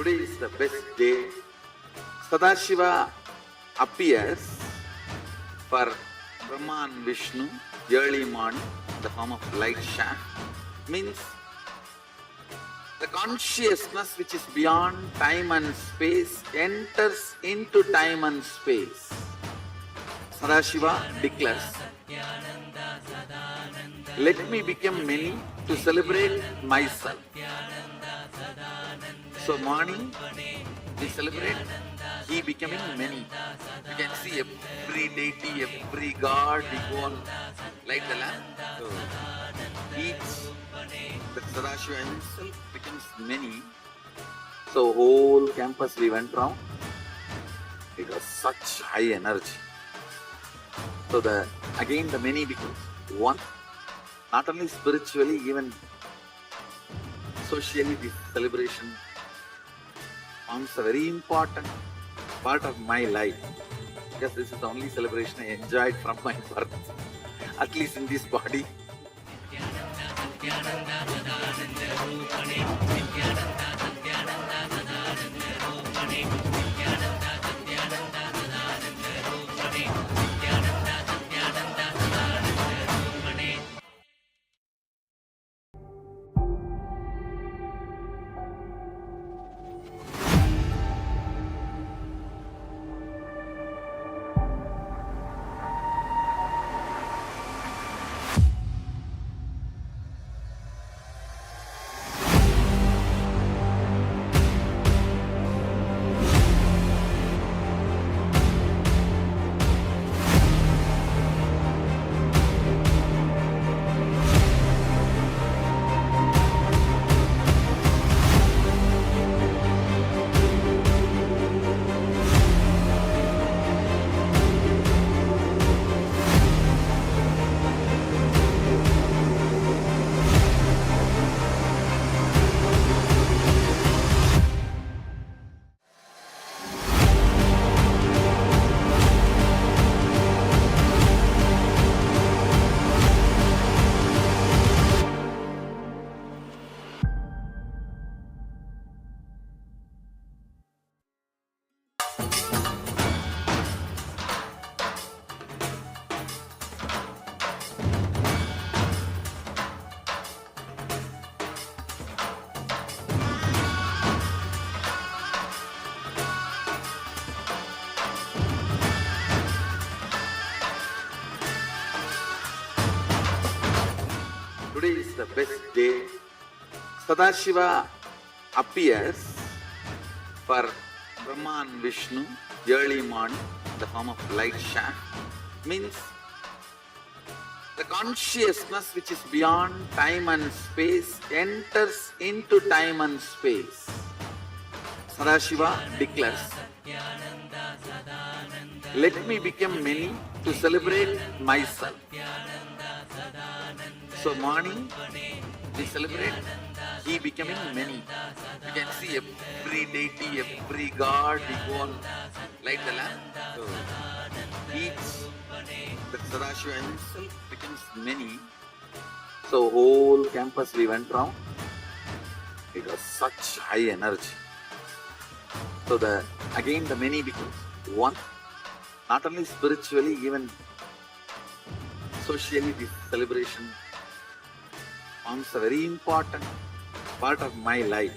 Today is the best day. Sadashiva appears for Brahma and Vishnu early morning in the form of light shaft. Means the consciousness which is beyond time and space enters into time and space. Sadashiva declares, "Let me become many to celebrate myself." So morning we celebrate he becoming many. You can see every deity, every god, we go and light the lamp. So each, the Sadashiva himself becomes many. So whole campus we went round. It was such high energy. So again the many becomes one. Not only spiritually, even socially, this celebration forms a very important part of my life, because this is the only celebration I enjoyed from my birth, at least in this body. Today is the best day. Sadashiva appears for Brahma and Vishnu early morning in the form of light shaft. Means the consciousness which is beyond time and space enters into time and space. Sadashiva declares, "Let me become many to celebrate myself." So morning we celebrate he becoming many. You can see every deity, every god, we go and light the lamp. So each, the Sadashiva himself becomes many. So whole campus we went round. It was such high energy. So again the many becomes one. Not only spiritually, even socially, this celebration forms a very important part of my life,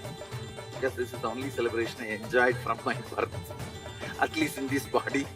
because this is the only celebration I enjoyed from my birth, at least in this body.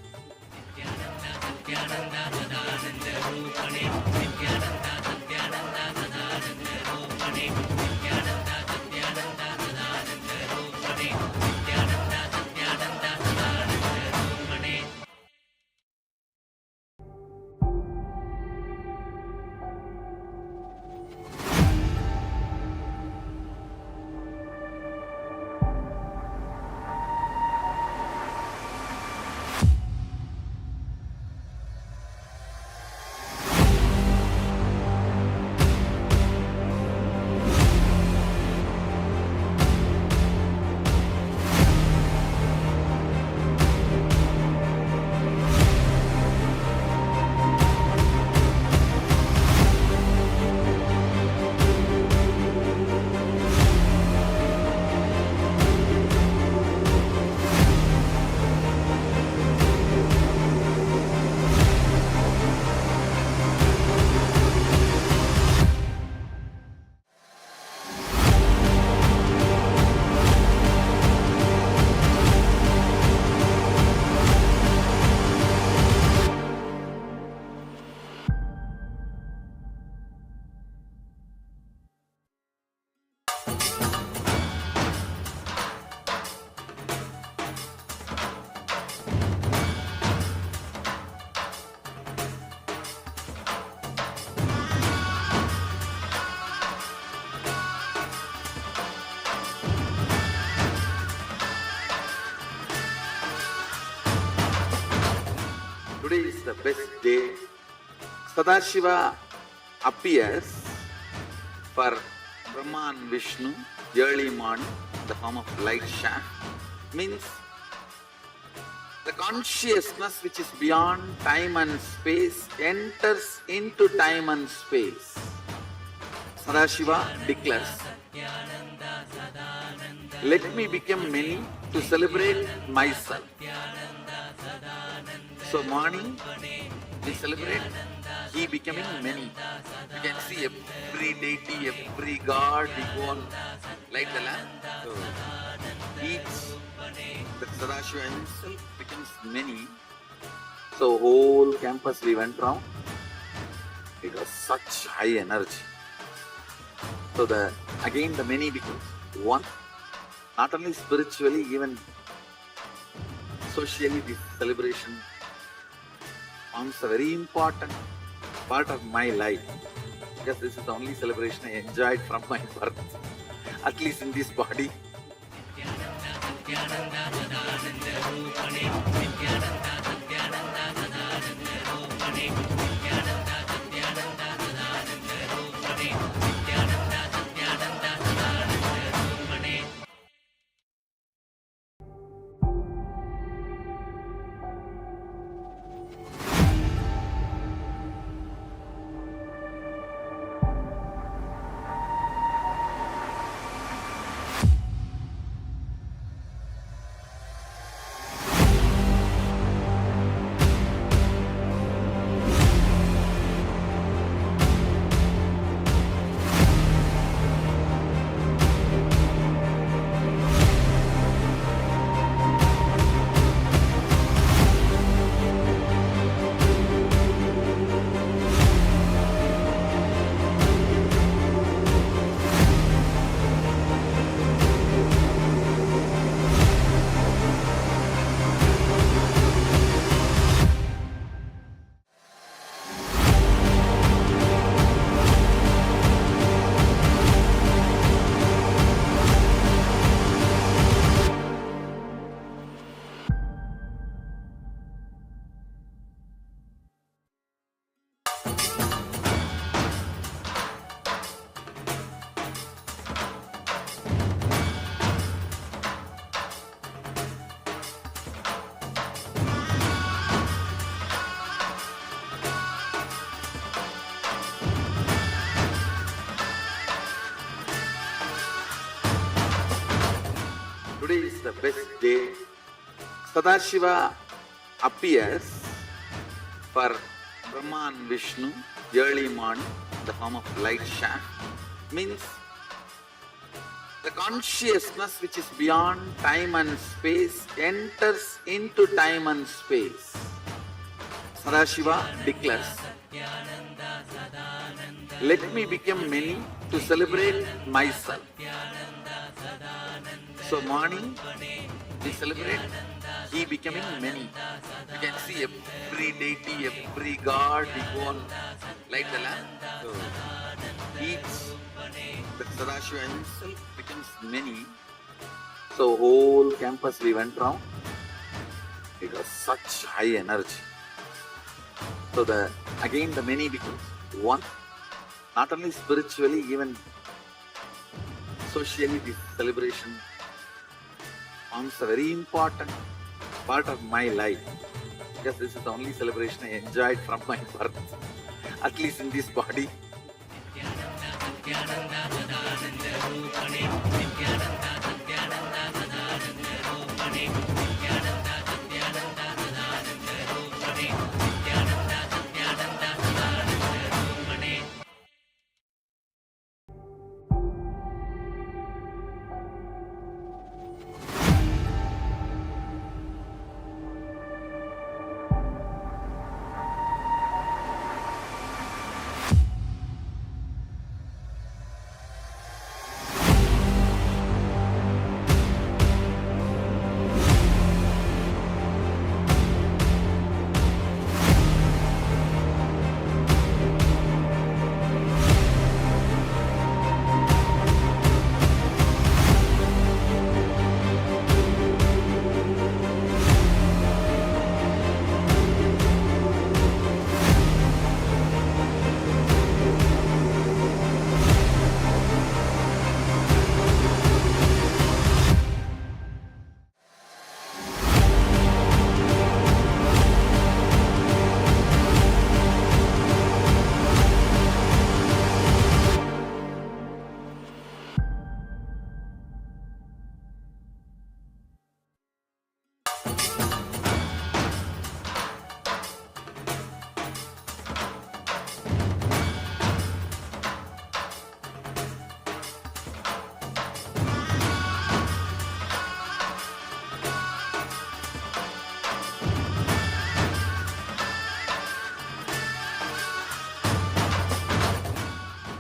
day, Sadashiva appears for Brahma and Vishnu early morning in the form of light shaft. Means the consciousness which is beyond time and space enters into time and space. Sadashiva declares, let me become many to celebrate myself. So morning we celebrate he becoming many. You can see every deity, every god, we go on light the lamp. So each, the Sadashiva himself becomes many. So whole campus we went round. It was such high energy. So again the many becomes one. Not only spiritually, even socially, this celebration forms a very important part of my life. Because this is the only celebration I enjoyed from my birth, at least in this body. Today is the best day. Sadashiva appears for Brahma and Vishnu early morning in the form of light shaft. Means the consciousness which is beyond time and space enters into time and space. Sadashiva declares, let me become many to celebrate myself. So morning we celebrate he becoming many. You can see every deity, every god, we go on light the lamp. So each, the Sadashiva himself becomes many. So whole campus we went round. It was such high energy. So again the many becomes one. Not only spiritually, even socially, this celebration forms a very important part of my life. Because this is the only celebration I enjoyed from my birth, at least in this body.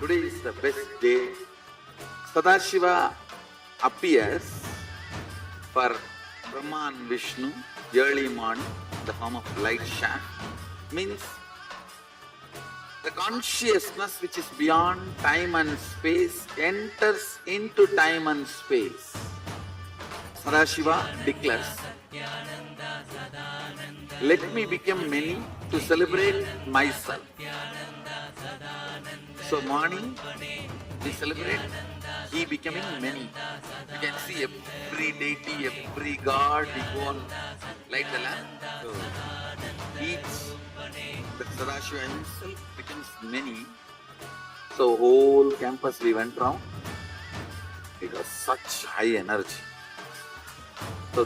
Today is the best day. Sadashiva appears for Brahma and Vishnu early morning in the form of light shaft. Means the consciousness which is beyond time and space enters into time and space. Sadashiva declares, let me become many to celebrate myself. So morning we celebrate he becoming many. You can see every deity, every god, we go on light the lamp. So each, the Sadashiva himself becomes many. So whole campus we went round. It was such high energy. So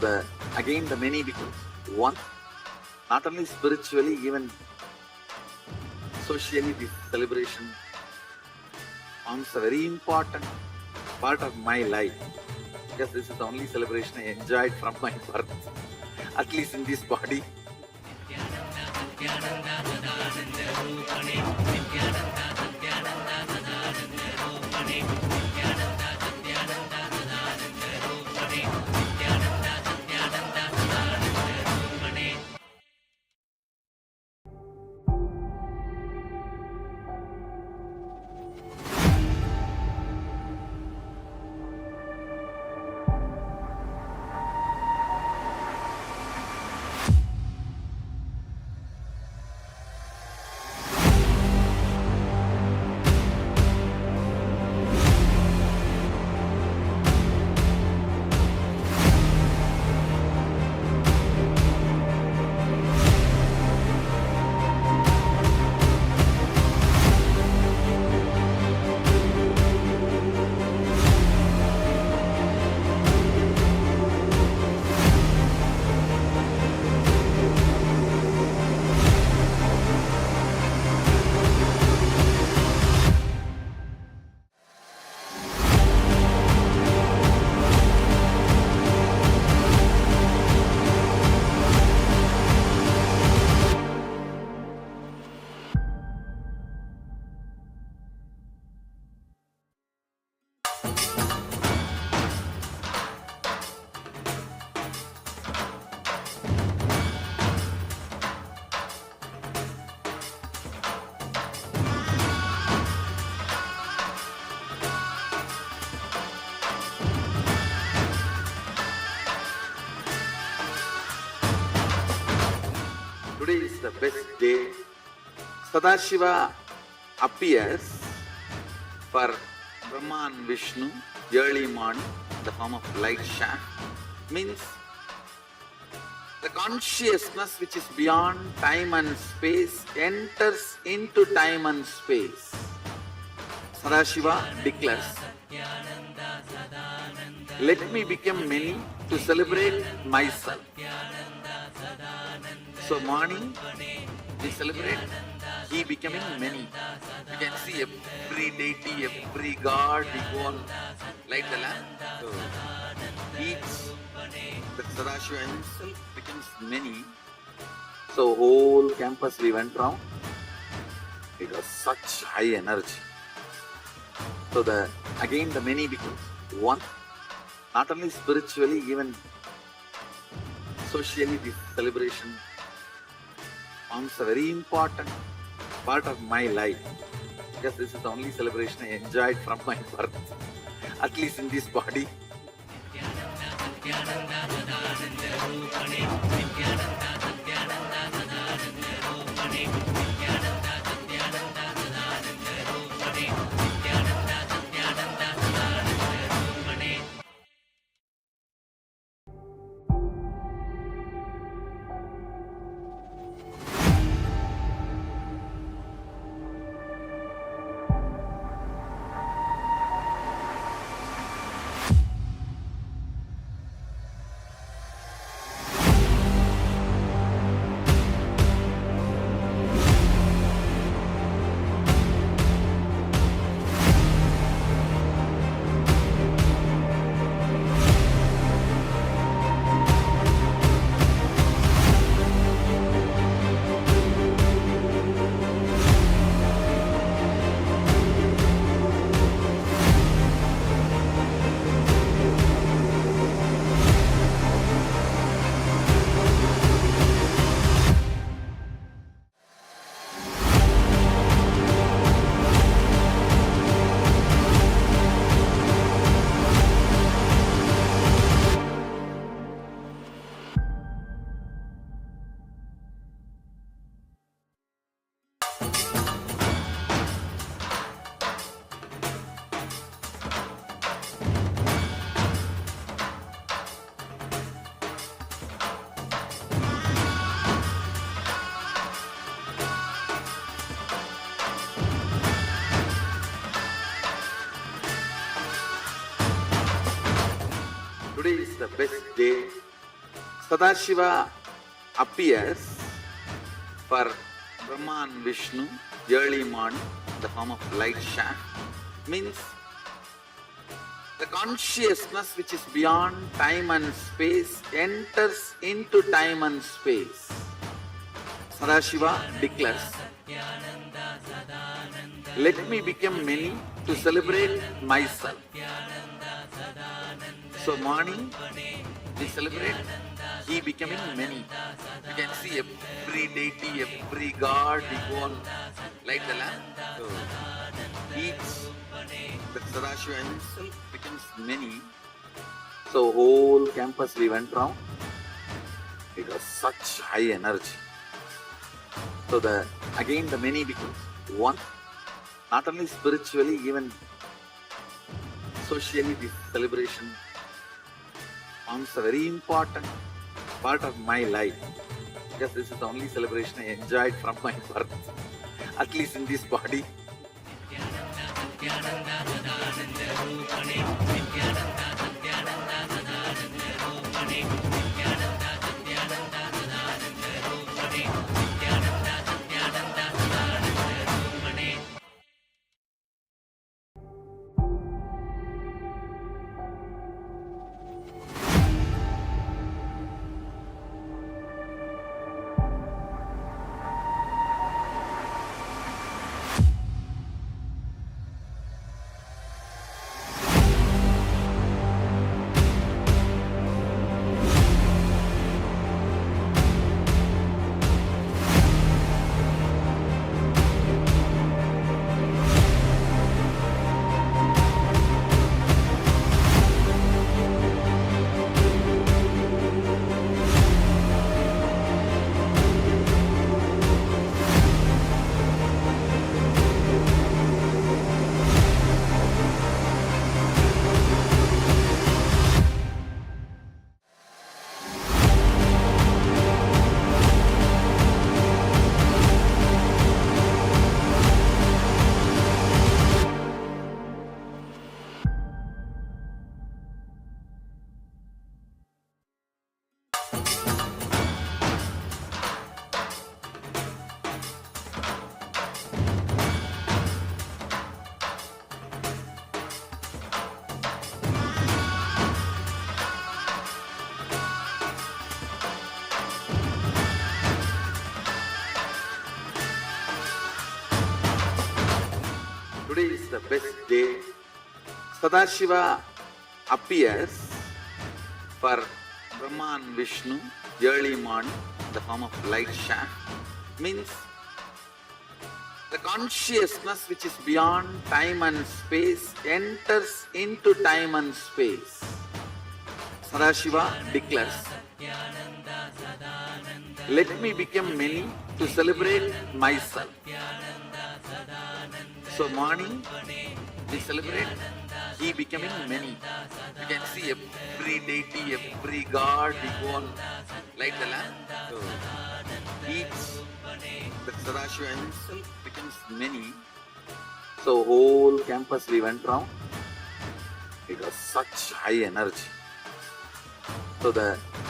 again the many becomes one. Not only spiritually, even socially, this celebration forms a very important part of my life. Because this is the only celebration I enjoyed from my birth, at least in this body. Today is the best day. Sadashiva appears for Brahma and Vishnu early morning in the form of light shaft. Means the consciousness which is beyond time and space enters into time and space. Sadashiva declares, let me become many to celebrate myself. So morning we celebrate he becoming many. You can see every deity, every god, we go on light the lamp. So each, the Sadashiva himself becomes many. So whole campus we went round. It was such high energy. So again the many becomes one. Not only spiritually, even socially, this celebration forms a very important part of my life. Because this is the only celebration I enjoyed from my birth, at least in this body. Today is the best day. Sadashiva appears for Brahma and Vishnu early morning in the form of light shaft. Means the consciousness which is beyond time and space enters into time and space. Sadashiva declares, let me become many to celebrate myself. So morning we celebrate he becoming many. You can see every deity, every god, we go on light the lamp. So each, the Sadashiva himself becomes many. So whole campus we went round. It was such high energy. So again the many becomes one. Not only spiritually, even socially, this celebration forms a very important part of my life. Because this is the only celebration I enjoyed from my birth, at least in this body. Today is the best day. Sadashiva appears for Brahma and Vishnu early morning in the form of light shaft. Means the consciousness which is beyond time and space enters into time and space. Sadashiva declares, let me become many to celebrate myself. So morning we celebrate he becoming many. You can see every deity, every god, we go on light the lamp. So each, the Sadashiva himself becomes many. So whole campus we went round. It was such high energy. So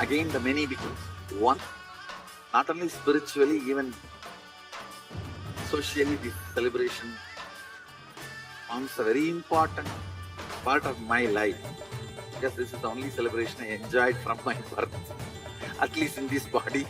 again the many becomes one. Not only spiritually, even socially, this celebration forms a very important part of my life. Because this is the only celebration I enjoyed from my birth, at least in this body.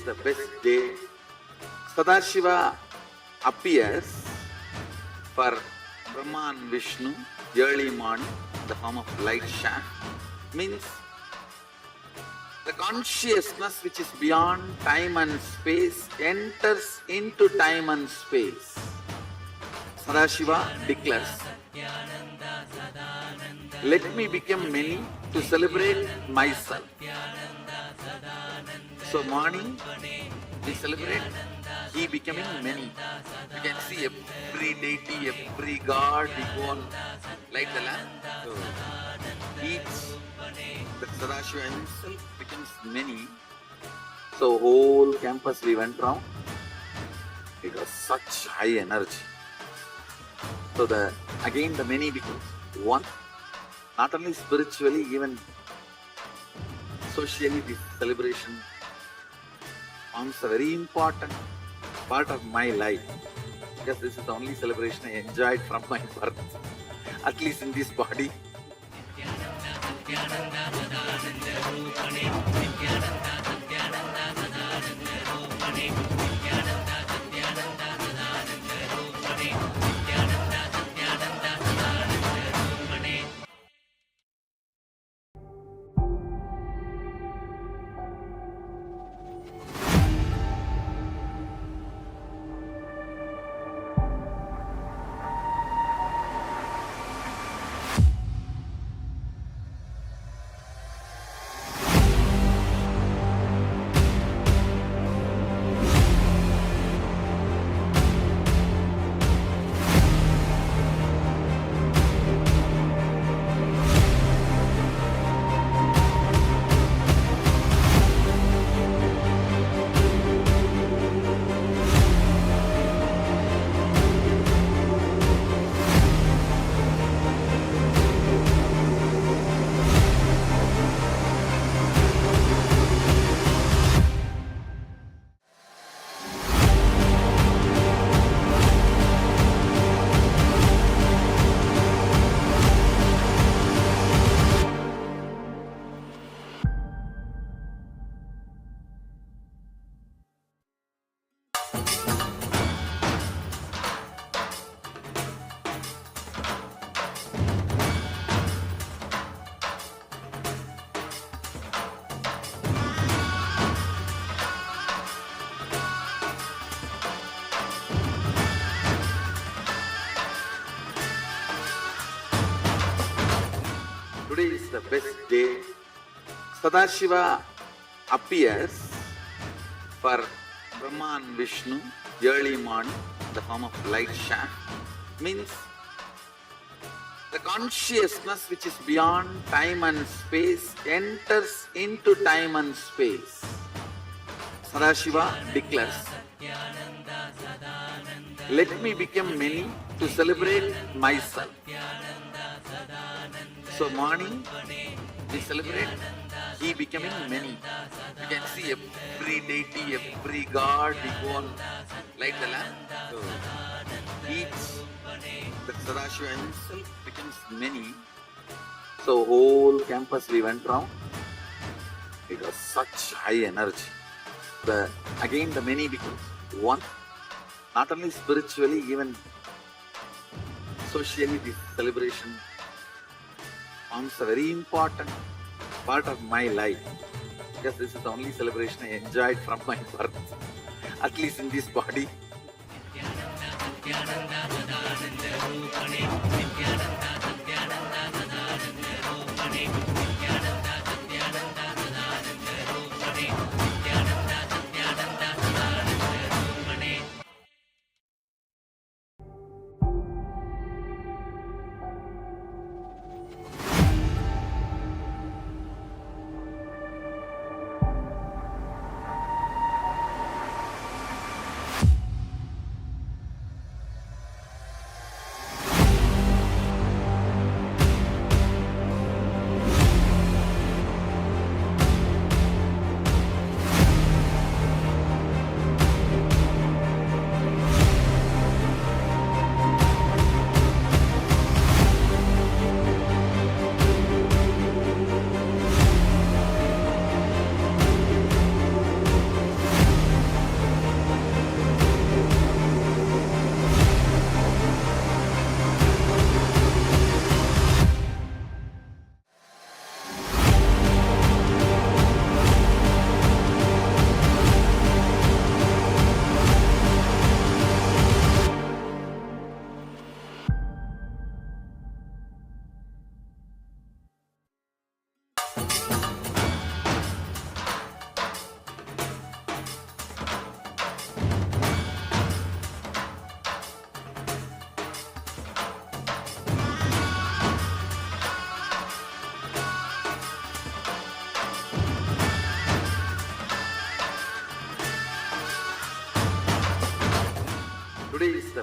the best day. Sadashiva appears for Brahma and Vishnu early morning in the form of light shaft. Means the consciousness which is beyond time and space enters into time and space. Sadashiva declares, let me become many to celebrate myself. So morning we celebrate he becoming many. You can see every deity, every god, we go on light the lamp. So the Sadashiva himself becomes many. So whole campus we went round. It was such high energy. So again the many becomes one. Not only spiritually, even socially, this celebration forms a very important part of my life. Because this is the only celebration I enjoyed from my birth, at least in this body. Today is the best day. Sadashiva appears for Brahma and Vishnu early morning in the form of light shaft. Means the consciousness which is beyond time and space enters into time and space. Sadashiva declares, let me become many to celebrate myself. So morning we celebrate he becoming many. You can see every deity, every god, we go on light the lamp. So the Sadashiva himself becomes many. So whole campus we went round. It was such high energy. Again the many becomes one. Not only spiritually, even socially, this celebration forms a very important part of my life. Because this is the only celebration I enjoyed from my birth, at least in this body.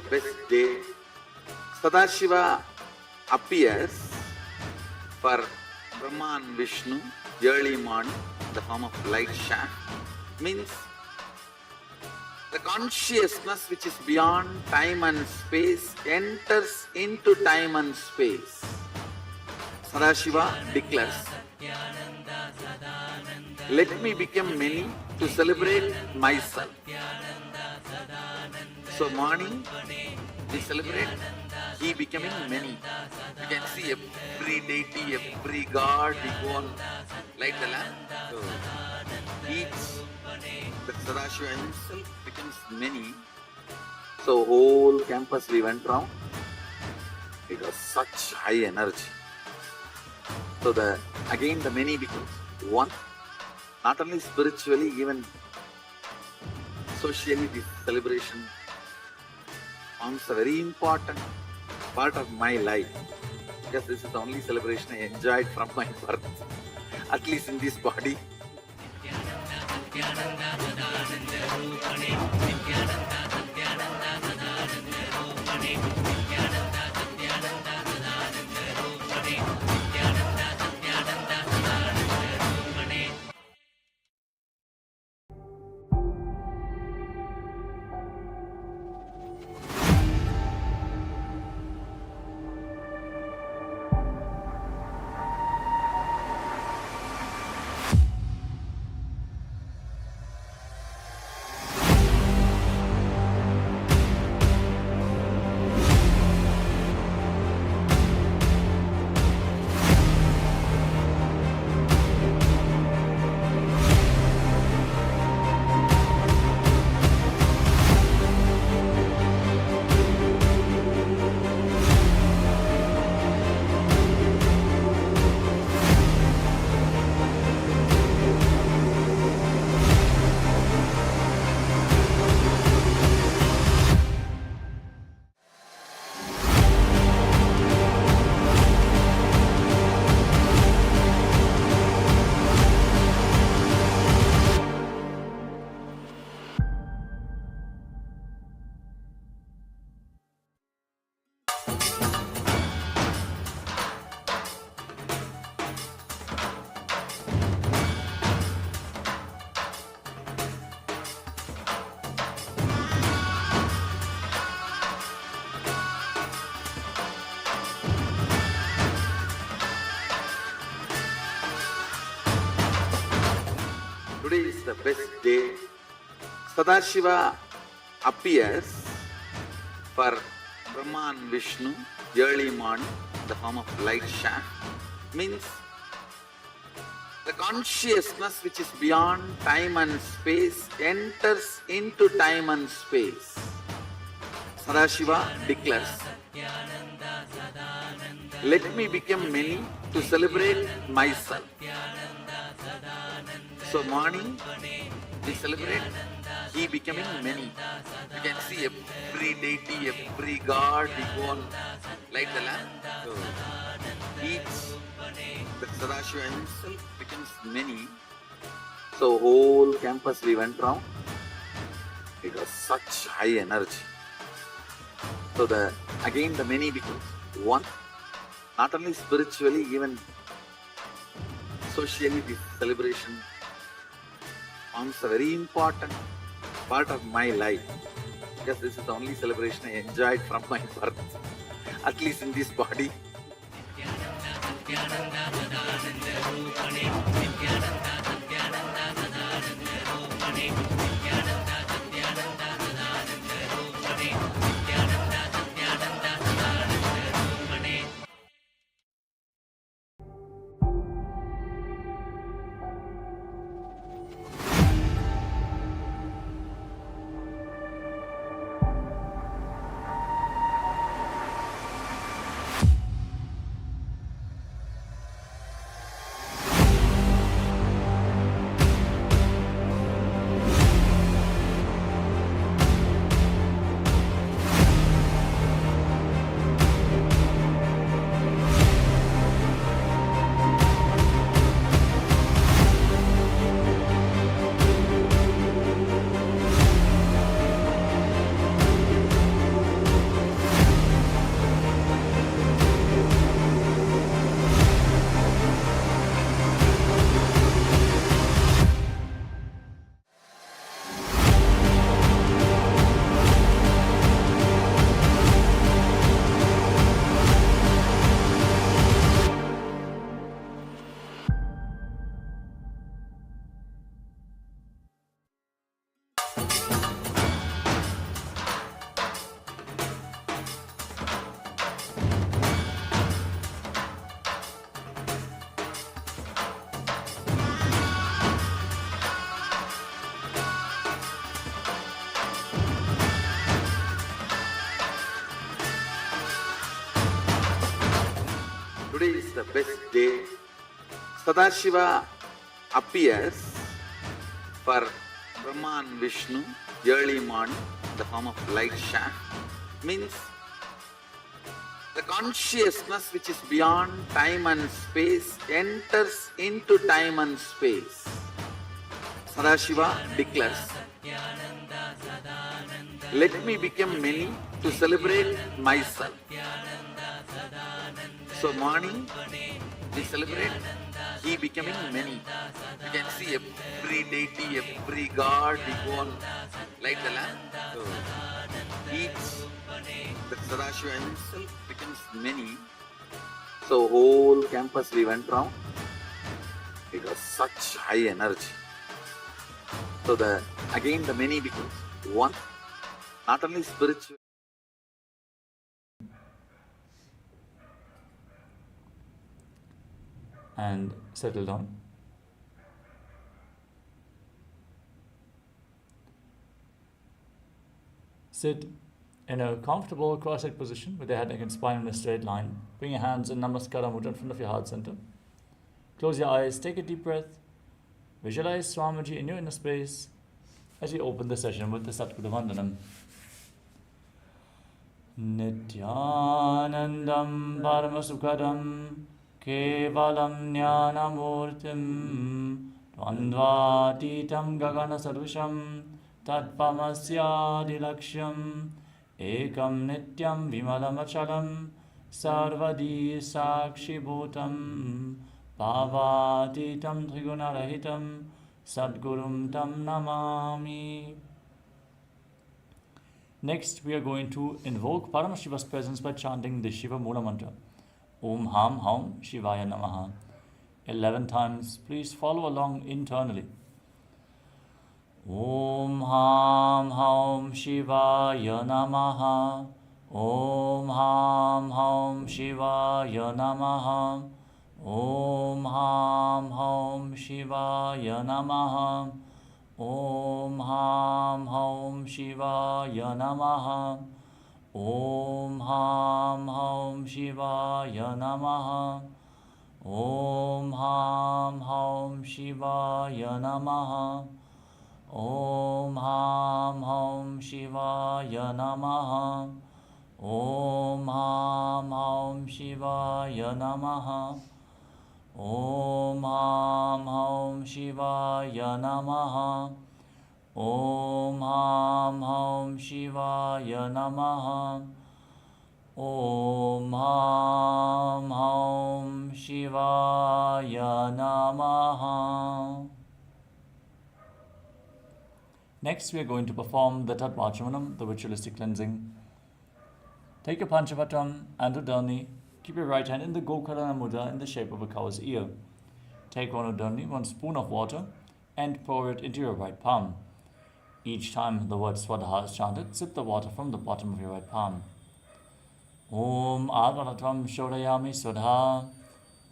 best day. Sadashiva appears for Brahma and Vishnu early morning in the form of light shaft. Means the consciousness which is beyond time and space enters into time and space. Sadashiva declares, let me become many to celebrate myself. So morning we celebrate he becoming many. You can see every deity, every god, we go on light the lamp. So the Sadashiva himself becomes many. So whole campus we went round. It was such high energy. So again the many becomes one. Not only spiritually, even socially, this celebration forms a very important part of my life. Because this is the only celebration I enjoyed from my birth, at least in this body. Today is the best day. Sadashiva appears for Brahma and Vishnu early morning in the form of light shaft. Means the consciousness which is beyond time and space enters into time and space. Sadashiva declares, let me become many to celebrate myself. So morning we celebrate he becoming many. You can see every deity, every god, we go on light the lamp. So the Sadashiva himself becomes many. So whole campus we went round. It was such high energy. So again the many becomes one. Not only spiritually, even socially, this celebration forms a very important part of my life. Because this is the only celebration I enjoyed from my birth, at least in this body. Today is the best day. Sadashiva appears for Brahma and Vishnu early morning in the form of light shaft. Means the consciousness which is beyond time and space enters into time and space. Sadashiva declares, let me become many to celebrate myself. So morning we celebrate he becoming many. You can see every deity, every god, we go on light the lamp. So each, the Sadashiva himself becomes many. So whole campus we went round. It was such high energy. So again the many becomes one, not only spiritual. And settle down. Sit in a comfortable cross-legged position with your head, neck and spine in a straight line. Bring your hands in Namaskara Mudra in front of your heart center. Close your eyes, take a deep breath. Visualize Swamiji in your inner space as you open the session with the Satguru Vandanam. Nityanandam Paramasukadam Kevalam Jnanamurtim Dvandvatitam Gagana Sarusham Tatpamasyadilaksham Ekam Nityam Vimalamachalam Sarvadi Sakshibhutam Bhavatitam Trigunarahitam Sadgurum Tam Namami. Next, we are going to invoke Paramashiva's presence by chanting the Shiva Mula mantra. Om Ham Haum Shivaya Namaha. 11 times. Please follow along internally. Om Ham Haum Shivaya Namaha. Om Ham Haum Shivaya Namaha. Om Ham Haum Shivaya Namaha. Om Ham Haum Shivaya Namaha. Om Ham Haum Shivaya Namaha. Om Ham Haum Shivaya Namaha. Om Ham Haum Shivaya Namaha. Om Ham Haum Shivaya Namaha. Om Ham Haum Shivaya Namaha. Om Ham Haum Shivaya Namaha. Om Ham Haum Shivaya Namaha. Next, we are going to perform the Tatvachamanam, the ritualistic cleansing. Take a Panchavatam and Udani. Keep your right hand in the Gokarana Mudra in the shape of a cow's ear. Take one Udani, 1 spoon of water, and pour it into your right palm. Each time the word Swadha is chanted, sip the water from the bottom of your right palm. Om Advanatvam Shodayami Swadha.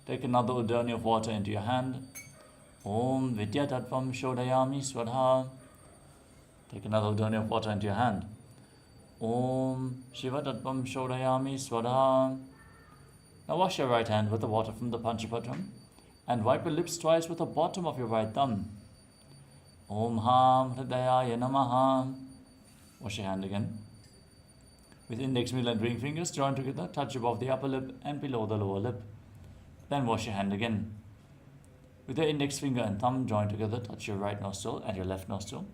Take another Udani of water into your hand. Om Vidyatatvam Shodayami Swadha. Take another Udani of water into your hand. Om Shivatatvam Shodayami Swadha. Now wash your right hand with the water from the Panchapatram and wipe your lips twice with the bottom of your right thumb. Om Ham Hridayaya Namaha. Wash your hand again. With index, middle and ring fingers joined together, touch above the upper lip and below the lower lip. Then wash your hand again. With your index finger and thumb joined together, touch your right nostril and your left nostril.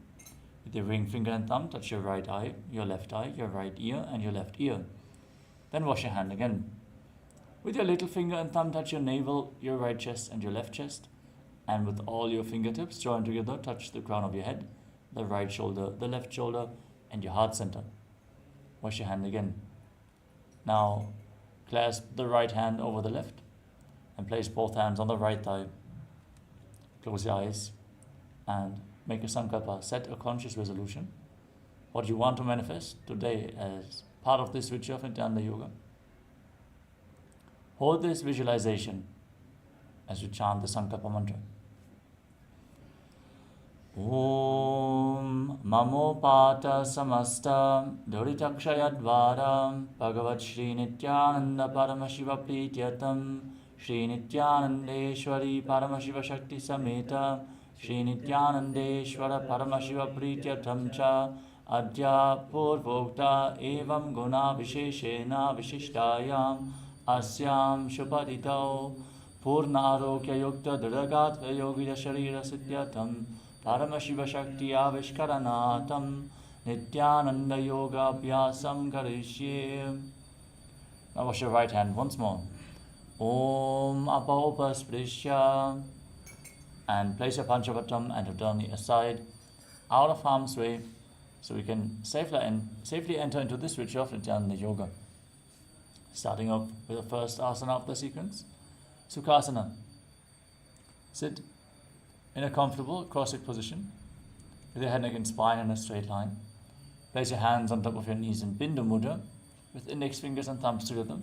With your ring finger and thumb, touch your right eye, your left eye, your right ear and your left ear. Then wash your hand again. With your little finger and thumb, touch your navel, your right chest and your left chest. And with all your fingertips joined together, touch the crown of your head, the right shoulder, the left shoulder, and your heart center. Wash your hand again. Now, clasp the right hand over the left and place both hands on the right thigh. Close your eyes and make a sankalpa, set a conscious resolution. What you want to manifest today as part of this ritual of Internalization Yoga. Hold this visualization as you chant the sankalpa mantra. Om Mamopata Samasta Doritakshayadvaram Bhagavat Shri Nityananda Paramashiva Prityatam Shri Nityanandeshwari Paramashiva Shakti Sameta Shri Nityanandeshwara Paramashiva Prityatam Cha Adya Purvokta Evam Guna Visheshena Vishishtayam Asyam Shubhaditau Purnarokya Yukta Duragatva Yogida Sharira Siddhyatam Paramashiva Shakti Avishkaranatam Nityananda Yoga Abhyasam Karishye. Now wash your right hand once more. Om Apaupasprisya. And place your Panchavatam and Udani aside, out of harm's way, so we can safely enter into this ritual of Nityananda Yoga. Starting off with the first asana of the sequence, Sukhasana. Sit in a comfortable cross-legged position with your head, neck and spine in a straight line. Place your hands on top of your knees in Bindu Mudra with index fingers and thumbs together.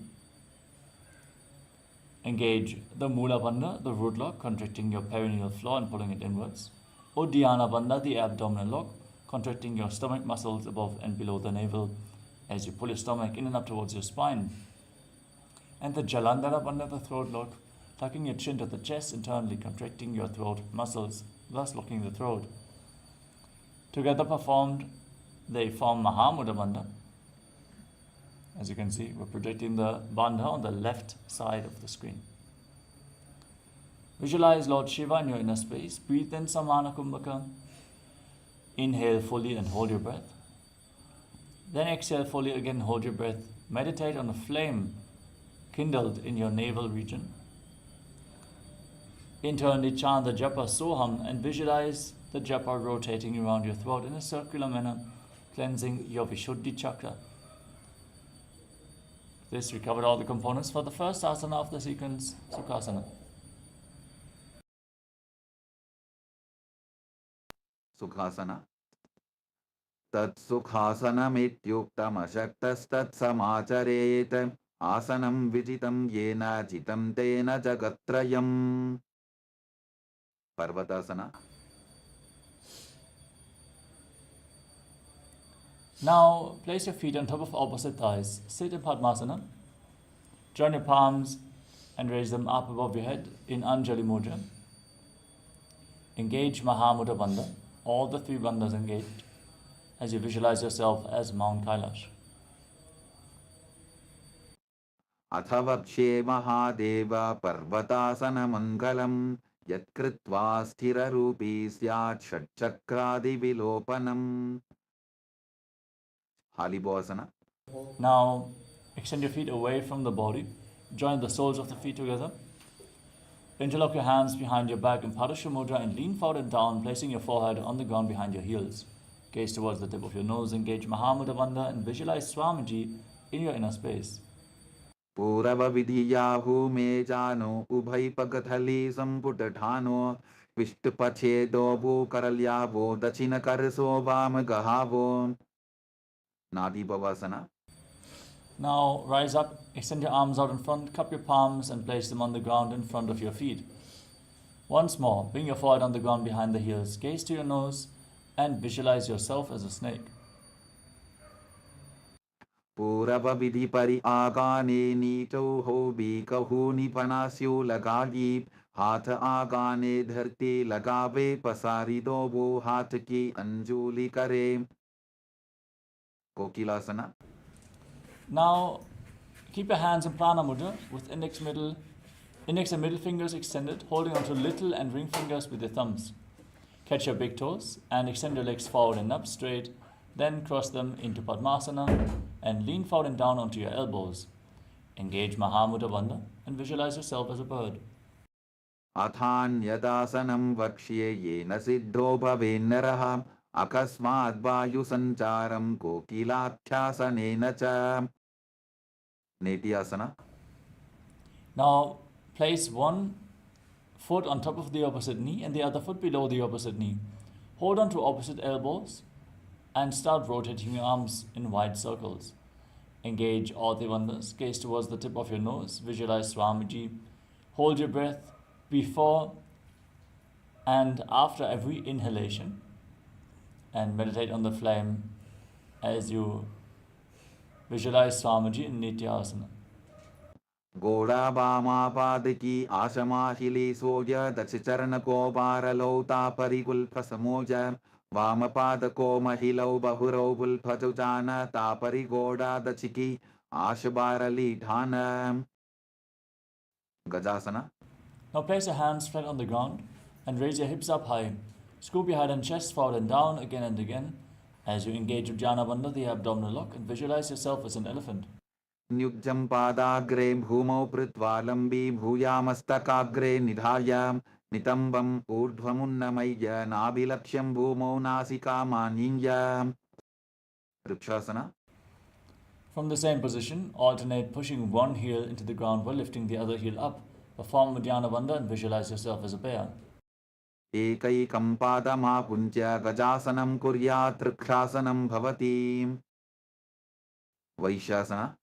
Engage the mula bandha, the root lock, contracting your perineal floor and pulling it inwards. Uddiyana bandha, the abdominal lock, contracting your stomach muscles above and below the navel as you pull your stomach in and up towards your spine. And the Jalandhara bandha, the throat lock, tucking your chin to the chest, internally contracting your throat muscles, thus locking the throat. Together performed, they form Mahamudra Bandha. As you can see, we're projecting the bandha on the left side of the screen. Visualize Lord Shiva in your inner space. Breathe in Samana Kumbhaka. Inhale fully and hold your breath. Then exhale fully again, hold your breath. Meditate on a flame kindled in your navel region. Internally chant the japa Soham and visualize the japa rotating around your throat in a circular manner, cleansing your Vishuddhi chakra. With this, we covered all the components for the first asana of the sequence, Sukhasana. Sukhasana. Tat Sukhasanamityuktam Ashaktastat Samacharet Asanam Vijitam Yena Jitam Tena Jagatrayam. Parvatasana. Now, place your feet on top of opposite thighs. Sit in Padmasana. Join your palms and raise them up above your head in Anjali Mudra. Engage Mahamudra Bandha. All the three bandhas engaged as you visualize yourself as Mount Kailash. Athavakshe Mahadeva Parvatasana Mangalam Yatkritva Sthira Rupi Syat Shatchakradi Vilopanam. Halibhasana. Now, extend your feet away from the body. Join the soles of the feet together. Interlock your hands behind your back in Padasha Mudra and lean forward and down, placing your forehead on the ground behind your heels. Gaze towards the tip of your nose, engage Mahamudra Bandha and visualize Swamiji in your inner space. Purava Vidhiyahu Me Jano Ubhai Pagathali Samputatano Vishtupachedo Bhu Karalyavo Dachina Karso Vam Gahavo. Nadi Bhavasana. Now rise up, extend your arms out in front, cup your palms and place them on the ground in front of your feet. Once more, bring your forehead on the ground behind the heels, gaze to your nose and visualize yourself as a snake. Purava Vidhi Pari Agane Nito Hobi Kahuni Panasyu Lagagi Hatha Agane Dharti Lagave Pasari Dobo Hath Ki Anjuli Kare. Kokilasana. Now, keep your hands in Prana Mudra with index and middle fingers extended, holding onto little and ring fingers with your thumbs. Catch your big toes and extend your legs forward and up straight, then cross them into Padmasana and lean forward and down onto your elbows. Engage Mahamudra Bandha and visualize yourself as a bird. Athan Yadasanam Vakshye Yena Siddho Bhavennaraha Akasmad Vayu Sancharam Kokilathyasanena Cha. Netyasana. Now, place one foot on top of the opposite knee and the other foot below the opposite knee. Hold on to opposite elbows and start rotating your arms in wide circles. Engage all the bandhas, gaze towards the tip of your nose, visualize Swamiji. Hold your breath before And after every inhalation, and meditate on the flame as you visualize Swamiji in Nityasana. Goda Bama Padiki Ashamahili Soja Dachicharana Ko Baralota Parikul Pasamoja Vamapada Ko Mahilo Bahuro Patujana Tapari Goda Dachiki Ashabarali Dhanam. Gajasana. Now place your hands flat on the ground and raise your hips up high. Scoop your head and chest forward and down again and again as you engage Uddiyana Bandha, the abdominal lock, and visualize yourself as an elephant. Nyujjam Padagre Bhumau Pritvalambi Bhuyamastakaagre Nidhayam Nitambam Urdhvamunnamaya Nabilaksham Bhumau Nasika Maninyam. Rikshasana. From the same position, alternate pushing one heel into the ground while lifting the other heel up. Perform Uddiyana Bandha and visualize yourself as a bear. Ekaikam padama puncha gajasanam kuryat rikshasanam bhavati. Vaishasana.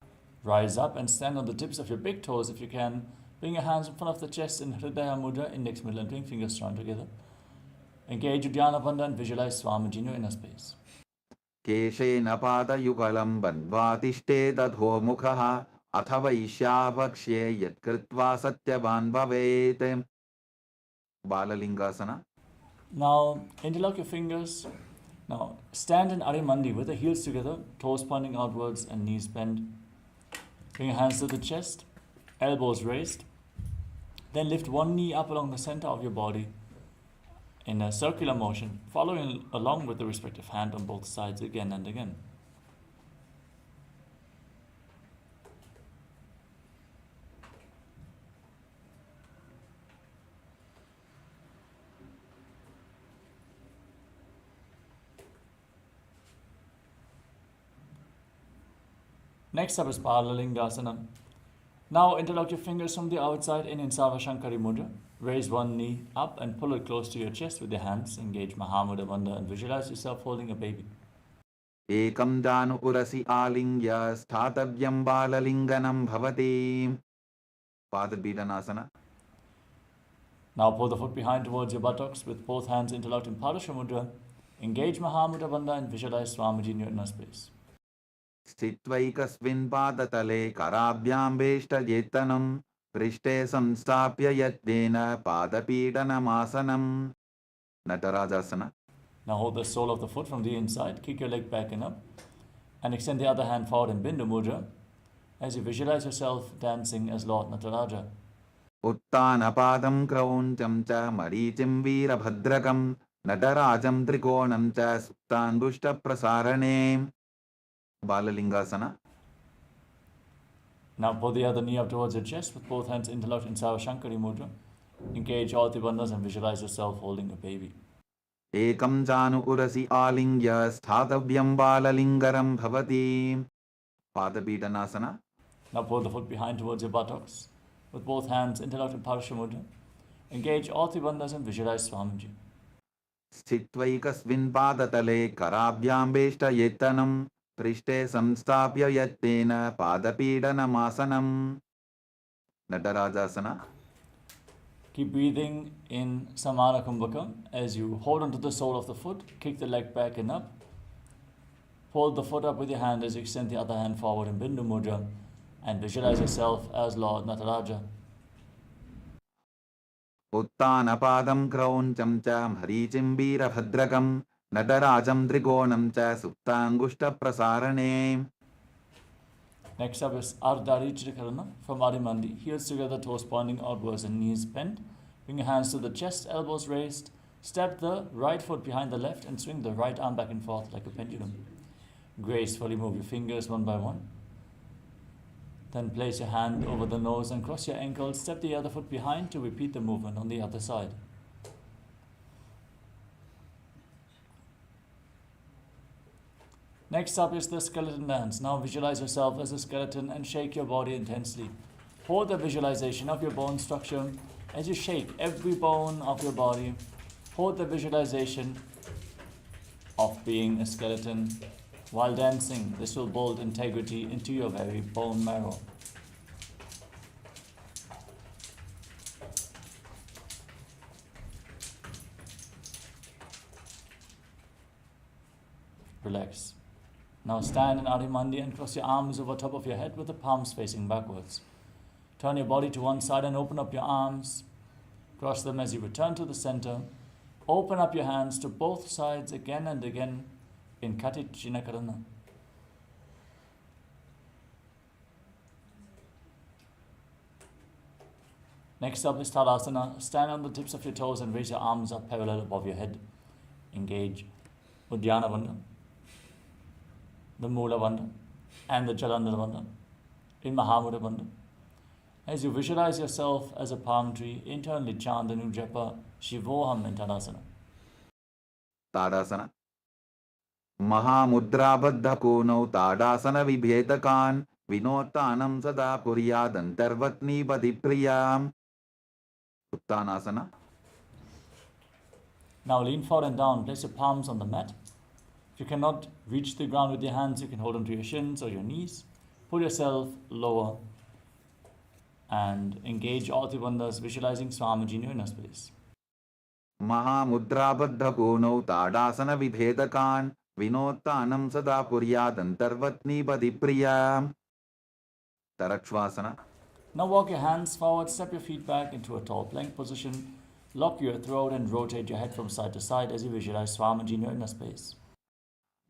Rise up and stand on the tips of your big toes if you can. Bring your hands in front of the chest in Hridaya Mudra, index, middle and ring fingers strong together. Engage Uddiyana Bandha and visualize Swamiji in your inner space. Keshena pada yugalam bandvatishte dadho mukhaha athava ishyavakshe yat kritva satyavan bhavet. Balalingasana. Now, interlock your fingers. Now, stand in Arimandi with the heels together, toes pointing outwards and knees bent. Bring your hands to the chest, elbows raised. Then lift one knee up along the center of your body in a circular motion, following along with the respective hand on both sides again and again. Next up is Balalingasana. Now interlock your fingers from the outside in Savashankari Mudra. Raise one knee up and pull it close to your chest with your hands. Engage Mahamudra Bandha and visualize yourself holding a baby. Ekam danu urasi alingya sthatavyam balalinganam bhavati. Padabhidanasana. Now pull the foot behind towards your buttocks with both hands interlocked in Padasha Mudra. Engage Mahamudra Bandha and visualize Swamiji in your inner space. Sthitvaikasmin padatale karabhyam veshta jetanam prishte samstapya yatdena padapidanamasana. Natarajasana. Now hold the sole of the foot from the inside, kick your leg back and up, and extend the other hand forward in Bindu Mudra as you visualize yourself dancing as Lord Nataraja. Uttanapadam krauncham cha marichim veerabhadrakam natarajam trikonam cha suptan dushta prasarane. Balalingasana. Now pull the other knee up towards your chest with both hands interlocked in Savashankari Mudra. Engage all the bandhas and visualize yourself holding a baby. Ekam janu urasi alingya sthatavyam balalingaram bhavati. Padabhidanasana. Now pull the foot behind towards your buttocks with both hands interlocked in Parasha Mudra. Engage all the bandhas and visualize Swamiji. Sthitvaikasmin padatale karabhyam veshta yetanam prishte samstapya yattena padapidanamasana. Natarajasana. Keep breathing in Samana Kumbhaka as you hold onto the sole of the foot, kick the leg back and up. Pull the foot up with your hand as you extend the other hand forward in Bindu Mudra and visualize yourself as Lord Nataraja. Uttanapadam krauncham cha marichim veerabhadrakam natarajam trikonam cha suptangushta prasarane. Next up is Ardhari Trikarana from Adimandi. Heels together, toes pointing outwards and knees bent. Bring your hands to the chest, elbows raised. Step the right foot behind the left and swing the right arm back and forth like a pendulum. Gracefully move your fingers one by one. Then place your hand over the nose and cross your ankles. Step the other foot behind to repeat the movement on the other side. Next up is the skeleton dance. Now visualize yourself as a skeleton and shake your body intensely. Hold the visualization of your bone structure as you shake every bone of your body. Hold the visualization of being a skeleton while dancing. This will build integrity into your very bone marrow. relax. Now stand in Adi Mandi and cross your arms over top of your head with the palms facing backwards. Turn your body to one side and open up your arms. Cross them as you return to the center. Open up your hands to both sides again and again in Kati Chinakarana. Next up is Tadasana. Stand on the tips of your toes and raise your arms up parallel above your head. Engage Uddiyana Bandha, the Mula Bandha, and the Jalandhara Bandha in Mahamudra Bandha. As you visualize yourself as a palm tree, internally chant the new japa Shivoham in Tadasana. Tadasana. Mahamudra Kono Tadasana Vibhetakan Vinotanam Sada Puryadantarvatni Padipriyam. Uttanasana. Now lean forward and down. Place your palms on the mat. If you cannot reach the ground with your hands, you can hold onto your shins or your knees. Pull yourself lower and engage all the bandhas, visualizing Swamiji in your inner space. Mahamudra Kono Tadasana Vibhetakan Vinotanam Sada Puryadantarvatni Padipriyam. Tarakshvasana. Now walk your hands forward, step your feet back into a tall plank position, lock your throat and rotate your head from side to side as you visualize Swamiji in your inner space.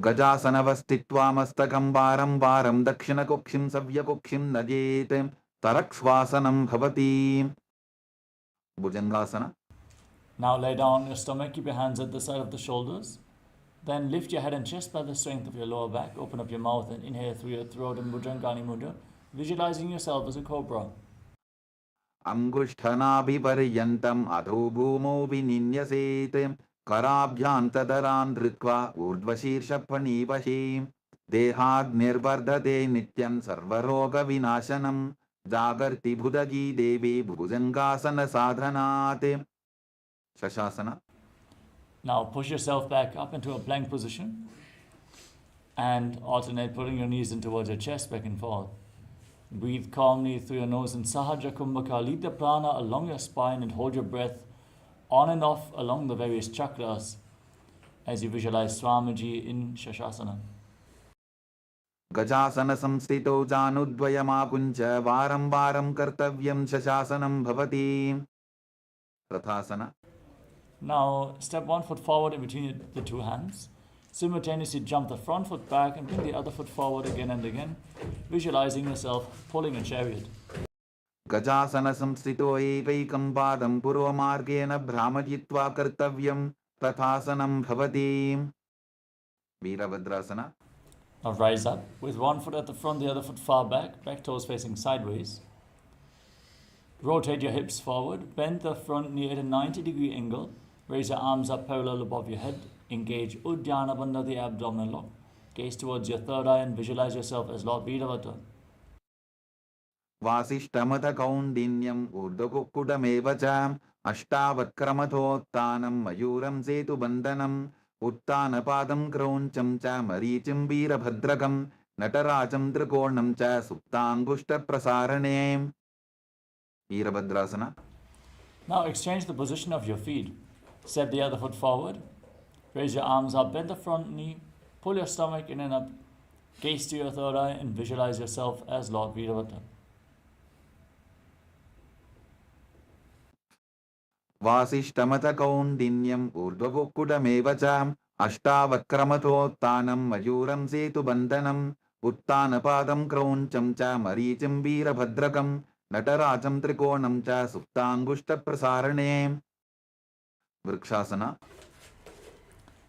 Gajasanavastitva mastakam varam varam dakshina kokshim savya kokshim najet tarakshvasanam bhavati. Bhujangasana. Now lay down on your stomach, keep your hands at the side of the shoulders. Then lift your head and chest by the strength of your lower back. Open up your mouth and inhale through your throat in Bhujangani Mudra, visualizing yourself as a cobra. Angushthanabiparyantam adho bhumo vininyaset karabhyantadaran dhritva urdvashirshapanivashim dehad nirbardhate nityan sarvaroga vinashanam jagarti bhudagi devi bhujangasana sadhanate. Shashasana. Now push yourself back up into a plank position and alternate putting your knees in towards your chest, back and forth. Breathe calmly through your nose in Sahaja Kumbhaka. Lead the prana along your spine and hold your breath on and off along the various chakras as you visualize Swamiji in Shashasana. Gajasana samstito janudvayamapuncha varam varam kartavyam shashasanam bhavati. Rathasana. Now step one foot forward in between the two hands. Simultaneously jump the front foot back and bring the other foot forward again and again, visualizing yourself pulling a chariot. Gajasana samstito evaikam padam purvamargena brahmajitva kartavyam tathasanam bhavati. Virabhadrasana. Now rise up with one foot at the front, the other foot far back, back toes facing sideways. Rotate your hips forward, bend the front knee at a 90-degree angle, raise your arms up parallel above your head, engage Uddiyana Bandha, the abdominal lock, gaze towards your third eye and visualize yourself as Lord Veeravata. Vasishtamata kaundinyam urdhakukkudamevacha ashtavakramatottanam mayuram setu bandhanam uttanapadam krauncham cha marichim veerabhadrakam nataracham trikonam cha suptangushta prasarane. Veerabhadrasana. Now exchange the position of your feet. Step the other foot forward, raise your arms up, bend the front knee, pull your stomach in and up, gaze to your third eye and visualize yourself as Lord Veeravata. Vasishtamata kaundinyam urdhakukkudamevacha ashtavakramatottanam mayuram setu bandhanam uttanapadam krauncham cha marichim veerabhadrakam nataracham trikonam cha suptangushta prasarane. Vrikshasana.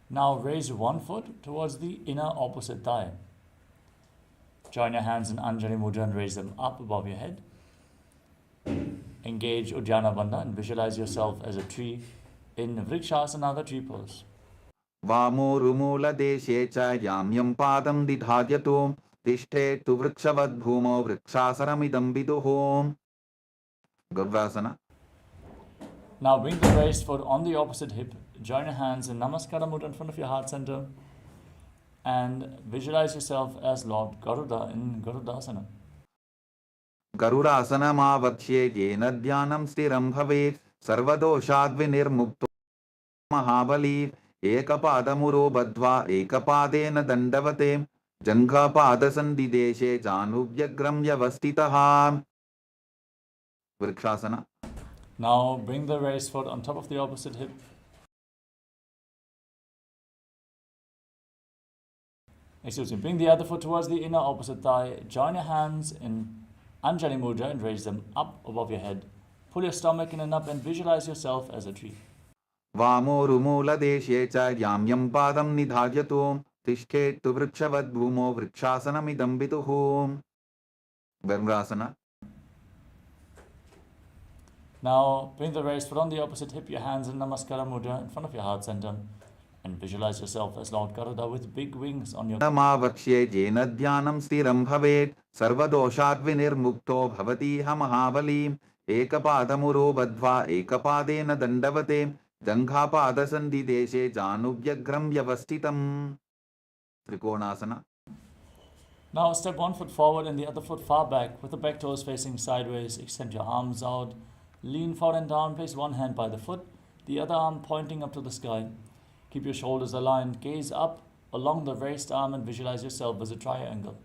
Now raise one foot towards the inner opposite thigh. Join your hands in Anjali Mudra and raise them up above your head. Engage Uddiyana Bandha and visualize yourself as a tree in Vrikshasana, the tree pose. Vamo rumula deshe cha yamyam padam didhadyato tishte tu vrikshavad bhumo vrikshasaramidam viduhom. Gavrasana. Now bring the raised foot on the opposite hip. Join your hands in Namaskara Mudra in front of your heart center and visualize yourself as Lord Garuda in Garudasana. Garudasana mavakshe jena dhyanam stiram bhavet sarvadoshad vinirmukto mahabali एकपादमुरो बद्ध्वा एकपादेन दण्डवते जङ्घापादसन्धिदेशे जानुभ्यग्रं व्यवस्थितः. Vrikshasana. Now bring the raised foot on top of the opposite hip. Bring the other foot towards the inner opposite thigh. Join your hands in Anjali Mudra and raise them up above your head. Pull your stomach in and up and visualize yourself as a tree. वामोरुमूलदेशे च यां यं पादं निधार्यतु तिष्ठेत्तु वृक्षवद्भूमो वृक्षासनमिदं विदुः. Varvrasana. Now bring the raised foot on the opposite hip, your hands in Namaskara Mudra in front of your heart center, and visualize yourself as Lord Garuda with big wings on your नमावक्ष्ये येन ध्यानं स्थिरं भवेत् सर्वदोषात् विनिर्मुक्तो भवतीह महाबली. एकपादमुरो बद्ध्वा एकपादेन दण्डवते जङ्घापादसन्धिदेशे जानुभ्यग्रं व्यवस्थितम्. Trikonasana. Now step one foot forward and the other foot far back with the back toes facing sideways. Extend your arms out. Lean forward and down. Place one hand by the foot, the other arm pointing up to the sky. Keep your shoulders aligned. Gaze up along the raised arm and visualize yourself as a triangle.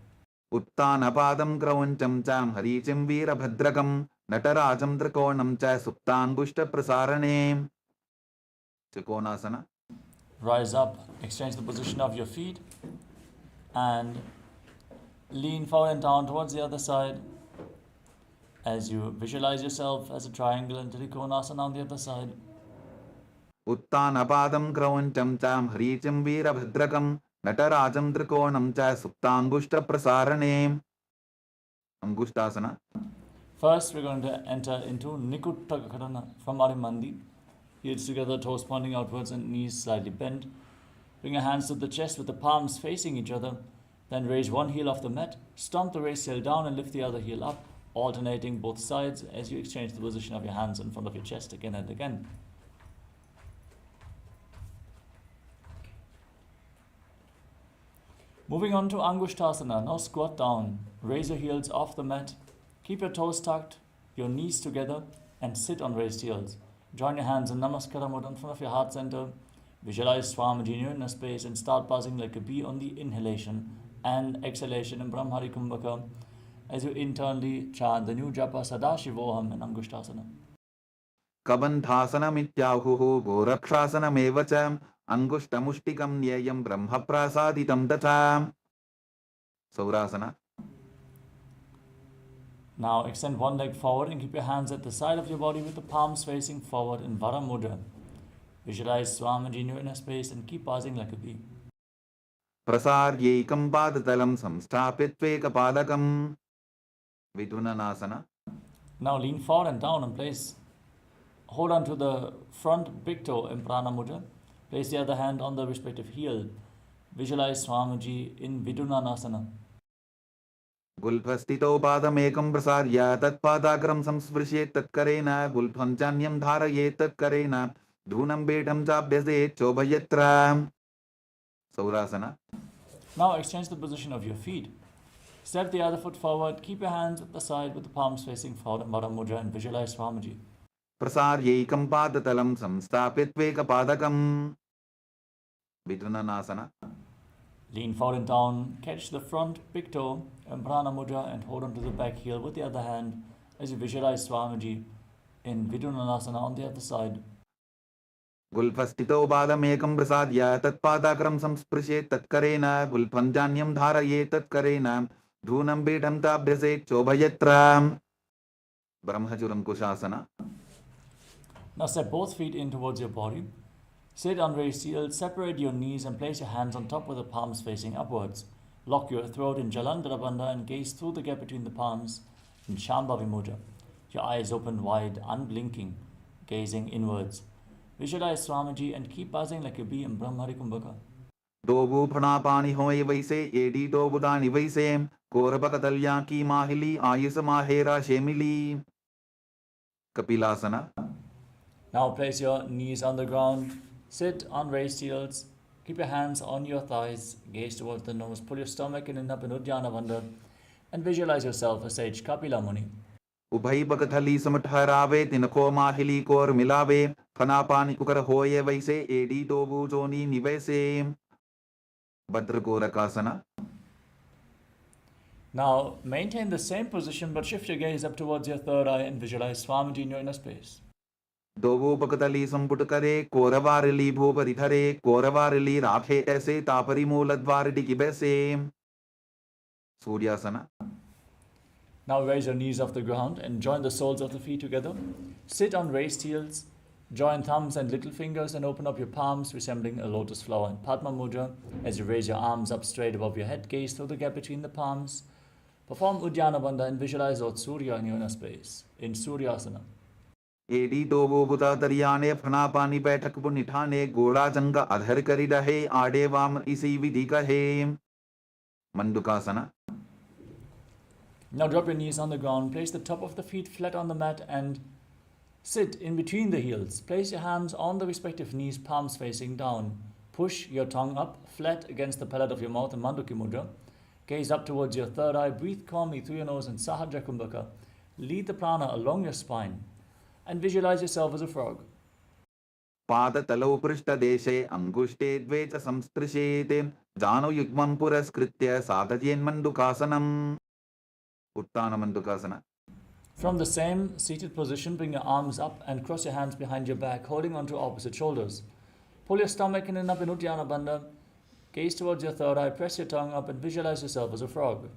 उत्तानपादं क्रौञ्चं च हरीचिं वीरभद्रकं नटराजं त्रिकोणं च सुप्ताङ्गुष्ठप्रसारणे. Trikonasana. Rise up. Exchange the position of your feet and lean forward and down towards the other side as you visualize yourself as a triangle and Trikonasana on the other side. उत्तानपादं क्रौञ्चं च हरीचिं वीरभद्रकं नटराजं त्रिकोणं च सुप्ताङ्गुष्ठप्रसारणे. Angushtasana. First, we're going to enter into Nikuttakarana from Arimandi. Heels together, toes pointing outwards and knees slightly bent. Bring your hands to the chest with the palms facing each other. Then raise one heel off the mat. Stomp the raised heel down and lift the other heel up, alternating both sides as you exchange the position of your hands in front of your chest again and again. Moving on to Angushtasana. Now squat down. Raise your heels off the mat. Keep your toes tucked, your knees together, and sit on raised heels. Join your hands in Namaskara Mudra in front of your heart center. Visualize Swamiji in your inner space and start buzzing like a bee on the inhalation and exhalation in Brahmari Kumbhaka as you internally chant the new japa Sadashivoham in Angushtasana. कबन्धासनमित्याहुः गोरक्षासनमेव च अङ्गुष्ठमुष्टिकं न्येयं ब्रह्मप्रसादितं तथा. Saurasana. Now extend one leg forward and keep your hands at the side of your body with the palms facing forward in Vara Mudra. Visualize Swamiji in your inner space and keep buzzing like a bee. प्रसार्यैकं पादतलं संस्थाप्यत्वेकपादकं. Vidunanasana. Now lean forward and down and place. Hold on to the front big toe in Prana Mudra. Place the other hand on the respective heel. Visualize Swamiji in Vidunanasana. गुल्फस्थितौ पादमेकं प्रसार्य तत्पादाग्रं संस्पृशेत् तत्करेण गुल्फं चान्यं धारयेत् तत्करेण धूनं बेढं चाभ्यसेत् चोभयत्र. Saurasana. Now exchange the position of your feet. Step the other foot forward. Keep your hands at the side with the palms facing forward in Vara Mudra and visualize Swamiji. प्रसार्यैकं पादतलं संस्थाप्यत्वेकपादकं. Vidunanasana. Lean forward and down. Catch the front big toe in Prana Mudra and hold on to the back heel with the other hand as you visualize Swamiji in Vidunanasana on the other side. गुल्फस्थितौ पादमेकं प्रसार्य तत्पादाग्रं संस्पृशेत् तत्करेण गुल्फं जान्यं धारयेत् तत्करेण धूनं बेढं चाभ्यसेत् चोभयत्र. Brahmachuram Kushasana. Now step both feet in towards your body. Sit on raised heels, separate your knees and place your hands on top with the palms facing upwards. Lock your throat in Jalandhara Bandha and gaze through the gap between the palms in Shambhavi Mudra. Your eyes open wide, unblinking, gazing inwards. Visualize Swamiji and keep buzzing like a bee in Brahmari Kumbhaka. Dobu Pranapani Hoy Vaise, Edi Dobudani Vaise, Korabakatalyaki Mahili, Ayusa Mahera Shemili. Kapilasana. Now place your knees on the ground. Sit on raised heels. Keep your hands on your thighs. Gaze towards the nose. Pull your stomach in and up in Uddiyana Bandha. And visualize yourself as sage Kapila Muni. उभय पकथली समठहरावे तिनको माहिली core मिलावे Phanapani kukara hoye vaise edi tobu joni nivese. Bhadrakorakasana. Now, maintain the same position but shift your gaze up towards your third eye and visualize Swamiji in your inner space. Dovo pakatali samputare, koravarili bhuparitare, koravarili rakhe aise tapari mooladvariti kibese. Suryasana. Now raise your knees off the ground and join the soles of the feet together. Sit on raised heels, join thumbs and little fingers and open up your palms resembling a lotus flower in Padma Mudra. As you raise your arms up straight above your head, gaze through the gap between the palms. Perform Uddiyana Bandha and visualize Lord Surya in your inner space, in Suryasana. Edi tobo buta tariyane phanapani baithak punithane goda janga adhar kari rahe aade vam isi vidhi kahe. Mandukasana. Now drop your knees on the ground, place the top of the feet flat on the mat and sit in between the heels. Place your hands on the respective knees, palms facing down. Push your tongue up, flat against the palate of your mouth in Manduki Mudra. Gaze up towards your third eye, breathe calmly through your nose in Sahajra Kumbhaka. Lead the prana along your spine and visualize yourself as a frog. Pada talau prishta deshe angushte dvecha samstrishete jano yugman puraskritya sadhajen mandukasanam. Uttana mandukasana. From the same seated position, bring your arms up and cross your hands behind your back, holding onto opposite shoulders. Pull your stomach in and up in Uddiyana Bandha. Gaze towards your third eye, press your tongue up and visualize yourself as a frog.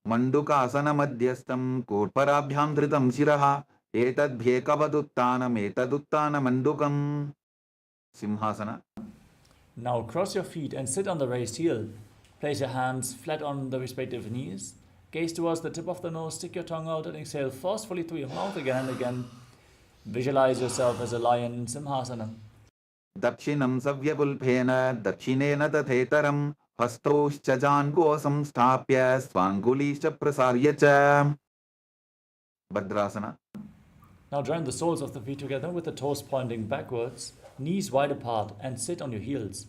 Mandukasana madhyastam kotparabhyam dhritam shiraha etad bhyekavaduttanam etaduttana mandukam. Simhasana. Now cross your feet and sit on the raised heel. Place your hands flat on the respective knees. Gaze towards the tip of the nose, stick your tongue out and exhale forcefully through your mouth again and again. Visualize yourself as a lion in Simhasana. Dakshinam savyapulphena dakshinena tathetaram hastoshcha jango samsthapya swangulischa prasarya cha. Bhadrasana. Now join the soles of the feet together with the toes pointing backwards, knees wide apart and sit on your heels.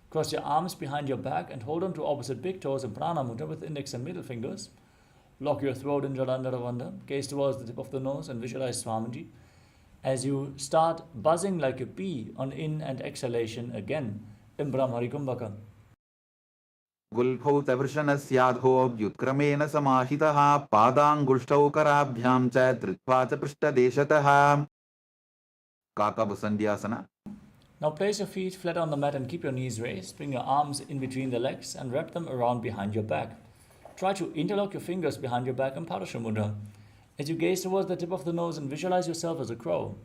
Cross your arms behind your back and hold on to opposite big toes in Prana Mudra with index and middle fingers. Lock your throat in Jalandhara Bandha. Gaze towards the tip of the nose and visualize Swamiji. As you start buzzing like a bee on in and exhalation again in Brahmari Kumbhaka. Gulbhau tavrshanasyadho vyutkramena samahitaha padangushtau karabhyam cha dritva cha prishtadeshataha. Kakabusandhyasana. Now place your feet flat on the mat and keep your knees raised. Bring your arms in between the legs and wrap them around behind your back. Try to interlock your fingers behind your back in Parasha Mudra. As you gaze towards the tip of the nose and visualize yourself as a crow.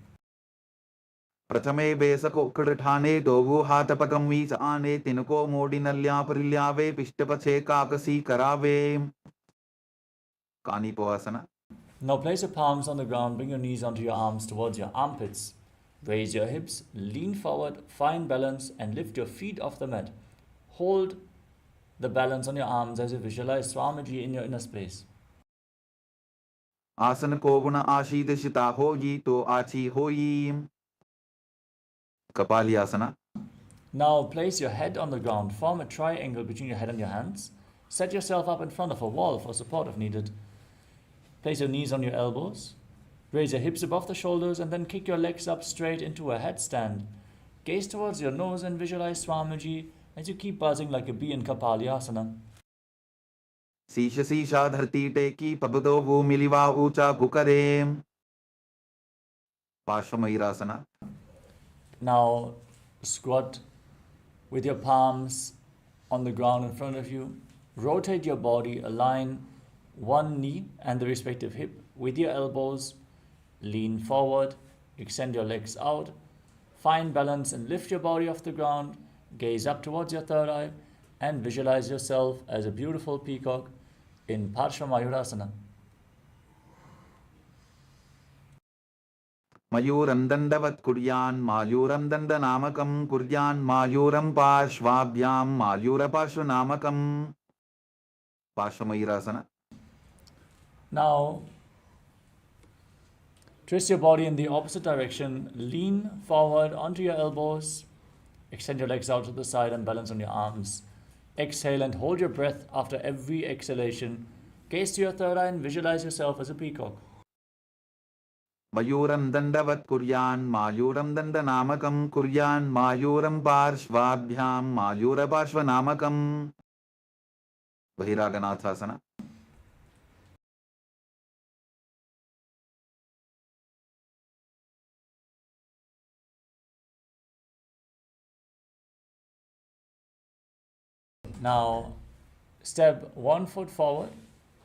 Prathame besako kridhane dogu hatapakam visane tinuko modinalya parilyave pishtapache kakasi karave. Kanipavasana. Now place your palms on the ground, bring your knees onto your arms towards your armpits. Raise your hips, lean forward, find balance and lift your feet off the mat. Hold the balance on your arms as you visualize Swamiji in your inner space. Asana ko guna ashidashita hoyi to achi hoyi. Kapalyasana. Now place your head on the ground, form a triangle between your head and your hands. Set yourself up in front of a wall for support if needed. Place your knees on your elbows. Raise your hips above the shoulders and then kick your legs up straight into a headstand. Gaze towards your nose and visualize Swamiji as you keep buzzing like a bee in Kapalyasana. Sisha sisha dharti teki pabdo miliva ucha bukare. Pashvamayurasana. Now squat with your palms on the ground in front of you. Rotate your body, align one knee and the respective hip with your elbows. Lean forward, extend your legs out, find balance and lift your body off the ground, gaze up towards your third eye and visualize yourself as a beautiful peacock in Parshvamayurasana. Mayuram dandavat kuryan mayuram dandanamakam kuryan mayuram pashvabhyam mayura pashvanamakam. Pashvamayurasana. Now twist your body in the opposite direction, lean forward onto your elbows, extend your legs out to the side and balance on your arms. Exhale and hold your breath after every exhalation. Gaze to your third eye and visualize yourself as a peacock. मयूरं दण्डवत् कुर्यान् मायूरं दण्डनामकं कुर्यान् मायूरं पार्श्वाभ्यां मायूरपार्श्वनामकं बहिरागनाथासना. Now, step one foot forward,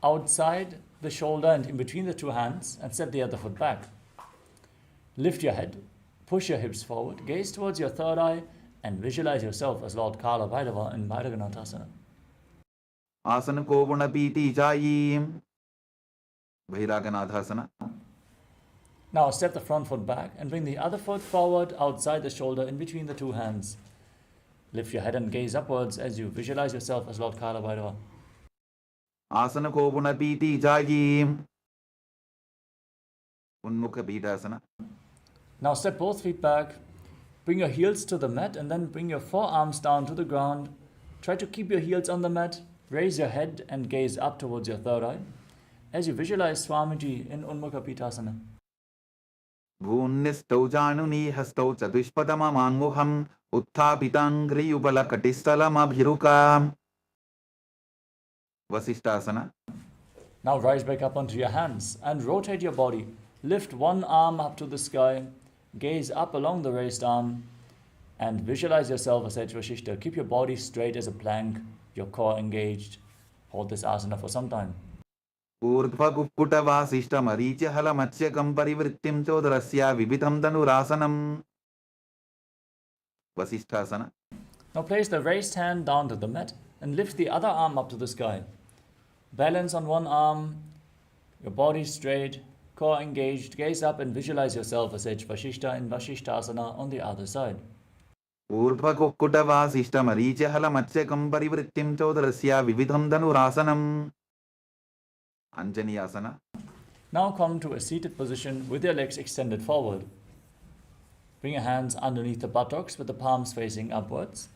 outside the shoulder and in between the two hands, and step the other foot back. Lift your head, push your hips forward, gaze towards your third eye, and visualize yourself as Lord Kala Bhairava in Bhairaganathasana. आसन को गुणपीति जायीं बहिरागनाथासना. Now, step the front foot back and bring the other foot forward outside the shoulder in between the two hands. Lift your head and gaze upwards as you visualize yourself as Lord Kala Bhairava. आसन को गुणपीति जायीं उन्मुख पीठासना. Now step both feet back, bring your heels to the mat and then bring your forearms down to the ground. Try to keep your heels on the mat, raise your head and gaze up towards your third eye as you visualize Swamiji in Unmukha Pitasana. भून्निष्ठौ जानुनी हस्तौ चतुष्पदममाङ्मुखम् उत्थापिताङ्घ्रियुगलकटिस्थलमभिरुकाम् वसिष्ठासना. Now rise back up onto your hands and rotate your body. Lift one arm up to the sky, gaze up along the raised arm and visualize yourself as Vashishta. Keep your body straight as a plank, your core engaged. Hold this asana for some time. ऊर्ध्वकुक्कुटवासिष्ठमरीचिहलमत्स्यकं परिवृत्तिं चोदरस्य विविधं धनुरासनम् वसिष्ठासना. Now place the raised hand down to the mat and lift the other arm up to the sky. Balance on one arm, your body straight, core engaged, gaze up and visualize yourself as Vashishta in Vashishtasana on the other side. ऊर्ध्वकुक्कुटवासिष्ठमरीचिहलमत्स्यकं परिवृत्तिं चोदरस्य विविधं धनुरासनम् Anjaniyasana. Now come to a seated position with your legs extended forward. Bring your hands underneath the buttocks with the palms facing upwards.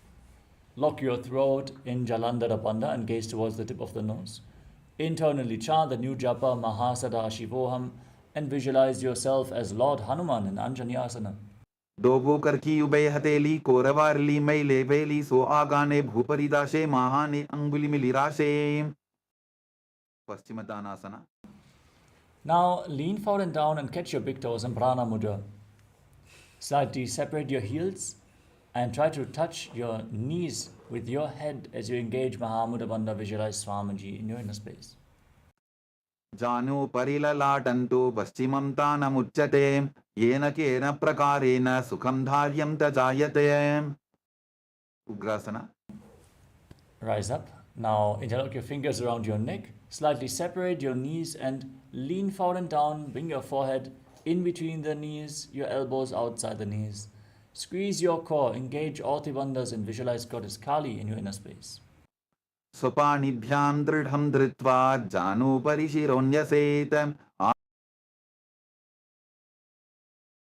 Lock your throat in Jalandhara Bandha and gaze towards the tip of the nose. Internally chant the new japa Paramashivoham and visualize yourself as Lord Hanuman in Anjaniyasana. डोबो करकी ube हथेली कोरवारली मैले बेली सो आगाने भूपरिदाशे महाने अंगुली मिलिराशे Paschimottanasana. Now lean forward and down and catch your big toes in Prana Mudra. Slightly separate your heels and try to touch your knees with your head as you engage Mahamudra Bandha. Visualize Swamiji in your inner space. Janu parilalatantu paschimam tanamuchyate yena kena prakarena sukham dharyam tajayate. Ugrasana. Rise up. Now interlock your fingers around your neck. Slightly separate your knees and lean forward and down. Bring your forehead in between the knees, your elbows outside the knees. Squeeze your core, engage all the bandhas and visualize Goddess Kali in your inner space. Sopanibhyam dridham dhritva janu parishironyaset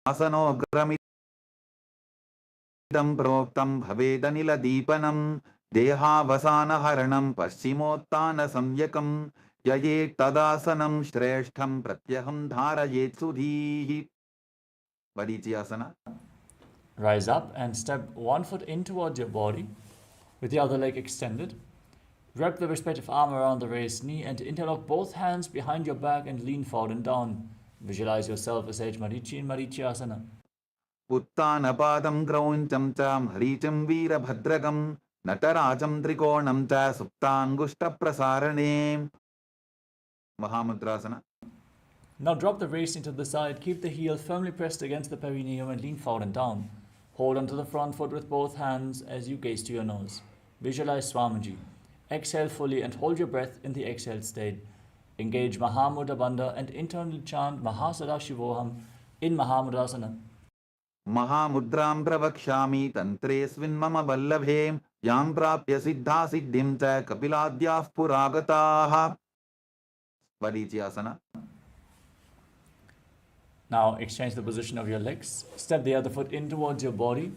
asano gramidam proktam bhavedanila deepanam देहावसान हरणं पश्चिमोत्तान संयकं ययेत् तदासनं श्रेष्ठं प्रत्यहं धारयेत् सुधीः. Vadichyasana. Rise up and step one foot in towards your body with the other leg extended. Wrap the respective arm around the raised knee and interlock both hands behind your back and lean forward and down. Visualize yourself as Sage Marichi in Marichyasana. Uttanapadam grauncam cham haricam veerabhadragam Natarajam trikonam cha suptangushta prasarane. Mahamudrasana. Now drop the waist into the side, keep the heel firmly pressed against the perineum and lean forward and down. Hold onto the front foot with both hands as you gaze to your nose. Visualize Swamiji. Exhale fully and hold your breath in the exhaled state. Engage Mahamudra Bandha and internally chant Mahasada-shivoham in Mahamudrasana. Mahamudram pravakshami tantresvin mama vallabhe yam prapya siddha siddhim cha kapiladyah puragataha. Vadichyasana. Now exchange the position of your legs. Step the other foot in towards your body.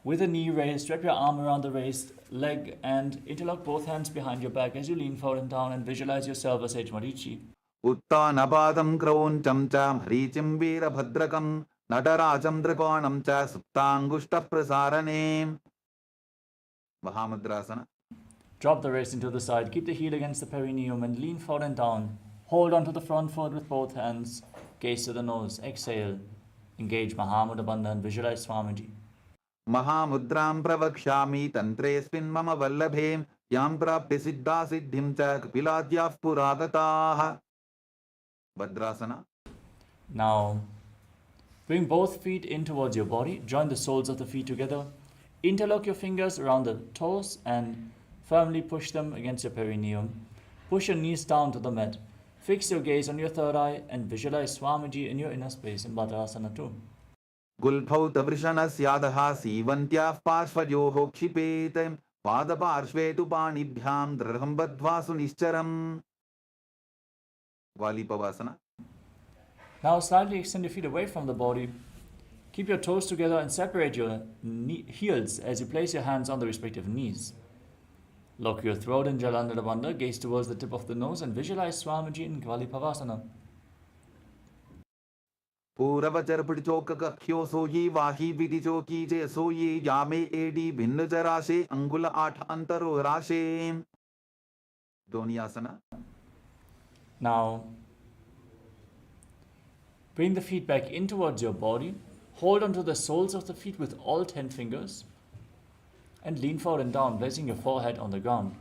With a knee raised, wrap your arm around the raised leg and interlock both hands behind your back as you lean forward and down and visualize yourself as Sage Marichi. उत्तानपादं क्रौञ्चं च मरीचिं वीरभद्रकं नटराजं त्रिकोणं च सुप्ताङ्गुष्ठप्रसारणे. Mahamudrasana. Drop the wrist into the side, keep the heel against the perineum and lean forward and down. Hold onto the front foot with both hands, gaze to the nose, exhale. Engage Mahamudra Bandha and visualize Swamiji. Mahamudram pravakshami tantresmin mama vallabhe yam prapti siddha siddhim cha kapiladyah puragataah. Bhadrasana. Now, bring both feet in towards your body. Join the soles of the feet together. Interlock your fingers around the toes and firmly push them against your perineum. Push your knees down to the mat. Fix your gaze on your third eye and visualize Swamiji in your inner space in Bhadrasana too. Gulphau tavrishanasyadah sivantyah parshvayoho kshipet padaparshve tu panibhyam draham badhva sunischaram. Valipavasana. Now slightly extend your feet away from the body. Keep your toes together and separate your heels as you place your hands on the respective knees. Lock your throat in Jalandhara Bandha, gaze towards the tip of the nose and visualize Swamiji in Valipavasana. Puravachar pidichoka kakhyo soyi vahi vidichoki je soyi yame edi bhinna jarashe angula ath antaro rashe. Donyasana. Now, bring the feet back in towards your body. Hold onto the soles of the feet with all 10 fingers. And lean forward and down, placing your forehead on the ground.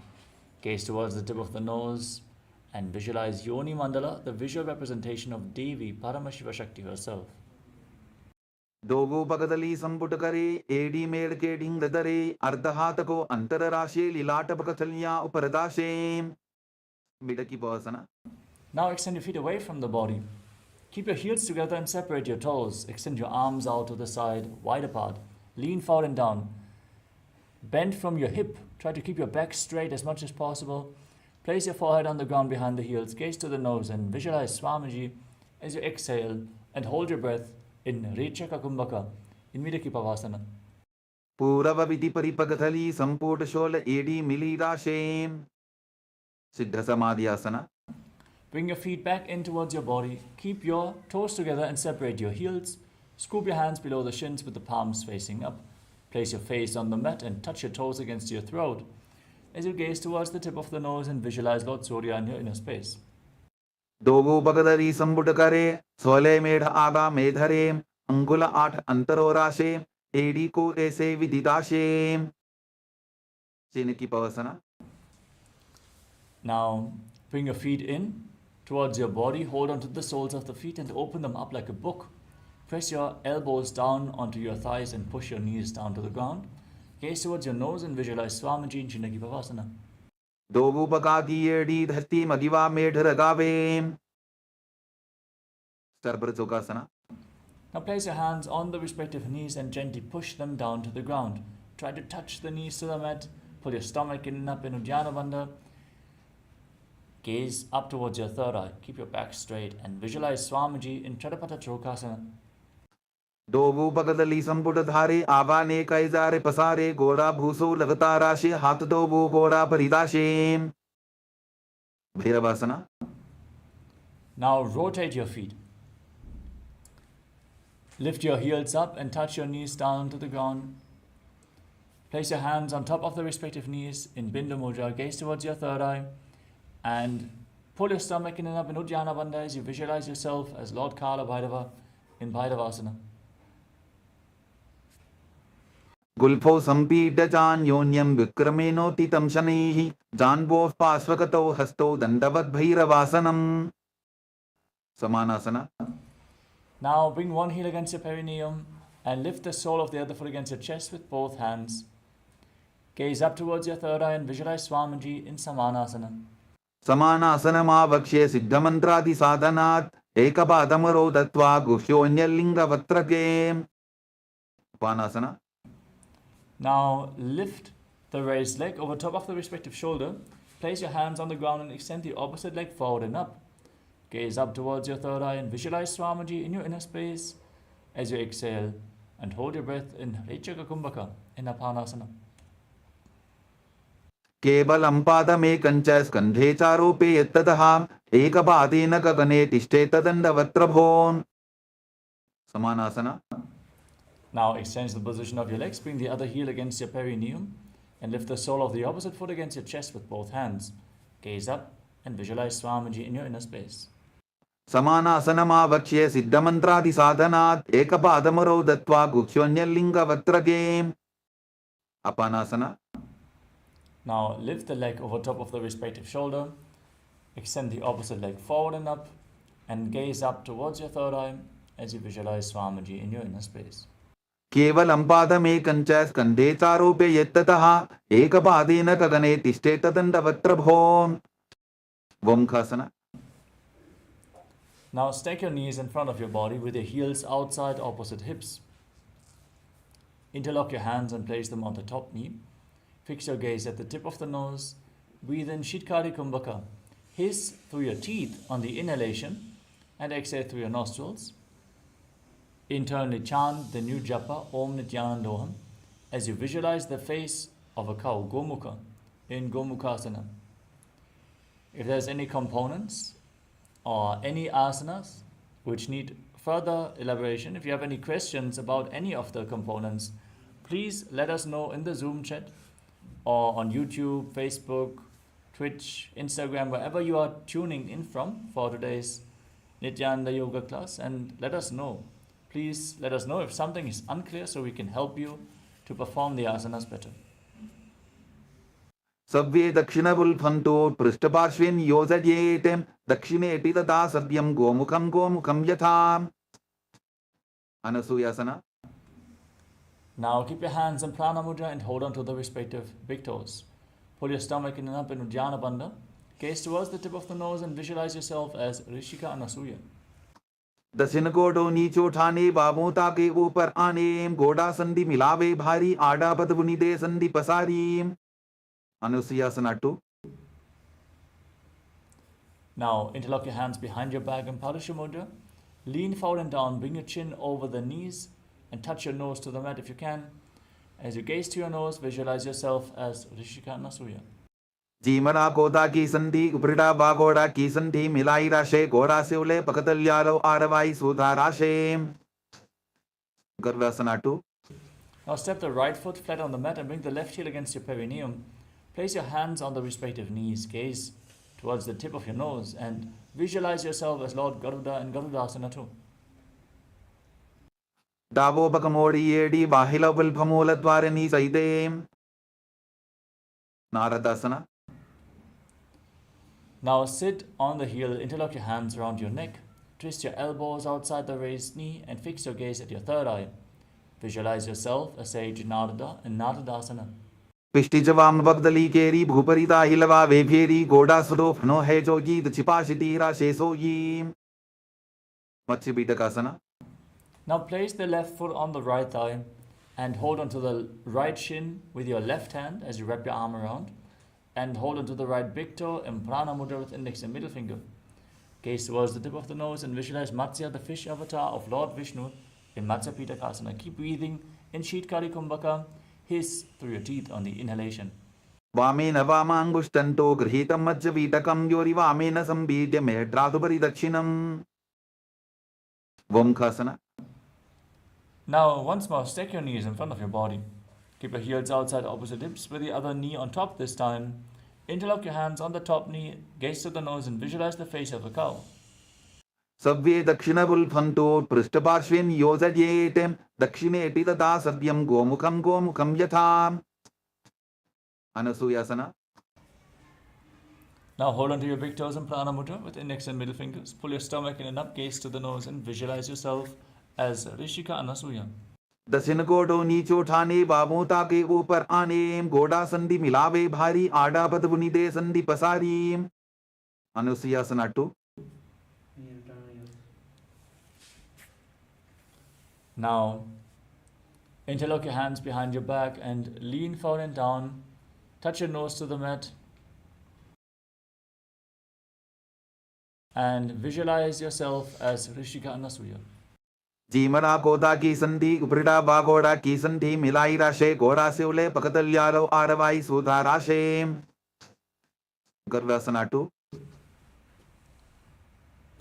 Gaze towards the tip of the nose and visualize Yoni Mandala, the visual representation of Devi, Paramashiva Shakti herself. Dogo pagadali samputakare edi med keding dadare ardhatako antararashe lilata pakathalya uparadashe. Midaki Pavasana. Now extend your feet away from the body. Keep your heels together and separate your toes. Extend your arms out to the side, wide apart. Lean forward and down. Bend from your hip. Try to keep your back straight as much as possible. Place your forehead on the ground behind the heels. Gaze to the nose and visualize Swamiji as you exhale and hold your breath in Rechaka Kumbhaka in Vidaki Pavasana. Purava vidi paripagathali samputa shola edi mili rashe. Siddha Samadhyasana. Bring your feet back in towards your body. Keep your toes together and separate your heels. Scoop your hands below the shins with the palms facing up. Place your face on the mat and touch your toes against your throat as you gaze towards the tip of the nose and visualize Lord Surya in your inner space. Dogo pagadari samputakare sole medha aga medhare angula ath antaro rashe edi ko ese vididashe. Chiniki Pavasana. Now bring your feet in towards your body. Hold onto the soles of the feet and open them up like a book. Press your elbows down onto your thighs and push your knees down to the ground. Gaze towards your nose and visualize Swamiji in Chinaki Pavasana. Dogo pakati edi dhati magiva medharagave. Sarbrachokasana. Now place your hands on the respective knees and gently push them down to the ground. Try to touch the knees to the mat. Pull your stomach in and up in Uddiyana Bandha. Gaze up towards your third eye. Keep your back straight and visualize Swamiji in Chadapata Chokasana. Dogo pagadali samputadhare avane kaizare pasare gora bhuso lagatarashe hat dogo gora paridashe. Bhairavasana. Now rotate your feet. Lift your heels up and touch your knees down to the ground. Place your hands on top of the respective knees in Bindu Mudra. Gaze towards your third eye and pull your stomach in and up in Uddiyana Bandha as you visualize yourself as Lord Kala Bhairava in Bhairavasana. Gulpho sampita jan yonyam vikrameno titam shanihi janvo pasvakato hasto dandavad bhairavasanam. Samanasana. Now bring one heel against your perineum and lift the sole of the other foot against your chest with both hands. Gaze up towards your third eye and visualize Swamiji in Samanasana. Samanasana mavakshe siddhamantradi sadhanat ekapadamaro datva gushonyalinga vatrake. Upanasana. Now lift the raised leg over top of the respective shoulder. Place your hands on the ground and extend the opposite leg forward and up. Gaze up towards your third eye and visualize Swamiji in your inner space as you exhale and hold your breath in Rechaka Kumbhaka in Apanasana. केवलं पादमेकं च स्कन्धे चारोपे यत्ततः एकपादेन गगने तिष्ठेतदण्डवक्त्रभोः. Samanasana. Now exchange the position of your legs, bring the other heel against your perineum and lift the sole of the opposite foot against your chest with both hands. Gaze up and visualize Swamiji in your inner space. Samanasanamakshya siddhamantradi sadhanat ekapadamaro dattva guhyonyalingavaktrage. Apanasana. Now lift the leg over top of the respective shoulder, extend the opposite leg forward and up, and gaze up towards your third eye as you visualize Swamiji in your inner space. केवलं पादमेकं च स्कन्धे चारोपे यत्ततः एकपादेन गगने तिष्ठेतदण्डवक्त्रभोः. Vomkhasana. Now stack your knees in front of your body with your heels outside opposite hips. Interlock your hands and place them on the top knee. Fix your gaze at the tip of the nose. Breathe in Shitkari Kumbhaka. Hiss through your teeth on the inhalation and exhale through your nostrils. Internally chant the new japa Om Nityanandoham as you visualize the face of a cow, Gomukha, in Gomukhasana. If there's any components or any asanas which need further elaboration, if you have any questions about any of the components, please let us know in the Zoom chat or on YouTube, Facebook, Twitch, Instagram, wherever you are tuning in from for today's Nityananda Yoga class, and let us know. Please let us know if something is unclear so we can help you to perform the asanas better. Sabve dakshinabulphanto prishtaparshvin yojayetem dakshinepi tata sadyam gomukham yatham. Anasuyasana. Now keep your hands in prana mudra and hold on to the respective big toes. Pull your stomach in and up in Uddiyana Bandha. Gaze towards the tip of the nose and visualize yourself as Rishika Anasuya. दक्षिण कोटो नीचो ठाने बाबोता के ऊपर आने गोडा संधि मिलावे भारी आडा पद बुनिदे संधि पसारी. Anusuyasana 2. Now interlock your hands behind your back in Padasha Mudra. Lean forward and down, bring your chin over the knees and touch your nose to the mat if you can. As you gaze to your nose, visualize yourself as Rishika Anasuya. जीमरा कोदा की संधि उपरिडा बागोड़ा की संधि मिलाई राशे गोड़ा से उले पकतल्यालो आरवाई सुधा राशे. Garvasana 2. Now step the right foot flat on the mat and bring the left heel against your perineum. Place your hands on the respective knees. Gaze towards the tip of your nose and visualize yourself as Lord Garuda in Garudasana 2. Davo bakamori yedi bahila vilphamula dwarani saide. Naradasana. Now sit on the heel, interlock your hands around your neck, twist your elbows outside the raised knee and fix your gaze at your third eye. Visualize yourself as Sage Narada in Naradasana. Pishtijavam Bagdali Keri Bhuparita Hilava Vebheri Goda Sudo No Hejoji the Chipashiti Rashe Soyi. Matsibhitakasana. Now place the left foot on the right thigh and hold onto the right shin with your left hand as you wrap your arm around. And hold onto the right big toe in prana mudra with index and middle finger. Gaze towards the tip of the nose and visualize Matsya, the fish avatar of Lord Vishnu, in Matsya Pitakasana. Keep breathing in Shitkari Kumbhaka. Hiss through your teeth on the inhalation. Vamena Vamangushtanto Grihitam Matsyavitakam Yori Vamena Sambhidya Mehdrathupari Dakshinam. Vomkhasana. Now once more, stack your knees in front of your body. Keep your heels outside opposite hips with the other knee on top this time. Interlock your hands on the top knee, gaze to the nose and visualize the face of a cow. Sabve dakshinabulphanto prishtaparshvin yojayetem dakshineti tata sadyam gomukham yatham. Anasuyasana. Now hold on to your big toes in prana mudra with index and middle fingers. Pull your stomach in and up, gaze to the nose and visualize yourself as Rishika Anasuya. दक्षिण कोटो नीचो ठाने बाबोता के ऊपर आने गोडा संधि मिलावे भारी आडा पद बुनिदे संधि पसारी. Anusuyasana 2. Now interlock your hands behind your back and lean forward and down. Touch your nose to the mat and visualize yourself as Rishika Anasuya. जीमरा कोदा की संधि उपरिडा बागोड़ा की संधि मिलाई राशे गोड़ा से उले पकतल्यालो आरवाई सुधा राशे. Garvasana 2.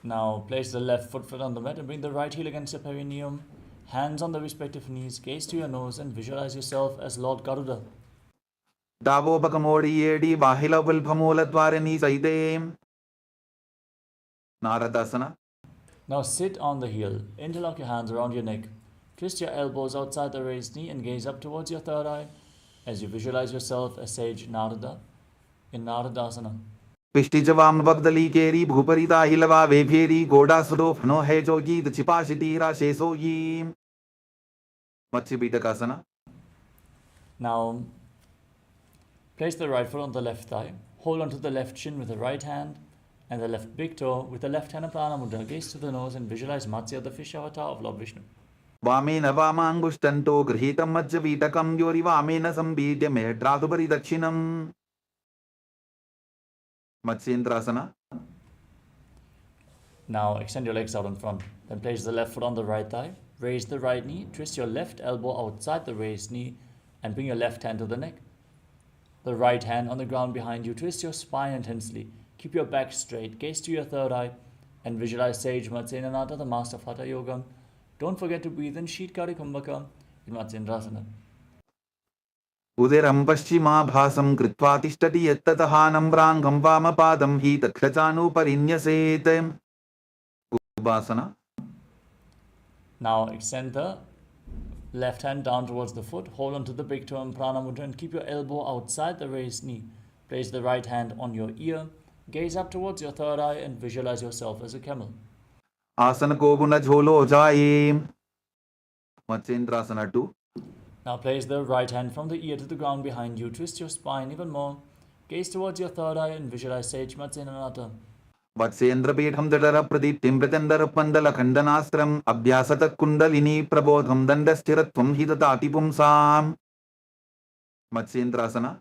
Now place the left foot flat on the mat and bring the right heel against your perineum. Hands on the respective knees, gaze to your nose and visualize yourself as Lord Garuda. Davopakam Edi Bahila Vilpamula Dwarani Saide. Naradasana. Now sit on the heel, interlock your hands around your neck, twist your elbows outside the raised knee and gaze up towards your third eye as you visualize yourself as sage Narada in Naradasana. Pishtijavam Bagdali Keri Bhuparita Hilava Vebheri Goda Sudop No Hejogi the Chipashitira Shesoyi. Matsibhitakasana. Now place the right foot on the left thigh, hold onto the left shin with the right hand and the left big toe with the left hand in Prana Mudra. Gaze to the nose and visualize Matsya, the fish avatar of Lord Vishnu. Vamena Vamangustanto Grihitam Majjavitakam Yori Vamena Sambhidya Mehdratupari Dakshinam. Matsyendrasana. Now extend your legs out in front. Then place the left foot on the right thigh, raise the right knee, twist your left elbow outside the raised knee and bring your left hand to the neck. The right hand on the ground behind you, twist your spine intensely. Keep your back straight, gaze to your third eye and visualize Sage Matsyendrasana, the master of Hatha Yoga. Don't forget to breathe in Sheetkari Kumbhaka in Matsyendrasana. Udiram Paschima Bhasam Kritva Tishtati Yattatahanam Vrangam Vamapadam Hi Takshachanu Parinyaset. Ubhasana. Now extend the left hand down towards the foot, hold on to the big toe in Prana Mudra and keep your elbow outside the raised knee. Place the right hand on your ear, gaze up towards your third eye and visualize yourself as a camel. Asana Koguna Jholo Jaye. Matsyendrasana 2. Now place the right hand from the ear to the ground behind you, twist your spine even more, gaze towards your third eye and visualize Sage Matsyendrasana. Vatsendra Petham Dadara Pradiptim Pratendara Pandala Khandanastram Abhyasata Kundalini Prabodham Dandastiratvam Hidatati Pumsam. Matsyendrasana.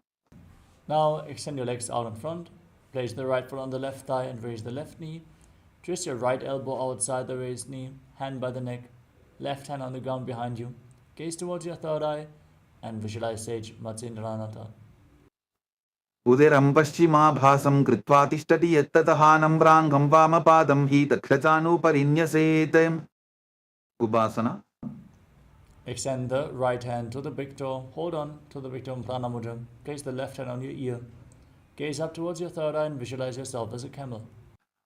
Now extend your legs out in front, place the right foot on the left thigh and raise the left knee. Twist your right elbow outside the raised knee, hand by the neck, left hand on the ground behind you. Gaze towards your third eye and visualize Sage Matsyendrasana. Udiram Paschima Bhasam Kritva Tishtati Yattatahanam Vrangam Vamapadam Hi Takshachanu Parinyaset. Ubhasana. Extend the right hand to the big toe, hold on to the big toe in Prana Mudra. Place the left hand on your ear. Gaze up towards your third eye and visualize yourself as a camel.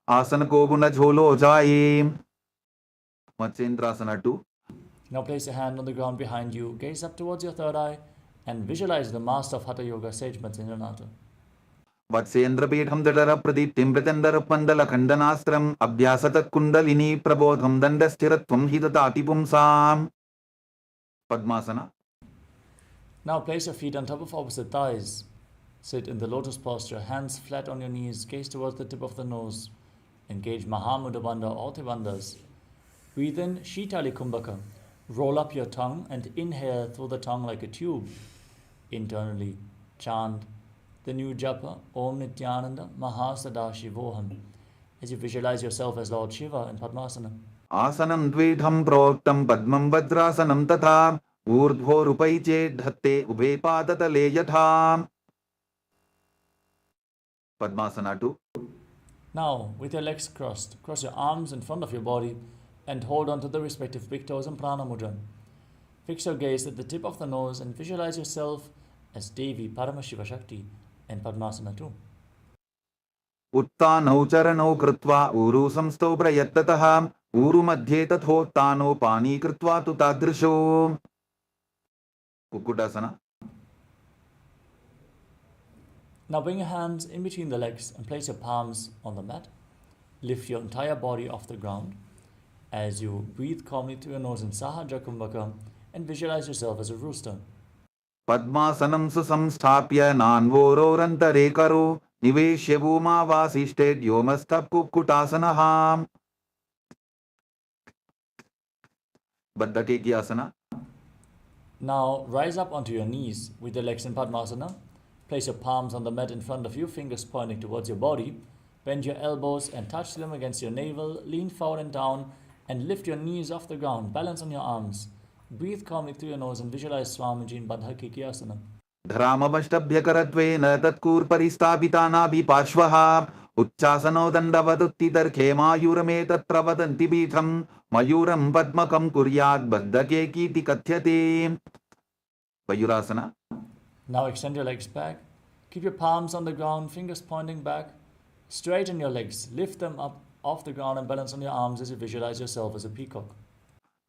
Asana Koguna Jholo Jaye. Matsyendrasana 2. Now place your hand on the ground behind you, gaze up towards your third eye and visualize the master of Hatha Yoga, Sage Matsyendrasana. Vatsendra Petham Dadara Pradiptim Pratendara Pandala Khandanastram Abhyasata Kundalini Prabodham Dandastiratvam Hidatati Pumsam. Padmasana. Now place your feet on top of opposite thighs. Sit in the lotus posture, hands flat on your knees, gaze towards the tip of the nose. Engage Mahamudra Bandha or Tribandhas. Breathe in Shitali Kumbhaka. Roll up your tongue and inhale through the tongue like a tube. Internally chant the new japa Om Nityananda Mahasadashivoham as you visualize yourself as Lord Shiva in Padmasana. Asanam Dvedham Proktam Padmam Vajrasanam Tatha Urdhvo Rupaiche Dhatte Ube Padatale Yatha. Padmasana 2. Now, with your legs crossed, cross your arms in front of your body and hold on to the respective big toes in Prana Mudra. Fix your gaze at the tip of the nose and visualize yourself as Devi Paramashiva Shakti in Padmasana 2. Uttanau charanau kritva uru samstau prayattataha uru madhye tathottano pani kritva tu tadrisho. Kukutasana. Now bring your hands in between the legs and place your palms on the mat. Lift your entire body off the ground as you breathe calmly through your nose in Sahaja Kumbhaka and visualize yourself as a rooster. Padmasanam susamsthapya nanvororantare karo niveshya bhuma vasishted yomastap kukutasana. Baddhakekyasana. Now rise up onto your knees with your legs in Padmasana. Place your palms on the mat in front of you, fingers pointing towards your body. Bend your elbows and touch them against your navel. Lean forward and down and lift your knees off the ground. Balance on your arms. Breathe calmly through your nose and visualize Swamiji in Baddhakekyasana. धरामवष्टभ्यकरत्वेन तत्कूर्परिस्थापितानाभिपार्श्वः उच्चासनो दण्डवदुत्तितर्खे मायूरमेतत्र वदन्ति पीठम् मयूरं पद्मकं कुर्यात् बद्धकेकीति कथ्यते. Mayurasana. Now extend your legs back. Keep your palms on the ground, fingers pointing back. Straighten your legs. Lift them up off the ground and balance on your arms as you visualize yourself as a peacock.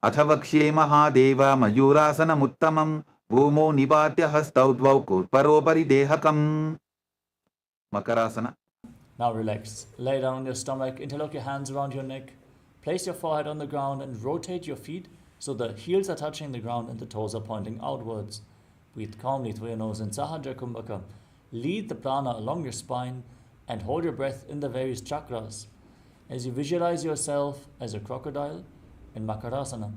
अथ वक्ष्ये महादेव मयूरासनमुत्तमं भूमौ निपात्य हस्तौ द्वौ कूर्परोपरि देहकम्. Makarasana. Now relax. Lay down on your stomach, interlock your hands around your neck. Place your forehead on the ground and rotate your feet so the heels are touching the ground and the toes are pointing outwards. Breathe calmly through your nose in Sahajra Kumbhaka. Lead the prana along your spine and hold your breath in the various chakras as you visualize yourself as a crocodile in Makarasana.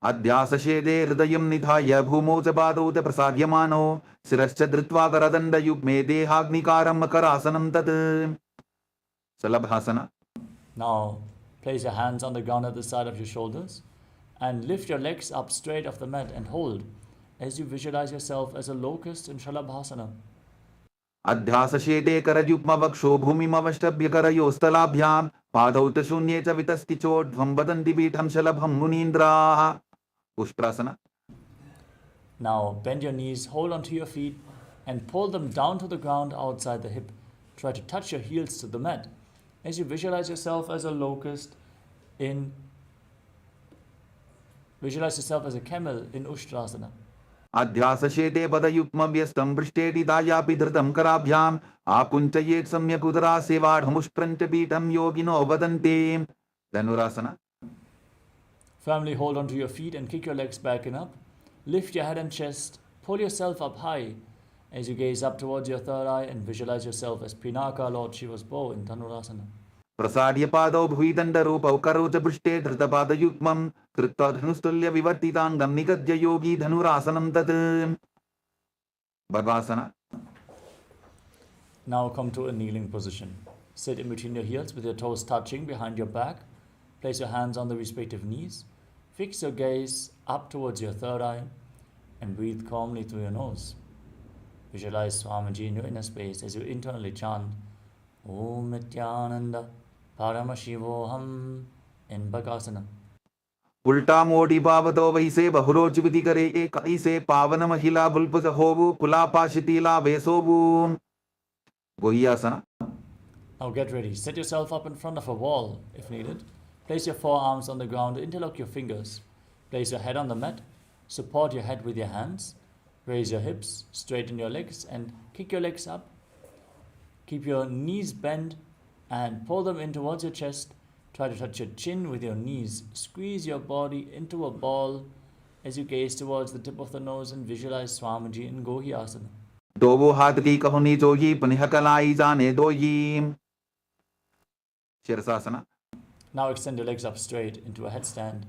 अध्यासशेदे हृदयं निधाय भूमौ च पादौ च प्रसार्यमानो शिरश्च धृत्वा करदण्डयुग्मे देहाग्निकारं मकरासनं तत्. Salabhasana. Now place your hands on the ground at the side of your shoulders and lift your legs up straight off the mat and hold as you visualize yourself as a locust in Shalabhasana. अध्यासशेते करयुग्मवक्षो भूमिमवष्टभ्यकरयोस्तलाभ्यां पादौ च शून्ये च वितस्ति चोर्ध्वं वदन्ति पीठं शलभं मुनीन्द्राः. Ushtrasana. Now bend your knees, hold onto your feet and pull them down to the ground outside the hip. Try to touch your heels to the mat as you visualize yourself as a locust in visualize yourself as a camel in Ushtrasana. अध्यासशेते पदयुग्मव्यस्तं पृष्ठेति दायापि धृतं कराभ्याम् आकुञ्चयेत् सम्यक् उदरासेवाढमुष्ट्रञ्च पीठं योगिनो वदन्ति. Dhanurasana. Firmly hold onto your feet and kick your legs back and up. Lift your head and chest. Pull yourself up high as you gaze up towards your third eye and visualize yourself as Pinaka, Lord Shiva's bow in Dhanurasana. प्रसार्य पादौ भुविदण्डरूपौ करौ च पृष्ठे धृतपादयुग्मं कृत्वा धनुस्तुल्य विवर्तिताङ्गं निगद्य योगी धनुरासनं तत्. Bhavasana. Now come to a kneeling position. Sit in between your heels with your toes touching behind your back. Place your hands on the respective knees. Fix your gaze up towards your third eye and breathe calmly through your nose. Visualize Swamiji in your inner space as you internally chant Om Nityananda Paramashivoham in Bhakasana. उल्टा मोड़ी पावतो वैसे बहुरोचिविति करे एक ऐसे पावन महिला बुल्पुज होवु कुलापाशितीला वेसोवु. Gohyasana. Now get ready. Set yourself up in front of a wall if needed. Place your forearms on the ground, interlock your fingers. Place your head on the mat. Support your head with your hands. Raise your hips, straighten your legs and kick your legs up. Keep your knees bent and pull them in towards your chest. Try to touch your chin with your knees. Squeeze your body into a ball as you gaze towards the tip of the nose and visualize Swamiji in Gohyasana. दोवो हाथ की कहुनी जोगी पुनिह कलाई जाने दोयी. Shirasasana. Now extend your legs up straight into a headstand.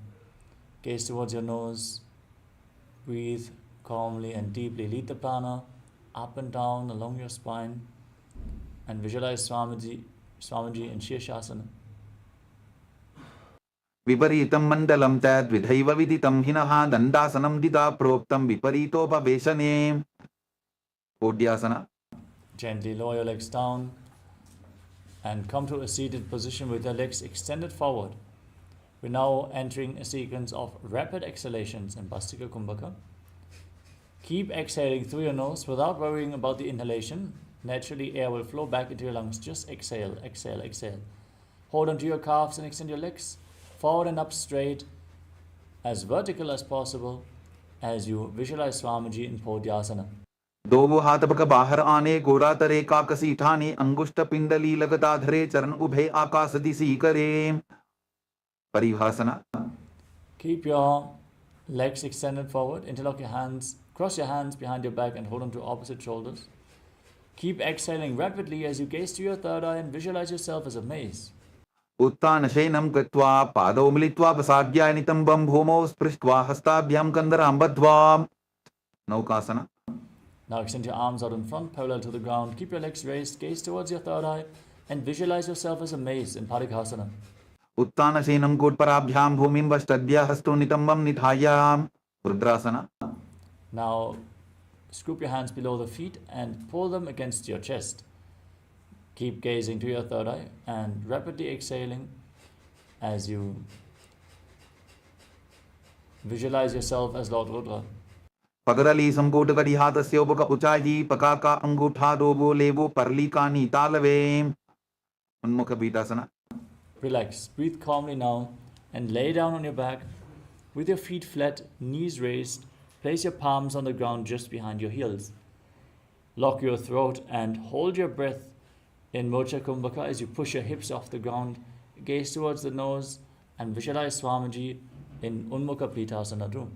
Gaze towards your nose. Breathe calmly and deeply. Lead the prana up and down along your spine. And visualize Swamiji in Shirshasana. विपरीतं मण्डलं तद्विधैव विदितं हिनः दण्डासनं दिता प्रोक्तं विपरीतोपवेशने. Podyasana. Gently lower your legs down and come to a seated position with your legs extended forward. We're now entering a sequence of rapid exhalations in Bhastika Kumbhaka. Keep exhaling through your nose without worrying about the inhalation. Naturally, air will flow back into your lungs. Just exhale, exhale, exhale. Hold onto your calves and extend your legs forward and up straight, as vertical as possible, as you visualize Swamiji in Podyasana. दोवो हाथ पक बाहर आने गोरा तरे काकसी ठाने अंगुष्ठ पिंडली लगता धरे चरण उभे आकाश दिशी करे. Paribhasana. Keep your legs extended forward. Interlock your hands. Cross your hands behind your back and hold on to opposite shoulders. Keep exhaling rapidly as you gaze to your third eye and visualize yourself as a maze. उत्तान शयनं कृत्वा पादौ मिलित्वा प्रसाद्य नितम्बं भूमौ स्पृष्ट्वा हस्ताभ्यां कन्दरां बद्ध्वा. Naukasana. Now extend your arms out in front, parallel to the ground. Keep your legs raised, gaze towards your third eye, and visualize yourself as a maze in Parikhasana. उत्तान शयनं कोटपराभ्यां भूमिं वष्टद्य हस्तौ नितम्बं निधाय. Rudrasana. Now Scoop your hands below the feet and pull them against your chest. Keep gazing to your third eye and rapidly exhaling as you visualize yourself as Lord Rudra. Pagarali samkotagadi hatasya upaka uchayi pakaka angutha dobo levo parlikani talave. Unmukha Vitasana. Relax. Breathe calmly now and lay down on your back with your feet flat, knees raised. Place your palms on the ground just behind your heels. Lock your throat and hold your breath in Mocha Kumbhaka as you push your hips off the ground. Gaze towards the nose and visualize Swamiji in Unmukha Plitasana too.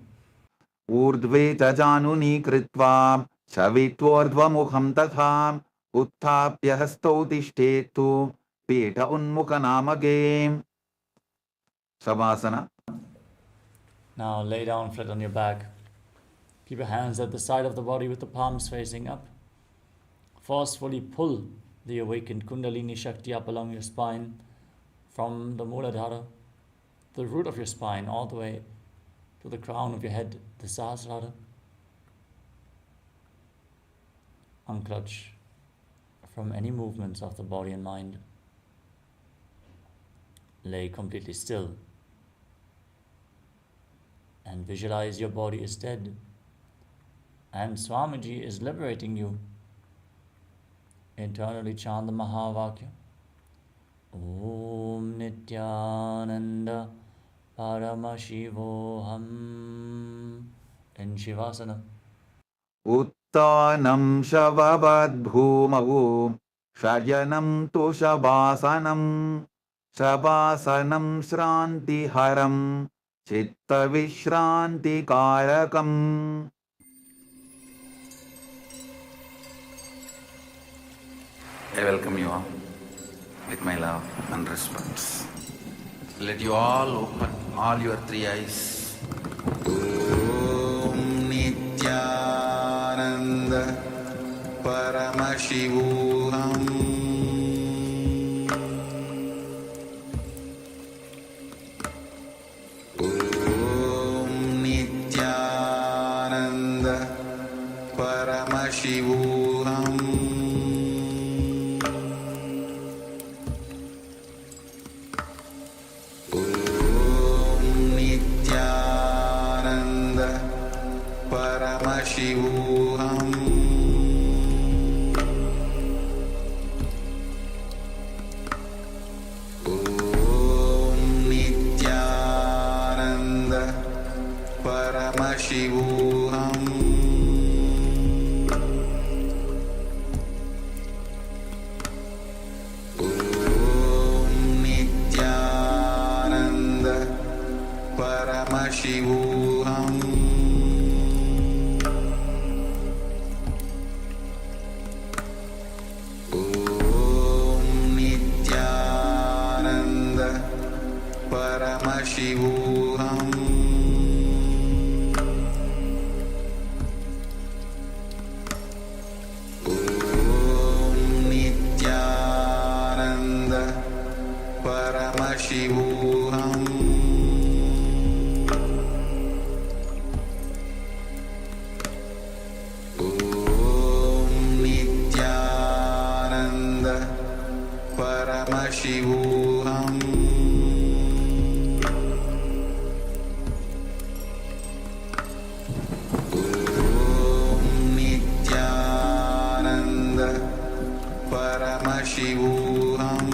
Urdve jajanuni kritva shavitvordva mukham tatha uthapya hasto tishthetu peta unmukha namage. Savasana. Now lay down flat on your back. Keep your hands at the side of the body with the palms facing up. Forcefully pull the awakened Kundalini Shakti up along your spine from the Muladhara, the root of your spine, all the way to the crown of your head, the Sahasrara. Unclutch from any movements of the body and mind. Lay completely still and visualize your body is dead and Swamiji is liberating you. Internally chant the Mahavakya. Om Nityananda Paramashivoham in Shivasana. Uttanam shavavad bhumau shayanam to shavasanam shavasanam shranti haram chitta vishranti karakam. I welcome you all with my love and respect. Let you all open all your three eyes. Om Nityananda Paramashivoham. Om Nityananda Paramashivoham. Paramashivoham. Om Nityananda Paramashivoham. Om Nityananda Paramashivoham. Paramashivoham. Om Nityananda Paramashivoham. Om Nityananda Paramashivoham. Paramashivoham. Om Nityananda Paramashivoham. Om Nityananda Paramashivoham.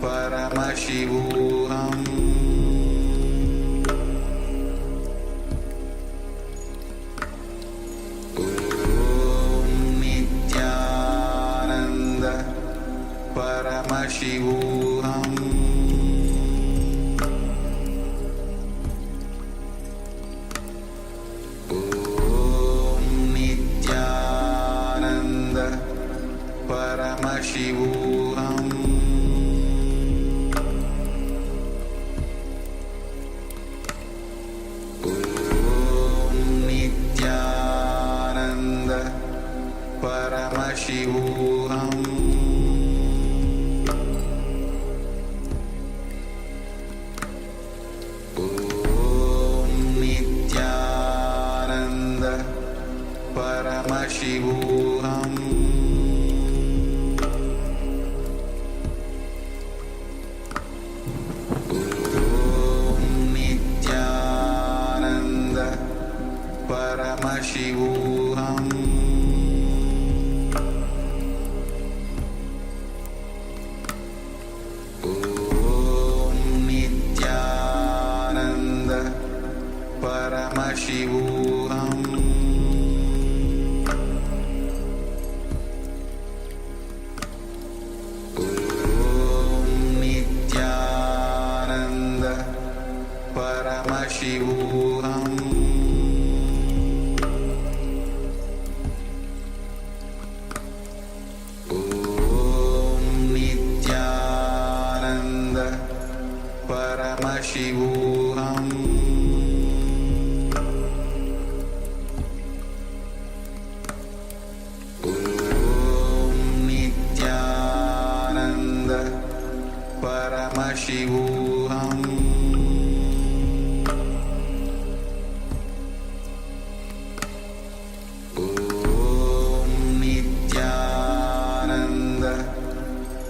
Paramashivoham. Om Nityananda Paramashivoham. Paramashivoham Om Nityananda Paramashivoham Om Nityananda Paramashivoham Paramashivoham Om Nityananda Paramashivoham Om Nityananda Paramashivoham Paramashivoham Om Nityananda Paramashivoham Om Nityananda Paramashivoham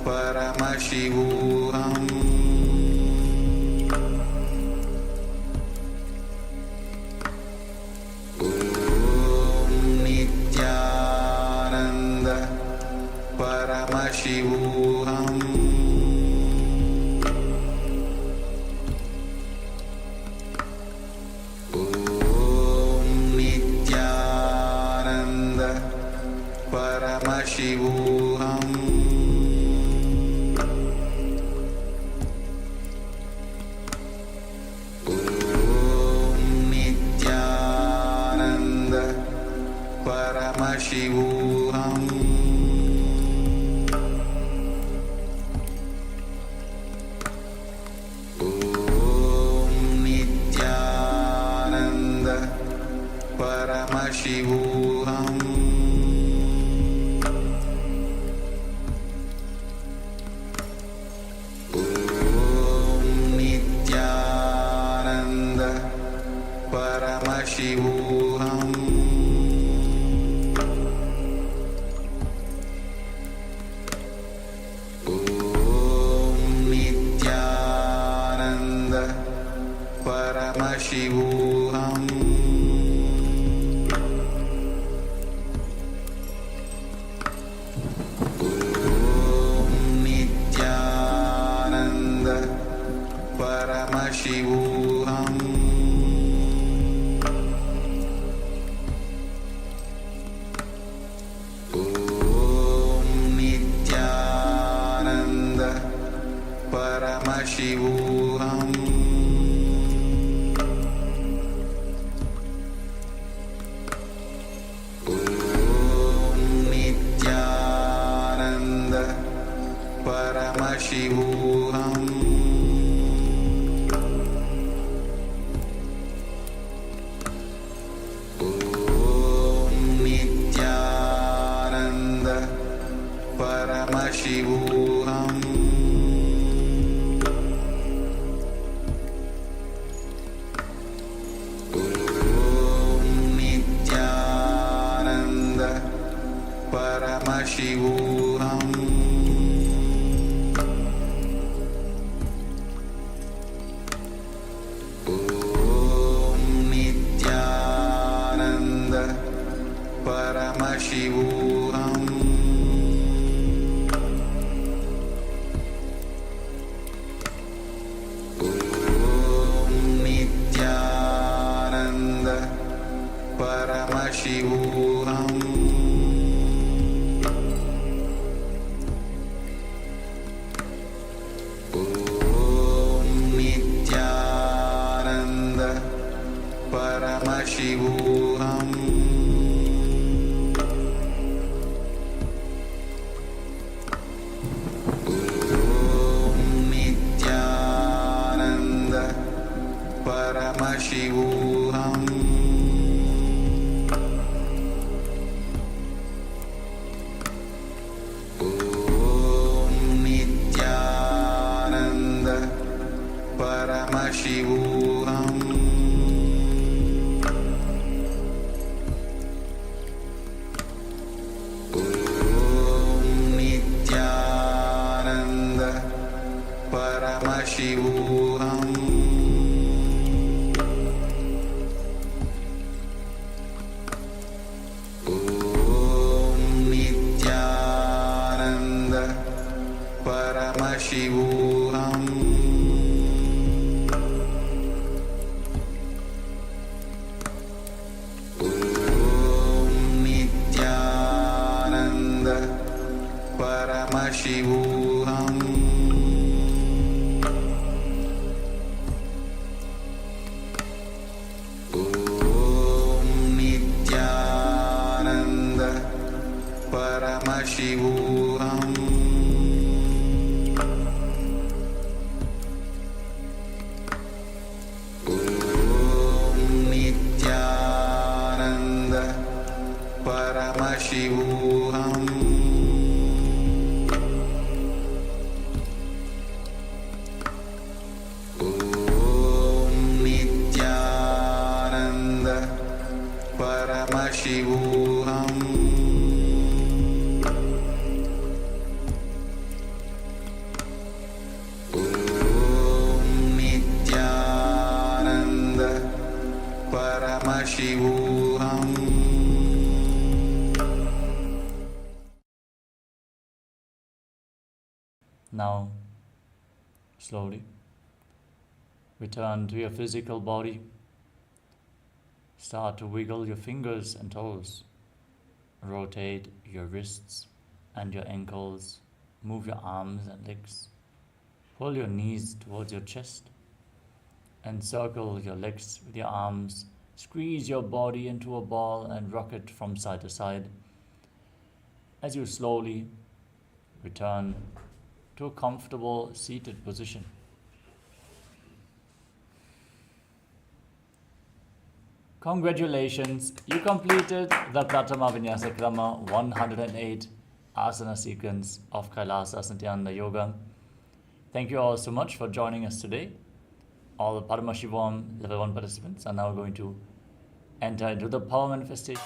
Paramashivoham Om Nityananda Paramashivoham Om Nityananda Paramashivoham Paramashivoham Om Nityananda Paramashivoham Om Nityananda Paramashivoham Paramashivoham Om Nityananda Paramashivoham Om Nityananda Paramashivoham Paramashivoham Om Nityananda Paramashivoham Om Nityananda Paramashivoham Paramashivoham Om Nityananda Paramashivoham Paramashivoham Om Nityananda Paramashivoham Om Nityananda Paramashivoham Om Nityananda Paramashivoham Om Nityananda Paramashivoham Om Nityananda Paramashivoham Om Nityananda Paramashivoham Om Nityananda Paramashivoham Om Nityananda Paramashivoham Now, slowly, return to your physical body. Start to wiggle your fingers and toes. Rotate your wrists and your ankles. Move your arms and legs. Pull your knees towards your chest. Encircle your legs with your arms. Squeeze your body into a ball and rock it from side to side. As you slowly return to a comfortable seated position. Congratulations, you completed the Pratama Vinyasa Krama 108 asana sequence of Kailasa Santyana Yoga. Thank you all so much for joining us today. All the Paramashivoham Level 1 participants are now going to enter into the power manifestation.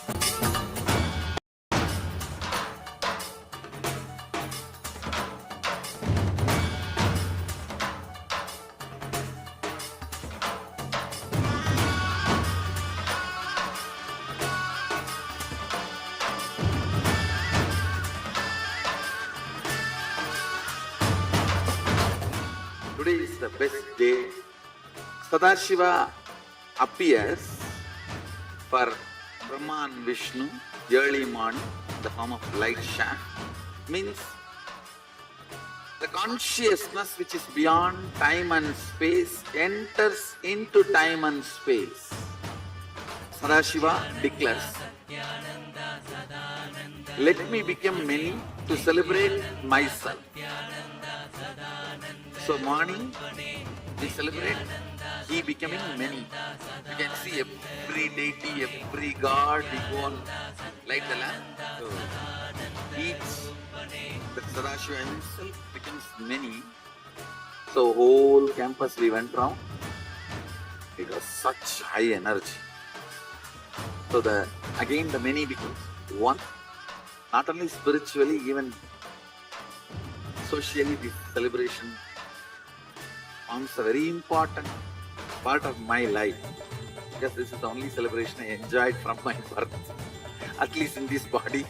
Today is the best day. Sadashiva appears for Brahma and Vishnu early morning in the form of light shaft. Means the consciousness which is beyond time and space enters into time and space. Sadashiva declares, "Let me become many to celebrate myself." So morning we celebrate he becoming many. You can see every deity, every god, we go on light the lamp. So each, the Sadashiva himself becomes many. So whole campus we went round. It was such high energy. So again the many becomes one. Not only spiritually, even socially this celebration forms a very important part of my life, because this is the only celebration I enjoyed from my birth, at least in this body.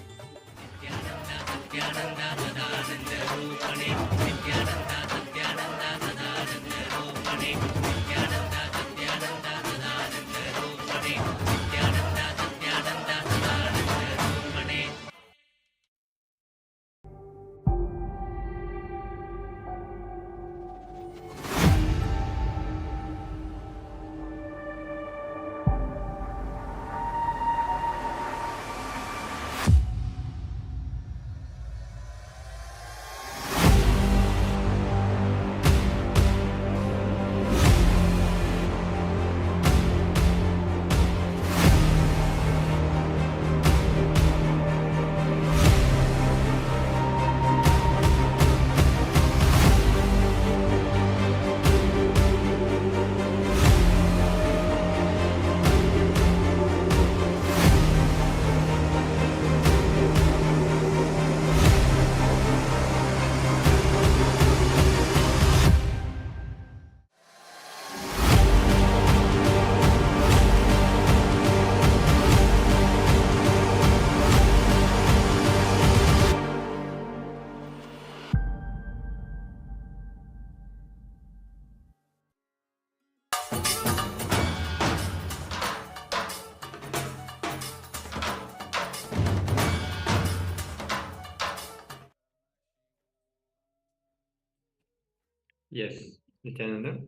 Yes, Nityananda.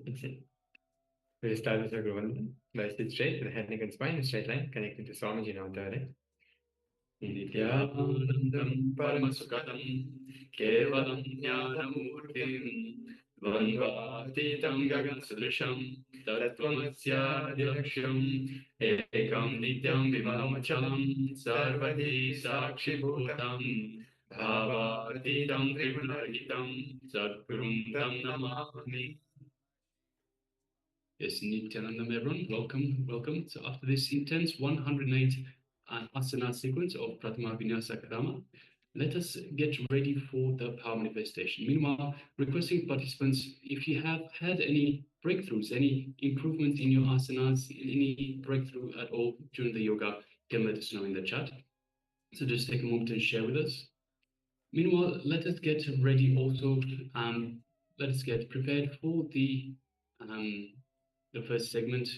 That's it. We'll start with Agravanda. By sit straight with the head, neck, and spine in a straight line, connecting to Swamiji now. Nityanandam Paramasukadam Kevalam Jnanamurtim Dvandvatitam Gagansadrisham Tattvamasyadiraksham Ekam Nityam Vimamachalam Sarvadi Sakshibhutam Bhavatitam Tribunarhitam Sadgurum Tam Namami. Yes, Nityanandam, everyone. Welcome, welcome. So after this intense 108 asana sequence of Pratama Vinyasa Kadama, let us get ready for the power manifestation. Meanwhile, requesting participants, if you have had any breakthroughs, any improvements in your asanas, any breakthrough at all during the yoga, can let us know in the chat. So just take a moment and share with us. Meanwhile, let us get ready also. Let us get prepared for the first segment,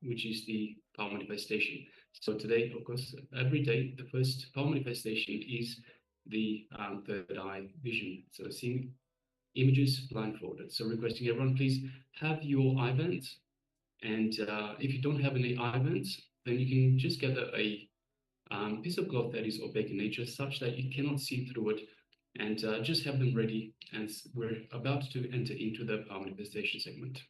which is the power manifestation. So today, of course, every day, the first power manifestation is the third eye vision. So seeing images blindfolded. So requesting everyone, please have your eye bands. And if you don't have any eye bands, then you can just get a piece of cloth that is opaque in nature, such that you cannot see through it, and just have them ready as we're about to enter into the power manifestation segment.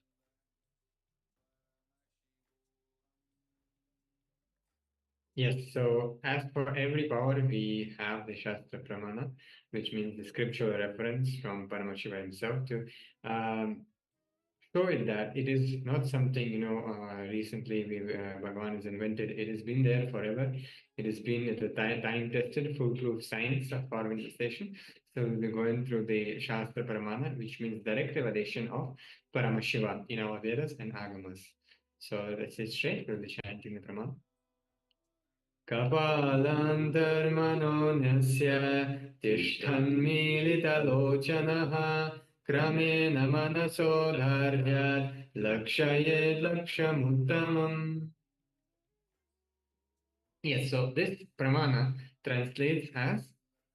Yes, so as for every power, we have the Shastra Pramana, which means the scriptural reference from Paramashiva himself to show it that it is not something, recently Bhagavan has invented. It has been there forever. It has been at a time-tested, foolproof science of power manifestation. So we'll be going through the Shastra Pramana, which means direct revelation of Paramashiva in our Vedas and Agamas. So let's say straight, we'll be chanting the Pramana. Kapalantarmanonasya tishthanmilitalochanaha kramena manasodharvyat lakshaye lakshamuttamam. Yes, so this pramana translates as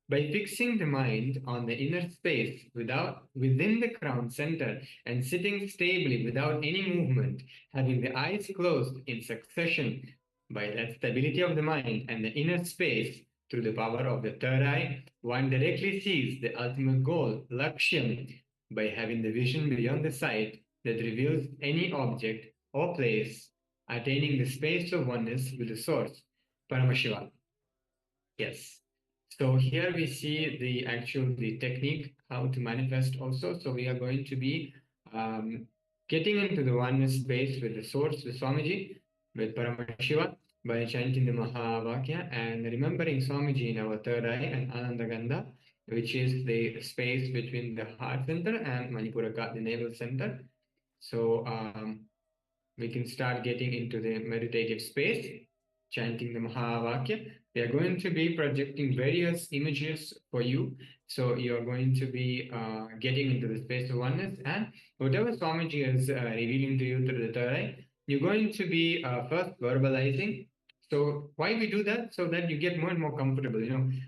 by fixing the mind on the inner space within the crown center and sitting stably without any movement, having the eyes closed in succession, by that stability of the mind and the inner space through the power of the third eye, one directly sees the ultimate goal, lakshyam, by having the vision beyond the sight that reveals any object or place, attaining the space of oneness with the source. Paramashiva. Yes. So here we see the technique, how to manifest also. So we are going to be getting into the oneness space with the source, with Swamiji, with Paramashiva, by chanting the Mahavakya and remembering Swamiji in our third eye and Anandagandha, which is the space between the heart center and Manipuraka, the navel center. So we can start getting into the meditative space, chanting the Mahavakya. We are going to be projecting various images for you. So you are going to be getting into the space of oneness, and whatever Swamiji is revealing to you through the third eye, you're going to be first verbalizing. So why we do that? So that you get more and more comfortable.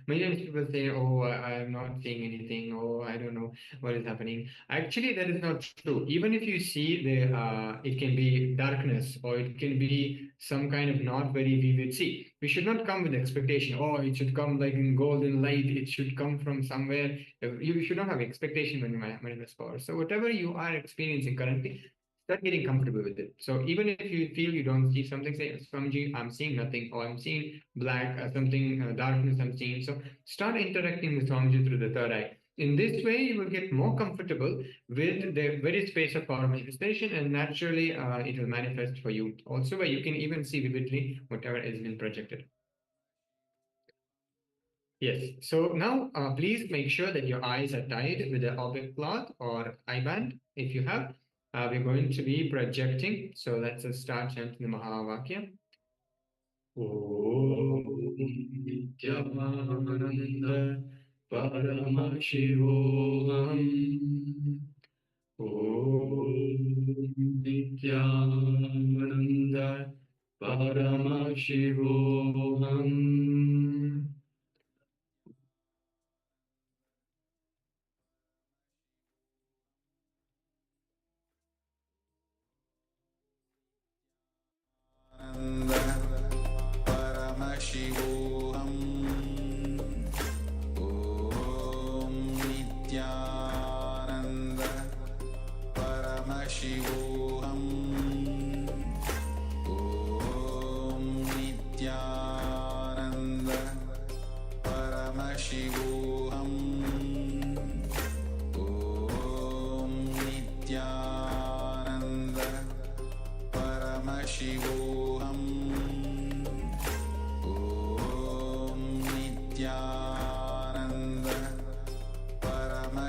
Many people say, "Oh, I'm not seeing anything. Oh, I don't know what is happening." Actually, that is not true. Even if you see it can be darkness or it can be some kind of not very vivid. See, we should not come with expectation. Oh, it should come like in golden light. It should come from somewhere. You should not have expectation when you manifest power. So whatever you are experiencing currently, start getting comfortable with it. So even if you feel you don't see something, say, Swamiji, I'm seeing nothing, or I'm seeing black, something, darkness I'm seeing. So start interacting with Swamiji through the third eye. In this way, you will get more comfortable with the very space of power manifestation, and naturally it will manifest for you. Also, where you can even see vividly whatever has been projected. Yes, so now please make sure that your eyes are tied with an oblique cloth or eye band. If you have, we're going to be projecting. So let's just start chanting the Mahavakya. Om Nityananda Paramashivoham. Om Nityananda Paramashivoham.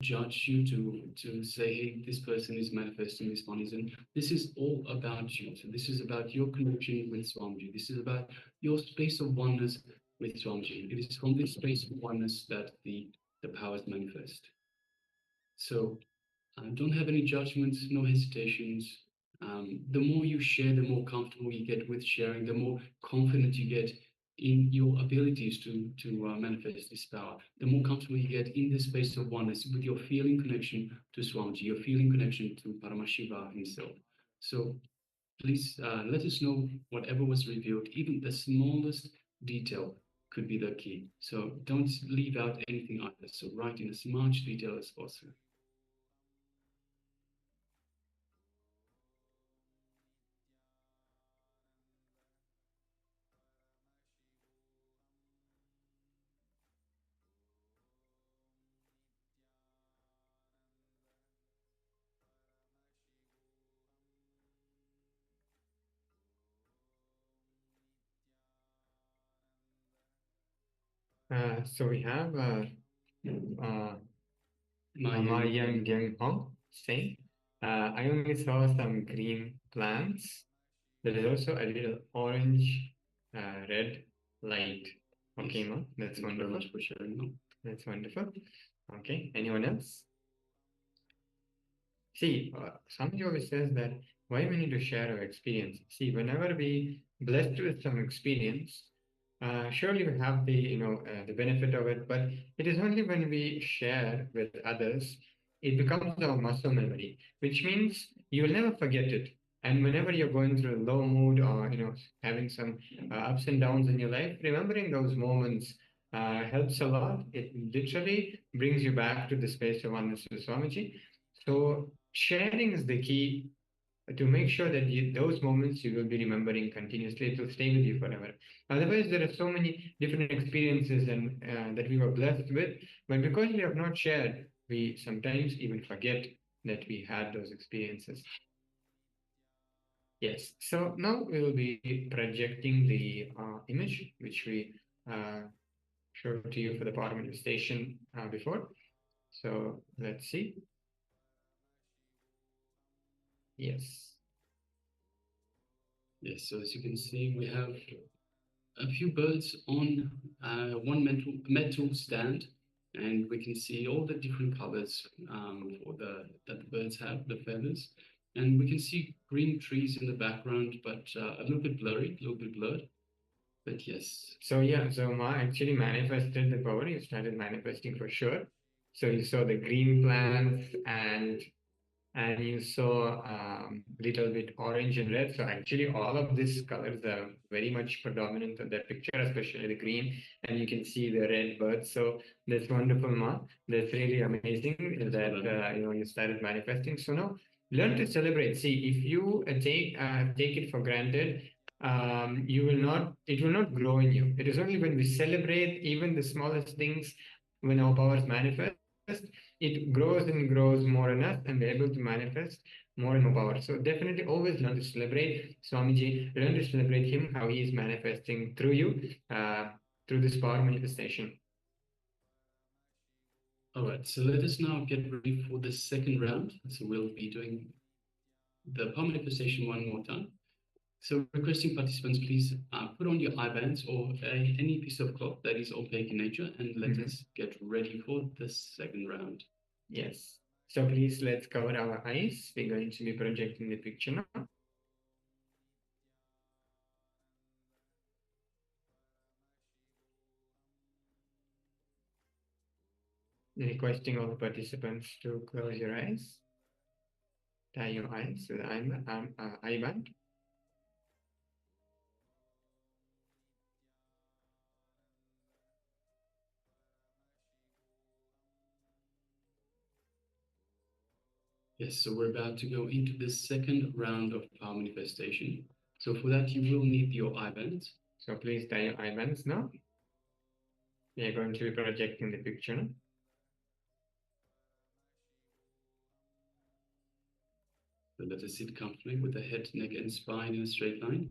judge you, to say, hey, this person is manifesting this monism. This is all about you. So this is about your connection with Swamiji. This is about your space of oneness with Swamiji. It is from this space of oneness that the powers manifest. So don't have any judgments, no hesitations. The more you share, the more comfortable you get with sharing, the more confident you get in your abilities to manifest this power, the more comfortable you get in the space of oneness with your feeling connection to Swamiji, your feeling connection to Paramashiva himself. So please let us know whatever was revealed, even the smallest detail could be the key. So don't leave out anything either. So write in as much detail as possible. So we have Ma Yang Hong saying, I only saw some green plants. There is also a little orange, red light. Okay, Ma, that's Thank you very wonderful. much for sharing, Ma. That's wonderful. Okay, anyone else? See, Swamiji always says that why we need to share our experience. See, whenever we blessed with some experience, surely we have the benefit of it, but it is only when we share with others, it becomes our muscle memory, which means you will never forget it. And whenever you're going through a low mood or having some ups and downs in your life, remembering those moments helps a lot. It literally brings you back to the space of oneness with Swamiji. So sharing is the key to make sure that those moments you will be remembering continuously. It will stay with you forever. Otherwise, there are so many different experiences and that we were blessed with, but because we have not shared, we sometimes even forget that we had those experiences. Yes. So now we will be projecting the image which we showed to you for the power manifestation before. So let's see. Yes. Yes, so as you can see, we have a few birds on one metal stand, and we can see all the different colors that the birds have, the feathers. And we can see green trees in the background, but a little bit blurry, a little bit blurred. But yes. So yeah, so Ma actually manifested the power. You started manifesting for sure. So you saw the green plants and you saw little bit orange and red. So actually all of these colors are very much predominant in that picture, especially the green, and you can see the red birds. So that's wonderful, Ma. That's really amazing that you started manifesting. So now learn to celebrate. See, if you take it for granted, it will not grow in you. It is only when we celebrate even the smallest things, when our powers manifest, it grows and grows more in us, and we're able to manifest more and more power. So definitely always learn to celebrate Swamiji, learn to celebrate him, how he is manifesting through you, through this power manifestation. All right, so let us now get ready for the second round. So we'll be doing the power manifestation one more time. So requesting participants, please put on your eye bands or any piece of cloth that is opaque in nature, and let us get ready for the second round. Yes. So please, let's cover our eyes. We're going to be projecting the picture now. Requesting all the participants to close your eyes. Tie your eyes with eye band. Yes, so we're about to go into the second round of power manifestation. So for that, you will need your eye bands. So please tie your eye bands now. We are going to be projecting the picture now. So let us sit comfortably with the head, neck, and spine in a straight line.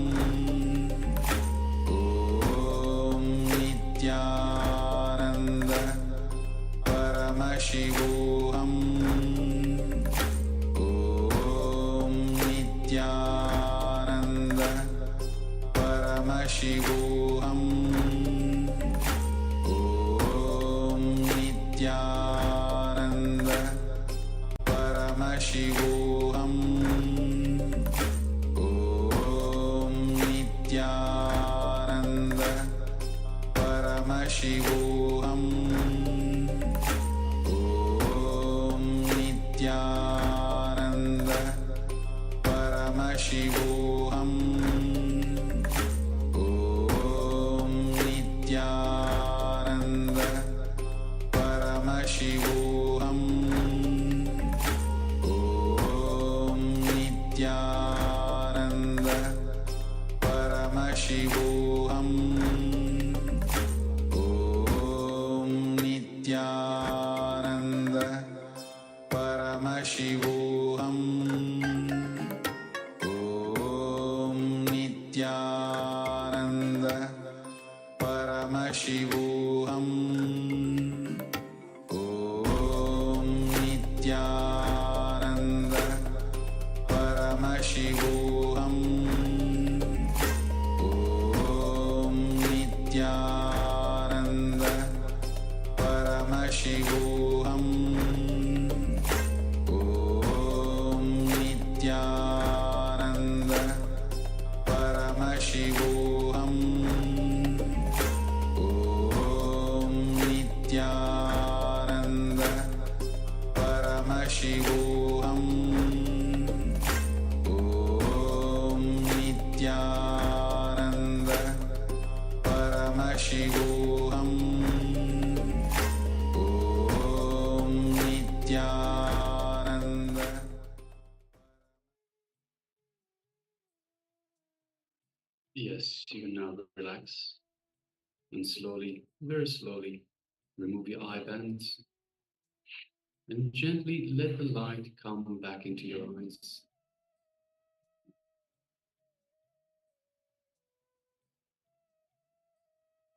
Paramashivoham Om Nityananda Paramashivoham Om Nityananda Paramashivoham Om Nityananda Paramashivoham Om Nityananda Paramashivoham Om Nityananda Paramashivoham Om Nityananda Paramashivoham Om Nityananda Paramashivoham Om Nityananda Paramashivoham Om Nityananda Paramashivoham Om Nityananda Paramashivoham Om Nityananda Paramashivoham Om Nityananda Paramashivoham Om Nityananda. Yes, you can now relax and slowly, very slowly, remove your eye bands and gently let the light come back into your eyes.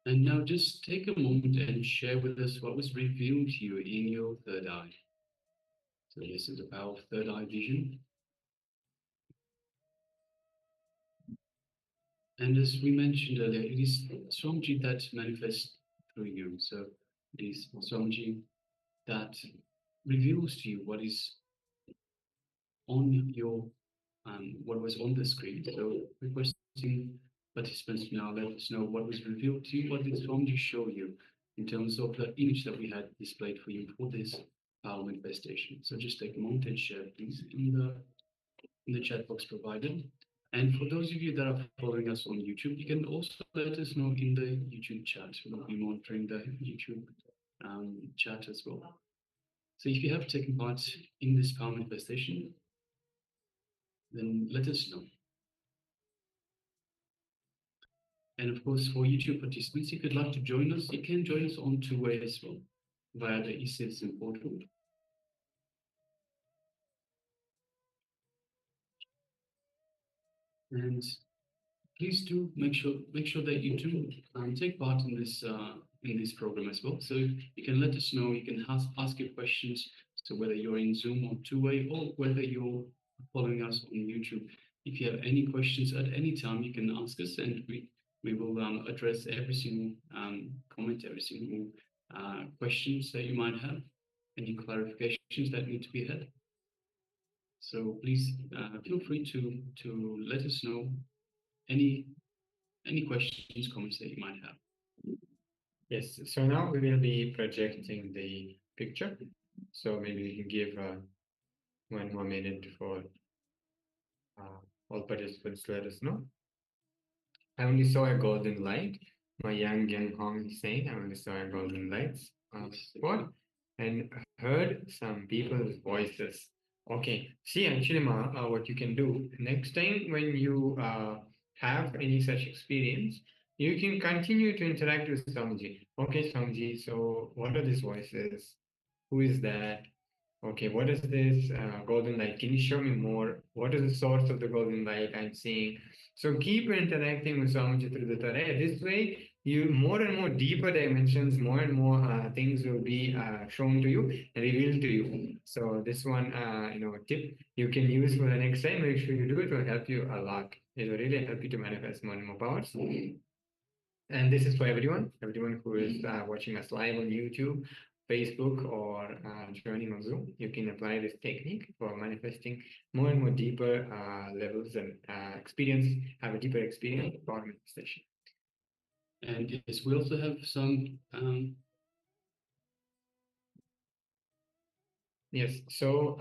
And now just take a moment and share with us what was revealed to you in your third eye. So this is the power of third eye vision. And as we mentioned earlier, it is Swamiji that manifests through you. So it is Swamiji that reveals to you what is on your what was on the screen. So requesting participants now let us know what was revealed to you, what did Swamiji show you in terms of the image that we had displayed for you for this power manifestation. So just take a moment and share please in the chat box provided. And for those of you that are following us on YouTube, you can also let us know in the YouTube chat. We'll be monitoring the YouTube chat as well. So if you have taken part in this power manifestation, then let us know. And of course, for YouTube participants, if you'd like to join us, you can join us on two-way as well, via the eCitizen portal. And please do make sure that you do take part in this program as well. So you can let us know. You can ask your questions. So whether you're in Zoom or two-way, or whether you're following us on YouTube, if you have any questions at any time, you can ask us, and we will address every single comment, every single questions that you might have, any clarifications that need to be had. So please feel free to let us know any questions, comments that you might have. Yes, so now we will be projecting the picture. So maybe we can give 1 more minute for all participants to let us know. I only saw a golden light. My young Hong is saying I only saw a golden light spot and heard some people's voices. Okay, see actually Ma, what you can do next time when you have any such experience, you can continue to interact with Swamiji. Okay, Swamiji, so what are these voices? Who is that? Okay, what is this golden light? Can you show me more? What is the source of the golden light I'm seeing? So keep interacting with Swamiji through the Taraya. This way, you more and more deeper dimensions, more and more things will be shown to you and revealed to you. So this one, tip you can use for the next time. Make sure you do it. Will help you a lot. It will really help you to manifest more and more powers. And this is for everyone who is watching us live on YouTube, Facebook, or joining on Zoom. You can apply this technique for manifesting more and more deeper levels and have a deeper experience of power manifestation. And yes, we also have some. Yes, so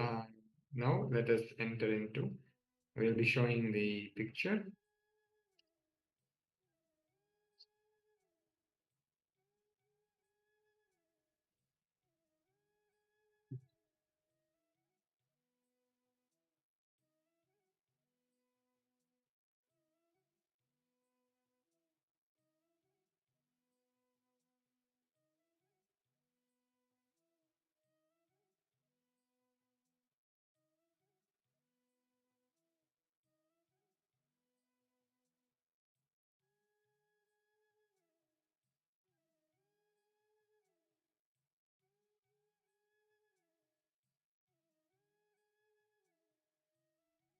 now let us enter into, we'll be showing the picture.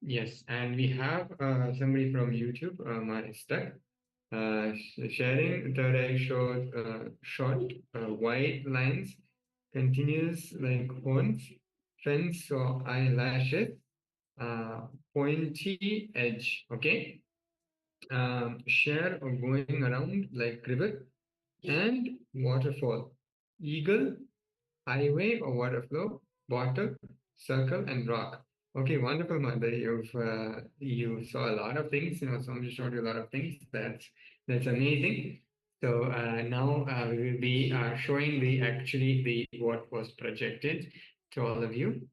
Yes, and we have somebody from YouTube, Maristak, sharing third eye short, white lines, continuous like horns, fence or eyelashes, pointy edge, okay? Share or going around like river and waterfall, eagle, highway or water flow, bottle, circle, and rock. Okay, wonderful, Mother. You saw a lot of things. Somebody showed you a lot of things. That's amazing. So now we will be showing the what was projected to all of you.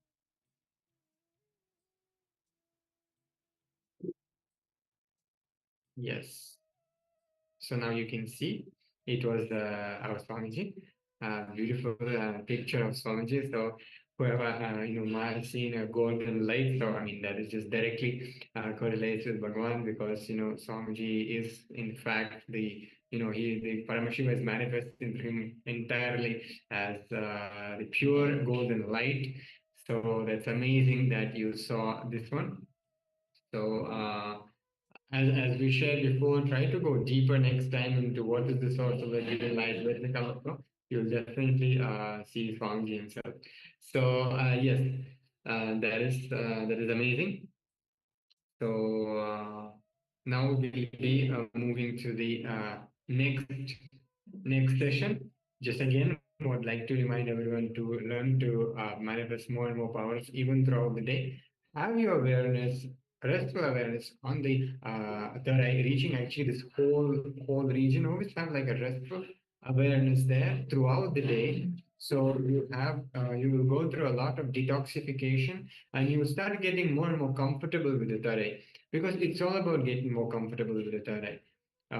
Yes. So now you can see it was our Swamiji, beautiful picture of Swamiji. So whoever might have seen a golden light, so I mean that is just directly correlates with Bhagwan, because Swamiji is in fact the Paramashiva is manifesting through him entirely as the pure golden light. So that's amazing that you saw this one. So as we shared before, try to go deeper next time into what is the source of the given light, where it comes from. You'll definitely see Swamiji himself. So yes, that is amazing. So now we'll be moving to the next session. Just again, would like to remind everyone to learn to manifest more and more powers even throughout the day. Have your awareness, restful awareness on the third eye, reaching actually this whole region. Always have like a restful awareness there throughout the day. So you will go through a lot of detoxification, and you will start getting more and more comfortable with the third eye, because it's all about getting more comfortable with the third eye.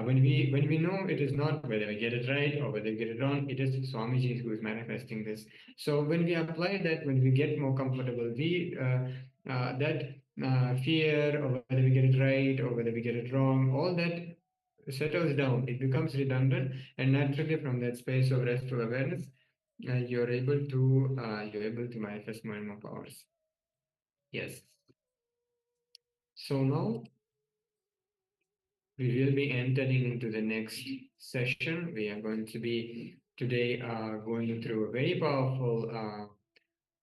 When we know it is not whether we get it right or whether we get it wrong, it is Swamiji who is manifesting this. So when we apply that, when we get more comfortable, we that fear of whether we get it right or whether we get it wrong, all that settles down. It becomes redundant, and naturally, from that space of restful awareness, you're able to manifest more and more powers. Yes. So now we will be entering into the next session. We are going to be today going through a very powerful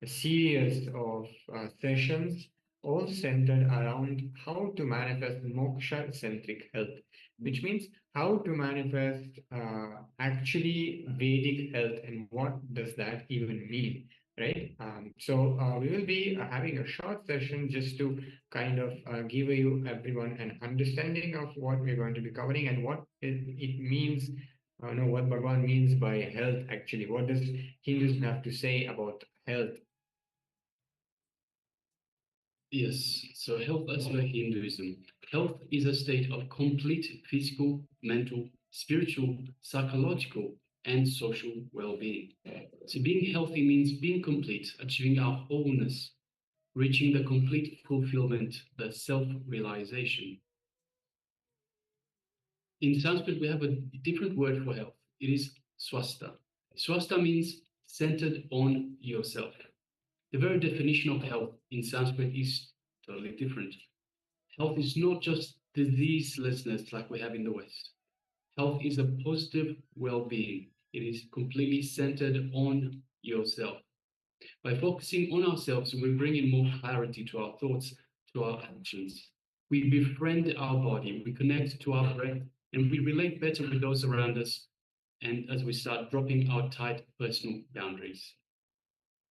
a series of sessions, all centered around how to manifest moksha-centric health, which means how to manifest actually Vedic health, and what does that even mean, right? So we will be having a short session just to kind of give you everyone an understanding of what we're going to be covering and what it means. What Bhagwan means by health actually. What does Hindus have to say about health? Yes, so health as per Hinduism. Health is a state of complete physical, mental, spiritual, psychological, and social well-being. So being healthy means being complete, achieving our wholeness, reaching the complete fulfillment, the self-realization. In Sanskrit, we have a different word for health. It is swastha. Swastha means centered on yourself. The very definition of health in Sanskrit is totally different. Health is not just diseaselessness like we have in the West. Health is a positive well-being. It is completely centered on yourself. By focusing on ourselves, we bring in more clarity to our thoughts, to our actions. We befriend our body, we connect to our breath, and we relate better with those around us. And as we start dropping our tight personal boundaries.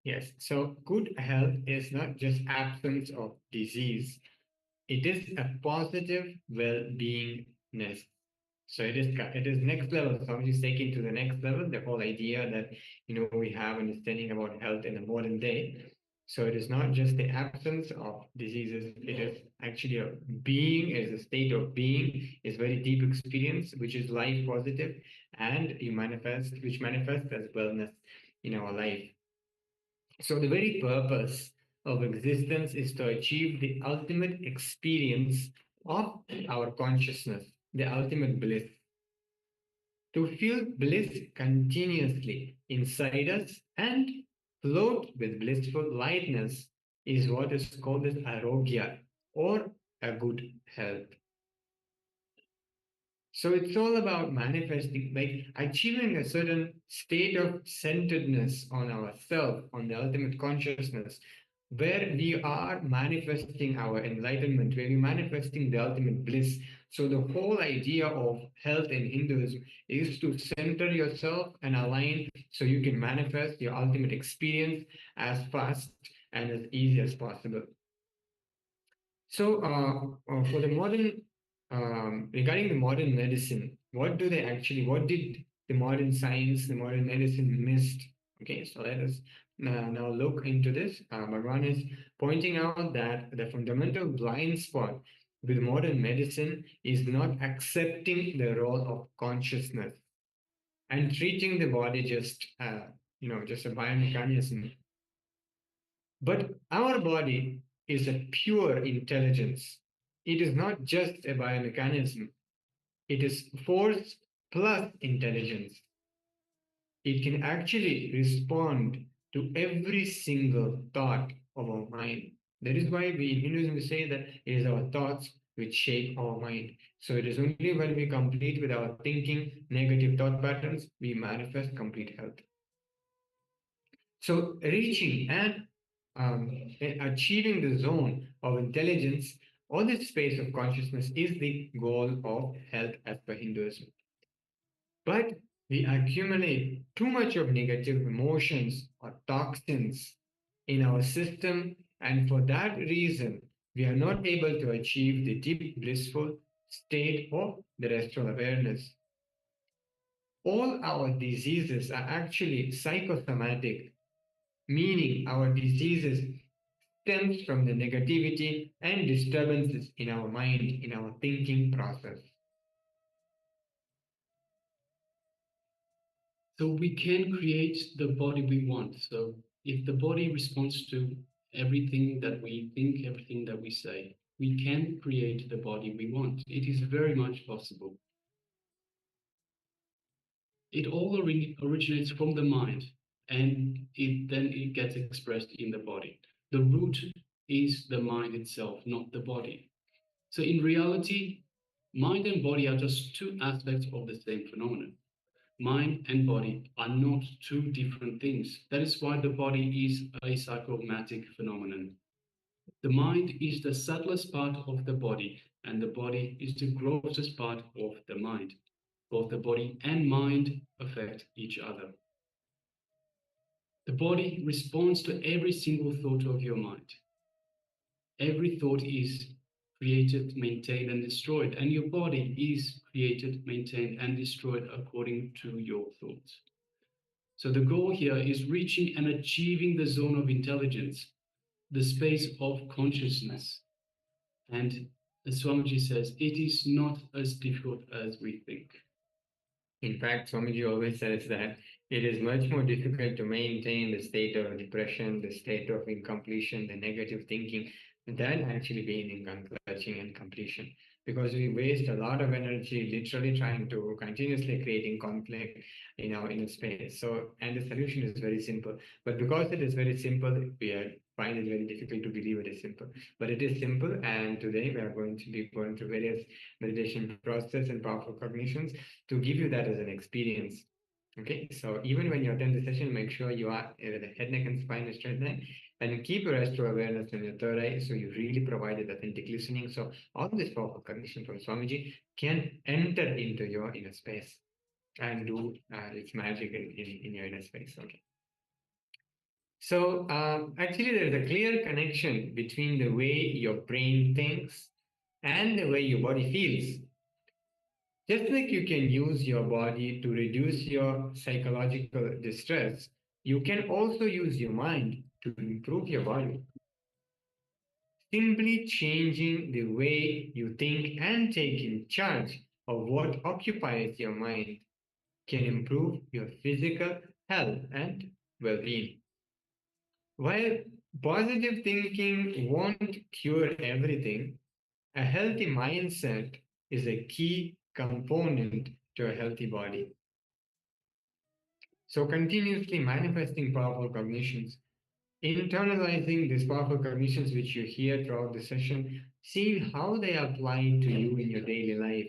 Yes, so good health is not just absence of disease, it is a positive well-beingness. So it is next level. Somebody is taking to the next level the whole idea that we have understanding about health in the modern day. So it is not just the absence of diseases, it is actually a being, it is a state of being, is very deep experience, which is life positive, and which manifests as wellness in our life. So the very purpose of existence is to achieve the ultimate experience of our consciousness, the ultimate bliss. To feel bliss continuously inside us and float with blissful lightness is what is called as arogya, or a good health. So it's all about manifesting, like achieving a certain state of centeredness on ourself, on the ultimate consciousness, where we are manifesting our enlightenment, where we're manifesting the ultimate bliss. So the whole idea of health in Hinduism is to center yourself and align so you can manifest your ultimate experience as fast and as easy as possible. So, for the modern, regarding the modern medicine, what did the modern science, the modern medicine missed? Okay, so let us now look into this. Bhagwan is pointing out that the fundamental blind spot with modern medicine is not accepting the role of consciousness and treating the body just a biomechanism. But our body is a pure intelligence. It is not just a biomechanism, it is force plus intelligence. It can actually respond to every single thought of our mind. That is why we in Hinduism say that it is our thoughts which shape our mind. So it is only when we complete with our thinking negative thought patterns, we manifest complete health. So reaching and achieving the zone of intelligence or the space of consciousness is the goal of health as per Hinduism. But we accumulate too much of negative emotions or toxins in our system, and for that reason, we are not able to achieve the deep blissful state of the restful awareness. All our diseases are actually psychosomatic, meaning our diseases stems from the negativity and disturbances in our mind, in our thinking process. So we can create the body we want. So if the body responds to everything that we think, everything that we say, we can create the body we want. It is very much possible. It all originates from the mind, and then it gets expressed in the body. The root is the mind itself, not the body. So in reality, mind and body are just two aspects of the same phenomenon. Mind and body are not two different things. That is why the body is a psychosomatic phenomenon. The mind is the subtlest part of the body, and the body is the grossest part of the mind. Both the body and mind affect each other. The body responds to every single thought of your mind. Every thought is created, maintained, and destroyed, and your body is created, maintained, and destroyed according to your thoughts. So the goal here is reaching and achieving the zone of intelligence, the space of consciousness. And as Swamiji says, it is not as difficult as we think. In fact, Swamiji always says that it is much more difficult to maintain the state of depression, the state of incompletion, the negative thinking, than actually being in clutching and completion. Because we waste a lot of energy literally trying to continuously creating conflict in our inner space. So, and the solution is very simple. But because it is very simple, we are find it very difficult to believe it is simple. But it is simple, and today we are going to be going through various meditation process and powerful cognitions to give you that as an experience. Okay, so even when you attend the session, make sure you are with the head, neck, and spine is straight line, and keep your restful awareness in your third eye, so you really provide it authentic listening. So all this powerful cognition from Swamiji can enter into your inner space and do its magic in your inner space. Okay. So actually, there is a clear connection between the way your brain thinks and the way your body feels. Just like you can use your body to reduce your psychological distress, you can also use your mind to improve your body. Simply changing the way you think and taking charge of what occupies your mind can improve your physical health and well-being. While positive thinking won't cure everything, a healthy mindset is a key component to a healthy body. So, continuously manifesting powerful cognitions, internalizing these powerful cognitions which you hear throughout the session, seeing how they apply to you in your daily life,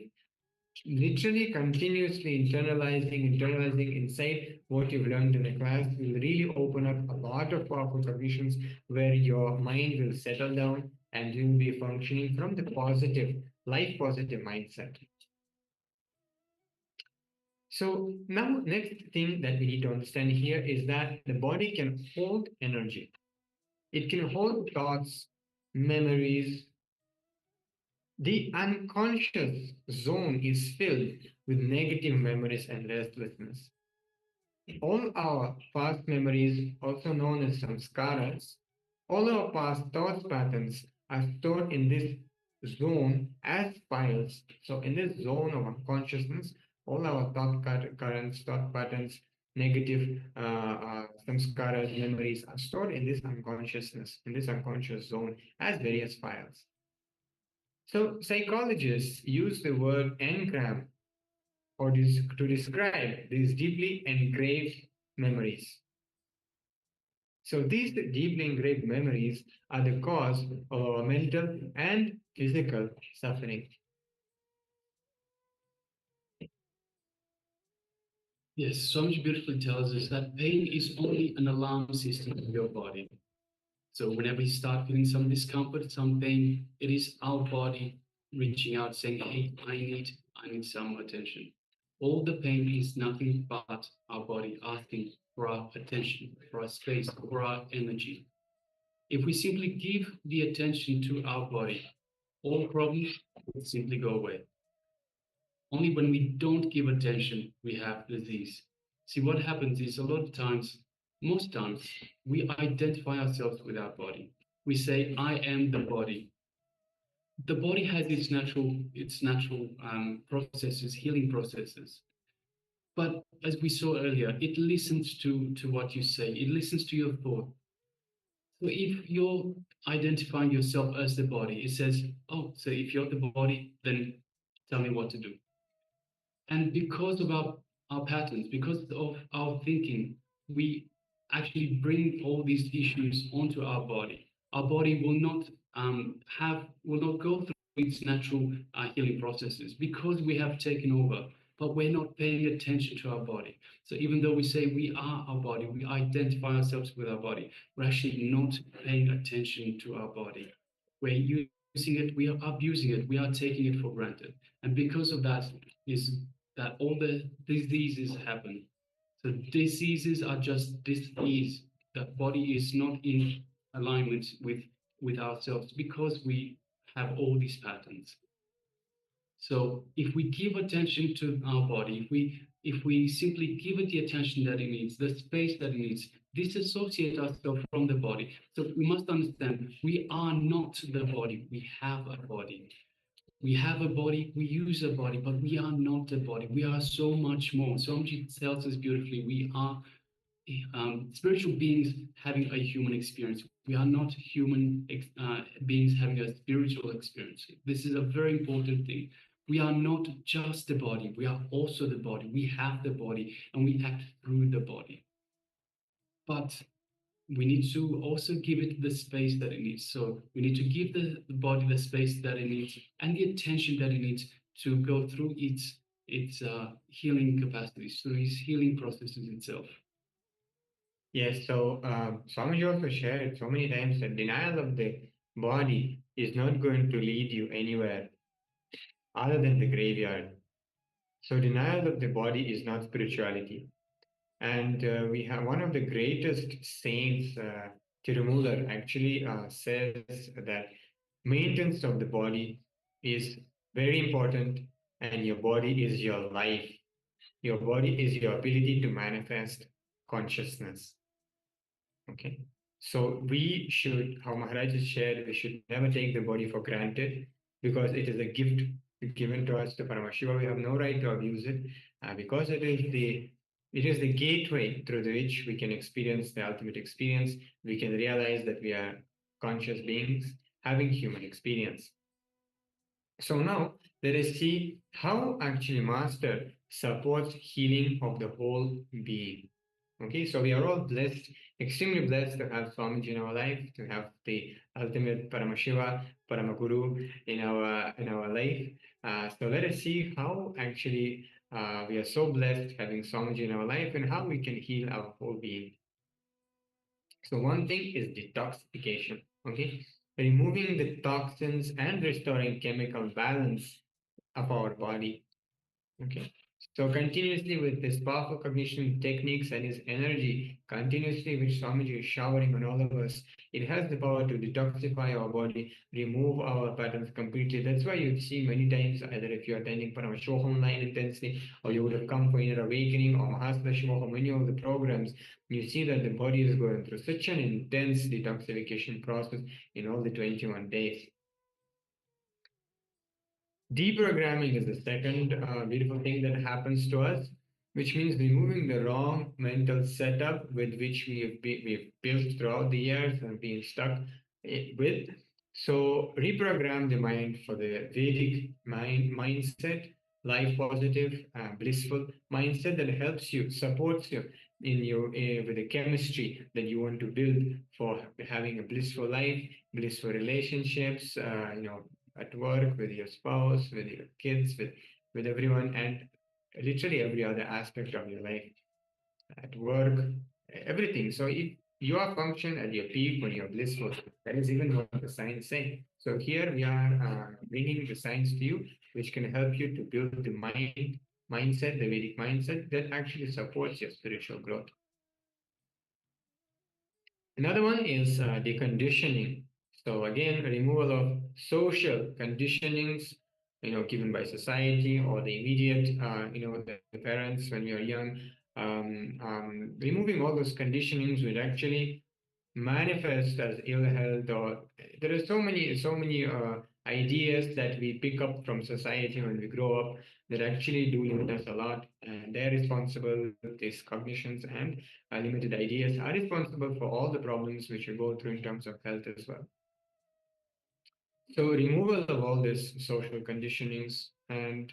literally continuously internalizing inside what you've learned in the class will really open up a lot of powerful cognitions where your mind will settle down and you'll be functioning from the positive, life positive mindset. So now next thing that we need to understand here is that the body can hold energy. It can hold thoughts, memories. The unconscious zone is filled with negative memories and restlessness. All our past memories, also known as samskaras, all our past thoughts patterns are stored in this zone as files. So in this zone of unconsciousness, all our thought currents, thought patterns, negative samskaras, memories are stored in this unconsciousness, in this unconscious zone as various files. So psychologists use the word engram or to describe these deeply engraved memories. So these deeply engraved memories are the cause of our mental and physical suffering. Yes, Swamiji beautifully tells us that pain is only an alarm system in your body. So whenever you start feeling some discomfort, some pain, it is our body reaching out saying, hey, I need some attention. All the pain is nothing but our body asking for our attention, for our space, for our energy. If we simply give the attention to our body, all problems will simply go away. Only when we don't give attention, we have disease. See, what happens is a lot of times, most times, we identify ourselves with our body. We say, I am the body. The body has its natural processes, healing processes. But as we saw earlier, it listens to what you say. It listens to your thought. So if you're identifying yourself as the body, it says, oh, so if you're the body, then tell me what to do. And because of our patterns, because of our thinking, we actually bring all these issues onto our body. Our body will not will not go through its natural healing processes because we have taken over, but we're not paying attention to our body. So even though we say we are our body, we identify ourselves with our body, we're actually not paying attention to our body. We're using it, we are abusing it, we are taking it for granted. And because of that is that all the diseases happen. So diseases are just dis-ease. The body is not in alignment with ourselves because we have all these patterns. So if we give attention to our body, if we simply give it the attention that it needs, the space that it needs, disassociate ourselves from the body. So we must understand we are not the body. We have a body. We have a body, we use a body, but we are not a body. We are so much more. Swamiji tells us beautifully, we are spiritual beings having a human experience. We are not human beings having a spiritual experience. This is a very important thing. We are not just the body, we are also the body. We have the body and we act through the body. But we need to also give it the space that it needs. So we need to give the body the space that it needs and the attention that it needs to go through its healing capacities, through its healing processes itself. Yes, so Swamiji also shared so many times that denial of the body is not going to lead you anywhere other than the graveyard. So denial of the body is not spirituality. And we have one of the greatest saints, Tirumular, actually says that maintenance of the body is very important, and your body is your life. Your body is your ability to manifest consciousness. Okay. So we should, how Maharaj has shared, we should never take the body for granted because it is a gift given to us to Paramashiva. We have no right to abuse it because it is the gateway through which we can experience the ultimate experience. We can realize that we are conscious beings having human experience. So now let us see how actually Master supports healing of the whole being. Okay, so we are all blessed, extremely blessed to have Swamiji in our life, to have the ultimate Paramashiva, Paramaguru in our life. So let us see how actually we are so blessed having Swamiji in our life and how we can heal our whole being. So one thing is detoxification, okay? Removing the toxins and restoring chemical balance of our body. Okay. So continuously with this powerful cognition techniques and his energy, continuously which Swamiji is showering on all of us, it has the power to detoxify our body, remove our patterns completely. That's why you see many times, either if you're attending Paramashivoham line intensely, or you would have come for inner awakening or Mahaslashivoham, many of the programs, you see that the body is going through such an intense detoxification process in all the 21 days. Deprogramming is the second beautiful thing that happens to us, which means removing the wrong mental setup with which we've built throughout the years and been stuck with. So reprogram the mind for the Vedic mindset, life positive, blissful mindset that helps you, supports you in your with the chemistry that you want to build for having a blissful life, blissful relationships, at work, with your spouse, with your kids, with everyone, and literally every other aspect of your life, at work, everything. So if you are function at your peak when you're blissful, that is even what the science say. So here we are bringing the science to you, which can help you to build the mindset, the Vedic mindset that actually supports your spiritual growth. Another one is deconditioning. So again, removal of social conditionings, given by society or the immediate, the parents when we are young. Removing all those conditionings would actually manifest as ill health, or there are so many ideas that we pick up from society when we grow up that actually do limit us a lot, and they're responsible. These cognitions and limited ideas are responsible for all the problems which we go through in terms of health as well. So removal of all this social conditionings, and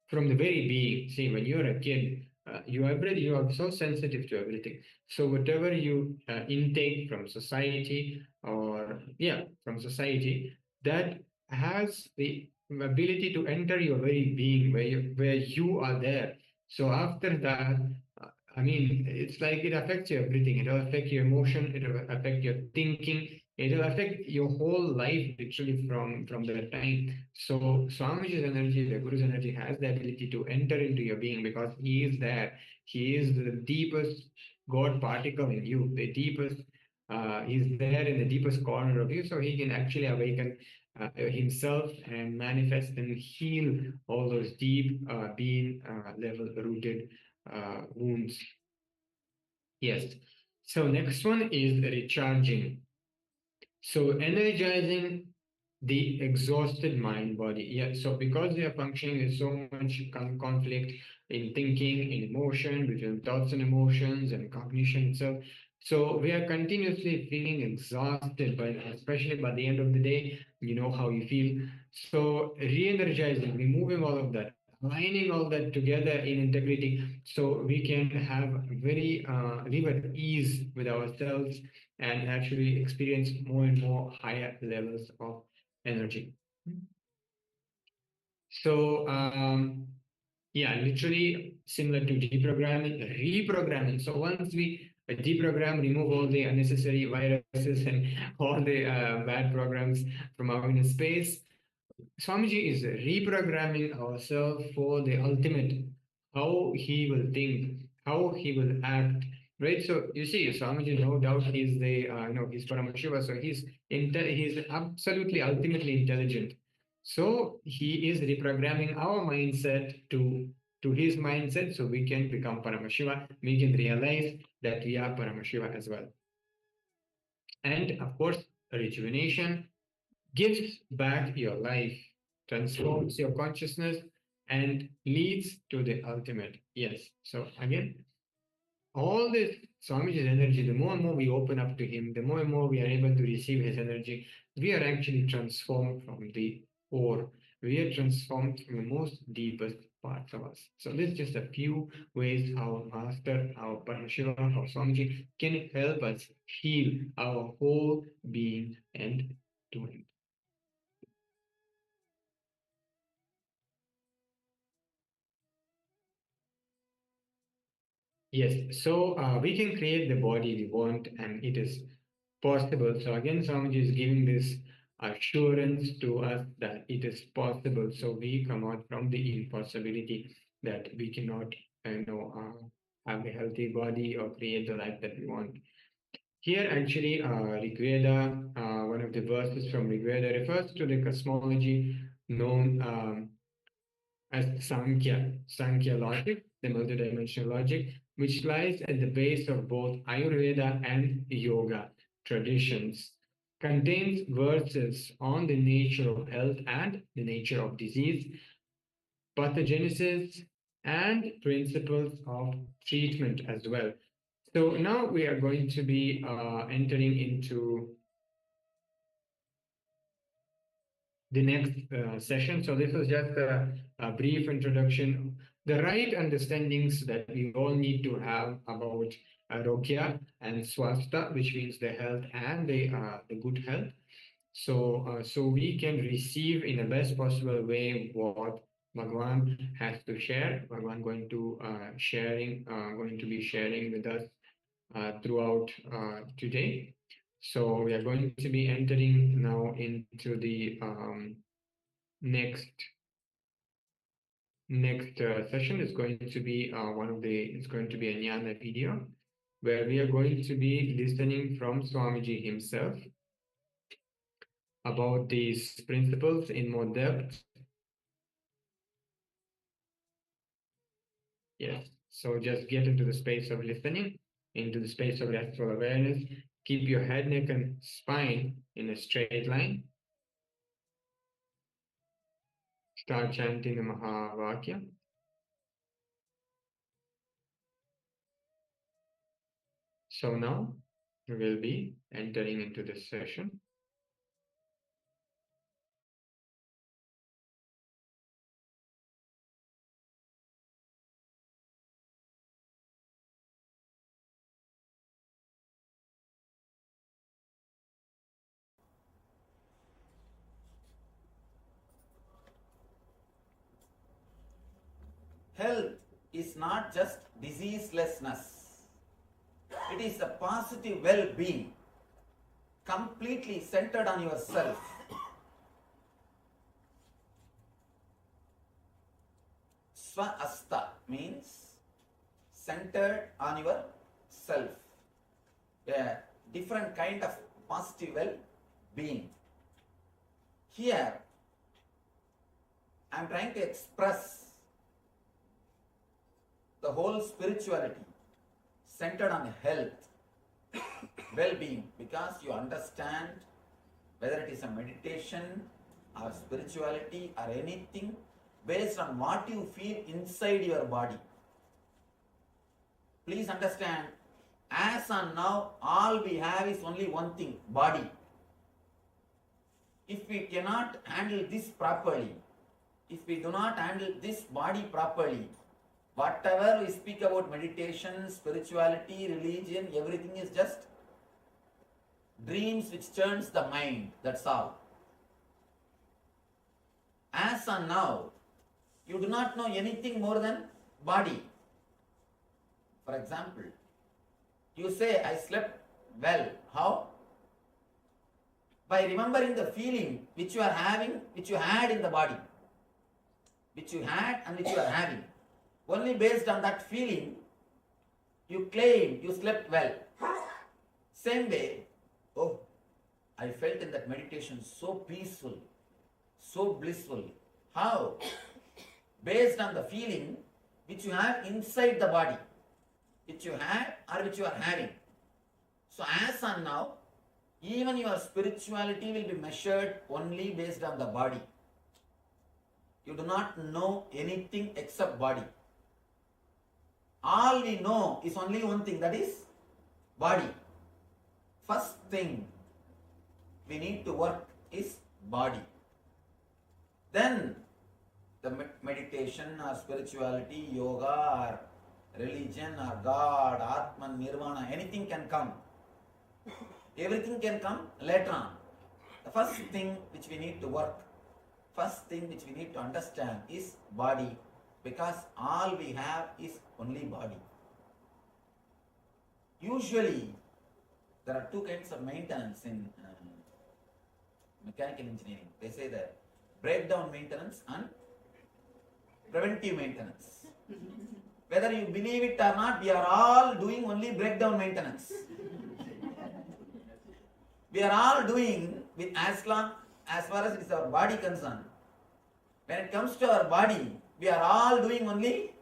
from the very being, see, when you're a kid, you are so sensitive to everything. So whatever you intake from society, from society, that has the ability to enter your very being, where you are there. So after that, uh, I mean, it's like it affects you everything. It will affect your emotion. It will affect your thinking. It will affect your whole life literally from that time. So Swamiji's energy, the Guru's energy, has the ability to enter into your being because he is there. He is the deepest God particle in you, the deepest. He's there in the deepest corner of you, so he can actually awaken himself and manifest and heal all those deep being level rooted wounds. Yes. So next one is recharging. So energizing the exhausted mind body. Yeah. So because we are functioning with so much conflict in thinking, in emotion, between thoughts and emotions and cognition itself. So we are continuously feeling exhausted, but especially by the end of the day, you know how you feel. So re-energizing, removing all of that aligning all that together in integrity, so we can have very live at ease with ourselves and actually experience more and more higher levels of energy. So yeah, literally similar to deprogramming, reprogramming. So once we deprogram, remove all the unnecessary viruses and all the bad programs from our inner space, Swamiji is reprogramming ourselves for the ultimate, how he will think, how he will act, right? So you see, Swamiji, no doubt, he's the, he's Paramashiva, so he's absolutely ultimately intelligent. So he is reprogramming our mindset to his mindset, so we can become Paramashiva. We can realize that we are Paramashiva as well. And of course, rejuvenation gives back your life, transforms your consciousness, and leads to the ultimate. Yes. So again, all this Swamiji's energy, the more and more we open up to him, the more and more we are able to receive his energy, we are actually transformed from the core. We are transformed from the most deepest parts of us. So this is just a few ways our master, our Paramashiva, our Swamiji can help us heal our whole being and doing. Yes, so we can create the body we want, and it is possible. So again, Swamiji is giving this assurance to us that it is possible. So we come out from the impossibility that we cannot, have a healthy body or create the life that we want. Here, actually, Rigveda, one of the verses from Rigveda refers to the cosmology known as Sankhya logic, the multidimensional logic, which lies at the base of both Ayurveda and Yoga traditions, contains verses on the nature of health and the nature of disease, pathogenesis, and principles of treatment as well. So now we are going to be entering into the next session. So this was just a brief introduction, the right understandings that we all need to have about Arogya and Swastha, which means the health and the good health. So we can receive in the best possible way what Bhagwan has to share. Bhagwan going to be sharing with us throughout today. So we are going to be entering now into the next session. Is going to be it's going to be a Jnana video where we are going to be listening from Swamiji himself about these principles in more depth. Yes, so just get into the space of listening, into the space of restful awareness. Keep your head, neck, and spine in a straight line. Start chanting the Mahavakya. So now we will be entering into this session. Health is not just diseaselessness. It is a positive well-being, completely centered on yourself. Swa-asta means centered on yourself. A different kind of positive well-being. Here, I am trying to express the whole spirituality centered on health, well-being, because you understand whether it is a meditation or spirituality or anything based on what you feel inside your body. Please understand, as on now, all we have is only one thing, body. If we cannot handle this properly, if we do not handle this body properly, whatever we speak about meditation, spirituality, religion, everything is just dreams which turns the mind, that's all. As on now, you do not know anything more than body. For example, you say, I slept well. How? By remembering the feeling which you are having, which you had in the body. Which you had and which you are having. Only based on that feeling, you claim you slept well. Same way, oh, I felt in that meditation so peaceful, so blissful. How? Based on the feeling which you have inside the body, which you had or which you are having. So as on now, even your spirituality will be measured only based on the body. You do not know anything except body. All we know is only one thing, that is body. First thing we need to work is body. Then the meditation or spirituality, yoga or religion or God, Atman, Nirvana, anything can come. Everything can come later on. The first thing which we need to work, first thing which we need to understand is body, because all we have is only body. Usually, there are two kinds of maintenance in mechanical engineering. They say that breakdown maintenance and preventive maintenance. Whether you believe it or not, we are all doing only breakdown maintenance. We are all doing with as far as it is our body concerned. When it comes to our body, we are all doing only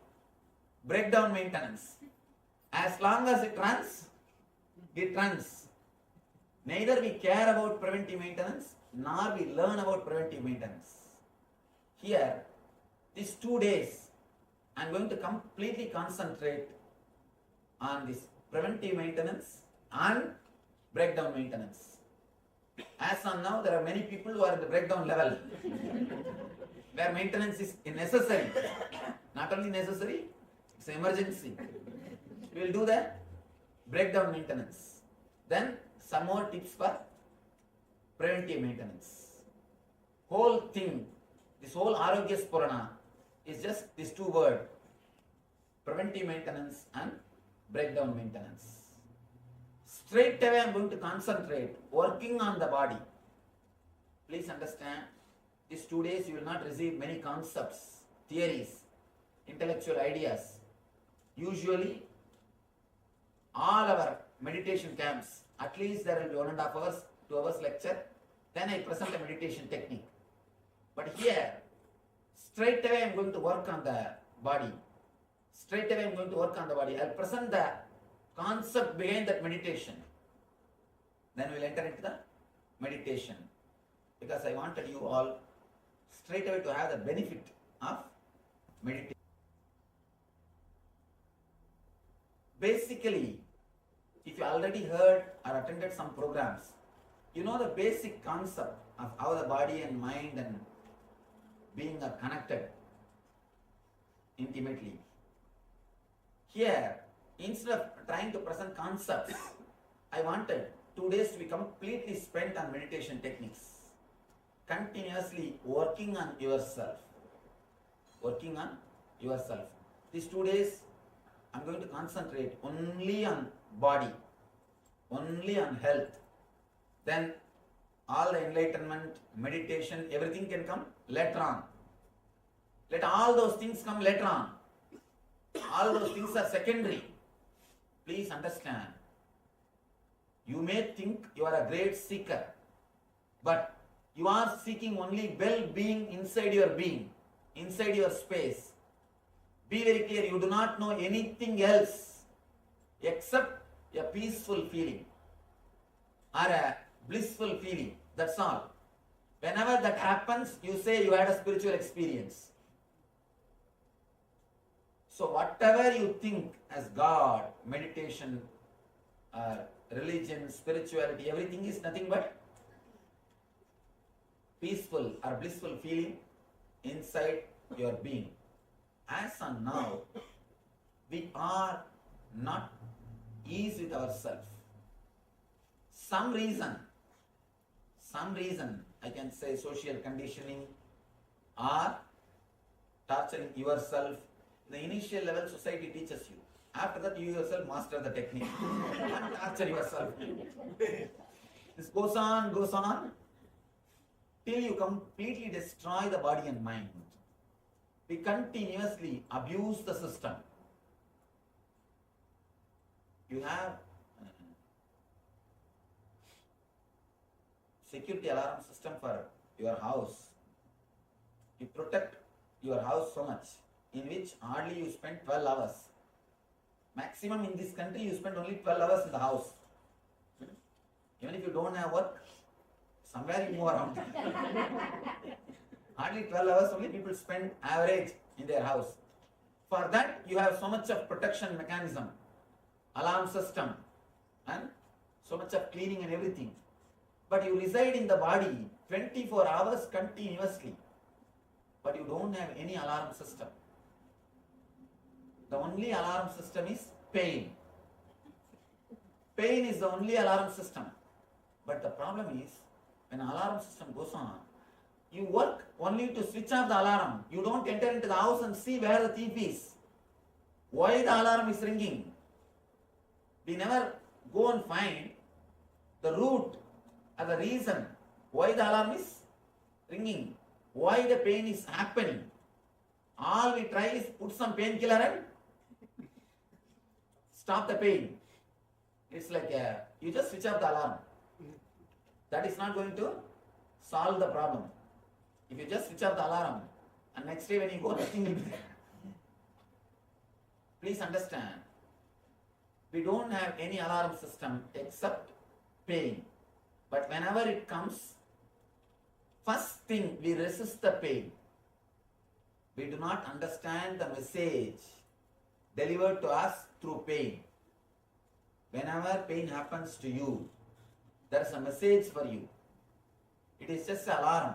breakdown maintenance. As long as it runs, it runs. Neither we care about preventive maintenance, nor we learn about preventive maintenance. Here, these 2 days, I am going to completely concentrate on this preventive maintenance and breakdown maintenance. As on now, there are many people who are at the breakdown level, where maintenance is necessary. Not only necessary, it's an emergency. We will do the breakdown maintenance. Then some more tips for preventive maintenance. Whole thing, this whole Arogya Spurana is just these two words: preventive maintenance and breakdown maintenance. Straight away I am going to concentrate working on the body. Please understand, these 2 days you will not receive many concepts, theories, intellectual ideas. Usually, all our meditation camps, at least there will be 1.5 hours, 2 hours lecture, then I present a meditation technique. But here, straight away I am going to work on the body. Straight away I am going to work on the body. I will present the concept behind that meditation. Then we will enter into the meditation. Because I wanted you all straight away to have the benefit of meditation. Basically, if you already heard or attended some programs, you know the basic concept of how the body and mind and being are connected intimately. Here, instead of trying to present concepts, I wanted 2 days to be completely spent on meditation techniques. Continuously working on yourself. Working on yourself. These 2 days, I'm going to concentrate only on body, only on health. Then all the enlightenment, meditation, everything can come later on. Let all those things come later on. All those things are secondary. Please understand. You may think you are a great seeker, but you are seeking only well-being inside your being, inside your space. Be very clear, you do not know anything else except a peaceful feeling or a blissful feeling. That's all. Whenever that happens, you say you had a spiritual experience. So whatever you think as God, meditation, religion, spirituality, everything is nothing but peaceful or blissful feeling inside your being. As on now, we are not ease with ourselves. Some reason, I can say social conditioning or torturing yourself. The initial level society teaches you. After that you yourself master the technique and torture yourself. This goes on till you completely destroy the body and mind. We continuously abuse the system. You have security alarm system for your house. You protect your house so much, in which hardly you spend 12 hours. Maximum in this country you spend only 12 hours in the house. Even if you don't have work, somewhere you move around. Hardly 12 hours only people spend average in their house. For that you have so much of protection mechanism, alarm system, and so much of cleaning and everything. But you reside in the body 24 hours continuously. But you don't have any alarm system. The only alarm system is pain. Pain is the only alarm system. But the problem is, when alarm system goes on, you work only to switch off the alarm. You don't enter into the house and see where the thief is. Why the alarm is ringing? We never go and find the root or the reason why the alarm is ringing, why the pain is happening. All we try is put some painkiller and stop the pain. It's like you just switch off the alarm. That is not going to solve the problem. If you just switch off the alarm and next day when you go, nothing will be there. Please understand, we don't have any alarm system except pain. But whenever it comes, first thing we resist the pain. We do not understand the message delivered to us through pain. Whenever pain happens to you, there is a message for you. It is just an alarm.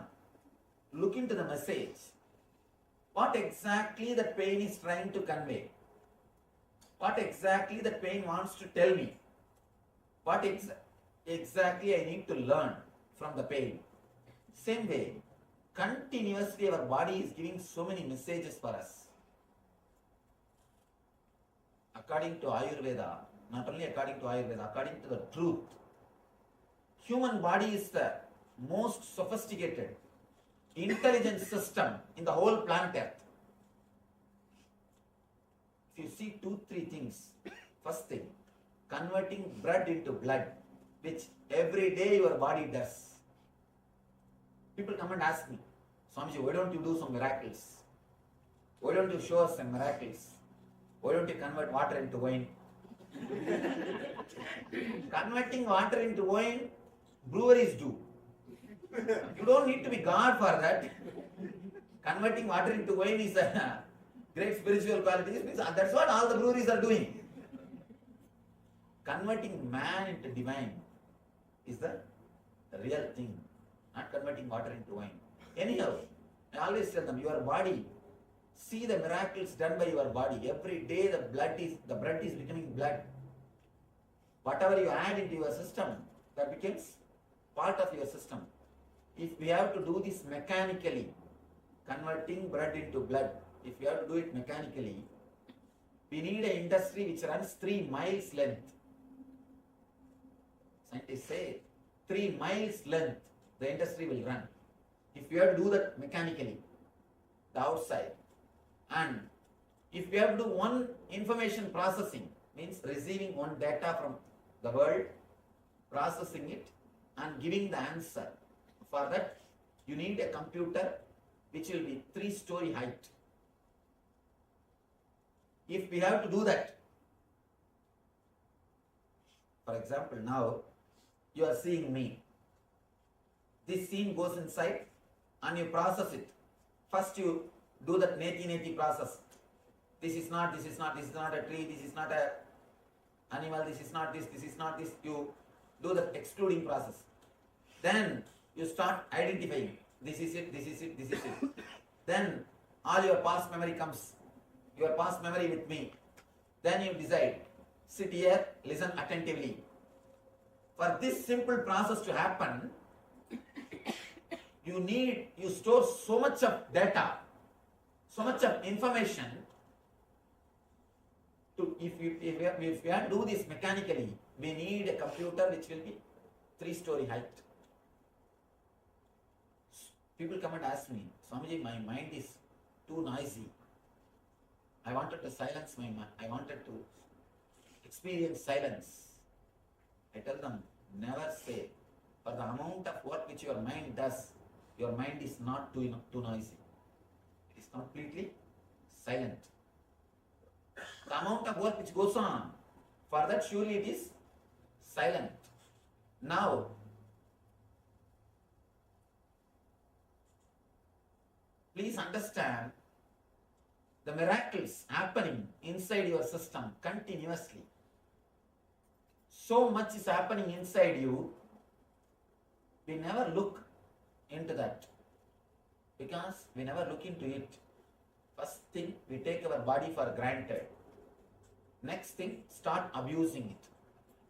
Look into the message. What exactly the pain is trying to convey? What exactly the pain wants to tell me? What exactly I need to learn from the pain? Same way, continuously our body is giving so many messages for us. According to Ayurveda, not only according to Ayurveda, according to the truth, human body is the most sophisticated, intelligent system in the whole planet Earth. If you see 2-3 things, first thing, converting blood into blood, which every day your body does. People come and ask me, Swamiji, why don't you do some miracles? Why don't you show us some miracles? Why don't you convert water into wine? Converting water into wine, breweries do. You don't need to be God for that. Converting water into wine is a great spiritual quality. That's what all the breweries are doing. Converting man into divine is the real thing, not converting water into wine. Anyhow, I always tell them, your body, see the miracles done by your body. Every day the blood is becoming blood. Whatever you add into your system, that becomes part of your system. If we have to do this mechanically, converting blood into blood, if we have to do it mechanically, we need an industry which runs 3 miles length. Scientists say 3 miles length the industry will run. If we have to do that mechanically, the outside, and if we have to do one information processing, means receiving one data from the world, processing it and giving the answer. For that, you need a computer which will be 3-story height. If we have to do that, for example, now you are seeing me. This scene goes inside and you process it. First you do that neti process. This is not a tree, this is not a animal, this is not this, you do the excluding process. Then you start identifying, this is it. Then all your past memory comes, your past memory with me. Then you decide, sit here, listen attentively. For this simple process to happen, you store so much of data, so much of information. If we have to do this mechanically, we need a computer which will be 3-story height. People come and ask me, Swamiji, my mind is too noisy. I wanted to silence my mind. I wanted to experience silence. I tell them, never say, for the amount of work which your mind does, your mind is not too noisy. It is completely silent. The amount of work which goes on, for that surely it is silent. Now, please understand the miracles happening inside your system continuously. So much is happening inside you, we never look into that because we never look into it. First thing, we take our body for granted. Next thing, start abusing it.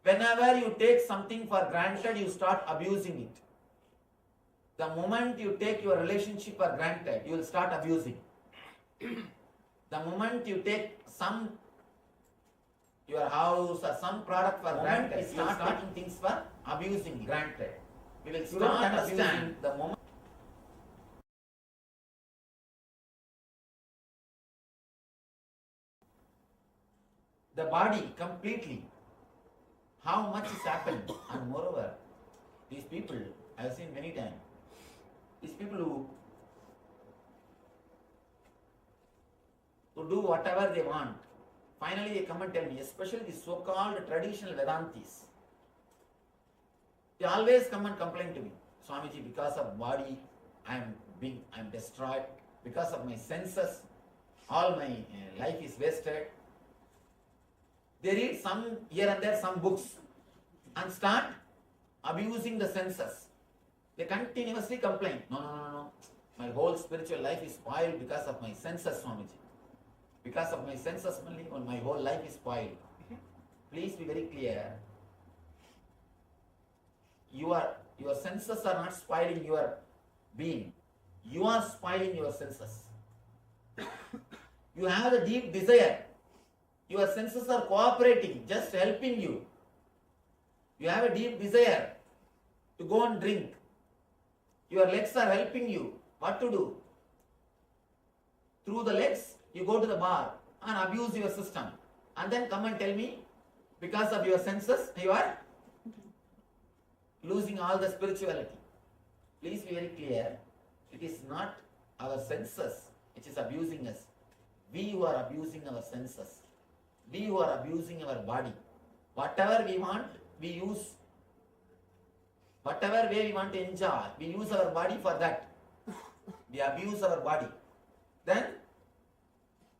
Whenever you take something for granted, you start abusing it. The moment you take your relationship for granted, you will start abusing. The moment you take your house or some product for granted, you start taking things for abusing granted. We will start understand the moment. The body completely, how much is happening, and moreover, these people I have seen many times. These people who do whatever they want, finally they come and tell me, especially the so-called traditional Vedantis, they always come and complain to me, Swamiji, because of body, I am destroyed. Because of my senses, all my life is wasted. They read some here and there some books and start abusing the senses. They continuously complain, no, my whole spiritual life is spoiled because of my senses, Swamiji. Because of my senses only, my whole life is spoiled. Please be very clear. Your senses are not spoiling your being. You are spoiling your senses. You have a deep desire. Your senses are cooperating, just helping you. You have a deep desire to go and drink. Your legs are helping you. What to do? Through the legs, you go to the bar and abuse your system. And then come and tell me, because of your senses, you are losing all the spirituality. Please be very clear. It is not our senses which is abusing us. We who are abusing our senses. We who are abusing our body. Whatever we want, we use. Whatever way we want to enjoy, we use our body for that. We abuse our body. Then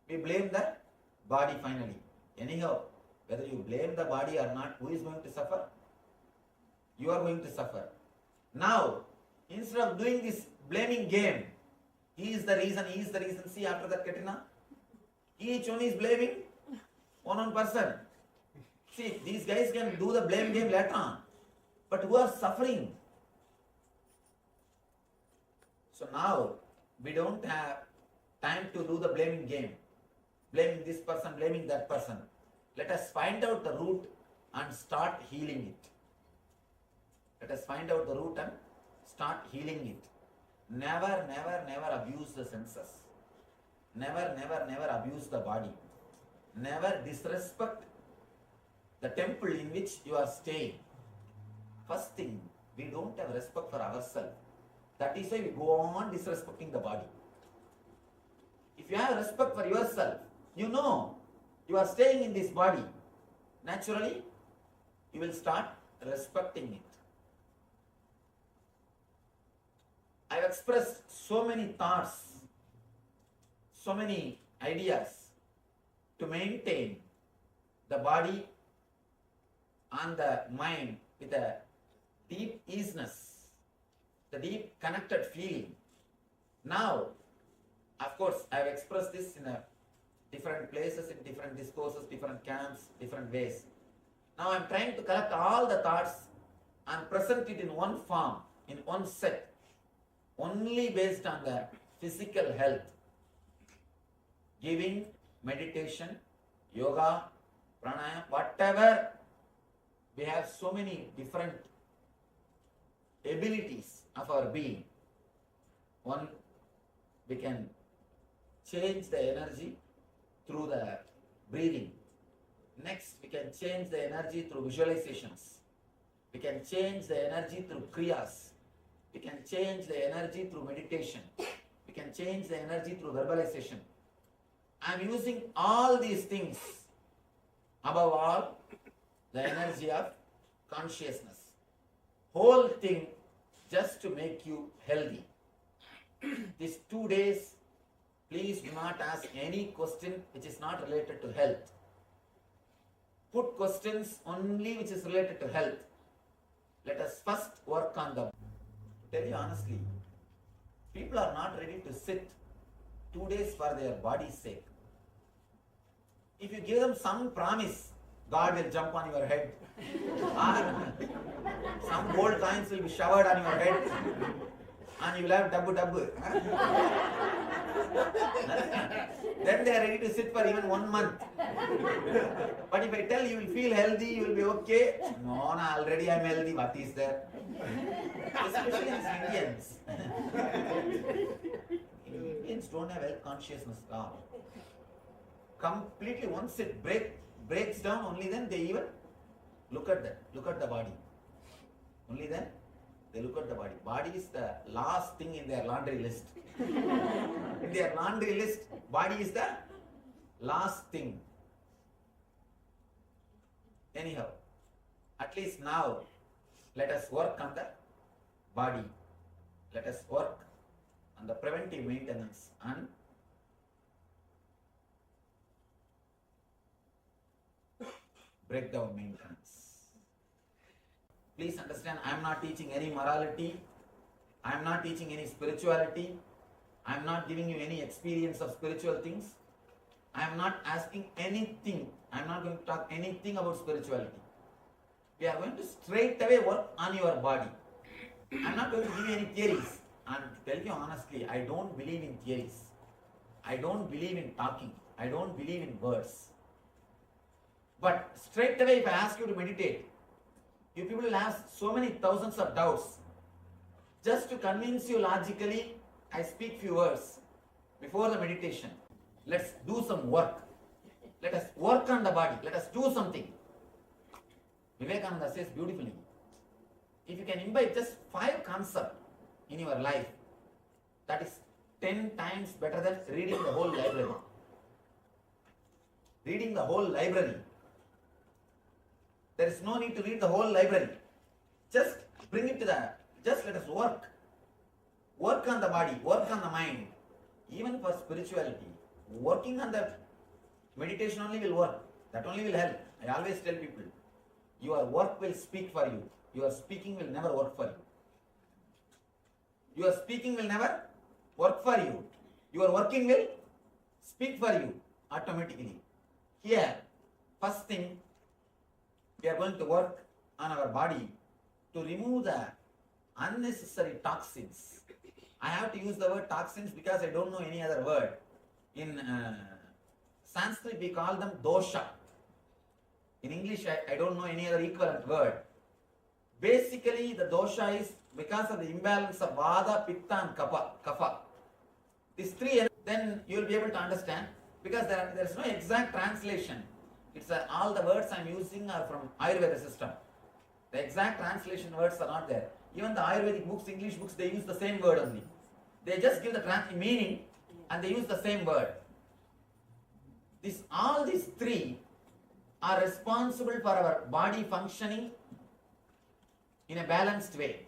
we blame the body finally. Anyhow, whether you blame the body or not, who is going to suffer? You are going to suffer. Now, instead of doing this blaming game, he is the reason. See, after that, Katrina, each one is blaming one person. See, these guys can do the blame game later on, but who are suffering? So now, we don't have time to do the blaming game. Blaming this person, blaming that person. Let us find out the root and start healing it. Let us find out the root and start healing it. Never abuse the senses. Never abuse the body. Never disrespect the temple in which you are staying. First thing, we don't have respect for ourselves. That is why we go on disrespecting the body. If you have respect for yourself, you know you are staying in this body. Naturally, you will start respecting it. I have expressed so many thoughts, so many ideas to maintain the body and the mind with a deep easiness, the deep connected feeling. Now, Of course, I have expressed this in different places, in different discourses, different camps, different ways. Now I am trying to collect all the thoughts and present it in one form, in one set, only based on the physical health. Giving, meditation, yoga, pranayama, whatever. We have so many different abilities of our being. One, we can change the energy through the breathing. Next, we can change the energy through visualizations. We can change the energy through kriyas. We can change the energy through meditation. We can change the energy through verbalization. I am using all these things, above all, the energy of consciousness. Whole thing just to make you healthy. These 2 days, please do not ask any question which is not related to health. Put questions only which is related to health. Let us first work on them. Tell you honestly, people are not ready to sit 2 days for their body's sake. If you give them some promise, God will jump on your head, or some gold coins will be showered on your head, and you will have dabbu. Then they are ready to sit for even 1 month. But if I tell you will feel healthy, you will be okay. No, already I am healthy. What is there? Especially as Indians. Indians don't have health consciousness at all. Completely, once it breaks down, only then they even look at the body. Only then they look at the body. Body is the last thing in their laundry list. In their laundry list, body is the last thing. Anyhow, at least now, let us work on the body. Let us work on the preventive maintenance and breakdown maintenance. Please understand, I am not teaching any morality. I am not teaching any spirituality. I am not giving you any experience of spiritual things. I am not asking anything. I am not going to talk anything about spirituality. We are going to straight away work on your body. I am not going to give you any theories. And to tell you honestly, I don't believe in theories. I don't believe in talking. I don't believe in words. But straight away, if I ask you to meditate, you people will have so many thousands of doubts. Just to convince you logically, I speak few words before the meditation. Let's do some work. Let us work on the body. Let us do something. Vivekananda says beautifully, if you can imbibe just 5 concepts in your life, that is 10 times better than reading the whole library. Reading the whole library. There is no need to read the whole library. Just bring it to just let us work. Work on the body, work on the mind. Even for spirituality, working on the meditation only will work. That only will help. I always tell people, your work will speak for you. Your speaking will never work for you. Your speaking will never work for you. Your working will speak for you automatically. Here, first thing, we are going to work on our body to remove the unnecessary toxins. I have to use the word toxins because I don't know any other word. In Sanskrit, we call them dosha. In English, I don't know any other equivalent word. Basically, the dosha is because of the imbalance of vada, pitta and kapha. These 3, then you will be able to understand, because there is no exact translation. It's all the words I am using are from Ayurveda system. The exact translation words are not there. Even the Ayurvedic books, English books, they use the same word only. They just give the meaning and they use the same word. All these 3 are responsible for our body functioning in a balanced way.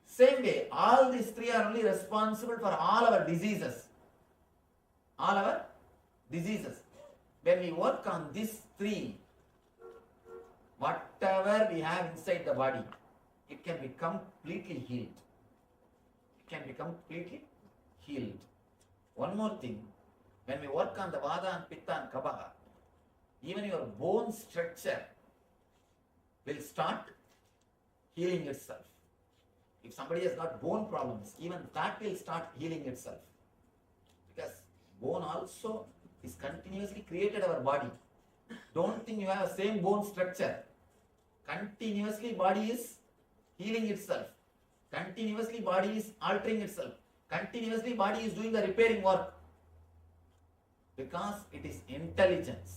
Same way, all these 3 are only responsible for all our diseases. All our diseases. When we work on these 3, whatever we have inside the body, it can be completely healed. It can be completely healed. One more thing, when we work on the Vada and Pitta and Kapha, even your bone structure will start healing itself. If somebody has got bone problems, even that will start healing itself. Because bone also is continuously created our body. Don't think you have the same bone structure. Continuously body is healing itself. Continuously body is altering itself. Continuously body is doing the repairing work. Because it is intelligence.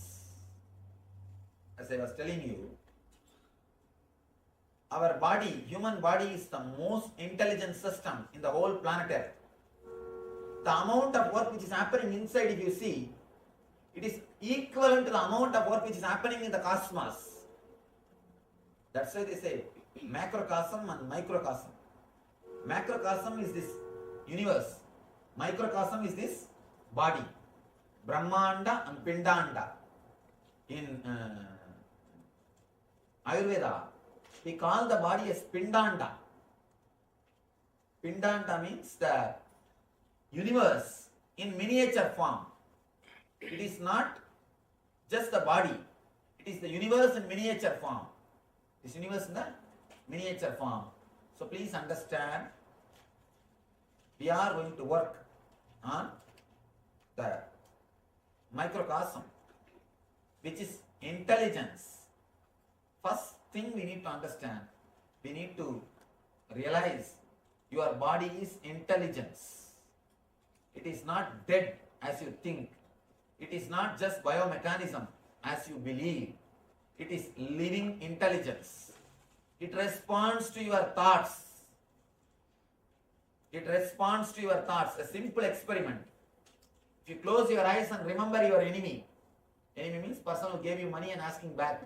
As I was telling you, our body, human body is the most intelligent system in the whole planet Earth. The amount of work which is happening inside, if you see, it is equivalent to the amount of work which is happening in the cosmos. That's why they say macrocosm and microcosm. Macrocosm is this universe. Microcosm is this body. Brahmanda and Pindanda. In Ayurveda, we call the body as Pindanda. Pindanda means the universe in miniature form. It is not just the body. It is the universe in miniature form. This universe in the miniature form. So please understand, we are going to work on the microcosm, which is intelligence. First thing we need to understand, we need to realize your body is intelligence. It is not dead as you think. It is not just biomechanism as you believe. It is living intelligence. It responds to your thoughts. It responds to your thoughts. A simple experiment. If you close your eyes and remember your enemy, enemy means person who gave you money and asking back.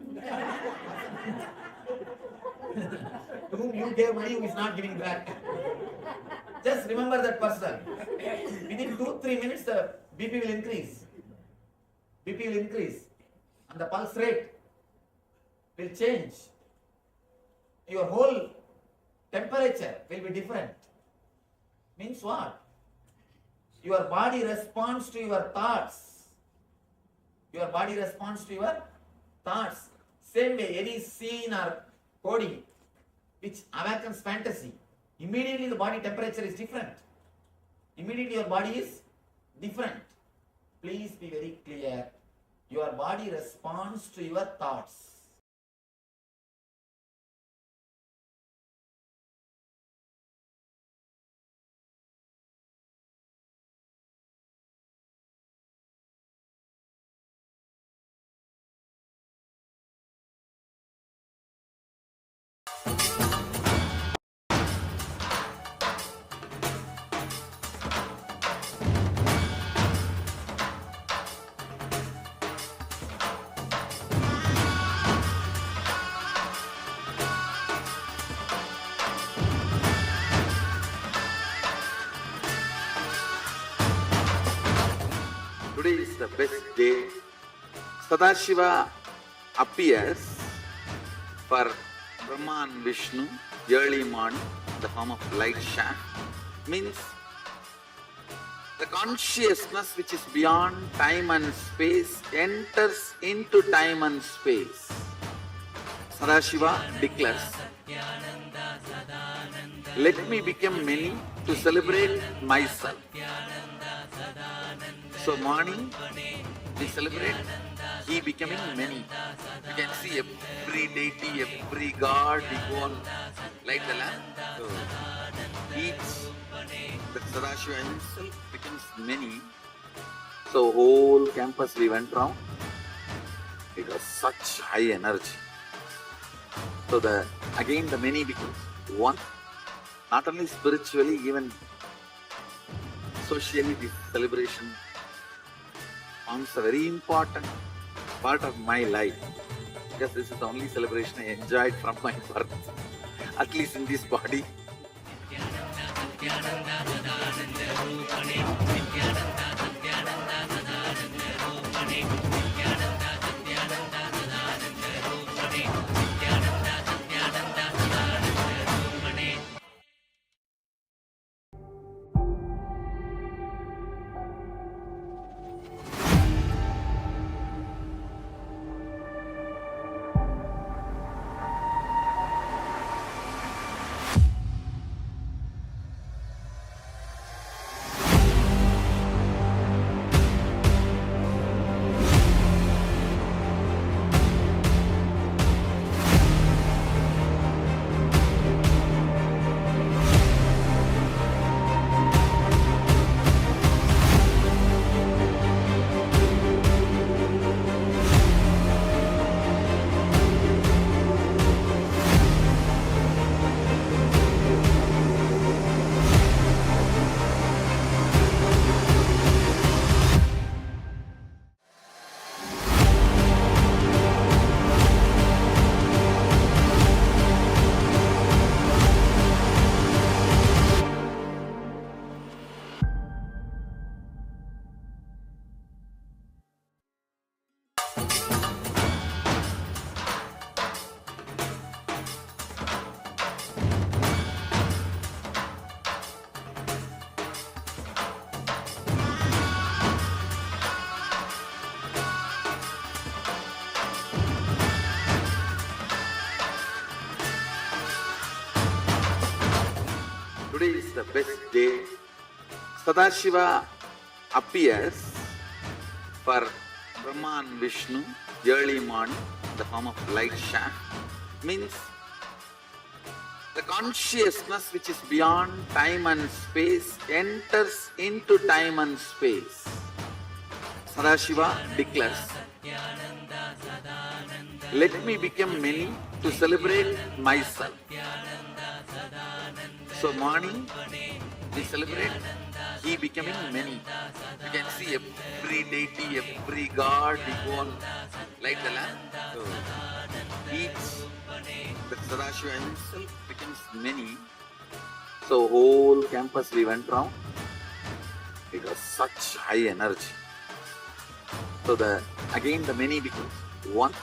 To whom you gave money who is not giving back. Just remember that person. Within 2-3 minutes the BP will increase. BP will increase. And the pulse rate will change. Your whole temperature will be different. Means what? Your body responds to your thoughts. Your body responds to your thoughts. Same way, any scene or coding which awakens fantasy, immediately the body temperature is different. Immediately your body is different. Please be very clear. Your body responds to your thoughts. Today is the best day. Sadashiva appears for Brahma and Vishnu early morning in the form of light shaft. Means the consciousness which is beyond time and space enters into time and space. Sadashiva declares, let me become many to celebrate myself. So morning we celebrate he becoming many. You can see every deity, every god, we go on light the lamp. So each, the Sadashiva himself becomes many. So whole campus we went round. It was such high energy. So again the many becomes one. Not only spiritually, even socially this celebration forms a very important part of my life, because this is the only celebration I enjoyed from my birth, at least in this body. best day. Sadashiva appears for Brahma and Vishnu early morning in the form of light shaft. Means the consciousness which is beyond time and space enters into time and space. Sadashiva declares, let me become many to celebrate myself. So morning we celebrate he becoming many. You can see every deity, every god, we go and light the lamp. So the Sadashiva himself becomes many. So whole campus we went round. It was such high energy. So again the many becomes one.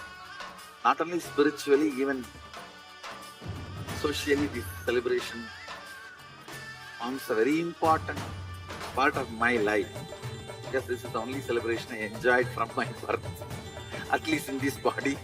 Not only spiritually, even socially, this celebration forms a very important part of my life. Because this is the only celebration I enjoyed from my birth, at least in this body.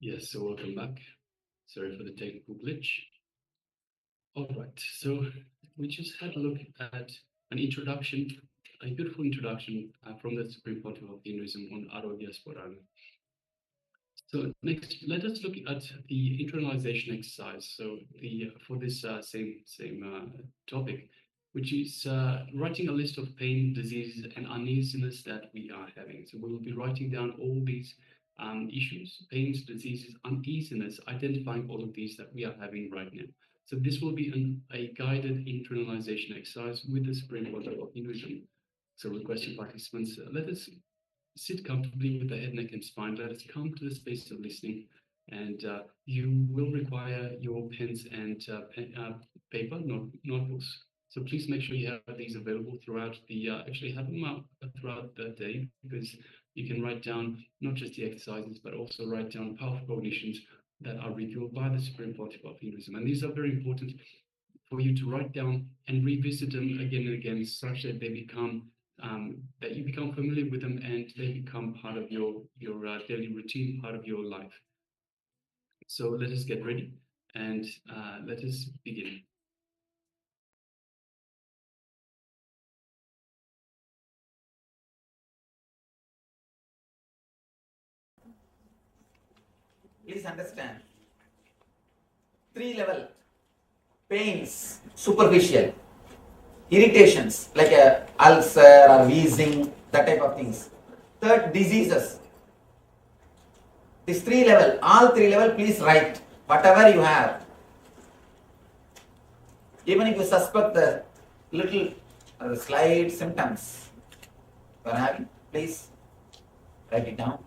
Yes, so welcome back. Sorry for the technical glitch. All right, so we just had a look at an introduction, a beautiful introduction from the Supreme Pontiff of Hinduism on Arogyaswara. So next, let us look at the internalization exercise. So for this same topic, which is writing a list of pain, diseases, and uneasiness that we are having. So we will be writing down all these issues, pains, diseases, uneasiness, identifying all of these that we are having right now. So this will be a guided internalization exercise with the Supreme Pontiff of Hinduism. So requesting participants, let us sit comfortably with the head, neck, and spine. Let us come to the space of listening, and you will require your pens and paper, notebooks. So please make sure you have these available throughout the, actually have them up throughout the day, because you can write down not just the exercises, but also write down powerful cognitions that are revealed by the Supreme Pontiff of Hinduism. And these are very important for you to write down and revisit them again and again, such that they become that you become familiar with them and they become part of your daily routine, part of your life. So let us get ready and let us begin. Please understand, 3 level pains, superficial, irritations like a ulcer or wheezing, that type of things. Third, diseases. This 3 level, all 3 level, please write whatever you have. Even if you suspect the little slight symptoms you are having, please write it down.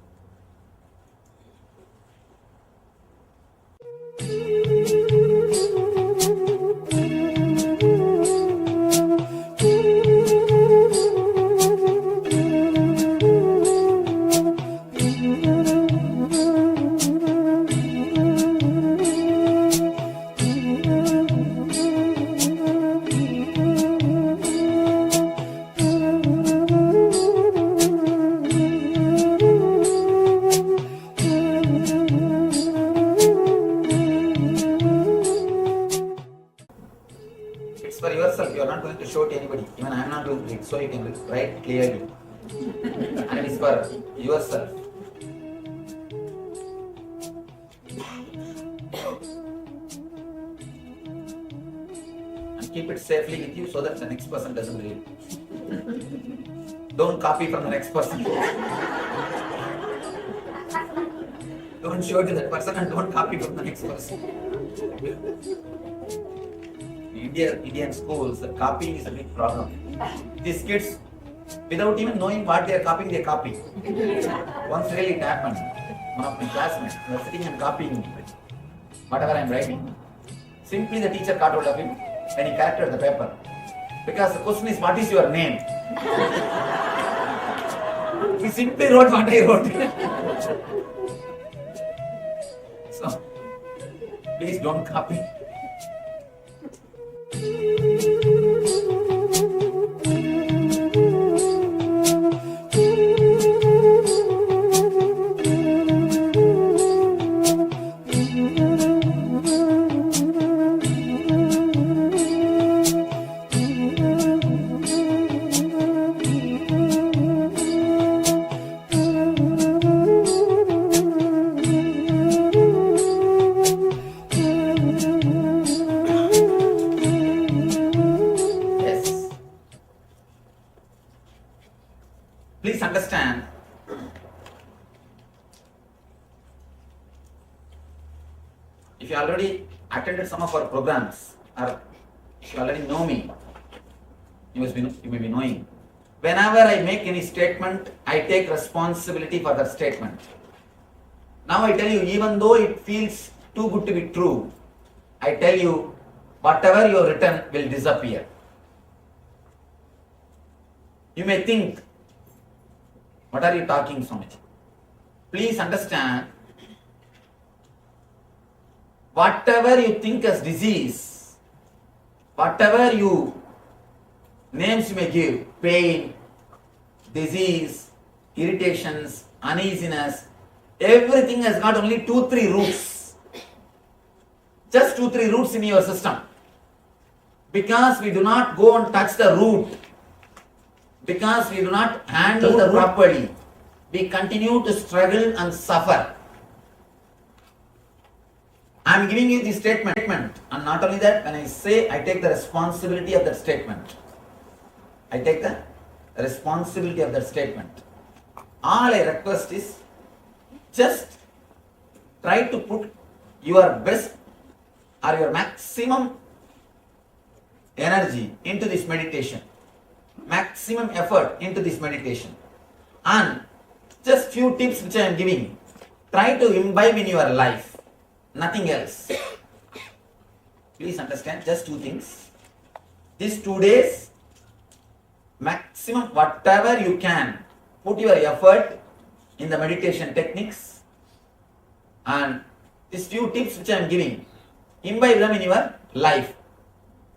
For yourself, you are not going to show to anybody. Even I am not going to read, so you can write clearly. And it is for yourself. And keep it safely with you so that the next person doesn't read. Don't copy from the next person. Don't show it to that person and don't copy from the next person. In Indian schools, the copying is a big problem. These kids, without even knowing what they are copying, they copy. Once really it happened. One of my classmates was sitting and copying whatever I am writing. Simply the teacher caught hold of him when he corrected the paper. Because the question is, what is your name? He simply wrote what I wrote. So, please don't copy. Please understand, if you already attended some of our programs or if you already know me, you may be knowing. Whenever I make any statement, I take responsibility for that statement. Now I tell you, even though it feels too good to be true, I tell you, whatever you have written will disappear. You may think, what are you talking so much? Please understand, whatever you think as disease, whatever names you may give, pain, disease, irritations, uneasiness, everything has got only 2-3 roots. Just 2-3 roots in your system. Because we do not go and touch the root, because we do not handle the root properly, we continue to struggle and suffer. I am giving you this statement, and not only that, when I say, I take the responsibility of that statement. I take the responsibility of that statement. All I request is, just try to put your best or your maximum energy into this meditation, maximum effort into this meditation, and just few tips which I am giving, try to imbibe in your life, nothing else. Please understand, just 2 things. These 2 days, maximum whatever you can, put your effort in the meditation techniques, and these few tips which I am giving, imbibe them in your life.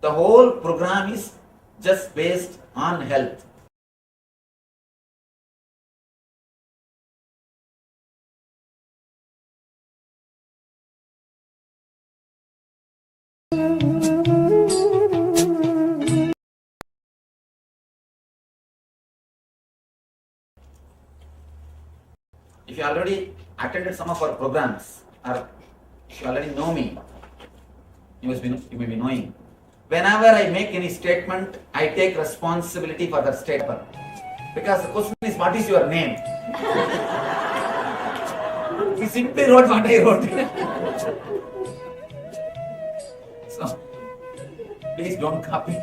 The whole program is just based on health. If you already attended some of our programs, or if you already know me, you may be knowing. Whenever I make any statement, I take responsibility for that statement. Because the question is, what is your name? He simply wrote what I wrote. So, please don't copy.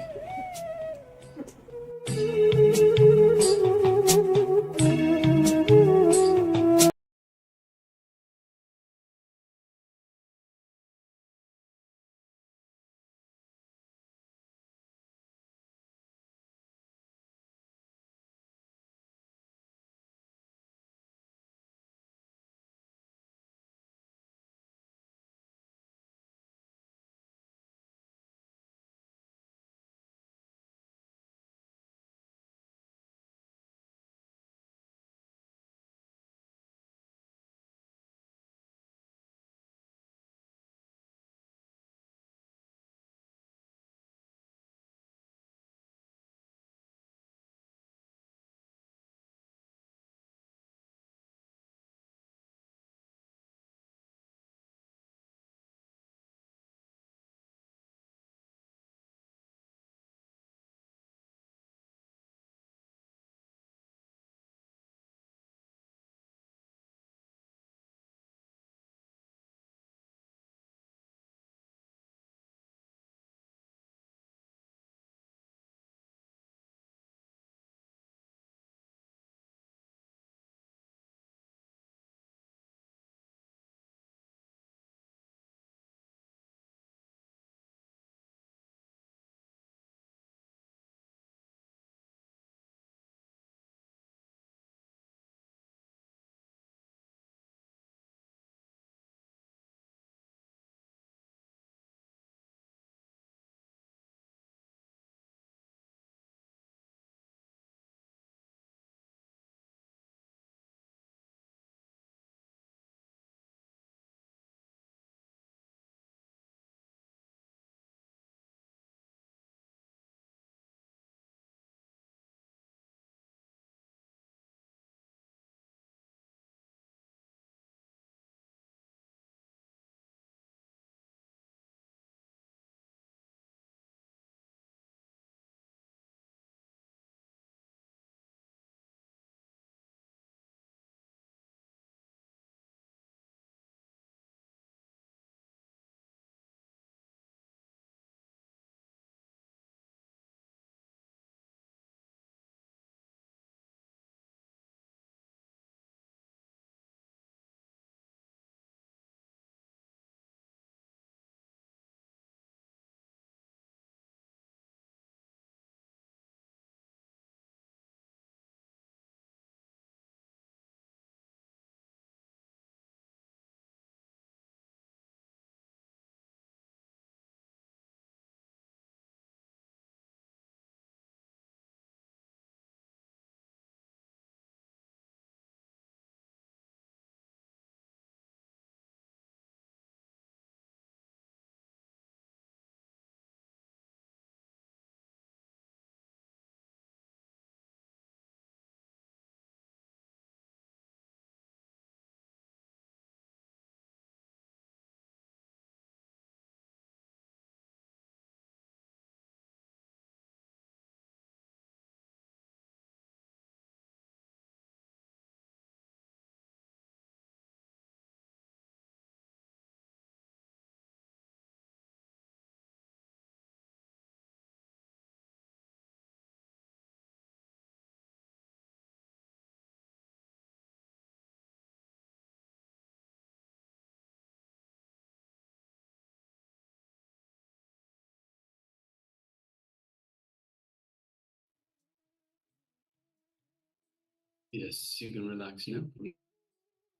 Yes, you can relax now.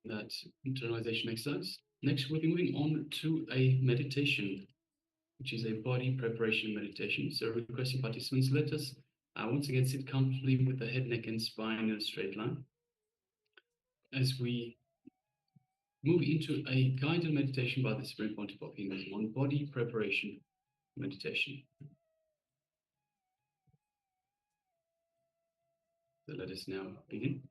That internalization exercise. Next, we'll be moving on to a meditation, which is a body preparation meditation. So requesting participants, let us once again sit comfortably with the head, neck, and spine in a straight line as we move into a guided meditation by the Supreme Pontiff of Hinduism on body preparation meditation. So let us now begin.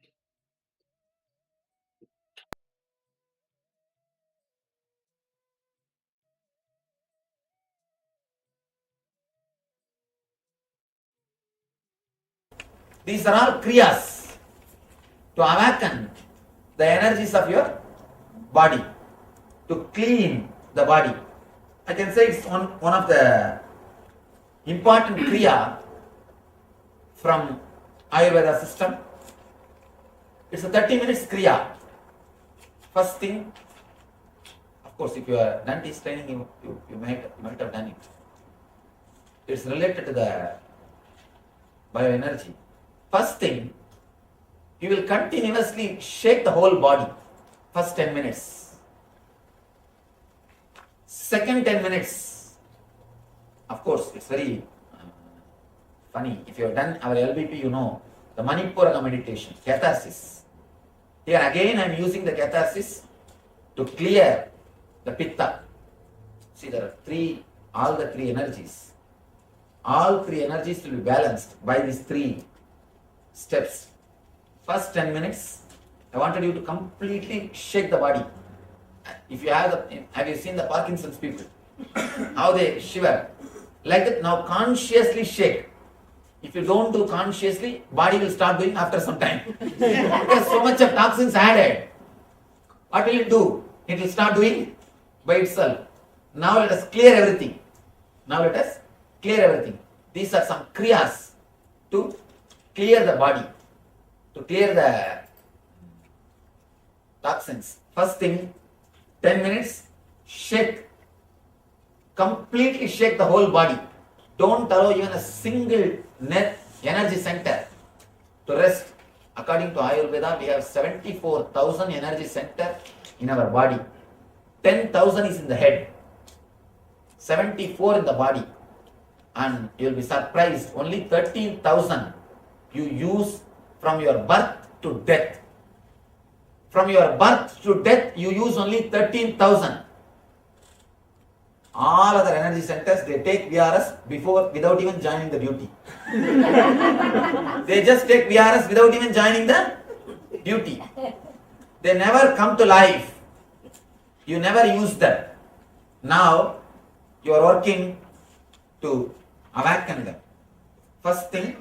These are all kriyas to awaken the energies of your body, to clean the body. I can say it's one of the important kriya from Ayurveda system. It's a 30 minutes kriya. First thing, of course, if you are done this training, you might have done it. It's related to the bioenergy. First thing, you will continuously shake the whole body. First 10 minutes. Second 10 minutes, of course, it's very funny. If you have done our LBP, you know the Manipura meditation, catharsis. Here again, I am using the catharsis to clear the pitta. See, there are all the three energies. All three energies will be balanced by these three steps. First 10 minutes, I wanted you to completely shake the body. If you have you seen the Parkinson's people? How they shiver? Like that, now consciously shake. If you don't do consciously, body will start doing after some time. Because so much of toxins added. What will it do? It will start doing by itself. Now let us clear everything. These are some kriyas to clear the body, to clear the toxins. First thing, 10 minutes, shake. Completely shake the whole body. Don't allow even a single energy center to rest. According to Ayurveda, we have 74,000 energy centers in our body. 10,000 is in the head. 74 in the body. And you will be surprised, only 13,000 you use from your birth to death. From your birth to death, you use only 13,000. All other energy centers, they take VRS without even joining the duty. They just take VRS without even joining the duty. They never come to life. You never use them. Now, you are working to awaken them. First thing,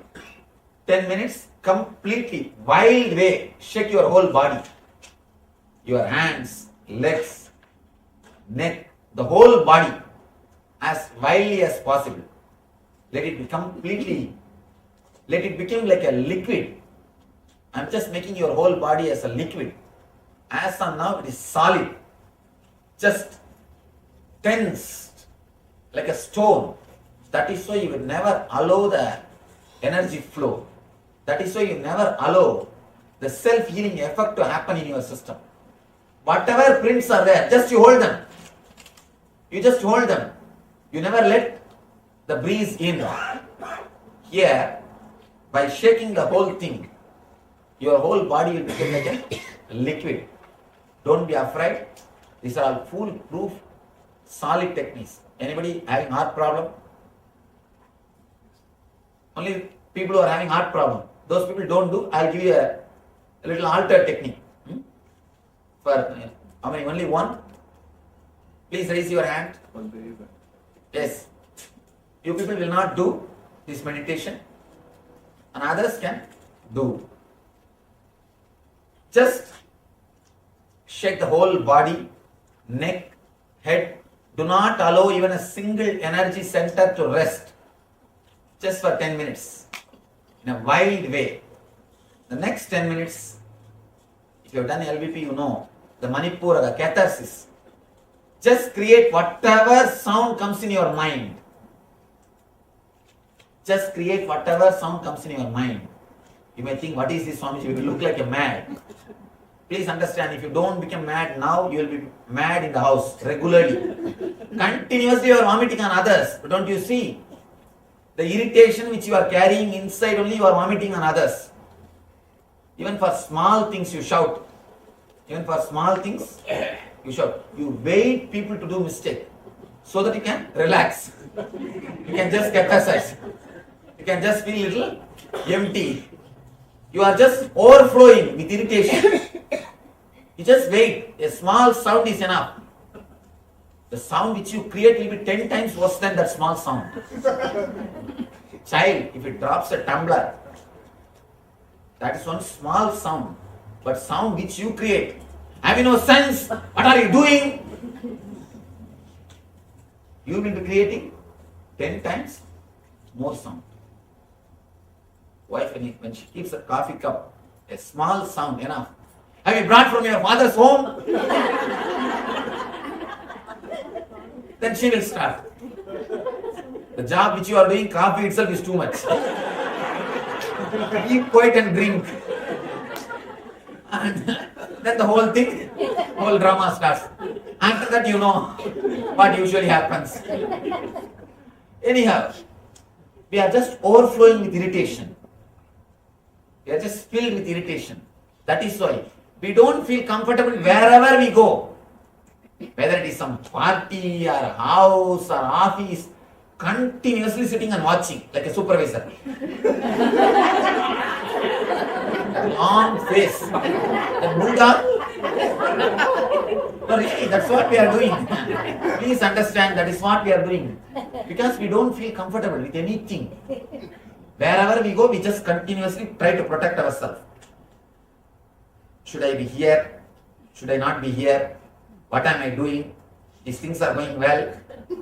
10 minutes, completely, wild way, shake your whole body. Your hands, legs, neck, the whole body, as wildly as possible. Let it become like a liquid. I'm just making your whole body as a liquid. As of now, it is solid, just tensed, like a stone. That is why you will never allow the energy flow. That is why you never allow the self-healing effect to happen in your system. Whatever prints are there, just you hold them. You just hold them. You never let the breeze in. Here, by shaking the whole thing, your whole body will become like a liquid. Don't be afraid. These are all foolproof, solid techniques. Anybody having heart problem? Only people who are having heart problem. Those people don't do. I'll give you a little altered technique. For how many? Only one? Please raise your hand. Yes. You people will not do this meditation, and others can do. Just shake the whole body, neck, head. Do not allow even a single energy center to rest. Just for 10 minutes. In a wild way. The next 10 minutes, if you have done LVP, you know, the Manipura, the catharsis. Just create whatever sound comes in your mind. Just create whatever sound comes in your mind. You may think, what is this Swamiji? You will look like a mad. Please understand, if you don't become mad now, you will be mad in the house regularly. Continuously you are vomiting on others. But don't you see? The irritation which you are carrying inside only, you are vomiting on others. Even for small things you shout. Even for small things you shout. You wait people to do mistake so that you can relax. You can just capitalize. You can just feel little empty. You are just overflowing with irritation. You just wait. A small sound is enough. The sound which you create will be 10 times worse than that small sound. Child, if it drops a tumbler, that is one small sound. But sound which you create. Have you no sense? What are you doing? You will be creating 10 times more sound. Wife, when she keeps a coffee cup, a small sound enough. Have you brought from your father's home? Then she will start. The job which you are doing, coffee itself is too much. Keep quiet and drink. And then the whole thing, whole drama starts. After that, you know what usually happens. Anyhow, we are just overflowing with irritation. We are just filled with irritation. That is why we don't feel comfortable wherever we go. Whether it is some party or house or office, continuously sitting and watching like a supervisor. That long face, that Buddha. No, really, that's what we are doing. Please understand, that is what we are doing. Because we don't feel comfortable with anything. Wherever we go, we just continuously try to protect ourselves. Should I be here? Should I not be here? What am I doing? These things are going well?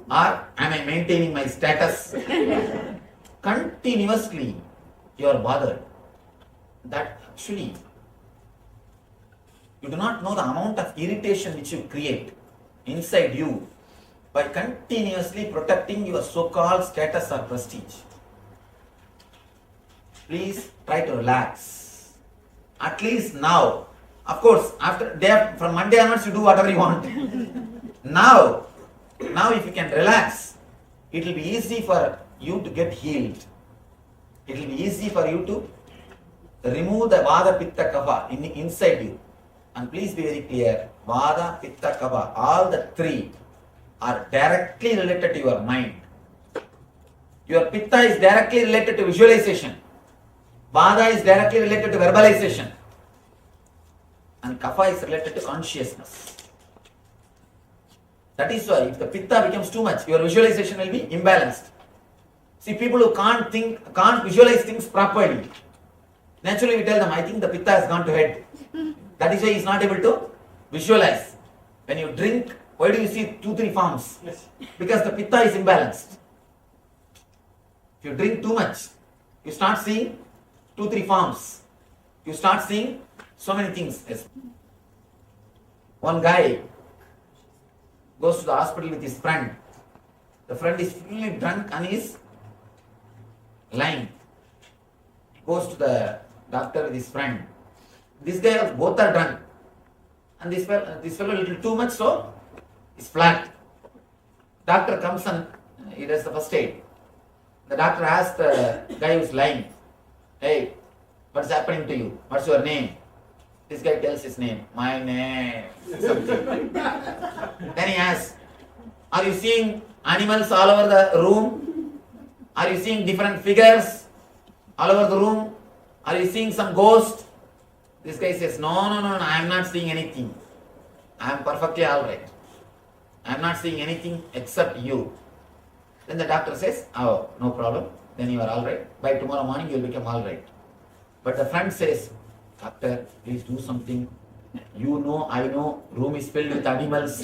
Or am I maintaining my status? Continuously you are bothered. That actually, you do not know the amount of irritation which you create inside you by continuously protecting your so-called status or prestige. Please try to relax. At least now. Of course, from Monday onwards you do whatever you want. Now if you can relax, it will be easy for you to get healed. It will be easy for you to remove the Vada, Pitta, Kapha inside you. And please be very clear, Vada, Pitta, Kapha, all the three are directly related to your mind. Your Pitta is directly related to visualization. Vada is directly related to verbalization. And Kapha is related to consciousness. That is why if the Pitta becomes too much, your visualization will be imbalanced. See, people who can't visualize things properly, naturally we tell them, I think the Pitta has gone to head. That is why he is not able to visualize. When you drink, why do you see 2-3 forms? Because the Pitta is imbalanced. If you drink too much, you start seeing 2-3 forms. You start seeing so many things. Yes. One guy goes to the hospital with his friend. The friend is fully drunk and is lying. He goes to the doctor with his friend. This guy, both are drunk. And this fellow a little too much, so he's flat. Doctor comes and he does the first aid. The doctor asks the guy who's lying, hey, what's happening to you? What's your name? This guy tells his name. My name. Something. Then he asks, are you seeing animals all over the room? Are you seeing different figures all over the room? Are you seeing some ghost? This guy says, no, I am not seeing anything. I am perfectly alright. I am not seeing anything except you. Then the doctor says, oh, no problem. Then you are alright. By tomorrow morning you will become alright. But the friend says, doctor, please do something. You know, I know, room is filled with animals.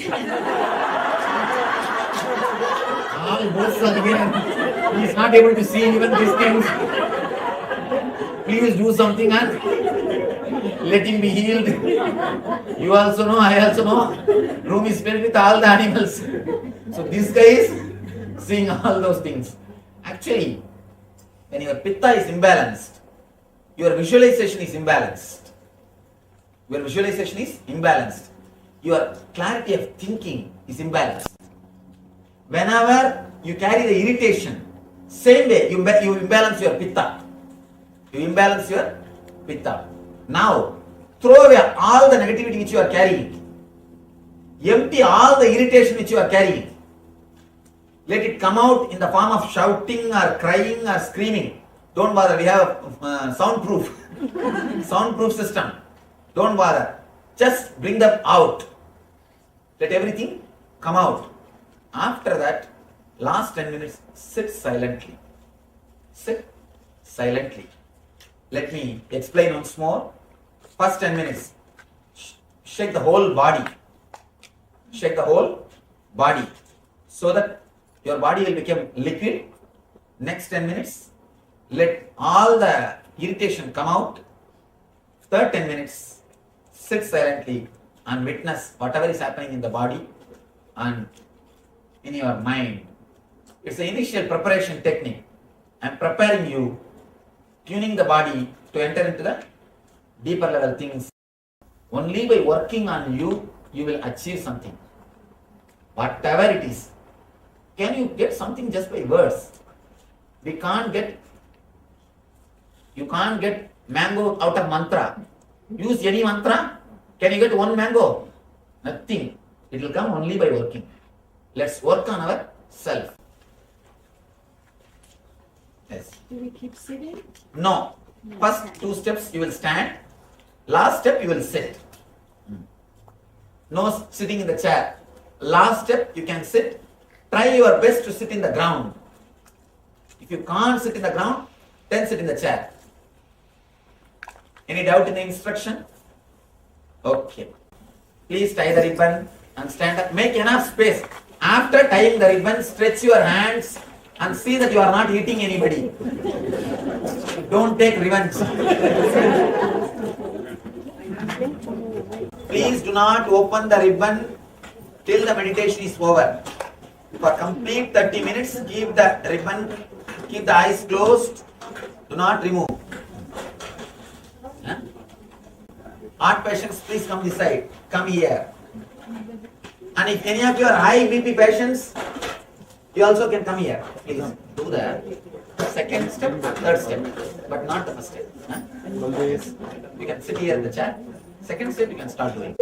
All ghosts are here. He is not able to see even these things. Please do something and let him be healed. You also know, I also know. Room is filled with all the animals. So this guy is seeing all those things. Actually, when your Pitta is imbalanced, Your visualization is imbalanced. Your visualization is imbalanced. Your clarity of thinking is imbalanced. Whenever you carry the irritation, same way you imbalance your pitta. You imbalance your pitta. Now, throw away all the negativity which you are carrying. Empty all the irritation which you are carrying. Let it come out in the form of shouting or crying or screaming. Don't bother, we have soundproof system. Don't bother. Just bring them out. Let everything come out. After that, last 10 minutes, sit silently. Sit silently. Let me explain once more. First 10 minutes, shake the whole body. Shake the whole body so that your body will become liquid. Next 10 minutes, let all the irritation come out. Third 10 minutes, sit silently and witness whatever is happening in the body and in your mind. It's the initial preparation technique. I'm preparing you, tuning the body to enter into the deeper level things. Only by working on you, you will achieve something. Whatever it is. Can you get something just by words? You can't get mango out of mantra. Use any mantra. Can you get one mango? Nothing. It will come only by working. Let's work on our self. Yes. Do we keep sitting? No. First 2 steps you will stand. Last step you will sit. No sitting in the chair. Last step you can sit. Try your best to sit in the ground. If you can't sit in the ground, then sit in the chair. Any doubt in the instruction? Okay. Please tie the ribbon and stand up. Make enough space. After tying the ribbon, stretch your hands and see that you are not hitting anybody. Don't take revenge. Please do not open the ribbon till the meditation is over. For complete 30 minutes, keep the ribbon, keep the eyes closed. Do not remove. Heart patients, please come this side. Come here. And if any of you are high BP patients, you also can come here. Please do the second step, third step, but not the first step. You can sit here in the chair. Second step, you can start doing.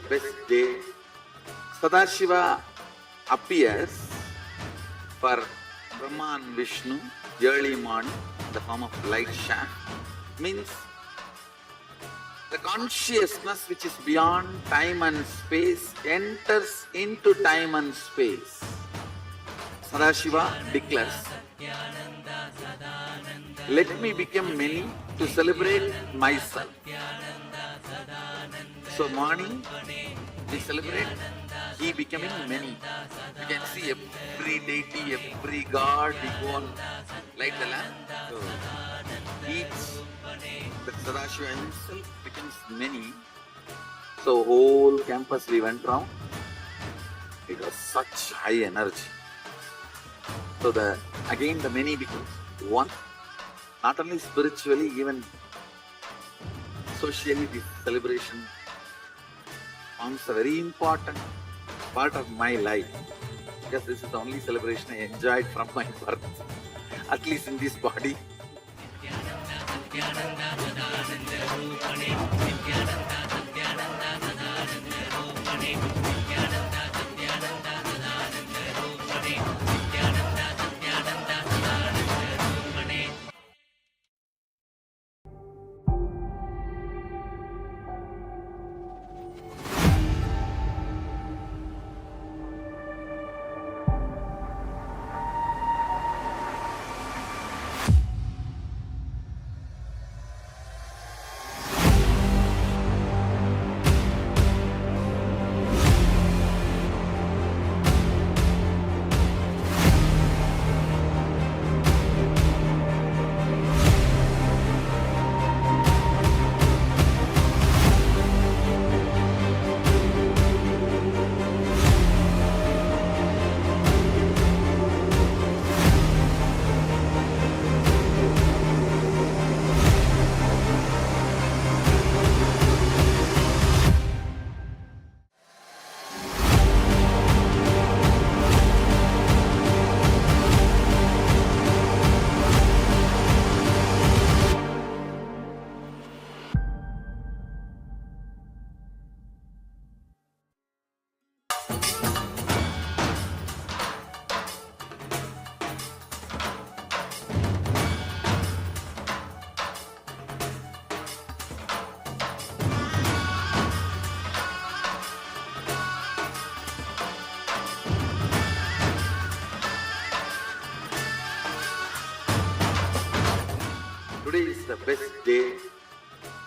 best day. Sadashiva appears for Brahma and Vishnu early morning in the form of light shaft. Means the consciousness which is beyond time and space enters into time and space. Sadashiva declares, let me become many to celebrate myself. So morning we celebrate he becoming many. You can see every deity, every god, we go and light the lamp. So each, the Sadashiva himself becomes many. So whole campus we went round. It was such high energy. So again the many becomes one. Not only spiritually, even socially, this celebration forms a very important part of my life. Because this is the only celebration I enjoyed from my birth, at least in this body. Today is the best day.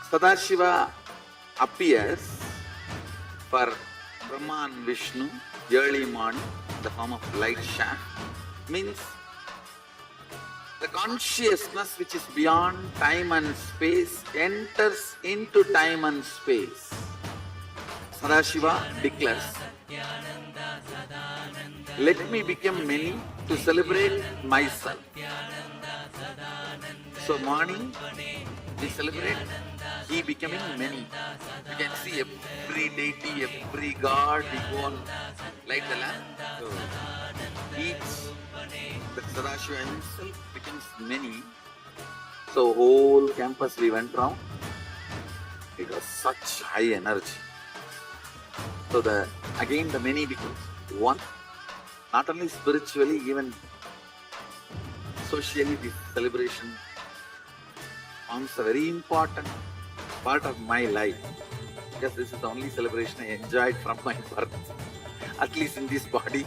Sadashiva appears for Brahma and Vishnu early morning in the form of light shaft. Means the consciousness which is beyond time and space enters into time and space. Sadashiva declares, let me become many to celebrate myself. So morning we celebrate he becoming many. You can see every deity, every god, we go and light the lamp. So each, the Sadashiva himself becomes many. So whole campus we went round. It was such high energy. So again the many becomes one. Not only spiritually, even socially, this celebration forms a very important part of my life. Because this is the only celebration I enjoyed from my birth, at least in this body.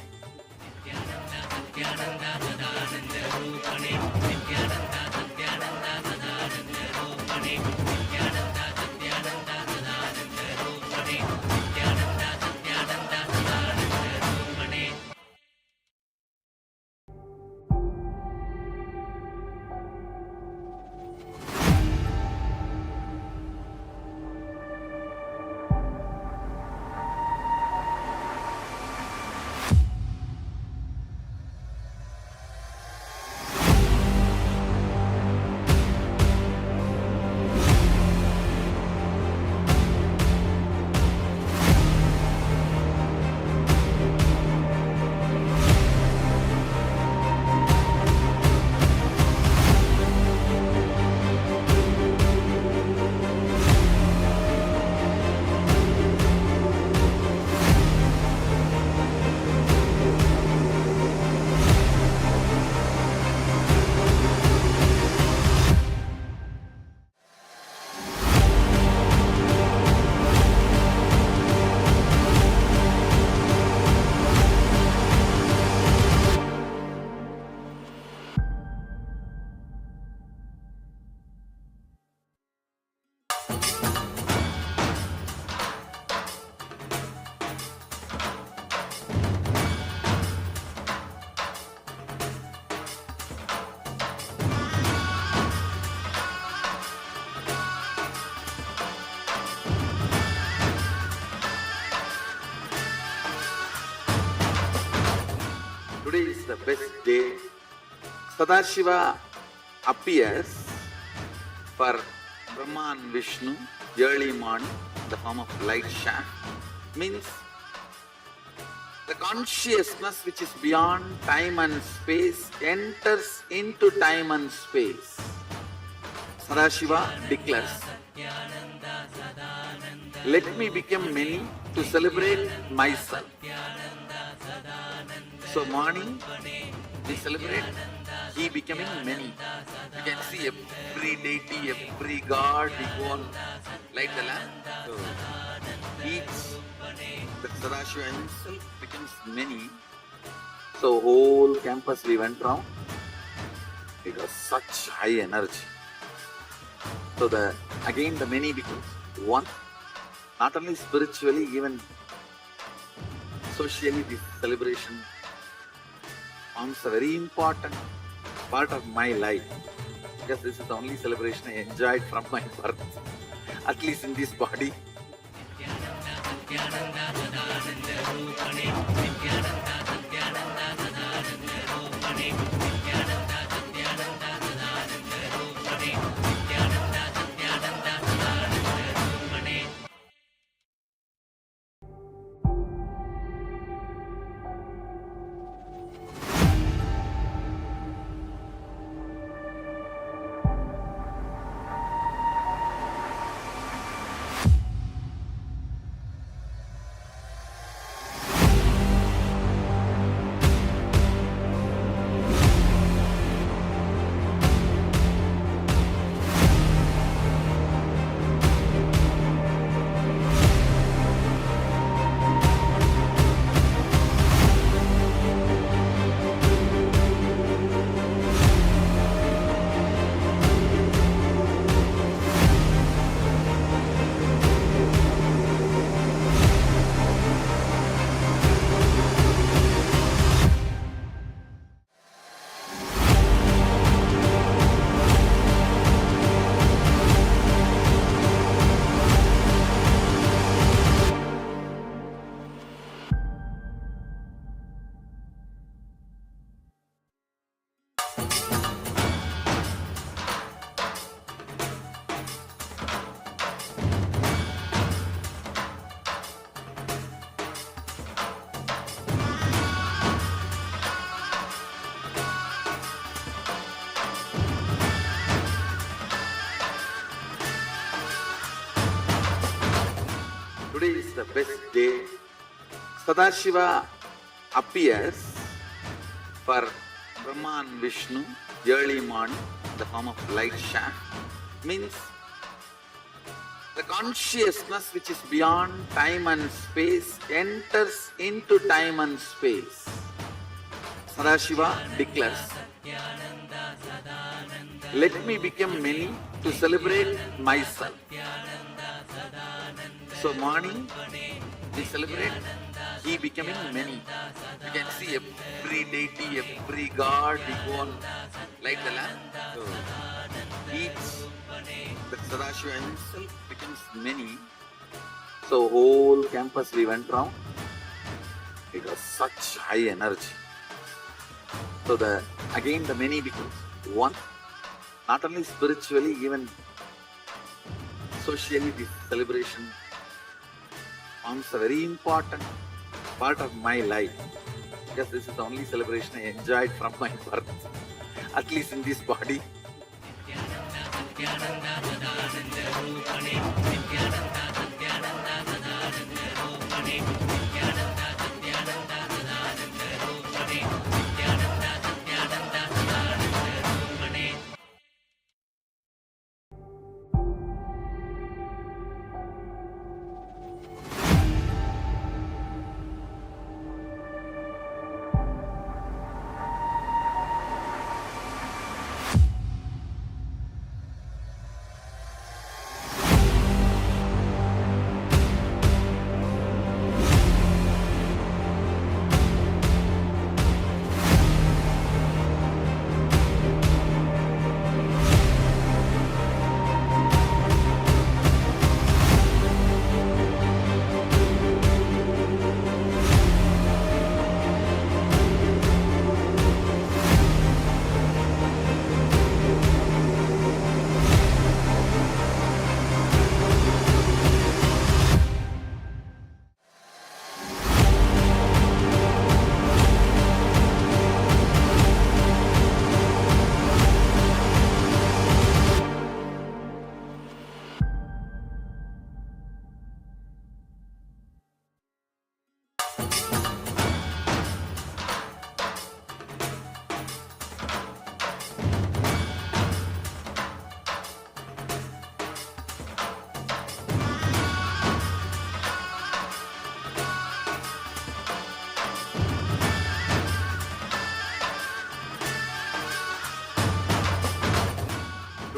Today is the best day. Sadashiva appears for Brahma and Vishnu early morning in the form of light shaft. Means the consciousness which is beyond time and space enters into time and space. Sadashiva declares, let me become many to celebrate myself. So morning we celebrate he becoming many. You can see every deity, every god, we go on light the lamp. So each, the Sadashiva himself becomes many. So whole campus we went round. It was such high energy. So again the many becomes one. Not only spiritually, even socially, this celebration forms a very important part of my life. Because this is the only celebration I enjoyed from my birth, at least in this body. Today is the best day. Sadashiva appears for Brahma and Vishnu early morning in the form of light shaft. Means the consciousness which is beyond time and space enters into time and space. Sadashiva declares, let me become many to celebrate myself. So morning we celebrate he becoming many. You can see every deity, every god, we go on light the lamp. So each, the Sadashiva himself becomes many. So whole campus we went round. It was such high energy. So again the many becomes one. Not only spiritually, even socially, this celebration forms a very important part of my life. Because this is the only celebration I enjoyed from my birth, at least in this body.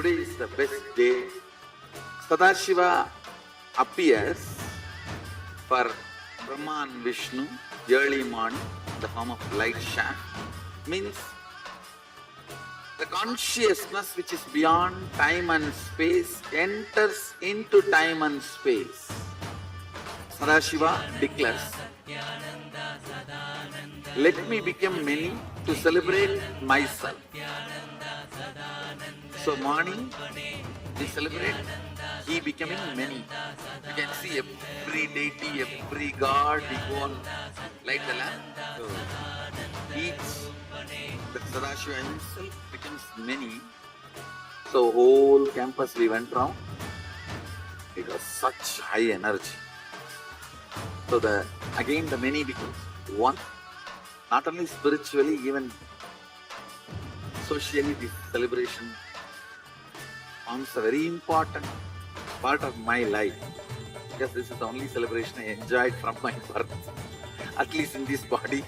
Today is the best day. Sadashiva appears for Brahma and Vishnu early morning in the form of light shaft. Means the consciousness which is beyond time and space enters into time and space. Sadashiva declares, let me become many to celebrate myself. So morning we celebrate he becoming many. You can see every deity, every god, we go on light the lamp. So each, the Sadashiva himself becomes many. So whole campus we went round. It was such high energy. So again the many becomes one. Not only spiritually, even socially, this celebration forms a very important part of my life, because this is the only celebration I enjoyed from my birth, at least in this body.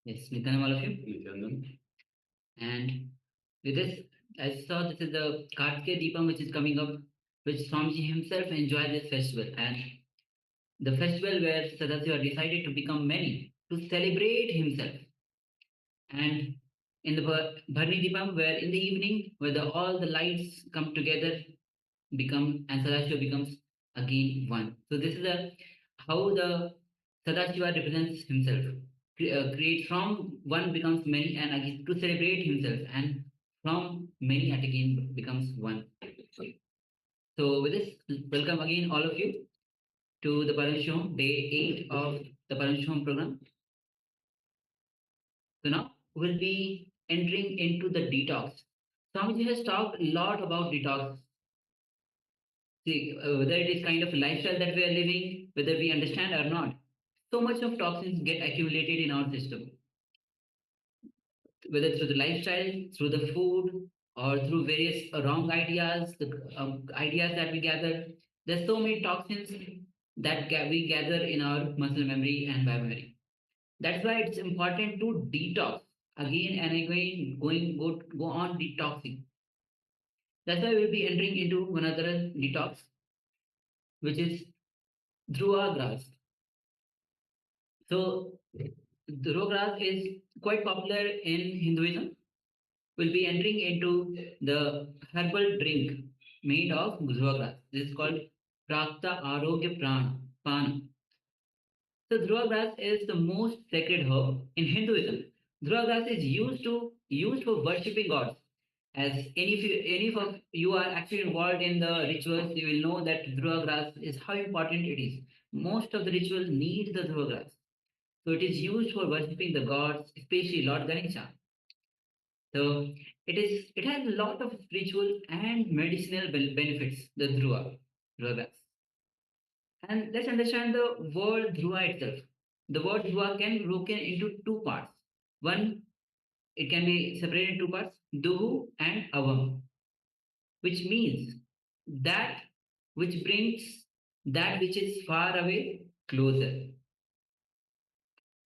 Yes, Nityanam, all of you. Nityanam. And with this, I saw this is the Kartikeya Deepam which is coming up, which Swamiji himself enjoyed this festival. And the festival where Sadashiva decided to become many, to celebrate himself. And in the Bharni Deepam, where in the evening, where all the lights come together, become, and Sadashiva becomes again one. So this is how the Sadashiva represents himself. Creates from one becomes many, and again to celebrate himself, and from many at again becomes one. So with this, welcome again all of you to the Paramashivoham, day 8 of the Paramashivoham program. So now we'll be entering into the detox. Swamiji has talked a lot about detox. See, whether it is kind of lifestyle that we are living, whether we understand or not, so much of toxins get accumulated in our system. Whether through the lifestyle, through the food, or through various wrong ideas, the ideas that we gather. There's so many toxins that we gather in our muscle memory and biomemory. That's why it's important to detox again and again, go on detoxing. That's why we'll be entering into another detox, which is Dhruva grass. So Dhruva grass is quite popular in Hinduism. We'll be entering into the herbal drink made of Dhruva grass. This is called Prakta Arogya Pana. So Dhruva grass is the most sacred herb in Hinduism. Dhruva grass is used for worshipping gods. As any of you are actually involved in the rituals, you will know that Dhruva grass is how important it is. Most of the rituals need the Dhruva grass. So it is used for worshipping the gods, especially Lord Ganesha. So it has a lot of spiritual and medicinal benefits, the Dhruva grass. And let's understand the word Dhruva itself. The word Dhruva can be broken into two parts. One, it can be separated into two parts, Dhuvu and Avam, which means that which brings that which is far away closer.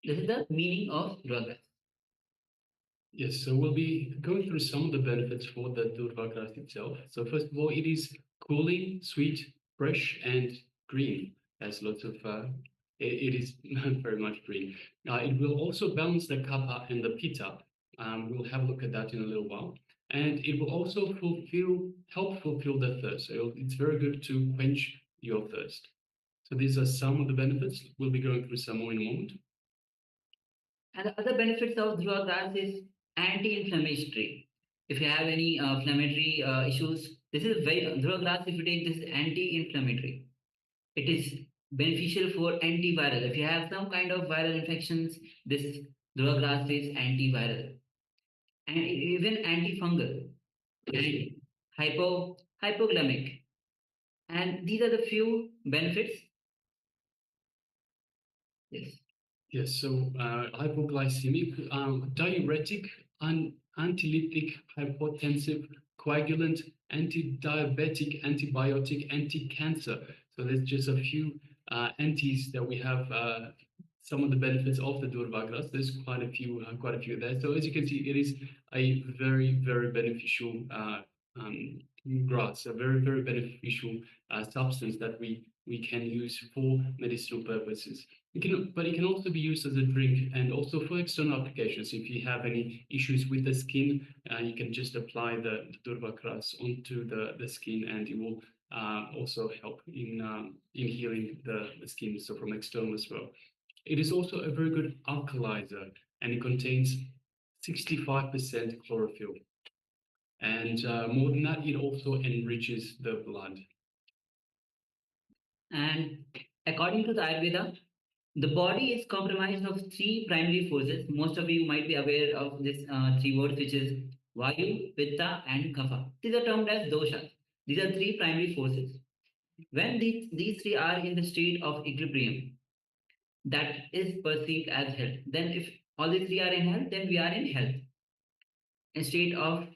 This is the meaning of Dhruva grass. Yes, so we'll be going through some of the benefits for the Durva grass itself. So first of all, it is cooling, sweet, fresh, and green. Has lots of, it is very much green. It will also balance the kapha and the pitta. We'll have a look at that in a little while. And it will also help fulfill the thirst. So it's very good to quench your thirst. So these are some of the benefits. We'll be going through some more in a moment. And the other benefits of Dhruva grass is anti-inflammatory. If you have any inflammatory issues, this is very Dhruva grass. If you take this, is anti-inflammatory. It is beneficial for antiviral. If you have some kind of viral infections, this Dhruva grass is antiviral, and even antifungal and hypoglycemic. And these are the few benefits. Yes. Yes, so hypoglycemic, diuretic, and antilytic, hypotensive, coagulant, anti-diabetic, antibiotic, anti-cancer. So there's just a few antis that we have. Some of the benefits of the Durva grass. There's quite a few there. So as you can see, it is a very, very beneficial grass, a very, very beneficial substance that we can use for medicinal purposes. But it can also be used as a drink and also for external applications. If you have any issues with the skin, you can just apply the Durva grass onto the skin, and it will also help in healing the skin, so from external as well. It is also a very good alkalizer, and it contains 65% chlorophyll. And more than that, it also enriches the blood. And according to the Ayurveda, the body is comprised of three primary forces. Most of you might be aware of this three words, which is Vayu, Pitta, and Kapha. These are termed as doshas. These are three primary forces. When these three are in the state of equilibrium, that is perceived as health. Then if all these three are in health, then we are in health. In state of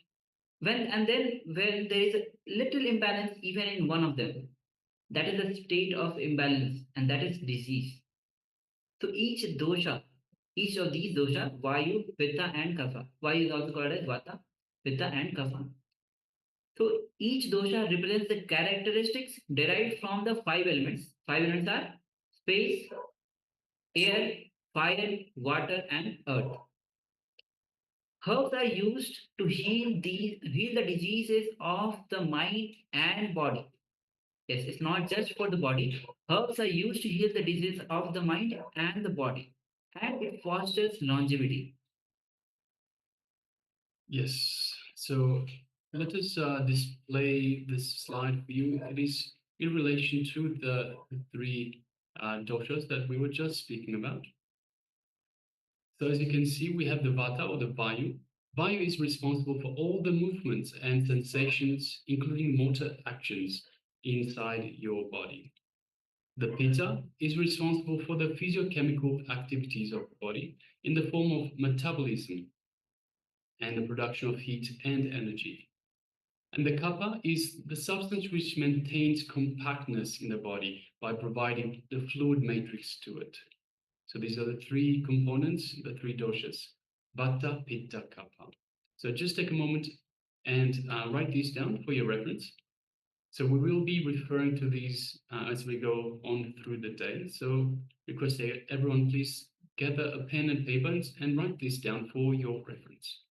when there is a little imbalance even in one of them, that is a state of imbalance, and that is disease. So each dosha, each of these dosha, Vayu, Pitta, and Kapha. Vayu is also called as Vata, Pitta, and Kapha. So each dosha represents the characteristics derived from the five elements. Five elements are space, air, fire, water, and earth. Herbs are used to heal the diseases of the mind and body. Yes, it's not just for the body. Herbs are used to heal the disease of the mind and the body, and it fosters longevity. Yes. So let us display this slide for you. It is in relation to the three doshas that we were just speaking about. So as you can see, we have the Vata or the Vayu. Vayu is responsible for all the movements and sensations, including motor actions inside your body. The Pitta is responsible for the physiochemical activities of the body in the form of metabolism and the production of heat and energy. And the Kapha is the substance which maintains compactness in the body by providing the fluid matrix to it. So these are the three components, the three doshas, Vata, Pitta, Kapha. So just take a moment and write these down for your reference. So we will be referring to these as we go on through the day. So request that everyone please gather a pen and paper and write this down for your reference.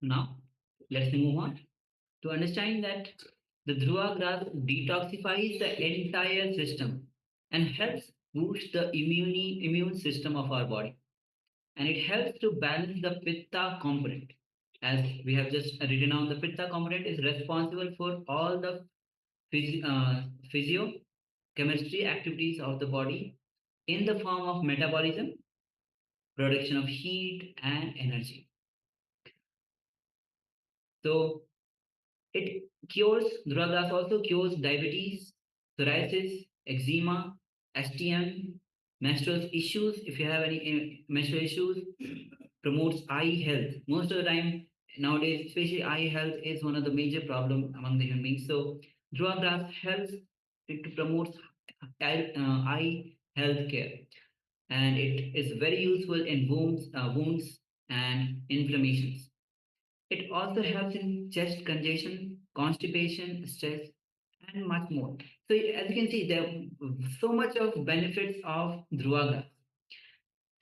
Now, let's move on to understand that the Dhruva grass detoxifies the entire system and helps boost the immune system of our body. And it helps to balance the Pitta component. As we have just written on, the Pitta component is responsible for all the physio chemistry activities of the body in the form of metabolism, production of heat and energy. So it cures, Dhruva grass also cures diabetes, psoriasis, eczema, STM, menstrual issues. If you have any menstrual issues, promotes eye health. Most of the time nowadays, especially eye health is one of the major problem among the human beings. So Dhruva grass helps it to promote eye health care, and it is very useful in wounds and inflammations. It also helps in chest congestion, constipation, stress, and much more. So as you can see, there are so much of benefits of Dhruva grass.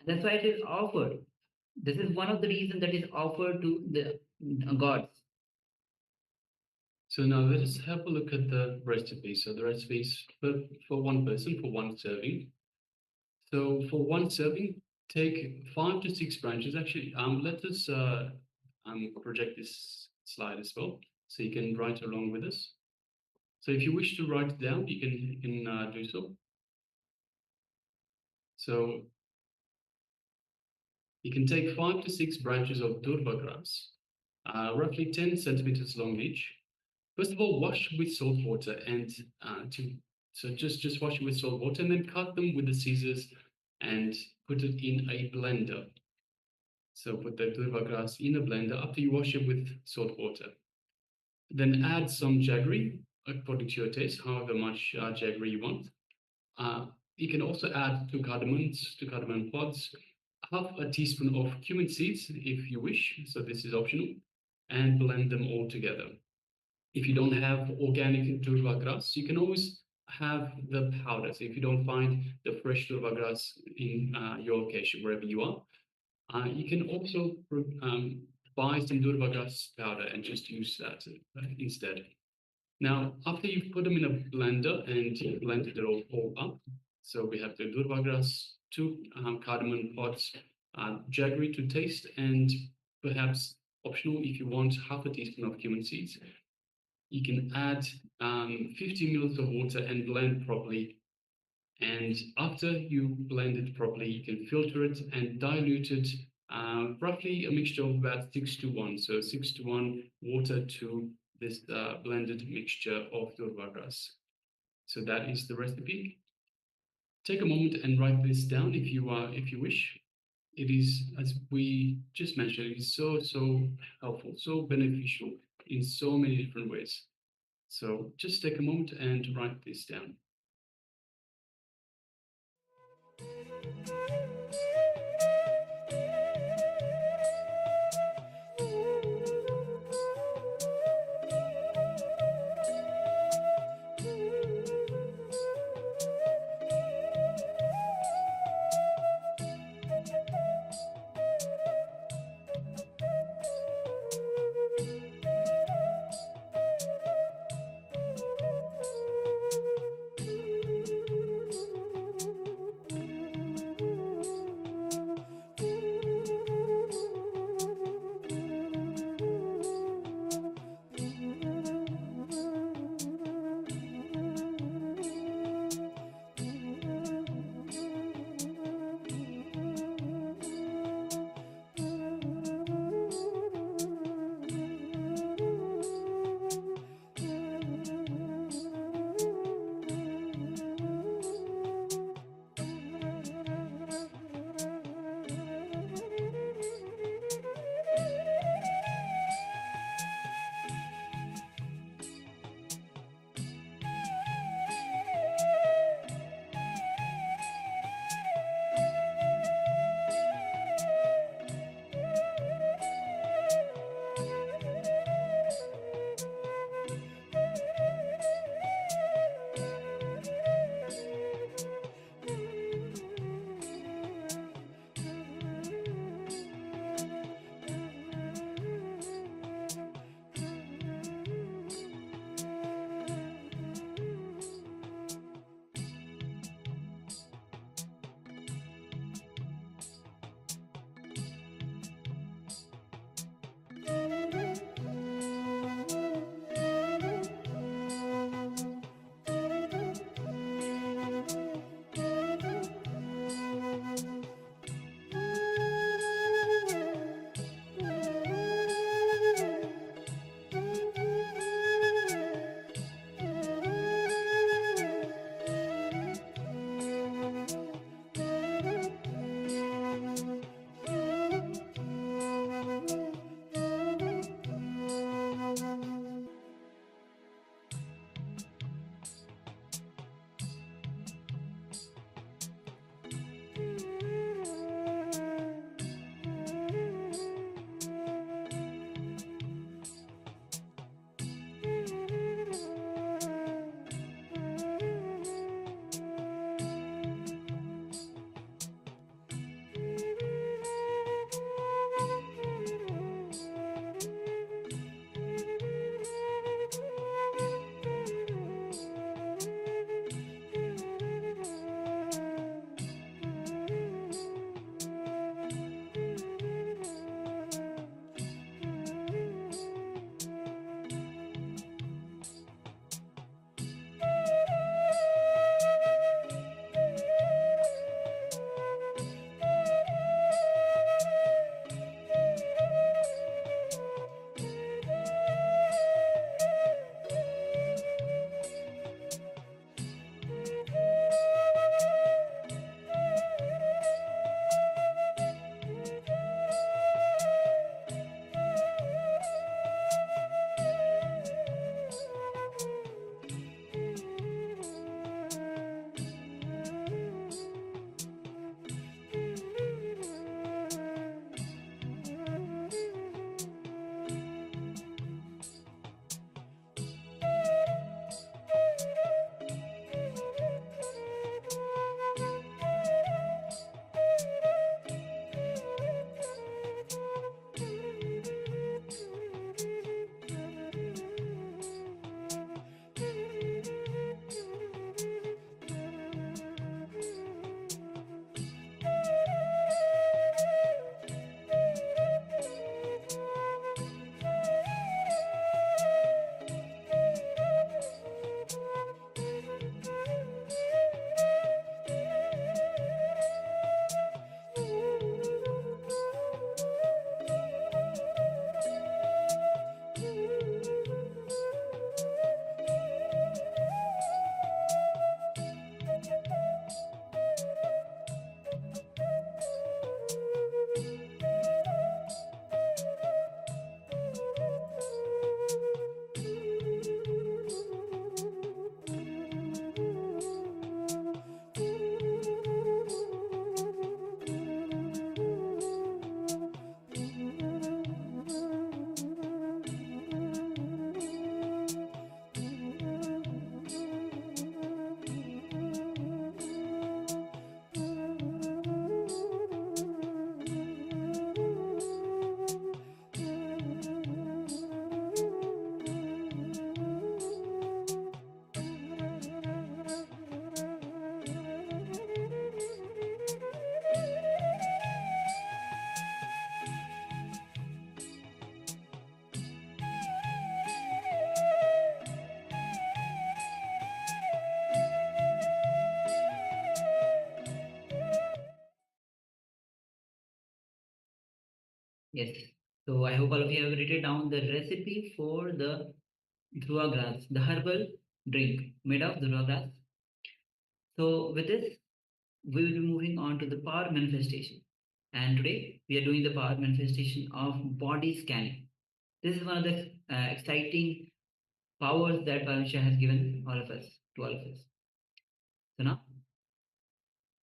That's why it is offered. This is one of the reasons that is offered to the gods. So now let us have a look at the recipe. So the recipe is for one person, for one serving. So for one serving, take 5 to 6 branches. Actually, let us project this slide as well, so you can write along with us. So if you wish to write it down, you can do so. So you can take 5 to 6 branches of durva grass, roughly 10 centimeters long each. First of all, wash with salt water and just wash it with salt water, and then cut them with the scissors and put it in a blender. So put the durva grass in a blender after you wash it with salt water. Then add some jaggery according to your taste, however much jaggery you want. You can also add 2 cardamom pods, half a teaspoon of cumin seeds if you wish, so this is optional, and blend them all together. If you don't have organic durva grass, you can always have the powder. So if you don't find the fresh durva grass in your location, wherever you are, you can also buy some durva grass powder and just use that instead. Now, after you've put them in a blender and blended it all up, so we have the durva grass, 2 cardamom pods, jaggery to taste, and perhaps optional if you want half a teaspoon of cumin seeds. You can add 50 ml of water and blend properly. And after you blend it properly, you can filter it and dilute it, roughly a mixture of about 6 to 1. So 6 to 1 water to this blended mixture of durva grass. So that is the recipe. Take a moment and write this down if you wish. It is, as we just mentioned, it is so helpful, so beneficial in so many different ways. So just take a moment and write this down. Yes. So I hope all of you have written down the recipe for the dhruva grass, the herbal drink made of dhruva grass. So with this, we will be moving on to the power manifestation. And today we are doing the power manifestation of body scanning. This is one of the exciting powers that Paramisha has given all of us, to all of us. So now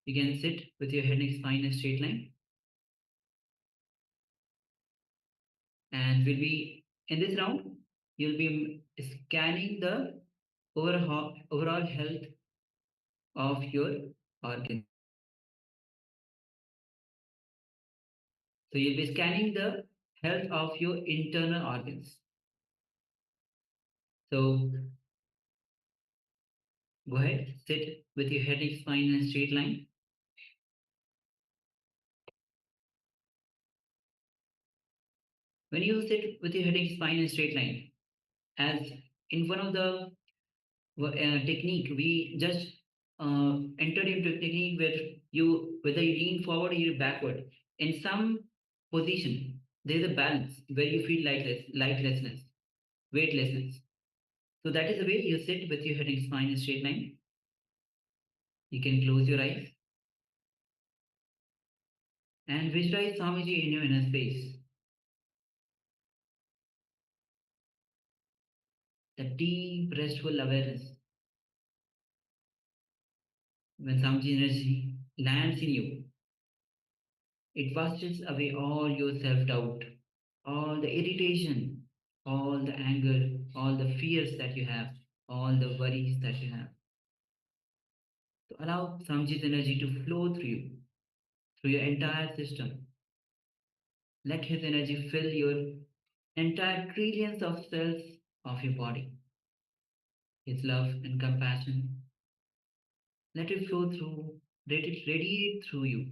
you can sit with your head and spine in a straight line. And we'll be in this round, you'll be scanning the overall health of your organs. So you'll be scanning the health of your internal organs. So go ahead, sit with your head and spine in a straight line. When you sit with your head and spine in a straight line, as in one of the technique, we just entered into a technique where you, whether you lean forward or you backward, in some position, there is a balance where you feel lightlessness, weightlessness. So that is the way you sit with your head and spine in a straight line. You can close your eyes and visualize Swamiji in your inner space. The deep, restful awareness. When Swamiji energy lands in you, it washes away all your self-doubt, all the irritation, all the anger, all the fears that you have, all the worries that you have. To allow Swamiji's energy to flow through your entire system. Let his energy fill your entire trillions of cells of your body. His love and compassion. Let it flow through, let it radiate through you.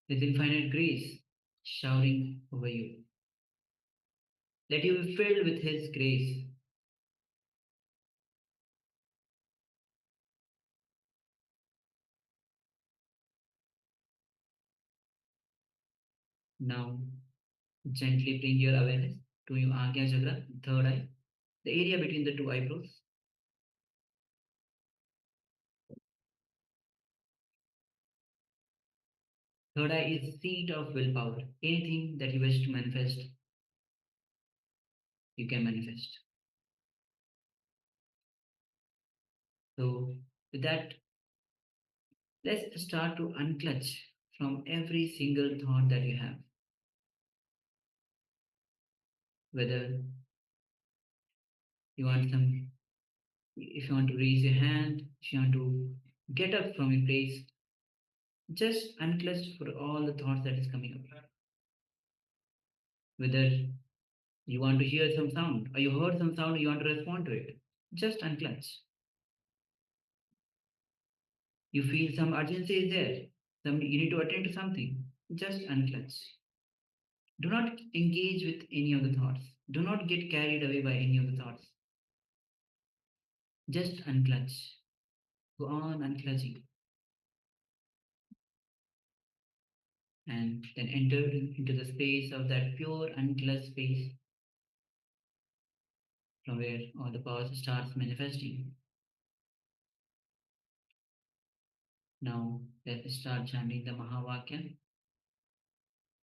His infinite grace showering over you. Let you be filled with His grace. Now, gently bring your awareness to your Agya Chakra, third eye, the area between the two eyebrows. Third eye is seat of willpower. Anything that you wish to manifest, you can manifest. So, with that, let's start to unclutch from every single thought that you have. Whether you want some, if you want to raise your hand, if you want to get up from your place, just unclutch for all the thoughts that is coming up. Whether you want to hear some sound or you heard some sound, you want to respond to it, just unclutch. You feel some urgency is there, you need to attend to something, just unclutch. Do not engage with any of the thoughts. Do not get carried away by any of the thoughts. Just unclutch. Go on unclutching. And then enter into the space of that pure unclutched space from where all the power starts manifesting. Now let's start chanting the Mahavakya.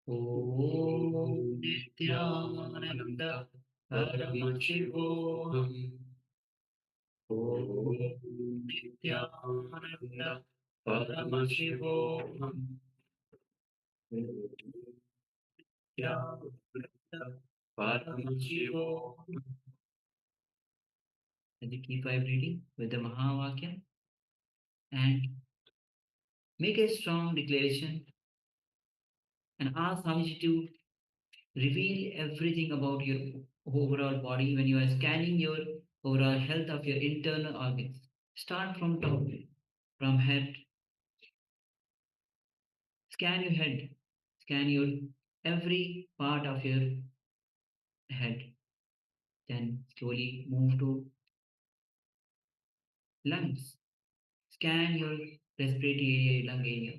Om Nityananda Paramashivoham. Om Nityananda Paramashivoham. Nityananda Paramashivoham. And you keep vibrating with the Mahavakya and make a strong declaration and ask Swamiji to reveal everything about your overall body when you are scanning your overall health of your internal organs. Start from top, from head. Scan your head. Scan your every part of your head. Then slowly move to lungs. Scan your respiratory area, lung area.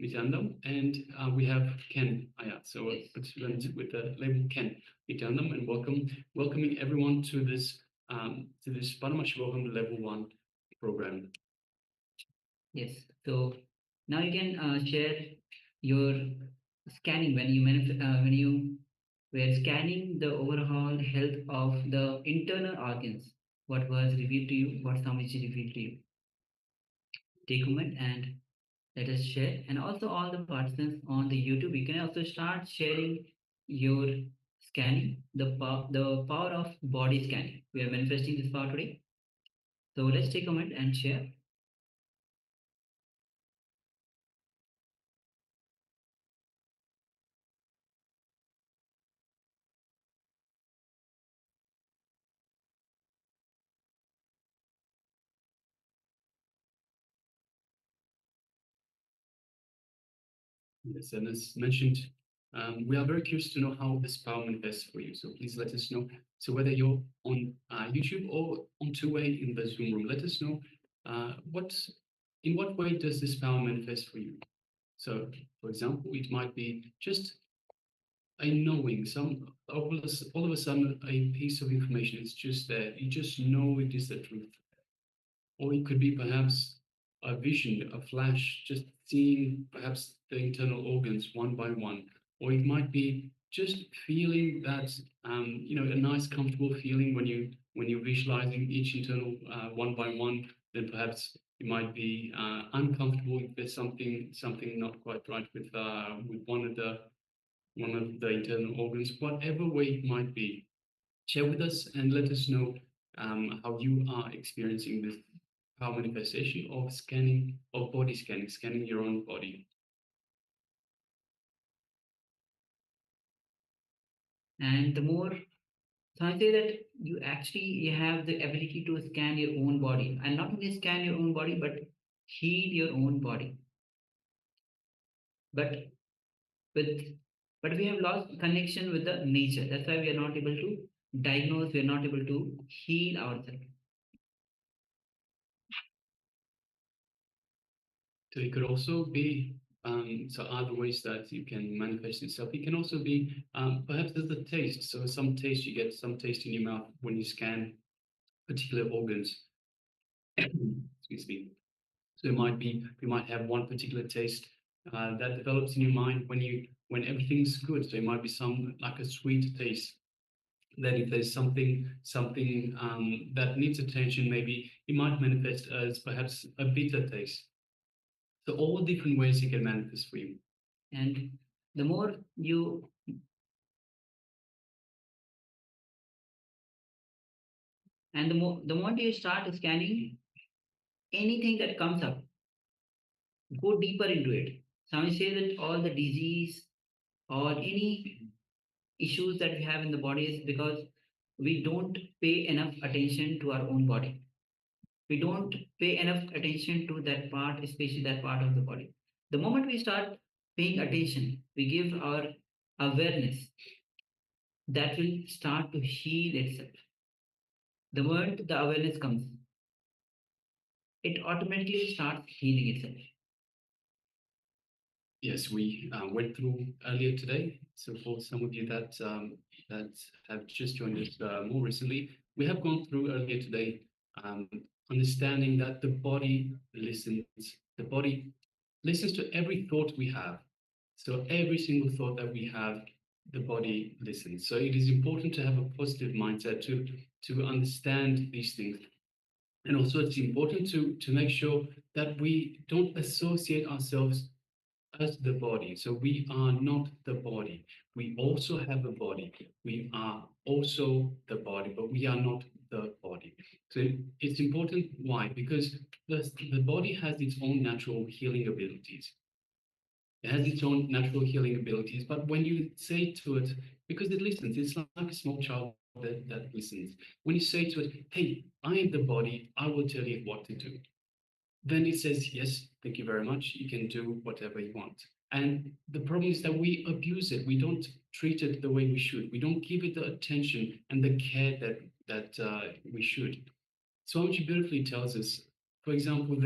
Nityanam, and we have Ken Ayat. So it's with the label Ken Nityanam, and welcoming everyone to this Paramashivoham Level 1 program. Yes. So now you can share your scanning when you were scanning the overall health of the internal organs. What was revealed to you? What Swamiji revealed to you? Take a moment and let us share. And also all the participants on the YouTube, you can also start sharing your scanning, the power of body scanning. We are manifesting this power today. So let's take a moment and share. Yes, and as mentioned, we are very curious to know how this power manifests for you. So please let us know. So whether you're on YouTube or on two-way in the Zoom room, let us know in what way does this power manifest for you. So, for example, it might be just a knowing, all of a sudden a piece of information is just there. You just know it is the truth. Or it could be perhaps a vision, a flash, just seeing perhaps the internal organs one by one. Or it might be just feeling that, a nice, comfortable feeling when you're visualizing each internal one by one. Then perhaps it might be uncomfortable if there's something not quite right with one of the internal organs. Whatever way it might be, share with us and let us know how you are experiencing this power manifestation of body scanning your own body. And the more, so I say that you have the ability to scan your own body, and not only scan your own body, but heal your own body. But with but we have lost connection with the nature. That's why we are not able to diagnose, we are not able to heal ourselves. So it could also be other ways that you can manifest yourself. It can also be perhaps there's the taste. So you get some taste in your mouth when you scan particular organs. Excuse me. So you might have one particular taste that develops in your mind when everything's good. So it might be like a sweet taste. Then if there's something that needs attention, maybe it might manifest as perhaps a bitter taste. So all different ways it can manifest for you. And the more you and the more you start scanning anything that comes up, go deeper into it. Some say that all the disease or any issues that we have in the body is because we don't pay enough attention to our own body. We don't pay enough attention to that part, especially that part of the body. The moment we start paying attention, we give our awareness, that will start to heal itself. The moment the awareness comes, it automatically starts healing itself. Yes, we went through earlier today. So for some of you that have just joined us more recently, we have gone through earlier today, understanding that the body listens. The body listens to every thought we have. So every single thought that we have, the body listens. So it is important to have a positive mindset to understand these things. And also it's important to make sure that we don't associate ourselves as the body. So we are not the body. We also have a body. We are also the body, but we are not the body. So it's important. Why? Because the body has its own natural healing abilities. It has its own natural healing abilities. But when you say to it, because it listens, it's like a small child that listens. When you say to it, hey, I am the body, I will tell you what to do. Then it says, yes, thank you very much. You can do whatever you want. And the problem is that we abuse it. We don't treat it the way we should. We don't give it the attention and the care that we should. Swamiji beautifully tells us, for example,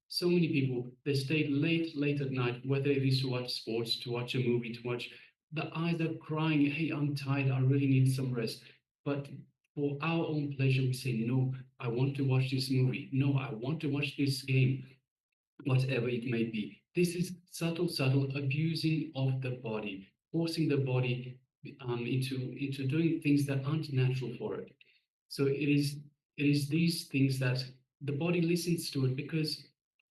So many people, they stay late at night, whether it is to watch sports, to watch a movie, to watch, the eyes are crying, hey, I'm tired, I really need some rest. But for our own pleasure, we say, no, I want to watch this movie. No, I want to watch this game, whatever it may be. This is subtle abusing of the body, forcing the body into doing things that aren't natural for it. So it is these things that the body listens to it because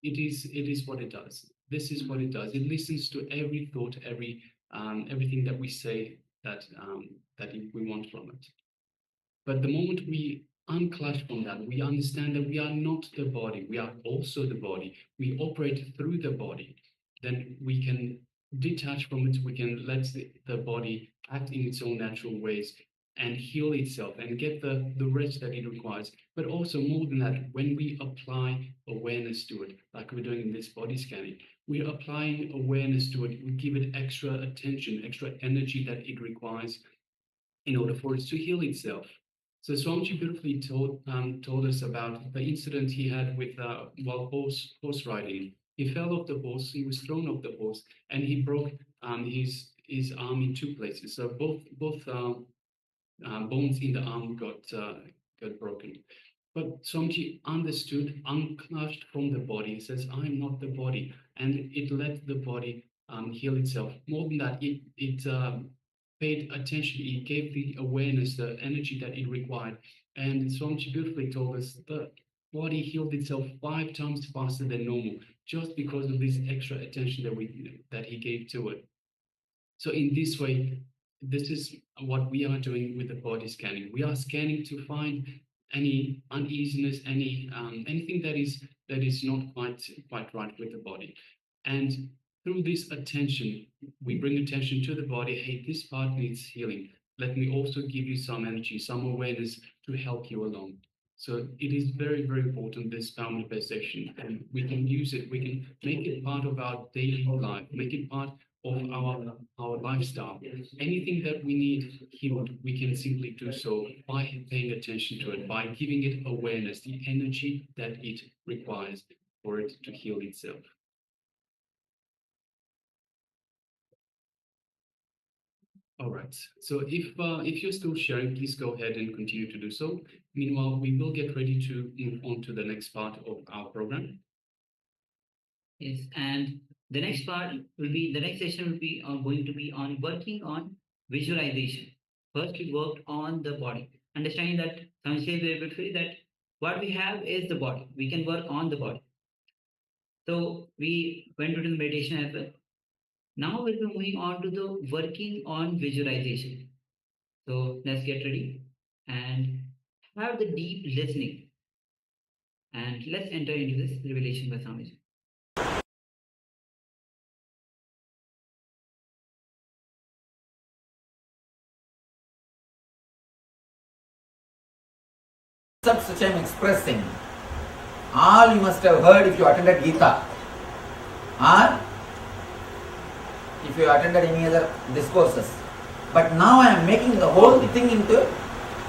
it is what it does. This is what it does. It listens to every thought, everything that we say that we want from it. But the moment we unclash from that, we understand that we are not the body, we are also the body. We operate through the body. Then we can detach from it. We can let the body act in its own natural ways and heal itself and get the rest that it requires. But also more than that, when we apply awareness to it, like we're doing in this body scanning, we're applying awareness to it. We give it extra attention, extra energy that it requires in order for it to heal itself. So Swamiji beautifully told us about the incident he had with while horse riding. He fell off the horse. He was thrown off the horse, and he broke his arm in two places. So both bones in the arm got broken. But Swamiji understood, unclashed from the body. He says, "I'm not the body," and it let the body heal itself. More than that, it paid attention. It gave the awareness, the energy that it required. And Swamiji beautifully told us the body healed itself 5 times faster than normal, just because of this extra attention that he gave to it. So in this way, this is what we are doing with the body scanning. We are scanning to find any uneasiness, anything that is not quite right with the body. And through this attention, we bring attention to the body. Hey, this part needs healing. Let me also give you some energy, some awareness to help you along. So it is very, very important, this power manifestation, and we can use it. We can make it part of our daily life, make it part of our lifestyle. Anything that we need healed, we can simply do so by paying attention to it, by giving it awareness, the energy that it requires for it to heal itself. All right. So if you're still sharing, please go ahead and continue to do so. Meanwhile, we will get ready to move on to the next part of our program. Yes, and the next session will be going to be on working on visualization. First, we worked on the body, understanding that Sanjay very beautifully that what we have is the body. We can work on the body. So we went to the meditation as well. Now we'll be moving on to the working on visualization. So let's get ready and have the deep listening. And let's enter into this revelation by Swamiji. Concepts which I am expressing, all you must have heard if you attended Gita, or if you attended any other discourses. But now I am making the whole thing into,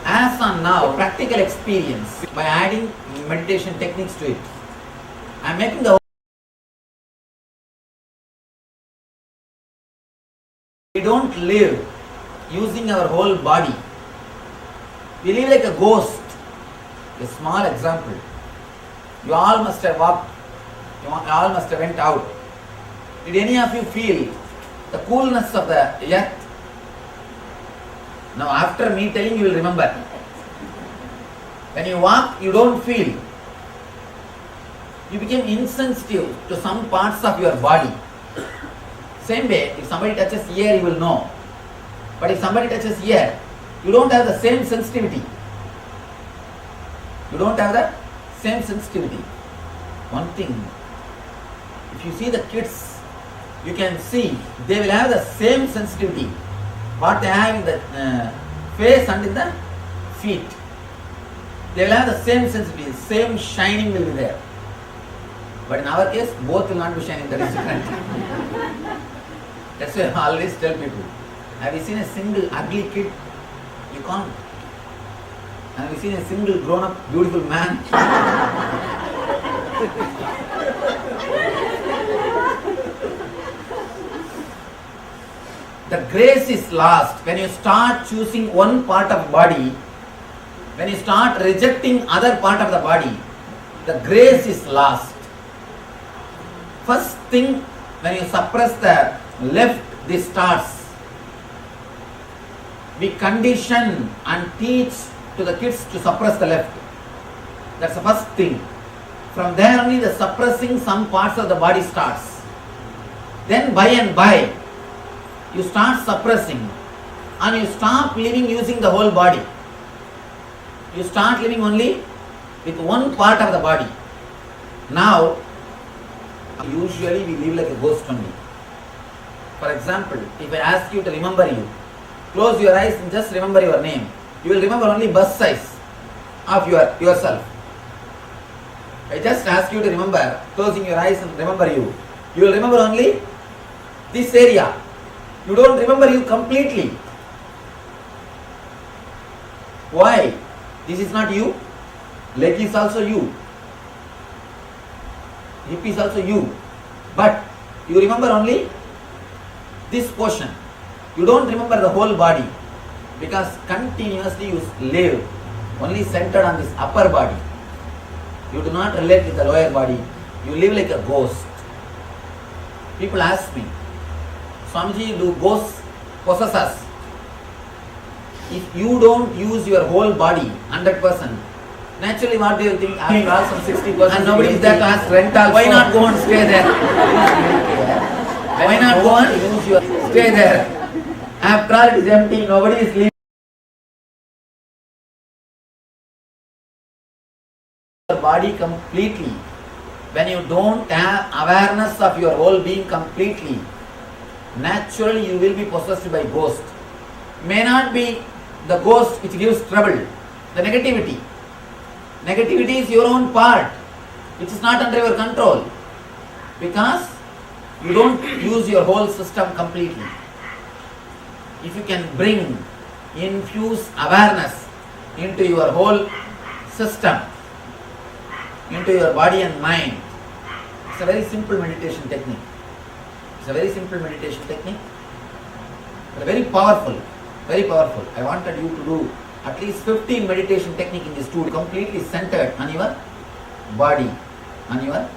as on now, practical experience by adding meditation techniques to it. I am making the whole. We don't live using our whole body. We live like a ghost. A small example. You all must have walked, you all must have went out. Did any of you feel the coolness of the earth? Now after me telling, you will remember. When you walk, you don't feel. You became insensitive to some parts of your body. Same way, if somebody touches ear, you will know. But if somebody touches ear, you don't have the same sensitivity. You don't have the same sensitivity. One thing, if you see the kids, you can see they will have the same sensitivity what they have in the face and in the feet. They will have the same sensitivity, same shining will be there. But in our case, both will not be shining, that is different. That's why I always tell people, have you seen a single ugly kid? You can't. Have you seen a single grown-up beautiful man? the grace is lost. When you start choosing one part of body, when you start rejecting other part of the body, the grace is lost. First thing, when you suppress the left, this starts. We condition and teach to the kids to suppress the left. That's the first thing. From there only the suppressing some parts of the body starts. Then by and by, you start suppressing and you stop living using the whole body. You start living only with one part of the body. Now, usually we live like a ghost only. For example, if I ask you to remember you, close your eyes and just remember your name. You will remember only bust size of yourself. I just ask you to remember, closing your eyes and remember you. You will remember only this area. You don't remember you completely. Why? This is not you. Leg is also you. Hip is also you. But you remember only this portion. You don't remember the whole body because continuously you live only centered on this upper body. You do not relate with the lower body. You live like a ghost. People ask me, Swamiji, do ghosts possess us? If you don't use your whole body 100%, naturally what do you think? After all some 60% and nobody is there to ask rent also. Why not go and stay there? Why not go and use your stay there? After all it is empty, nobody is living. Your body completely. When you don't have awareness of your whole being completely, naturally you will be possessed by ghost. May not be the ghost which gives trouble, the negativity. Negativity is your own part, which is not under your control, because you don't use your whole system completely. If you can infuse awareness into your whole system, into your body and mind, it's a very simple meditation technique. It's a very simple meditation technique, but very powerful, very powerful. I wanted you to do at least 15 meditation technique in this tool, completely centered on your body, on your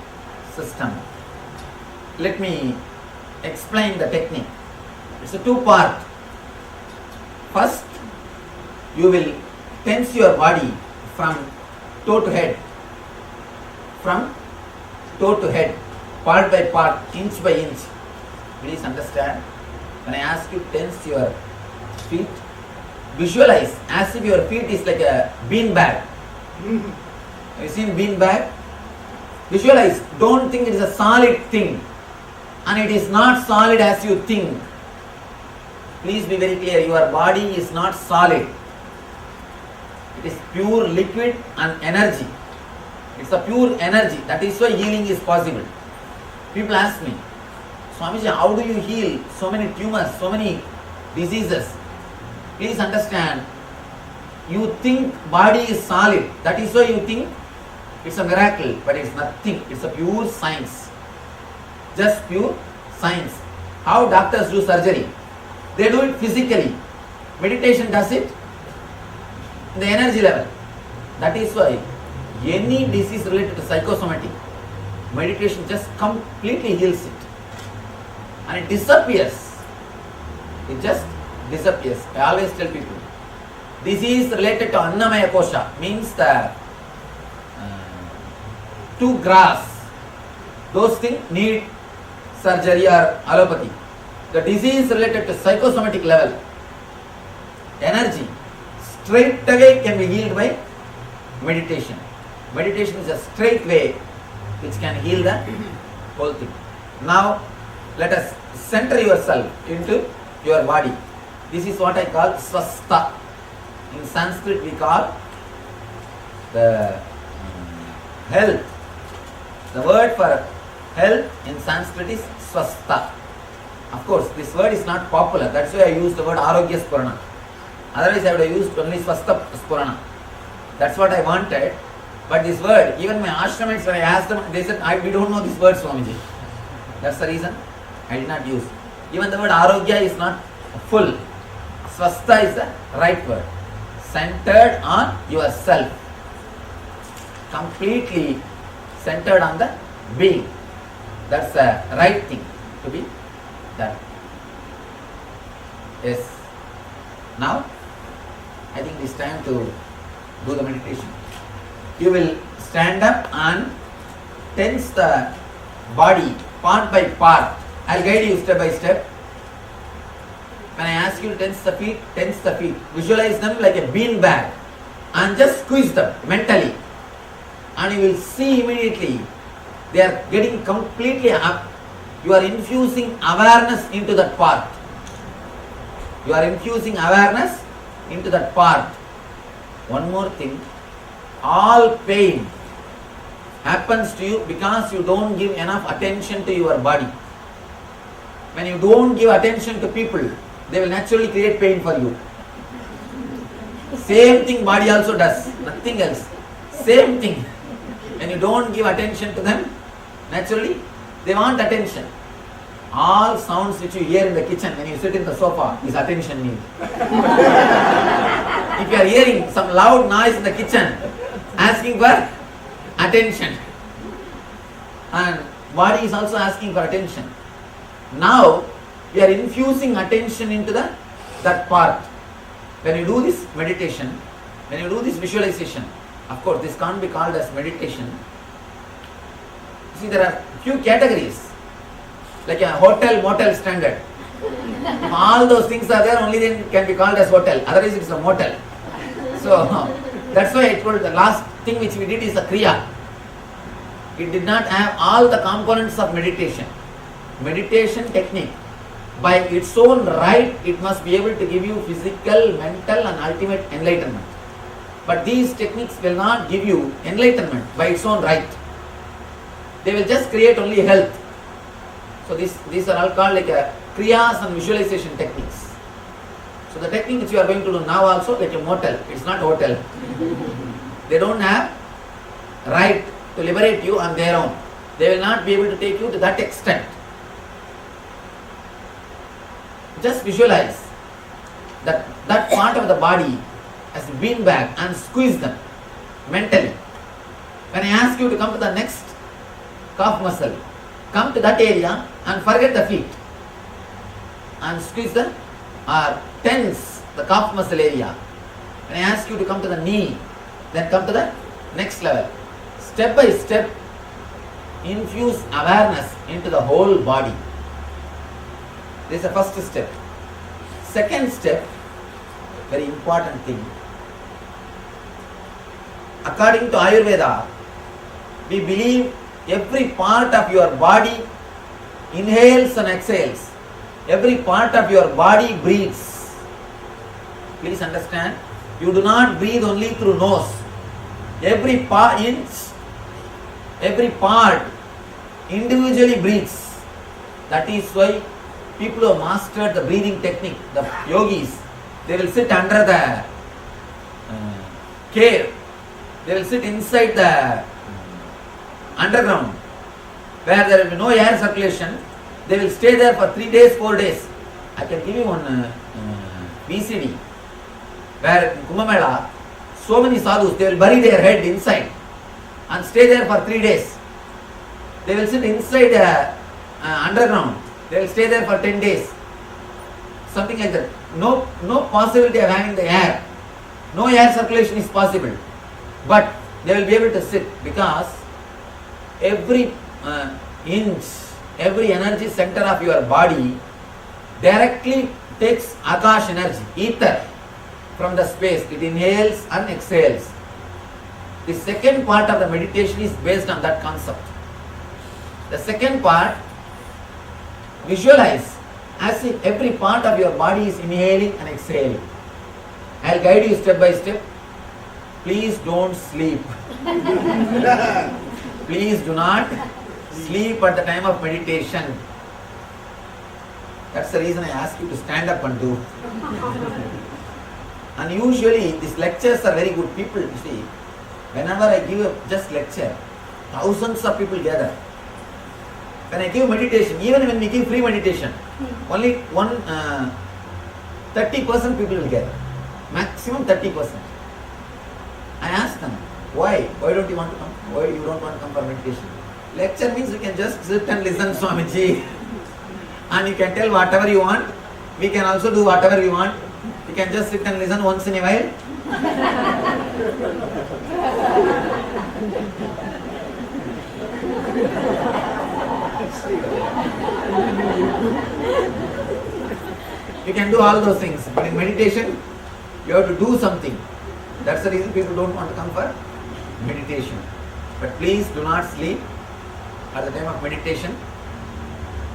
system. Let me explain the technique. It's a two-part. First, you will tense your body from toe to head. From toe to head, part by part, inch by inch. Please understand, when I ask you tense your feet, visualize as if your feet is like a bean bag. Have you seen bean bag? Visualize, don't think it is a solid thing and it is not solid as you think. Please be very clear, your body is not solid. It is pure liquid and energy. It's a pure energy. That is why healing is possible. People ask me, Swamiji, how do you heal so many tumors, so many diseases? Please understand, you think body is solid. That is why you think it's a miracle, but it's nothing. It's a pure science. Just pure science. How doctors do surgery? They do it physically. Meditation does it in the energy level. That is why any disease related to psychosomatic, meditation just completely heals it. And it disappears. It just disappears. I always tell people, disease related to Annamaya Kosha means the to grass. Those things need surgery or allopathy. The disease related to psychosomatic level, energy, straight away can be healed by meditation. Meditation is a straight way which can heal the whole thing. Now, let us center yourself into your body. This is what I call swastha. In Sanskrit we call the health. The word for health in Sanskrit is swastha. Of course, this word is not popular. That's why I used the word arogya spurana. Otherwise I would have used only swastha spurana. That's what I wanted. But this word, even my ashramites, when I asked them, they said, we don't know this word, Swamiji. That's the reason I did not use. Even the word arogya is not full. Swastha is the right word. Centered on yourself. Completely centered on the being. That's the right thing to be done. Yes. Now, I think it's time to do the meditation. You will stand up and tense the body part by part. I'll guide you step by step. When I ask you to tense the feet, tense the feet. Visualize them like a bean bag and just squeeze them mentally. And you will see immediately they are getting completely up. You are infusing awareness into that part. You are infusing awareness into that part. One more thing. All pain happens to you because you don't give enough attention to your body. When you don't give attention to people, they will naturally create pain for you. Same thing body also does, nothing else. Same thing. When you don't give attention to them, naturally they want attention. All sounds which you hear in the kitchen when you sit in the sofa is attention need. If you are hearing some loud noise in the kitchen, asking for attention. And body is also asking for attention. Now, we are infusing attention into that part. When you do this meditation, when you do this visualization, of course this can't be called as meditation. See, there are few categories, like a hotel, motel standard. If all those things are there, only then it can be called as hotel, otherwise it's a motel. So, that's why I told the last thing which we did is a kriya. It did not have all the components of meditation. Meditation technique, by its own right, it must be able to give you physical, mental and ultimate enlightenment. But these techniques will not give you enlightenment by its own right. They will just create only health. So these are all called like a kriyas and visualization techniques. So the technique which you are going to do now also like a motel, it's not hotel. They don't have right to liberate you on their own. They will not be able to take you to that extent. Just visualize that part of the body as a bean bag and squeeze them mentally. When I ask you to come to the next calf muscle, come to that area and forget the feet and squeeze the or tense the calf muscle area. When I ask you to come to the knee, then come to the next level. Step by step, infuse awareness into the whole body. This is the first step. Second step, very important thing. According to Ayurveda, we believe every part of your body inhales and exhales. Every part of your body breathes. Please understand, you do not breathe only through nose. Every part individually breathes. That is why people who have mastered the breathing technique, the yogis, they will sit under the cave. They will sit inside the underground where there will be no air circulation. They will stay there for 3 days, 4 days. I can give you one VCD where in Kumbh Mela, so many sadhus, they will bury their head inside and stay there for 3 days. They will sit inside underground. They will stay there for 10 days. Something like that. No possibility of having the air. No air circulation is possible. But they will be able to sit because every inch, every energy center of your body directly takes akash energy, ether from the space. It inhales and exhales. The second part of the meditation is based on that concept. The second part, visualize as if every part of your body is inhaling and exhaling. I will guide you step by step. Please don't sleep. Please do not sleep at the time of meditation. That's the reason I ask you to stand up and do. And usually these lectures are very good. People, you see, whenever I give a just lecture, thousands of people gather. When I give meditation, even when we give free meditation, only one 30% people will gather. Maximum 30%. I asked them, why? Why don't you want to come? Why you don't want to come for meditation? Lecture means you can just sit and listen, Swamiji. And you can tell whatever you want. We can also do whatever we want. You can just sit and listen once in a while. You can do all those things. But in meditation, you have to do something. That's the reason people don't want to come for meditation. But please do not sleep at the time of meditation.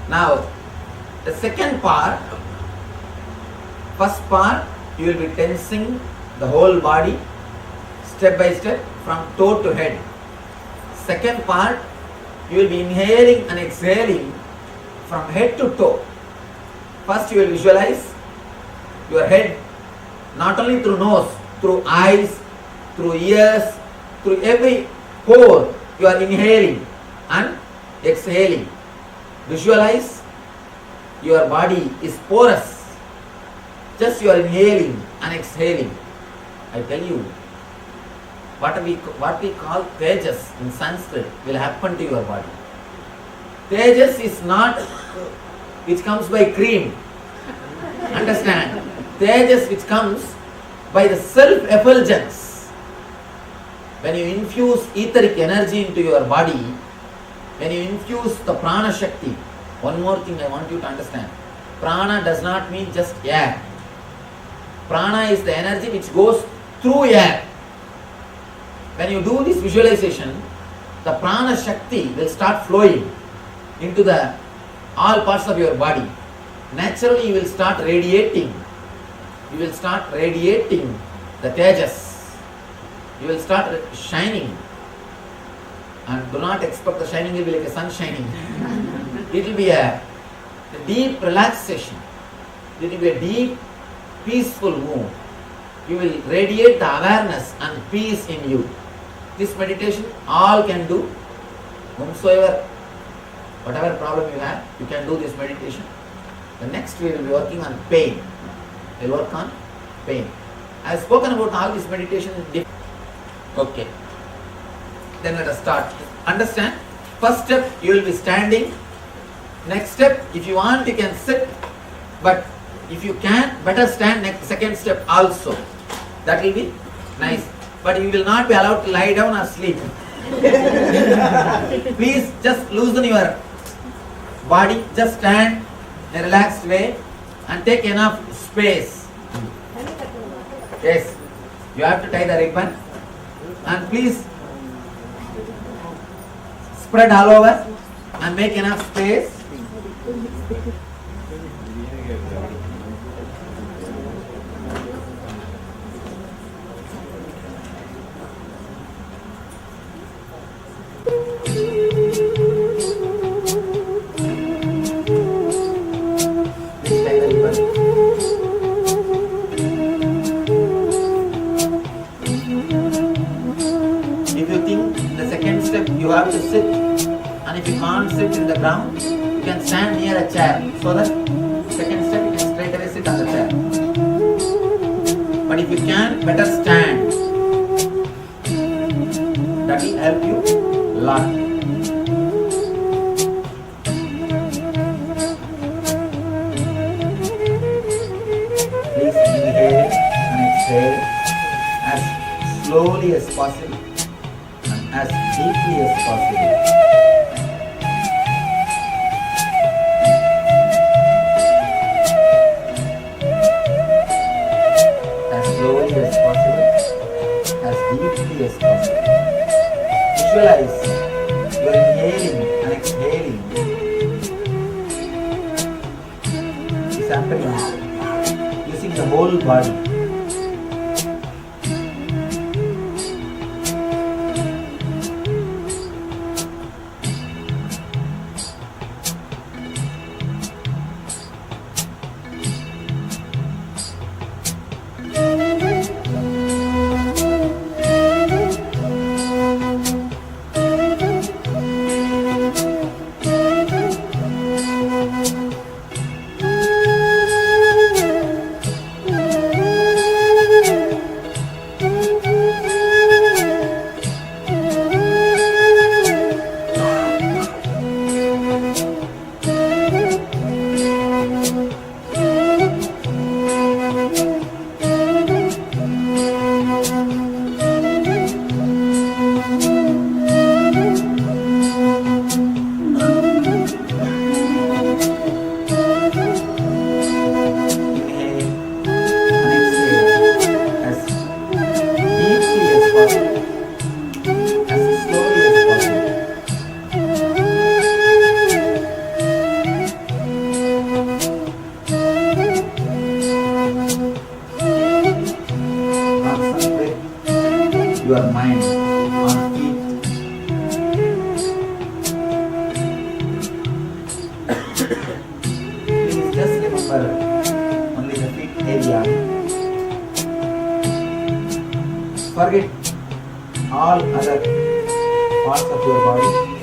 Now, the second part, first part, you will be tensing the whole body step by step from toe to head. Second part, you will be inhaling and exhaling from head to toe. First you will visualize your head not only through nose, through eyes, through ears, through every pore you are inhaling and exhaling. Visualize your body is porous. Just you are inhaling and exhaling. I tell you, what we call tejas in Sanskrit will happen to your body. Tejas is not which comes by cream. Understand? Tejas which comes by the self-effulgence. When you infuse etheric energy into your body, when you infuse the prana shakti, one more thing I want you to understand. Prana does not mean just air. Prana is the energy which goes through air. When you do this visualization, the prana shakti will start flowing into the all parts of your body. Naturally you will start radiating. You will start radiating the tejas. You will start shining. And do not expect the shining will be like a sun shining. It will be a deep relaxation. It will be a deep, peaceful mood. You will radiate the awareness and peace in you. This meditation all can do. Whomsoever, whatever problem you have, you can do this meditation. The next we will be working on pain. We will work on pain. I have spoken about all this meditation in different. Okay. Then let us start. Understand? First step, you will be standing. Next step, if you want, you can sit. But if you can, better stand. Next second step also. That will be nice. But you will not be allowed to lie down or sleep. Please just loosen your body. Just stand in a relaxed way and take enough space. Yes, you have to tie the ribbon. And please spread all over and make enough space. You have to sit, and if you can't sit in the ground, you can stand near a chair, so that second step you can straight away sit on the chair. But if you can, better stand. That will help you a lot. Please inhale and exhale as slowly as possible. As deeply as possible. As slowly as possible, as deeply as possible. Visualize you are inhaling and exhaling. This happening using the whole body. Forget all other parts of your body.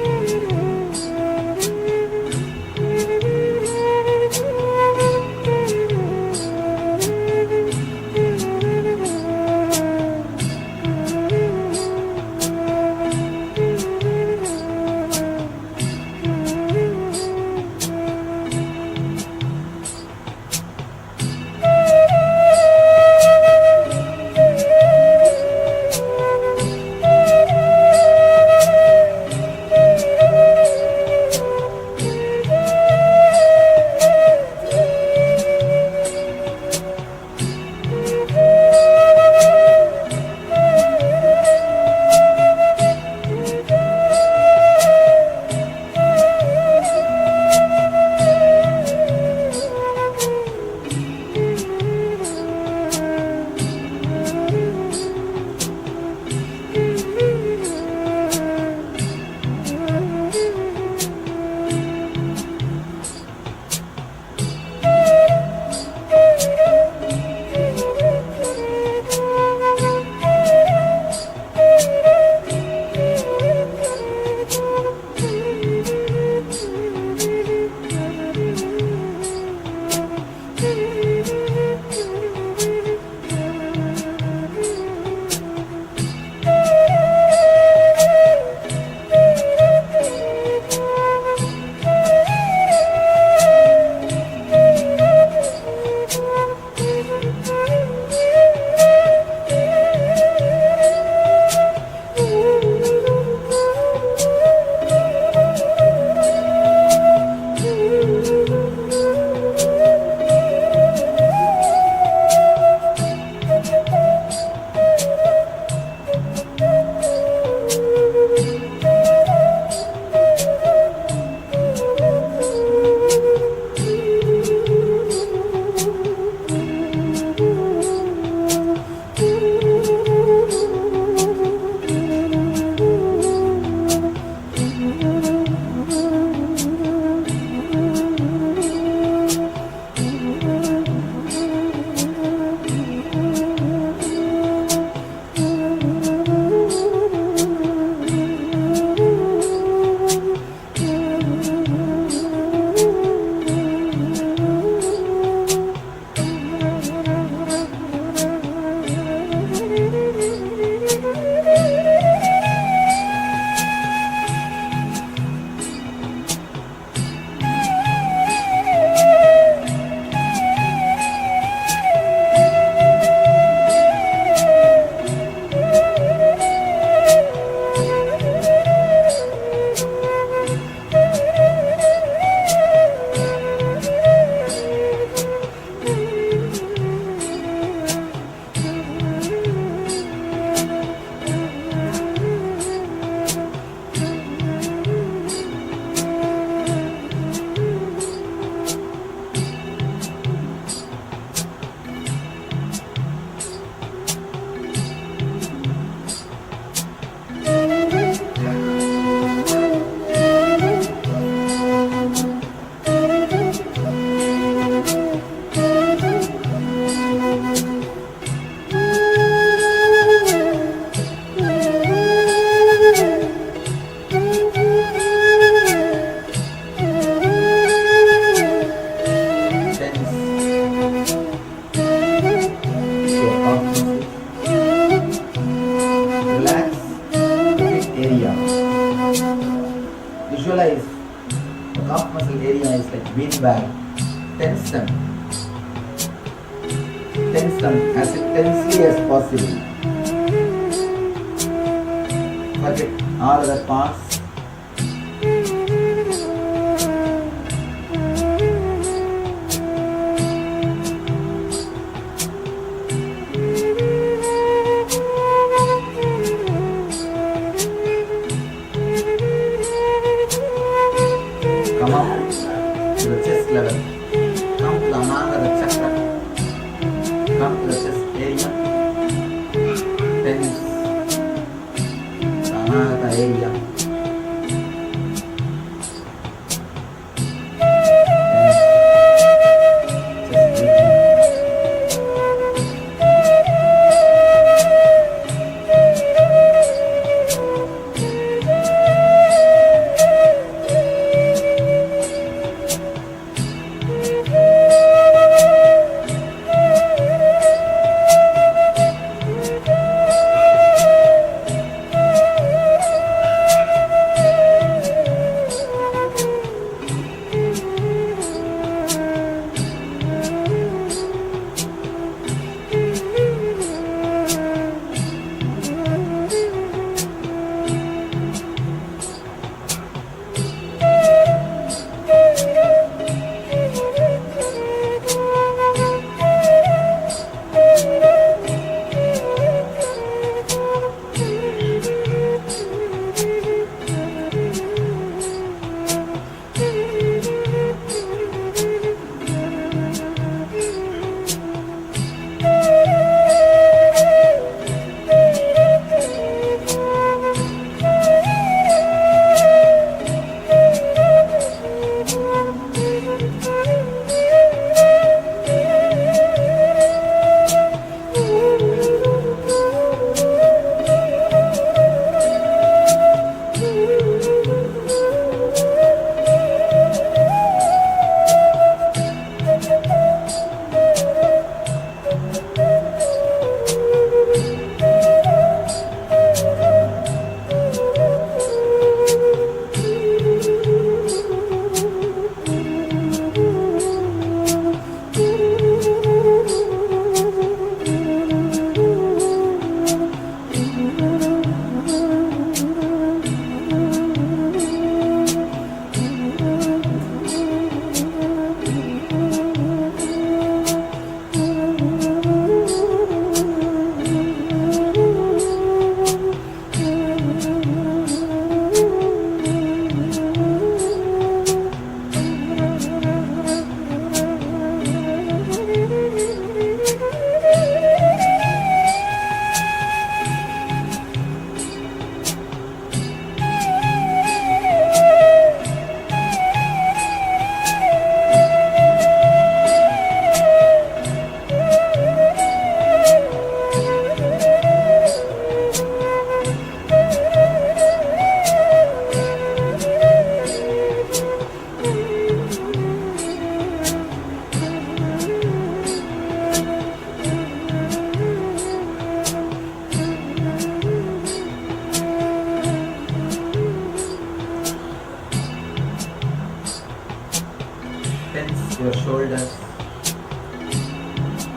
bag. Tense them. Tense them as tensely as possible. Forget all other parts. Come up to the chest level. Come to the Anahata Chakra. Come to the chest area. Tense the Anahata area.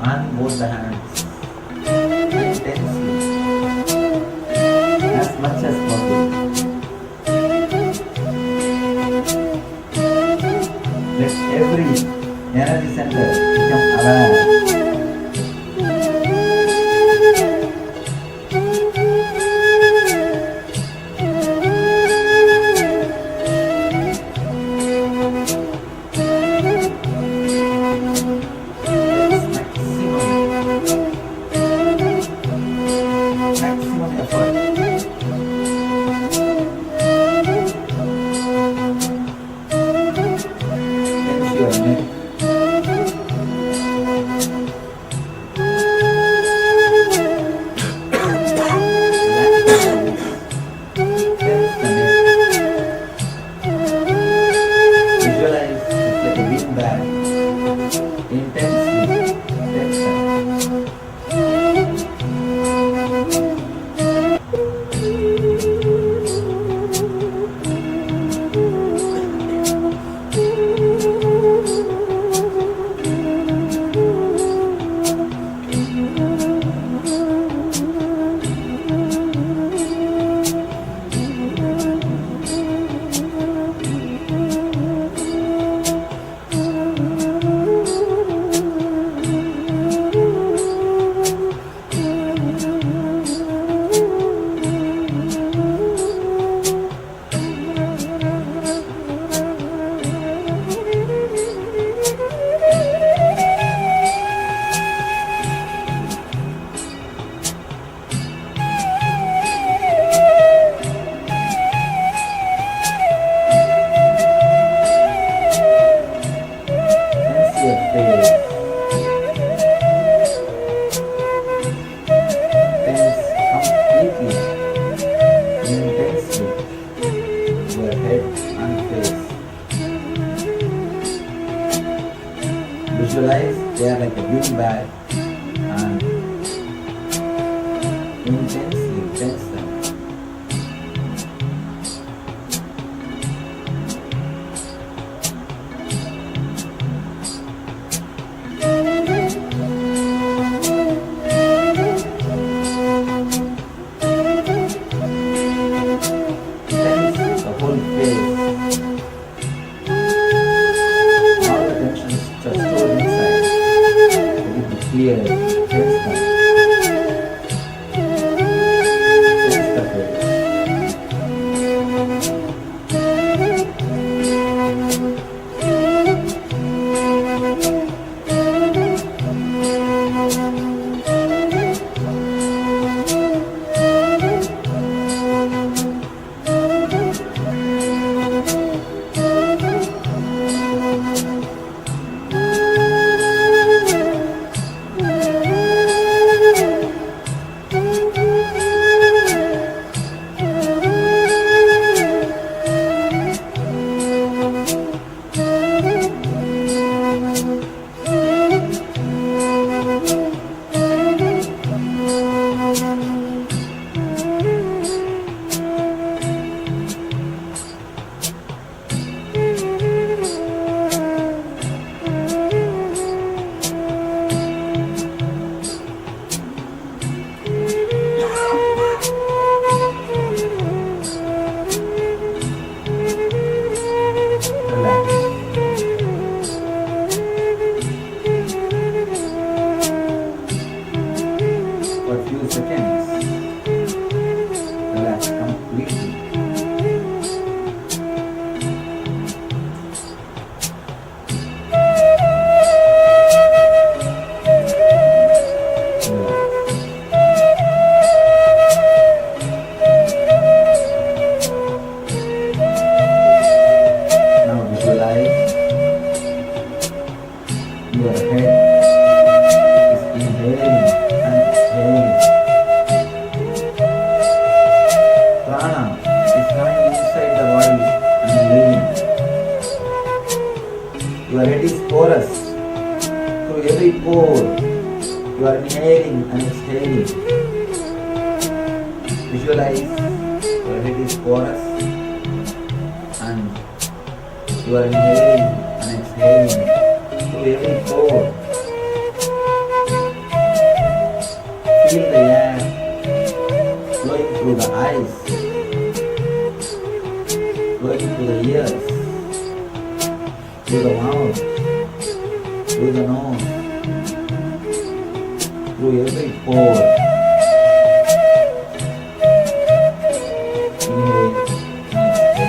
and both the hands intensely as much as possible. Let every energy center become aware. Maximum effort. Tense your neck. Visualize it's like a beanbag. Intensely tension. Tense your face. Tense completely, intensely your head and face. Visualize they are like a beanbag and intensely tense them. Tense the whole face. All the tensions which are stored inside, let it be cleared. Tense them. Tense the face. Relax. For a few seconds, relax completely. Now visualize your head is inhaling and exhaling. Prana is coming inside the body and leaving. Your head is porous. Through every pore, you are inhaling and exhaling. Visualize your head is porous and you are inhaling and exhaling through every pore. through every pore. Inhale and exhale.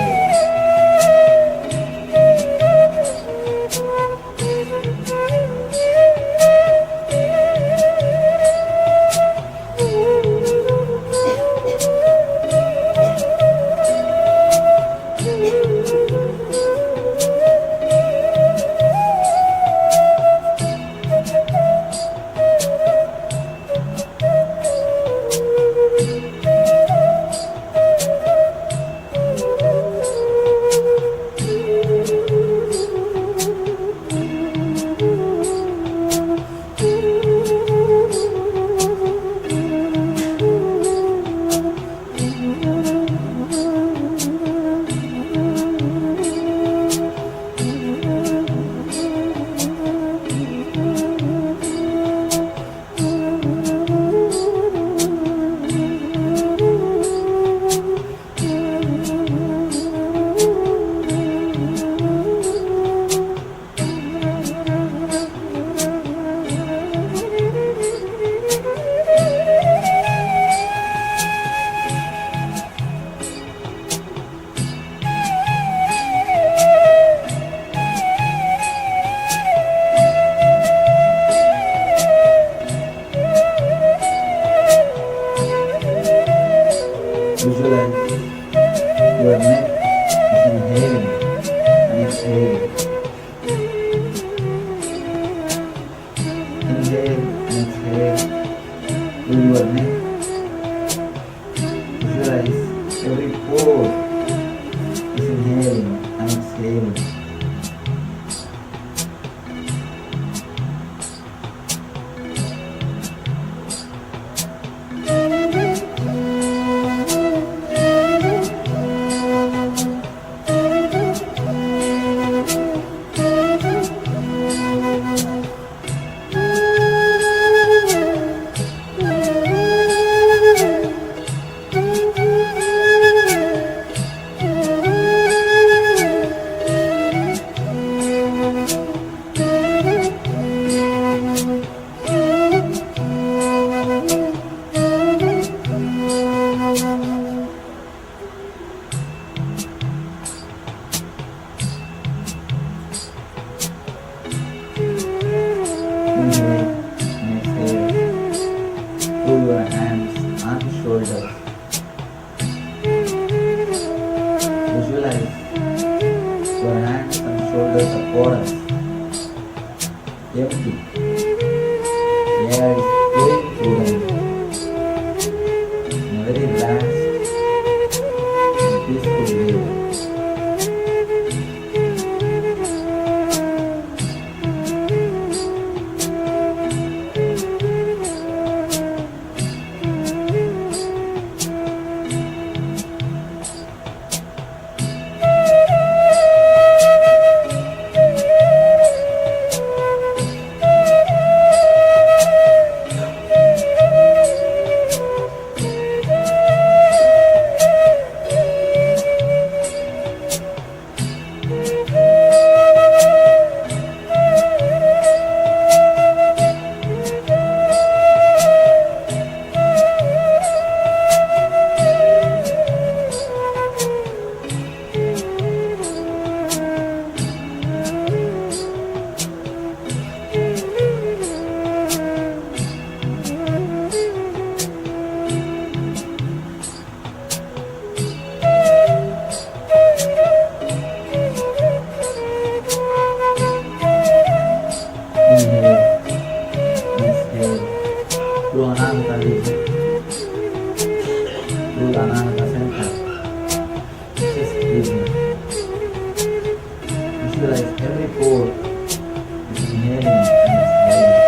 Visualize your neck is inhaling and exhaling. Inhale and exhale through your neck. Visualize every pore is inhaling and exhaling. Inhale and exhale through your hands and shoulders. Visualize your hands and shoulders are porous, empty. Air is flowing through them in a very relaxed and peaceful way. Inhale, exhale, through Anahata region, through the Anahata center, chest region. Visualize every pore is inhaling and exhaling.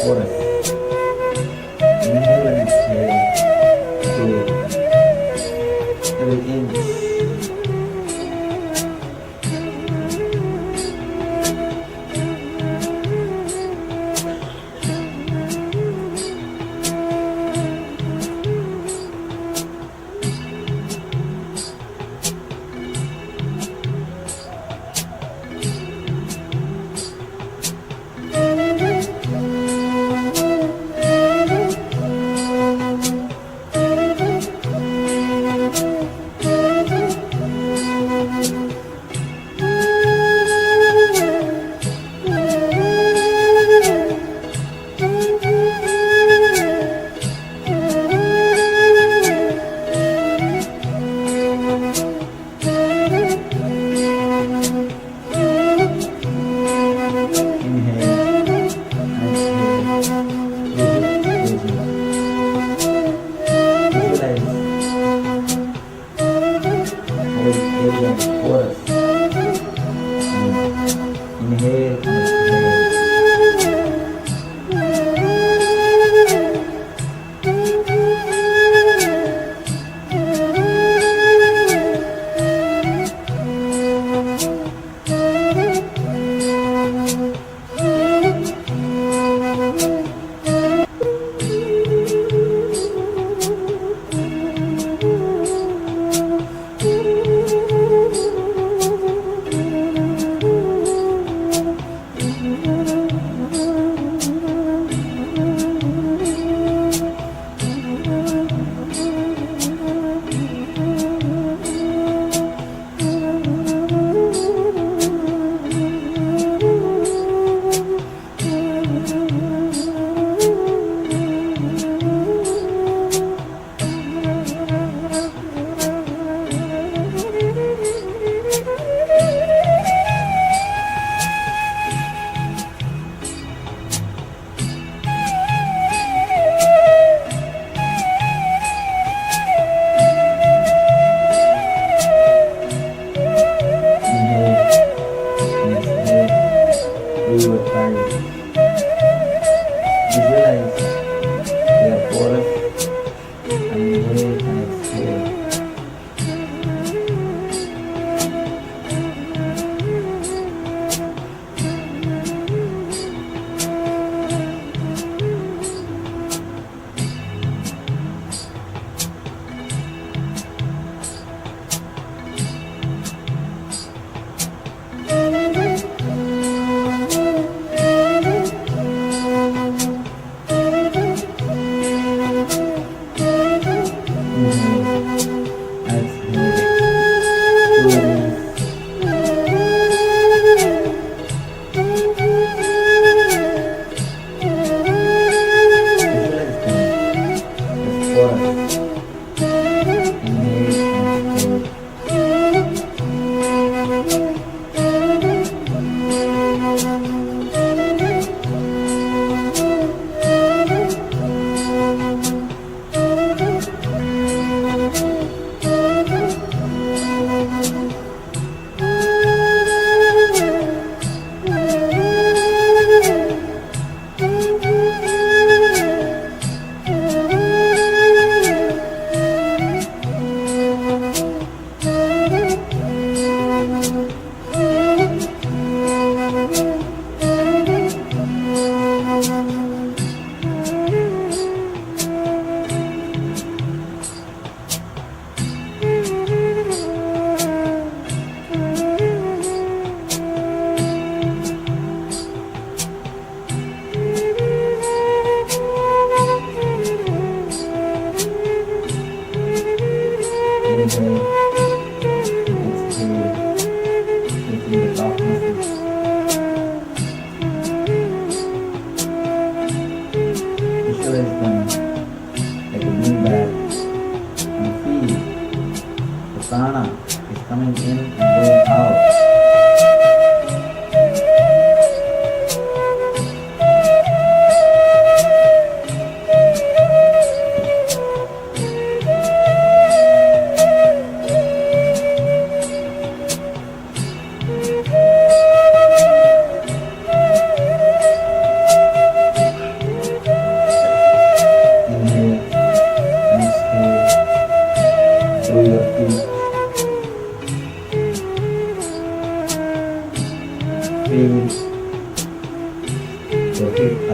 chorus. Inhale and exhale to every inch.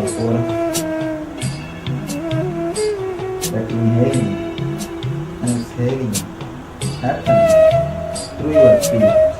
aura. That inhaling and exhaling happen through your feet.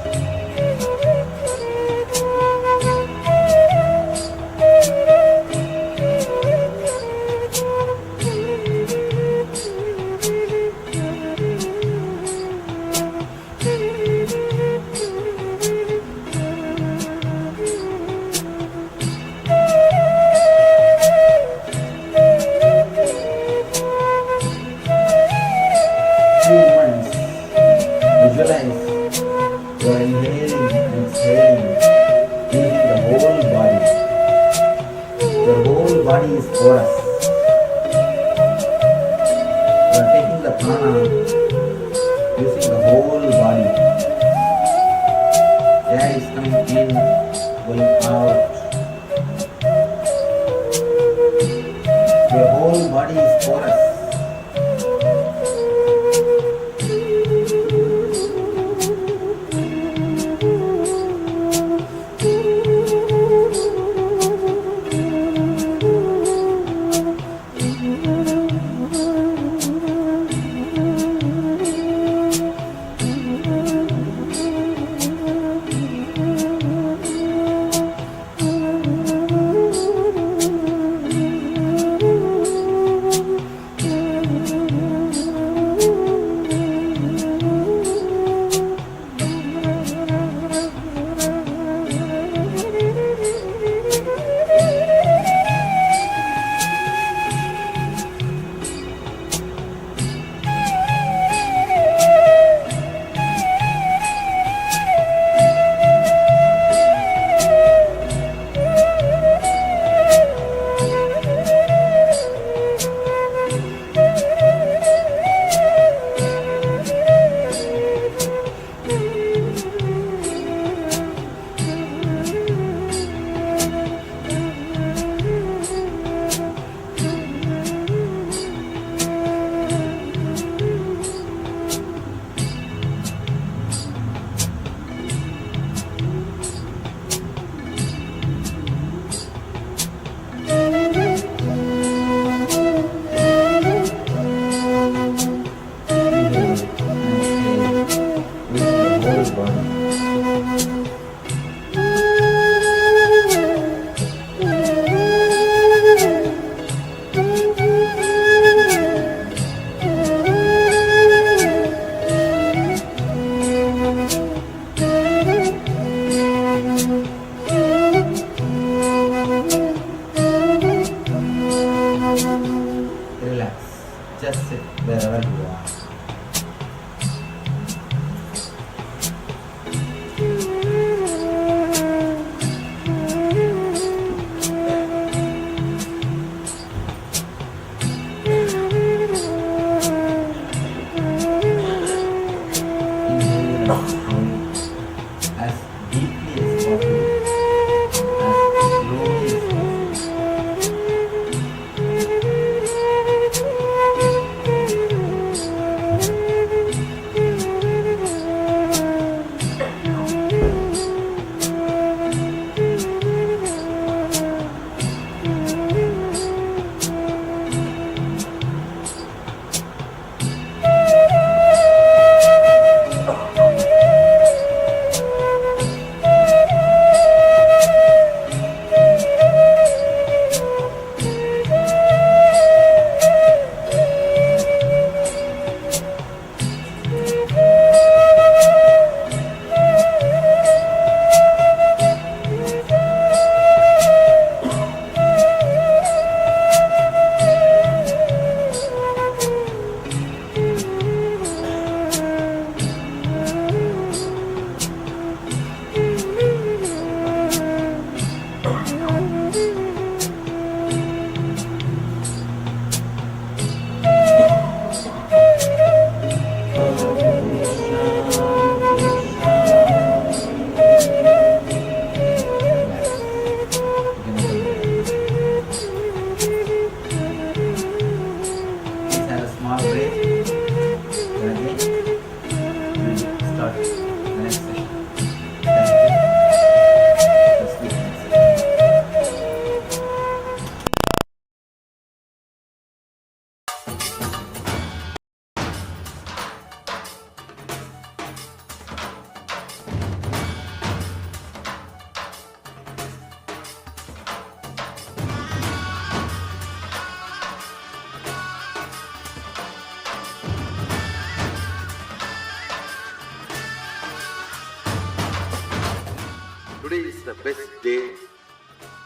best day.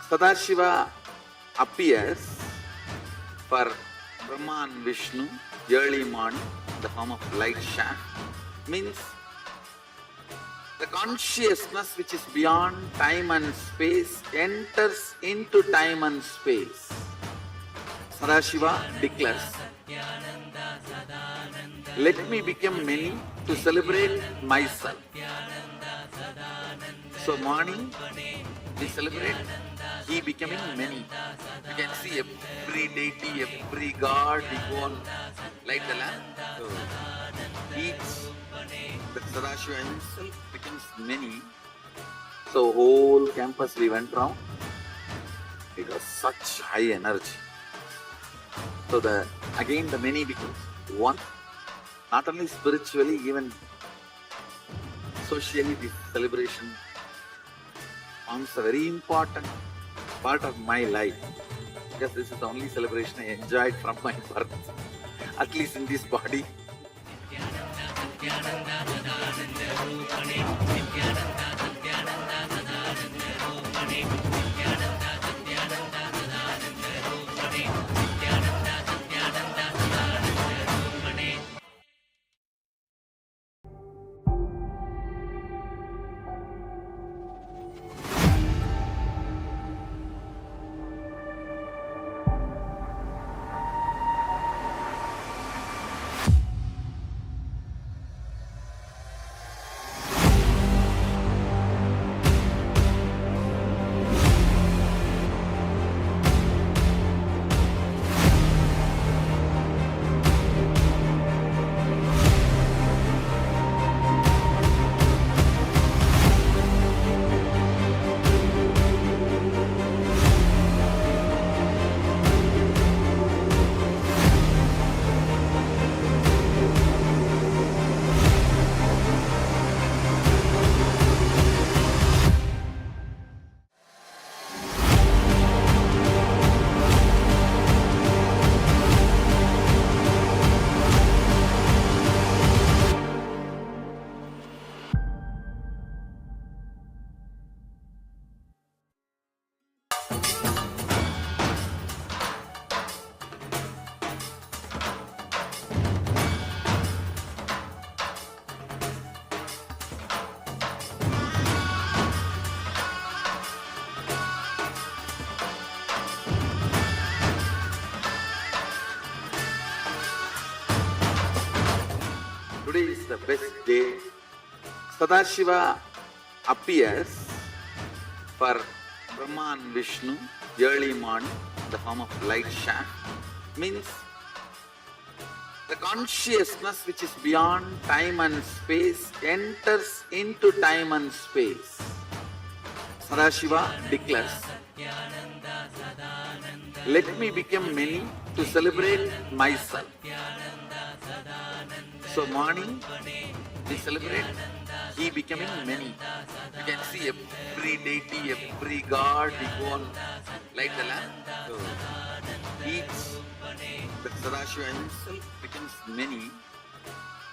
Sadashiva appears for Brahma and Vishnu early morning in the form of light shaft. Means the consciousness which is beyond time and space enters into time and space. Sadashiva declares, let me become many to celebrate myself. So morning we celebrate he becoming many. You can see every deity, every god, we go and light the lamp. So each, the Sadashiva himself becomes many. So whole campus we went round. It was such high energy. So again the many becomes one. Not only spiritually, even socially, this celebration forms a very important part of my life. Because this is the only celebration I enjoyed from my birth, at least in this body. Today is the best day. Sadashiva appears for Brahma and Vishnu early morning in the form of light shaft. Means the consciousness which is beyond time and space enters into time and space. Sadashiva declares, let me become many to celebrate myself. So morning we celebrate he becoming many. You can see every deity, every god, we go and light the lamp. So each, the Sadashiva himself becomes many.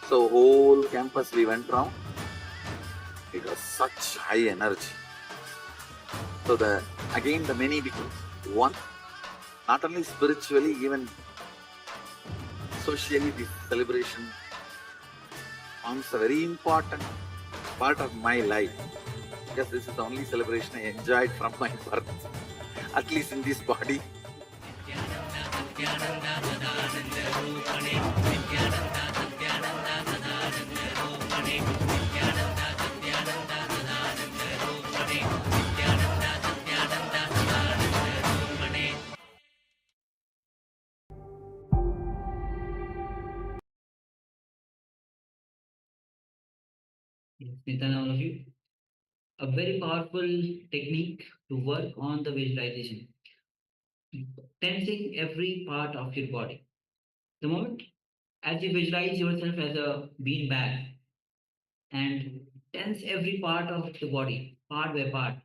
So whole campus we went round. It was such high energy. So again the many becomes one. Not only spiritually, even socially, this celebration forms a very important part of my life. Because this is the only celebration I enjoyed from my birth, at least in this body. Nitin, all of you. A very powerful technique to work on the visualization. Tensing every part of your body. The moment as you visualize yourself as a bean bag and tense every part of the body, part by part,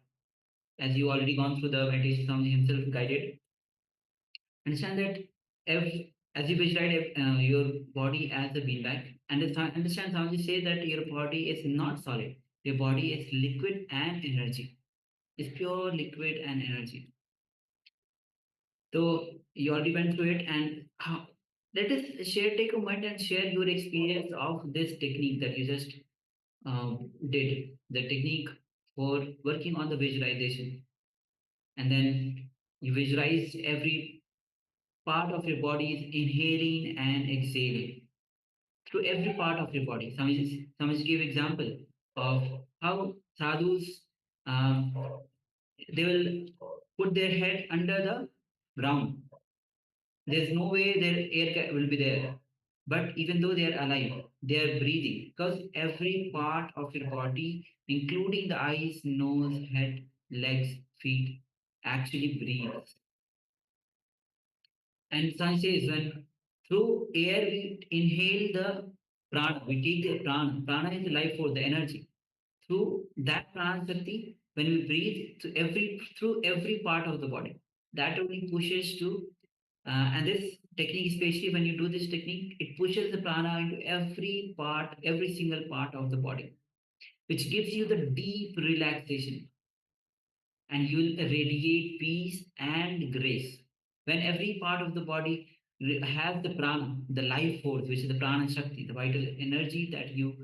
as you already gone through the meditation Swami himself guided. Understand that as you visualize your body as a beanbag, understand Swami say that your body is not solid. Your body is liquid and energy. is pure liquid and energy. So you already went through it, and let us take a moment and share your experience of this technique that you just did, the technique for working on the visualization. And then you visualize every part of your body is inhaling and exhaling through every part of your body. Some give example of how sadhus, um, they will put their head under the ground. There's no way their will be there. But even though they are alive, they are breathing because every part of your body, including the eyes, nose, head, legs, feet, actually breathes. And sun says when through air we inhale the prana, we take the prana. Prana is the life force, the energy. Through that prana shakti, when we breathe through every part of the body, that only pushes to and this technique, especially when you do this technique, it pushes the prana into every part, every single part of the body, which gives you the deep relaxation, and you'll radiate peace and grace. When every part of the body has the prana, the life force, which is the prana shakti, the vital energy that you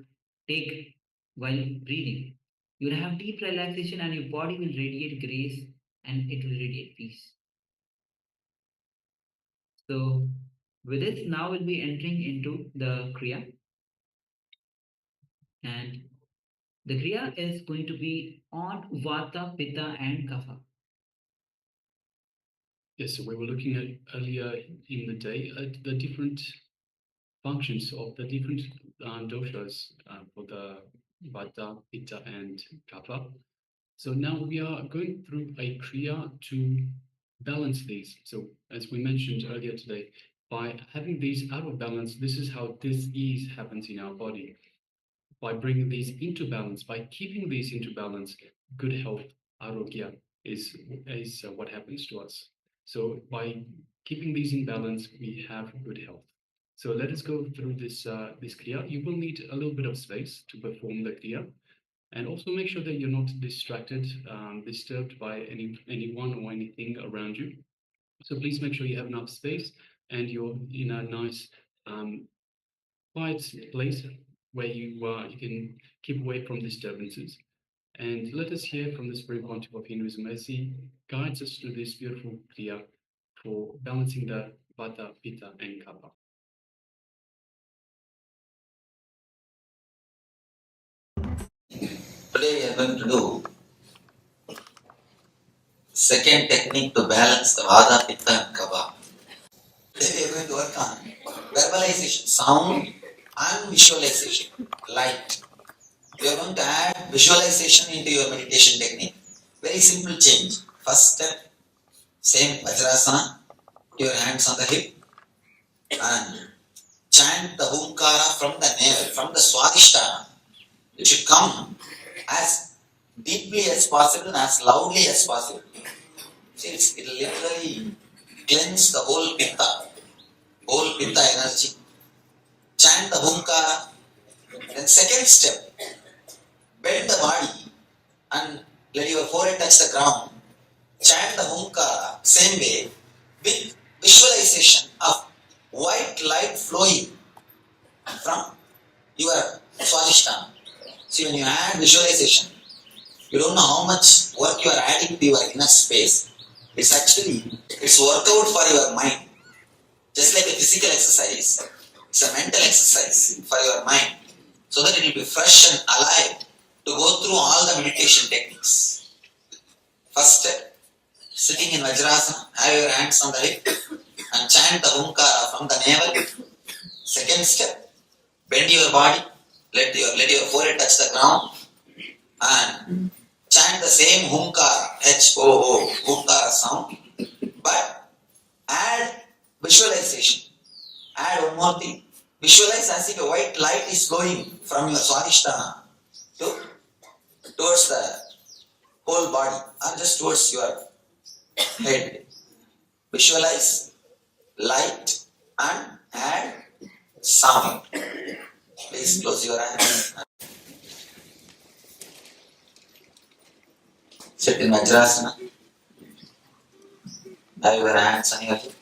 take while breathing, you'll have deep relaxation and your body will radiate grace and it will radiate peace. So, with this, now we'll be entering into the Kriya. And the Kriya is going to be on Vata, Pitta, and Kapha. Yes, so we were looking at earlier in the day at the different functions of the different doshas for the Vata, Pitta, and Kapha. So now we are going through a Kriya to balance these. So as we mentioned earlier today, by having these out of balance, this is how dis-ease happens in our body. By bringing these into balance, by keeping these into balance, good health, arogya, is what happens to us. So by keeping these in balance, we have good health. So let us go through this kriya. You will need a little bit of space to perform the kriya. And also make sure that you're not distracted, disturbed by anyone or anything around you. So please make sure you have enough space and you're in a nice, quiet place where you can keep away from disturbances. And let us hear from the Supreme Pontiff of Hinduism as he guides us through this beautiful kriya for balancing the Vata, Pitta, and Kapha. Today we are going to do second technique to balance the Vata, Pitta and Kapha. Today we are going to work on verbalization, sound and visualization, light. We are going to add visualization into your meditation technique. Very simple change. First step, same Vajrasana, put your hands on the hip and chant the Humkara from the navel, from the Swadhisthana. You should come as deeply as possible and as loudly as possible. See, it will literally cleanse the whole pitta energy. Chant the Humkara. Then second step, bend the body and let your forehead touch the ground. Chant the Humkara same way with visualization of white light flowing from your Swadhisthana. See, when you add visualization, you don't know how much work you are adding to your inner space. It's workout for your mind. Just like a physical exercise, it's a mental exercise for your mind. So that it will be fresh and alive to go through all the meditation techniques. First step, sitting in Vajrasana, have your hands on the hip and chant the Humkara from the navel. Second step, bend your body, let your forehead touch the ground and chant the same Humkara, H-O-O, Humkara sound, but add visualization. Add one more thing. Visualize as if a white light is flowing from your Swadhisthana towards the whole body or just towards your head. Visualize light and add sound. Please close your eyes. Sit in Vajrasana. Have your hands on your hip.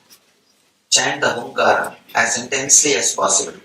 Chant the Hunkara as intensely as possible.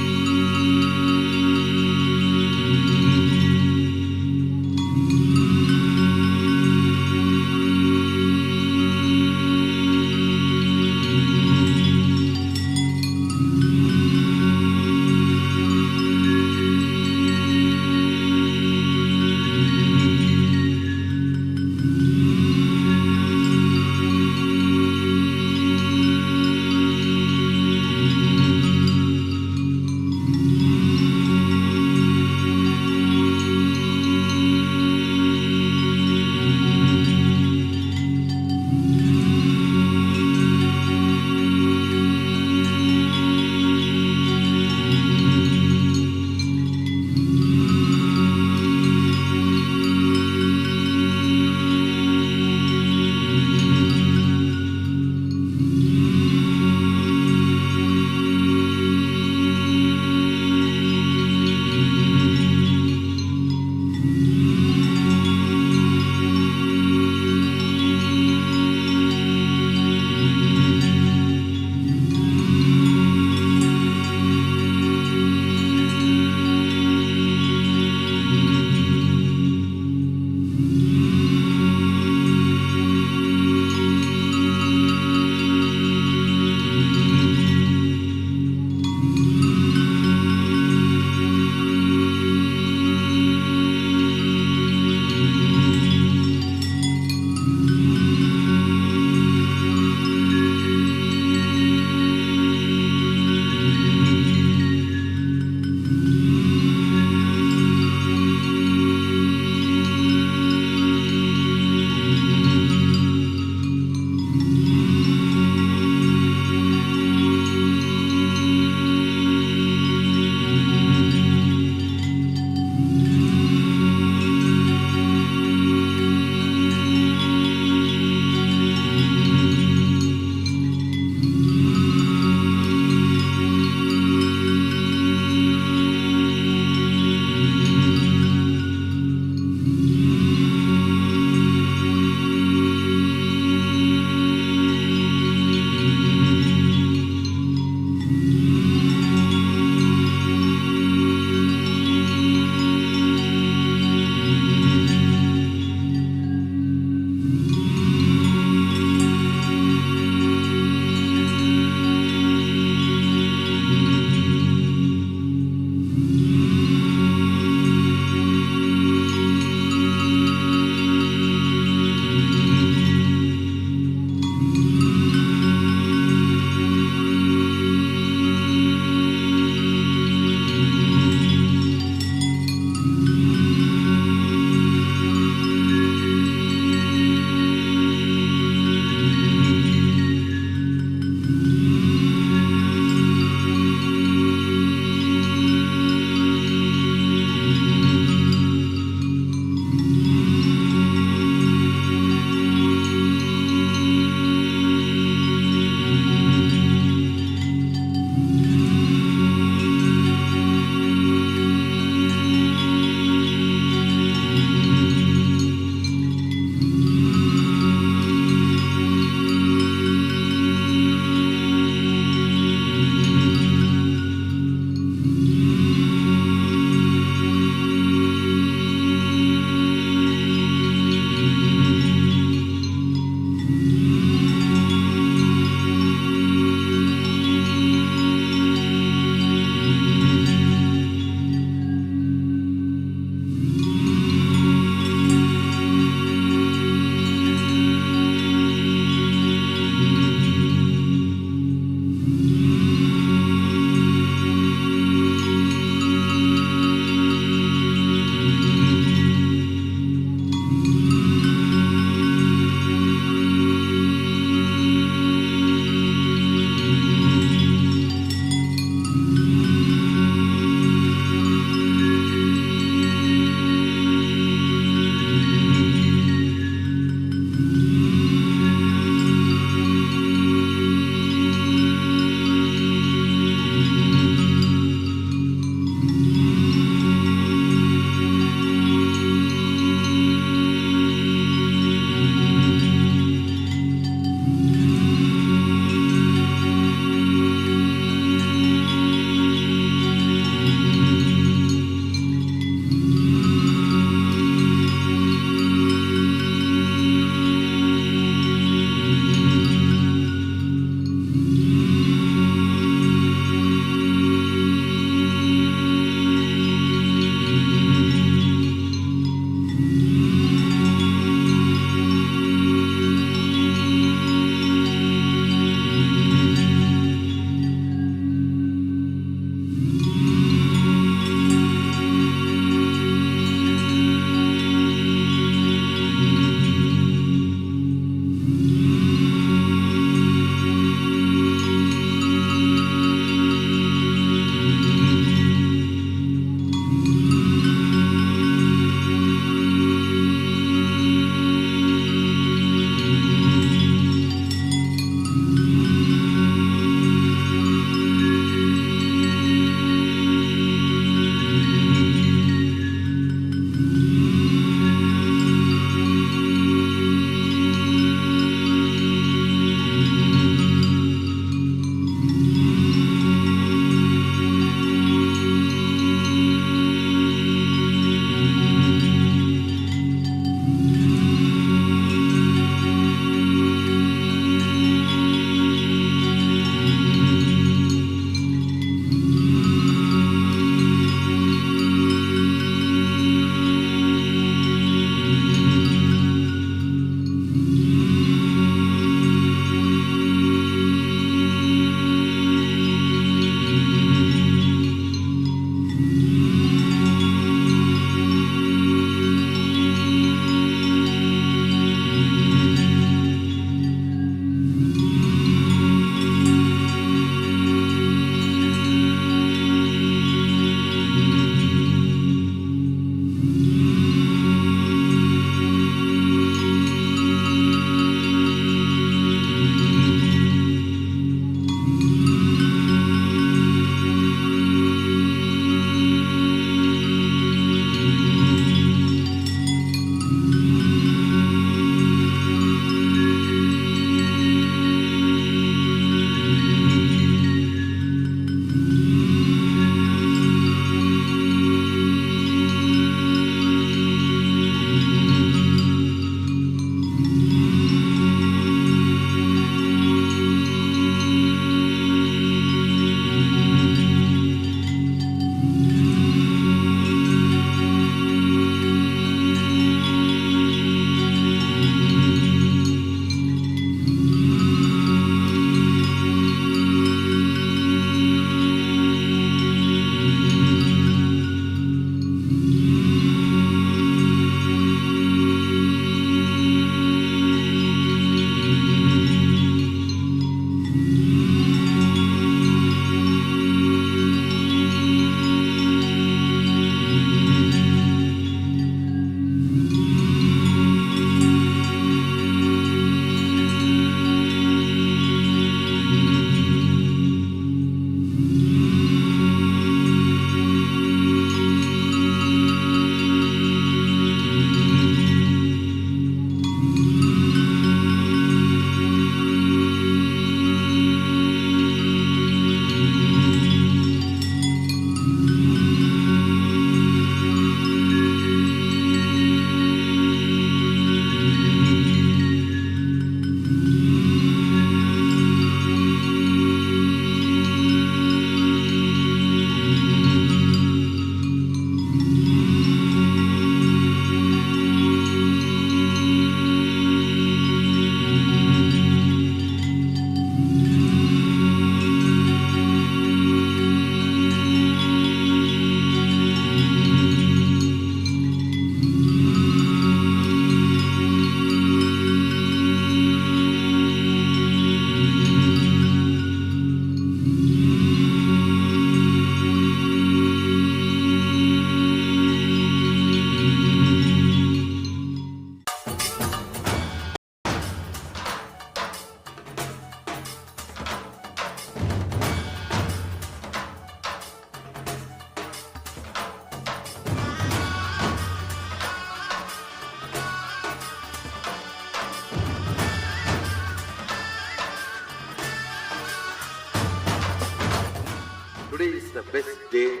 best day.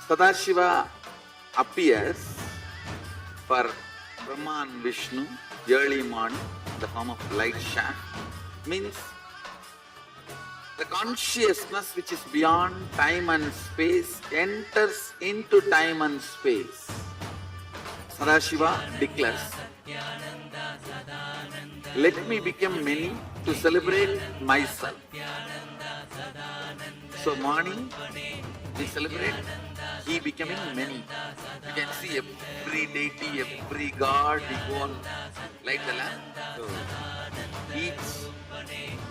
Sadashiva appears for Brahma and Vishnu early morning in the form of light shaft. Means the consciousness which is beyond time and space enters into time and space. Sadashiva declares, let me become many to celebrate myself. So morning we celebrate he becoming many. You can see every deity, every god, we go and light the lamp. So each,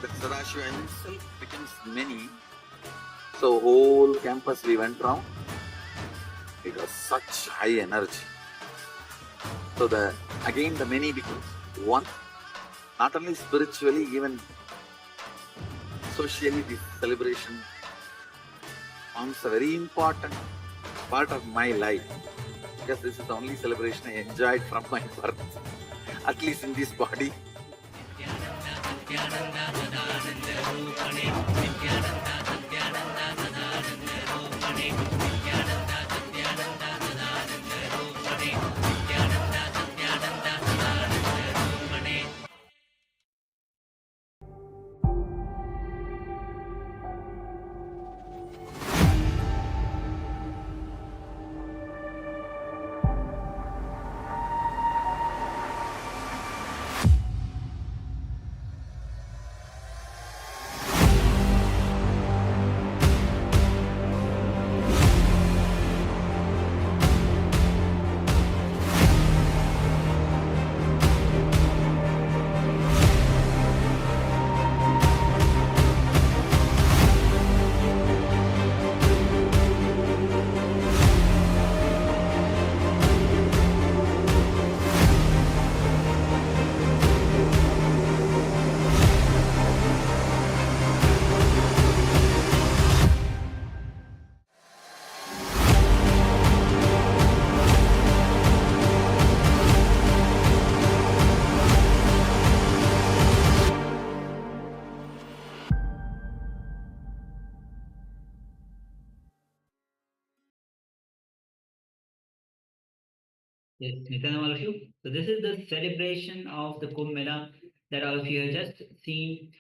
the Sadashiva himself becomes many. So whole campus we went round. It was such high energy. So again the many becomes one. Not only spiritually, even socially, this celebration forms a very important part of my life, because this is the only celebration I enjoyed from my birth, at least in this body. Yes, Nitin, all of you. So this is the celebration of the Kumbh Mela that all of you have just seen,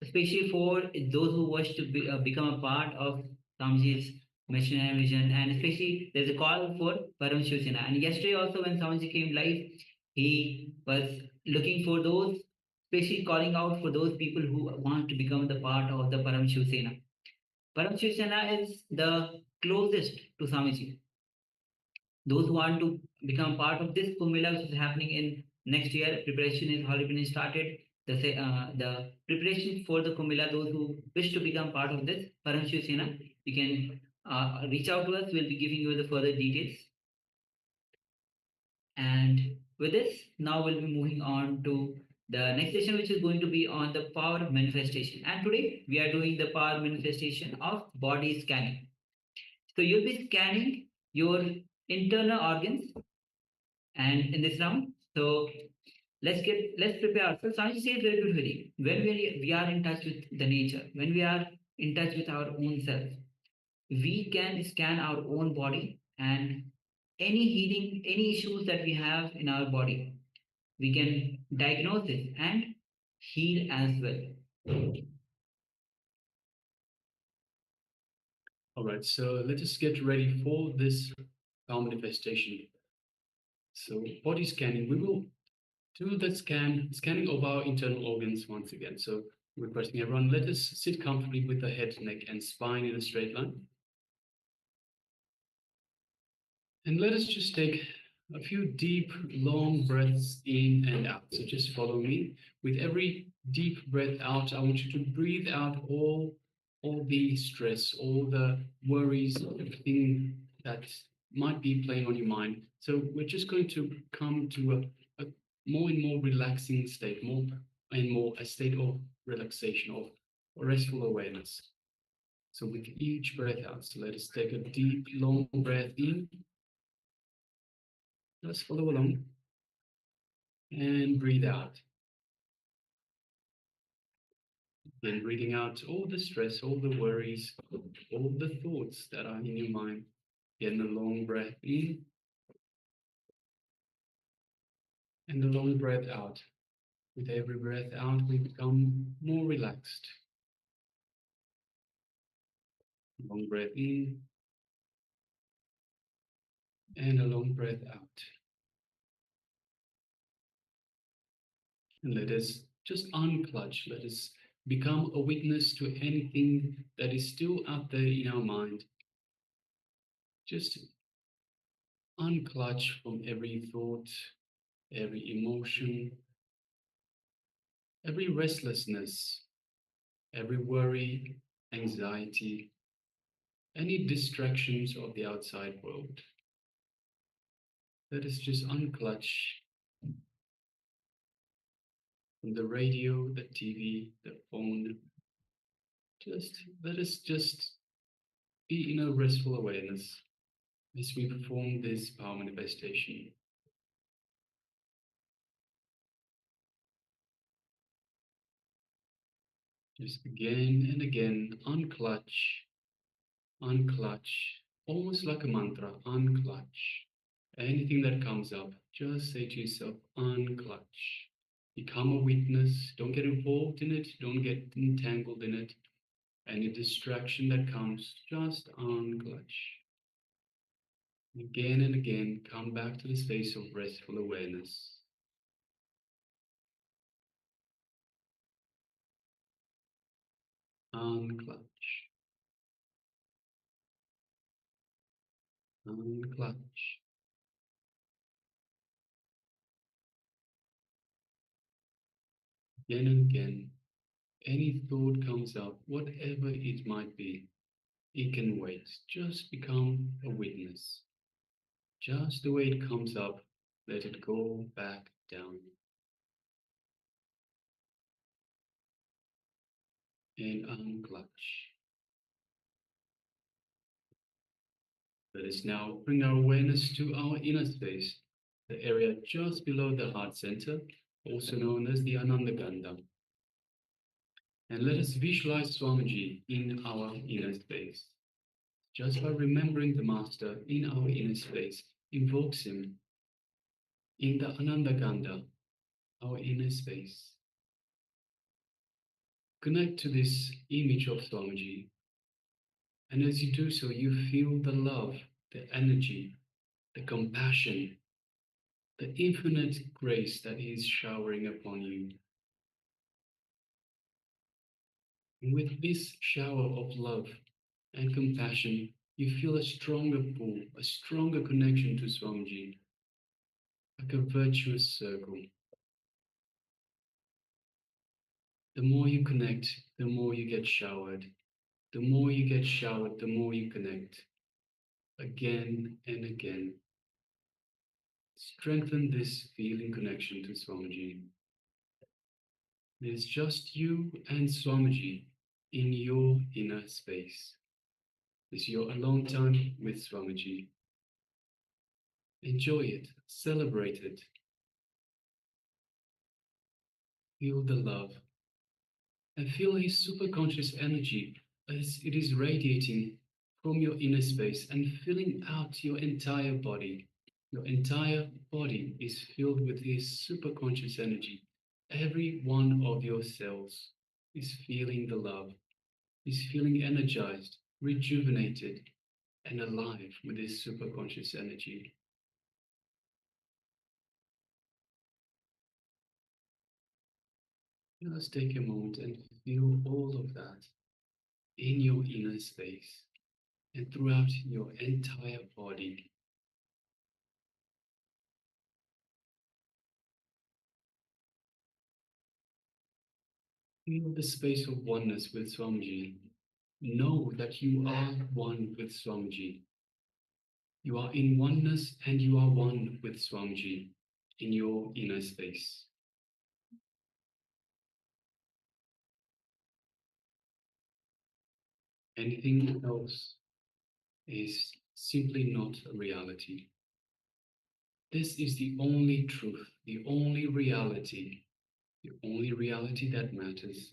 especially for those who wish to become a part of Swamiji's mission and vision, and especially there's a call for Paramashivoham. And yesterday also when Swamiji came live, he was looking for those, especially calling out for those people who want to become the part of the Paramashivoham. Paramashivoham is the closest to Swamiji. Those who want to become part of this Kumbh Mela, which is happening in next year, preparation is already been started. The preparation for the Kumbh Mela, those who wish to become part of this Paramshivasena, you can reach out to us. We'll be giving you the further details. And with this, now we'll be moving on to the next session, which is going to be on the power manifestation. And today we are doing the power manifestation of body scanning. So you'll be scanning your internal organs, and in this round, so let's prepare ourselves. Sanji said very beautifully. When we are in touch with the nature, when we are in touch with our own self, we can scan our own body, and any healing, any issues that we have in our body, we can diagnose it and heal as well. All right, so let us get ready for this power manifestation. So body scanning, we will do the scanning of our internal organs once again. So requesting everyone, let us sit comfortably with the head, neck, and spine in a straight line. And let us just take a few deep, long breaths in and out. So just follow me. With every deep breath out, I want you to breathe out all the stress, all the worries, everything that might be playing on your mind. So we're just going to come to a more and more relaxing state, more and more a state of relaxation, of restful awareness. So with each breath out, so let us take a deep, long breath in. Let's follow along and breathe out. Then breathing out all the stress, all the worries, all the thoughts that are in your mind. Getting a long breath in and a long breath out. With every breath out, we become more relaxed. Long breath in and a long breath out. And let us just unclutch. Let us become a witness to anything that is still out there in our mind. Just unclutch from every thought, every emotion, every restlessness, every worry, anxiety, any distractions of the outside world. Let us just unclutch from the radio, the TV, the phone. Let us just be in a restful awareness as we perform this power manifestation. Just again and again, unclutch, unclutch, almost like a mantra, unclutch. Anything that comes up, just say to yourself, unclutch. Become a witness, don't get involved in it, don't get entangled in it. Any distraction that comes, just unclutch. Again and again, come back to the space of restful awareness. Unclutch. Unclutch. Again and again, any thought comes up, whatever it might be, it can wait. Just become a witness. Just the way it comes up, let it go back down. And unclutch. Let us now bring our awareness to our inner space, the area just below the heart center, also known as the Ananda Gandha. And let us visualize Swamiji in our inner space. Just by remembering the Master in our inner space invokes him in the Ananda Gandha, our inner space. Connect to this image of Swamiji. And as you do so, you feel the love, the energy, the compassion, the infinite grace that he is showering upon you. And with this shower of love and compassion, you feel a stronger pull, a stronger connection to Swamiji, like a virtuous circle. The more you connect, the more you get showered. The more you get showered, the more you connect. Again and again. Strengthen this feeling connection to Swamiji. It's just you and Swamiji in your inner space. It's your alone time with Swamiji. Enjoy it, celebrate it. Feel the love and feel his superconscious energy as it is radiating from your inner space and filling out your entire body. Your entire body is filled with his superconscious energy. Every one of your cells is feeling the love, is feeling energized, rejuvenated, and alive with his superconscious energy. Just take a moment and feel all of that in your inner space and throughout your entire body. Feel the space of oneness with Swamiji. Know that you are one with Swamiji. You are in oneness and you are one with Swamiji in your inner space. Anything else is simply not a reality. This is the only truth, the only reality that matters.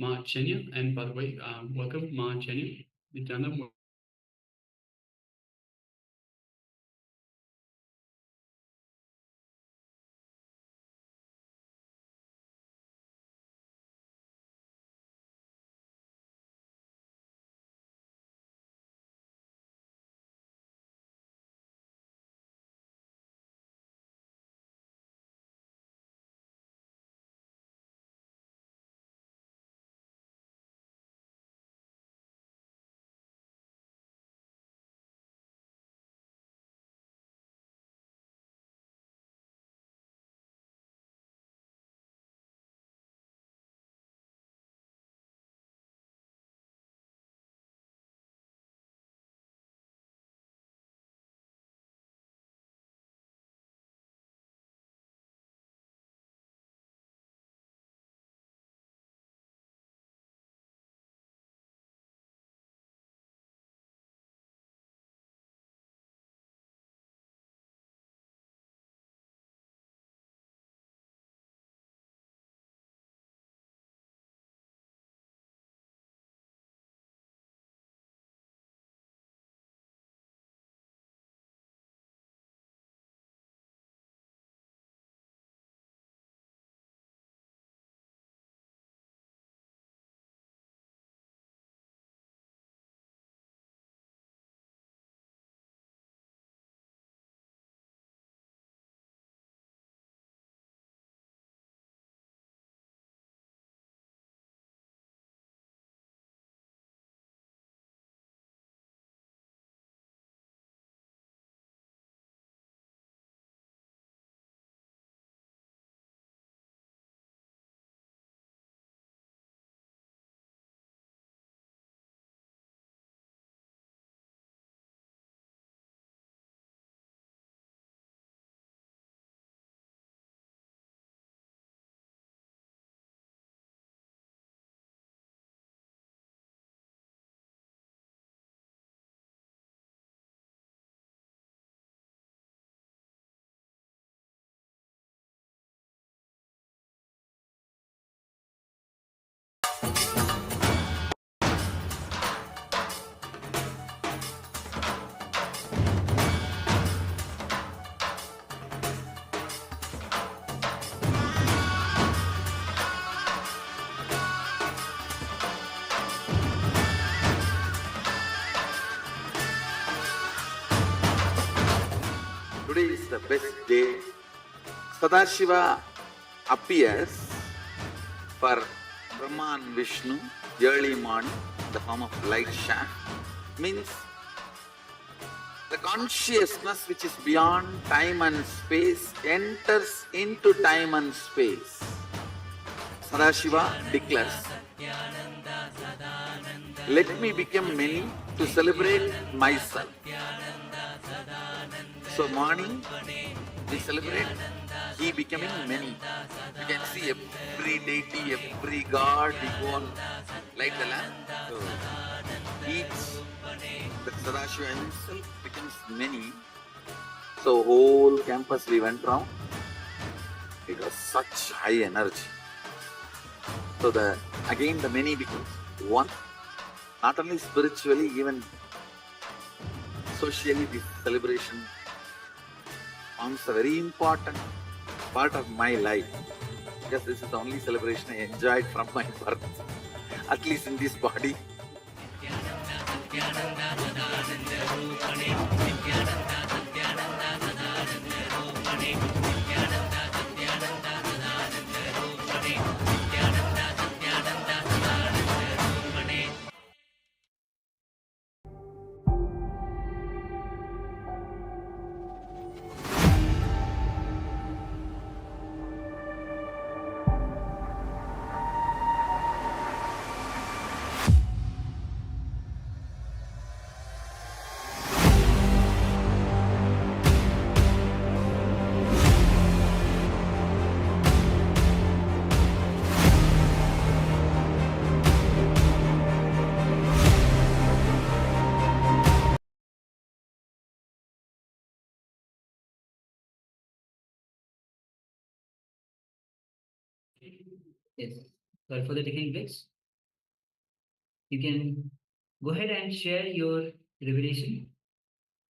Ma Chenya, and by the way, welcome Ma Chenya, Nityananda. Today is the best day. Sadashiva appears for Brahma and Vishnu early morning in the form of light shaft. Means the consciousness which is beyond time and space enters into time and space. Sadashiva declares, let me become many to celebrate myself. So morning we celebrate he becoming many. You can see every deity, every god, we go on light the lamp. So each, the Sadashiva himself becomes many. So whole campus we went round. It was such high energy. So again the many becomes one. Not only spiritually, even socially this celebration forms a very important part of my life, because this is the only celebration I enjoyed from my birth, at least in this body. Yes. Sorry for the taking place. you can go ahead and share your revelation,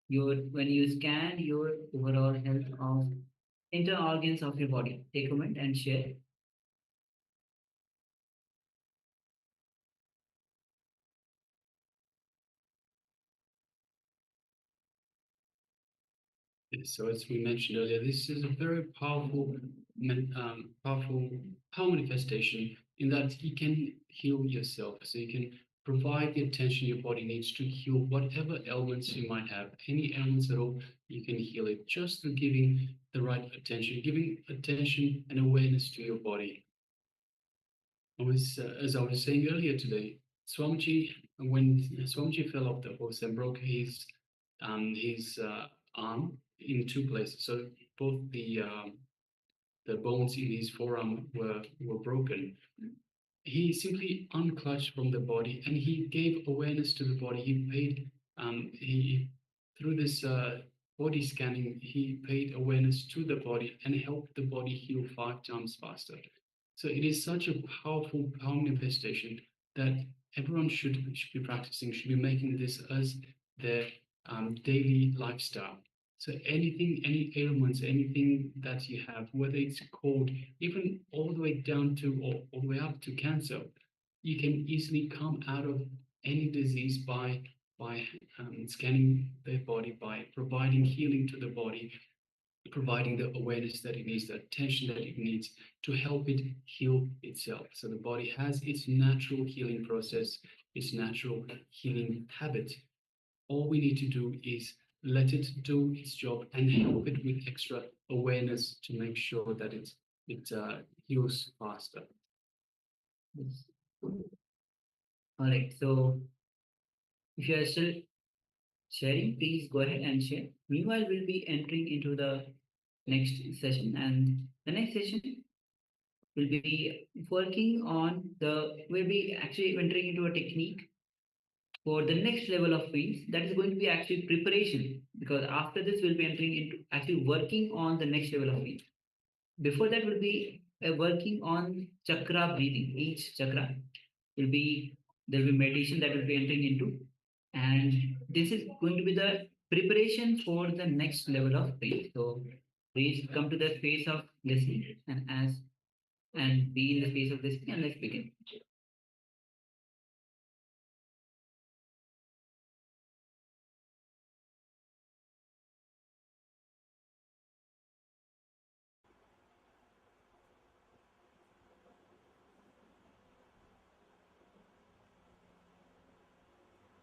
when you scan your overall health of internal organs of your body. Take a moment and share. So as we mentioned earlier, this is a very powerful, power manifestation in that you can heal yourself. So you can provide the attention your body needs to heal whatever ailments you might have. Any ailments at all, you can heal it just through giving the right attention, giving attention and awareness to your body. As I was saying earlier today, Swamiji, when Swamiji fell off the horse and broke his arm in two places, so both the bones in his forearm were broken. He simply unclutched from the body and he gave awareness to the body. He paid he through this body scanning, he paid awareness to the body and helped the body heal 5 times faster. So it is such a powerful power manifestation that everyone should be practicing, should be making this as their daily lifestyle. So anything, any ailments, anything that you have, whether it's cold, even all the way down to or all the way up to cancer, you can easily come out of any disease by scanning the body, by providing healing to the body, providing the awareness that it needs, the attention that it needs to help it heal itself. So the body has its natural healing process, its natural healing habit. All we need to do is let it do its job and help it with extra awareness to make sure that it heals faster. All right. So if you are still sharing, please go ahead and share. Meanwhile, we'll be entering into the next session, and the next session will be working on we'll be actually entering into a technique for the next level of things. That is going to be actually preparation, because after this we'll be entering into actually working on the next level of things. Before that will be working on chakra breathing. Each chakra will be, there will be meditation that will be entering into, and this is going to be the preparation for the next level of faith. So please come to the space of listening and be in the space of listening, and let's begin.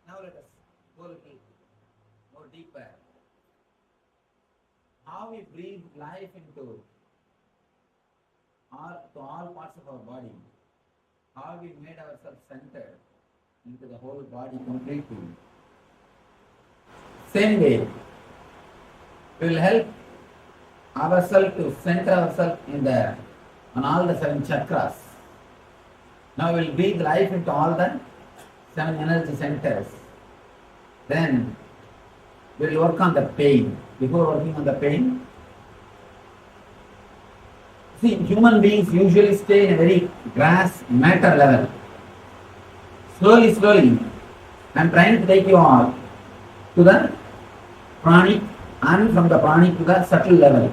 Now let us go a little more deeper. How we breathe life into all parts of our body. How we made ourselves centered into the whole body completely. Same way, we will help ourselves to center ourselves on all the 7 chakras. Now we will breathe life into all the 7 energy centers. Then we will work on the pain. Before working on the pain, see, human beings usually stay in a very grass matter level. Slowly, I am trying to take you all to the pranic, and from the pranic to the subtle level.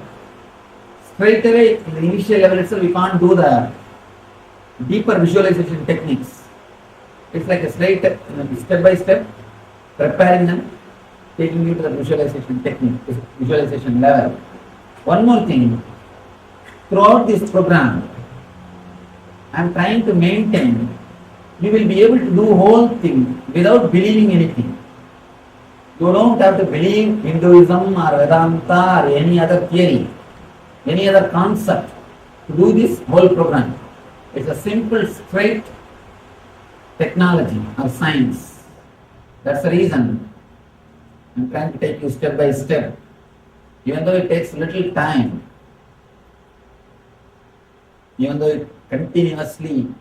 Straight away, in the initial level itself, we can't do the deeper visualization techniques. It's like a straight step by step, preparing them, taking you to the visualization technique, visualization level. One more thing, throughout this program, I am trying to maintain, you will be able to do whole thing without believing anything. You don't have to believe Hinduism or Vedanta or any other theory, any other concept to do this whole program. It's a simple, straight technology or science. That's the reason I'm trying to take you step by step. Even though it takes little time, even though it continuously,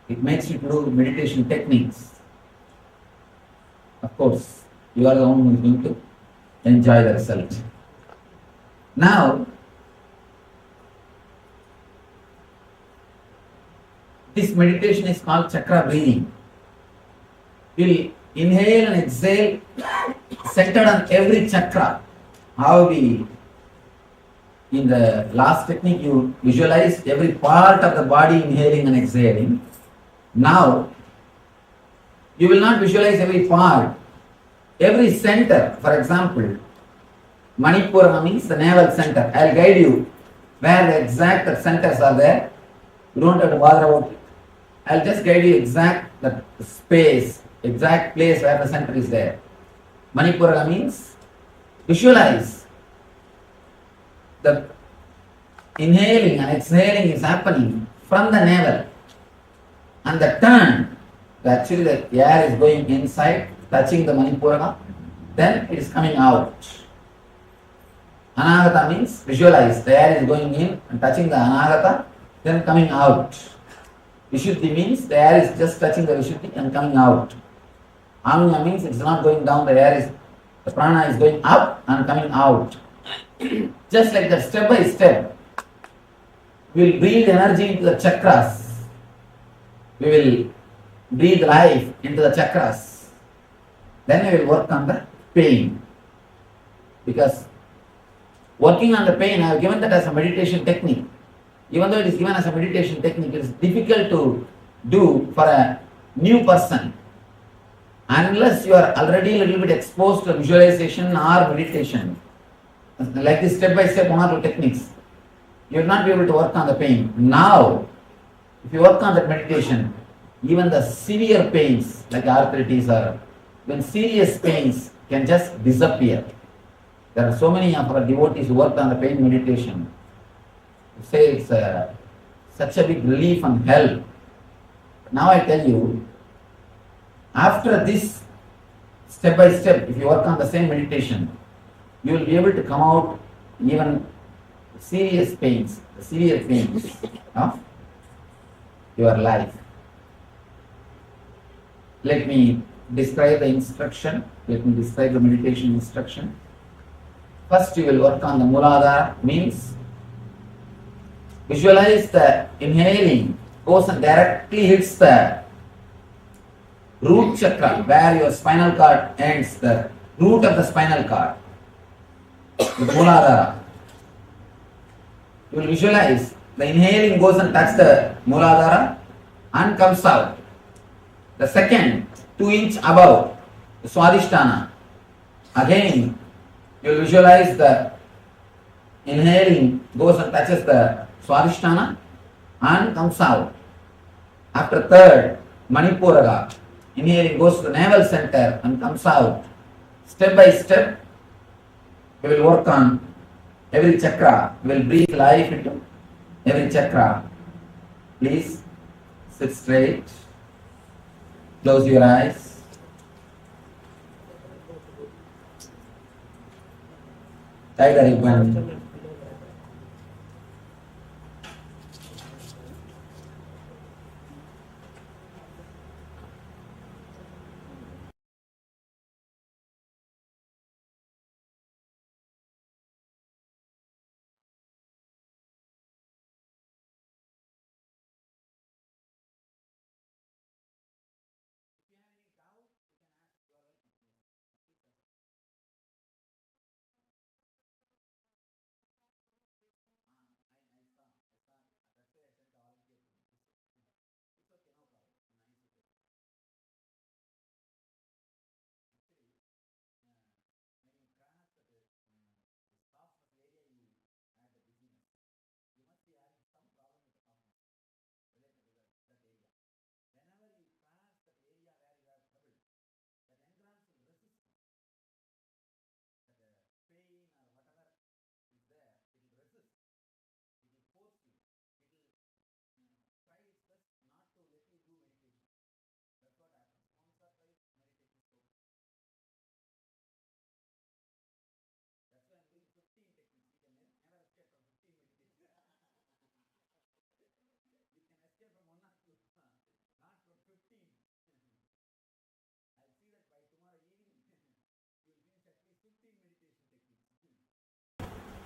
it makes you do meditation techniques. Of course, you are the one who is going to enjoy the result. Now, this meditation is called chakra breathing. We'll inhale and exhale centered on every chakra. How we, in the last technique, you visualize every part of the body inhaling and exhaling. Now, you will not visualize every part, every center. For example, Manipura means the navel center. I'll guide you where the exact centers are there. You don't have to bother about it. I'll just guide you exact the space, exact place where the center is there. Manipura means visualize the inhaling and exhaling is happening from the navel, and the turn, actually the air is going inside, touching the Manipura, then it is coming out. Anahata means visualize, the air is going in and touching the Anahata, then coming out. Vishuddhi means the air is just touching the Vishuddhi and coming out. Amya means it's not going down, the prana is going up and coming out. Just like that, step by step, we will breathe energy into the chakras. We will breathe life into the chakras. Then we will work on the pain. Because working on the pain, I have given that as a meditation technique. Even though it is given as a meditation technique, it is difficult to do for a new person. Unless you are already a little bit exposed to visualization or meditation, like this step by step 1 or 2 techniques, you will not be able to work on the pain. Now, if you work on that meditation, even the severe pains like arthritis or when serious pains can just disappear. There are so many of our devotees who worked on the pain meditation. They say it's such a big relief and help. Now I tell you, after this step by step, if you work on the same meditation, you will be able to come out even serious pains, severe pains of your life. Let me describe the instruction. Let me describe the meditation instruction. First you will work on the mula, means visualize the inhaling goes and directly hits the root chakra where your spinal cord ends, the root of the spinal cord, the Muladhara. You will visualize the inhaling goes and touches the Muladhara and comes out. The second, 2 inch above, the Swadhisthana. Again, you will visualize the inhaling goes and touches the Swadhisthana and comes out. After third, Manipura, inhaling goes to the navel center and comes out. Step by step, we will work on every chakra. We will breathe life into every chakra. Please sit straight. Close your eyes. Tie the ribbon.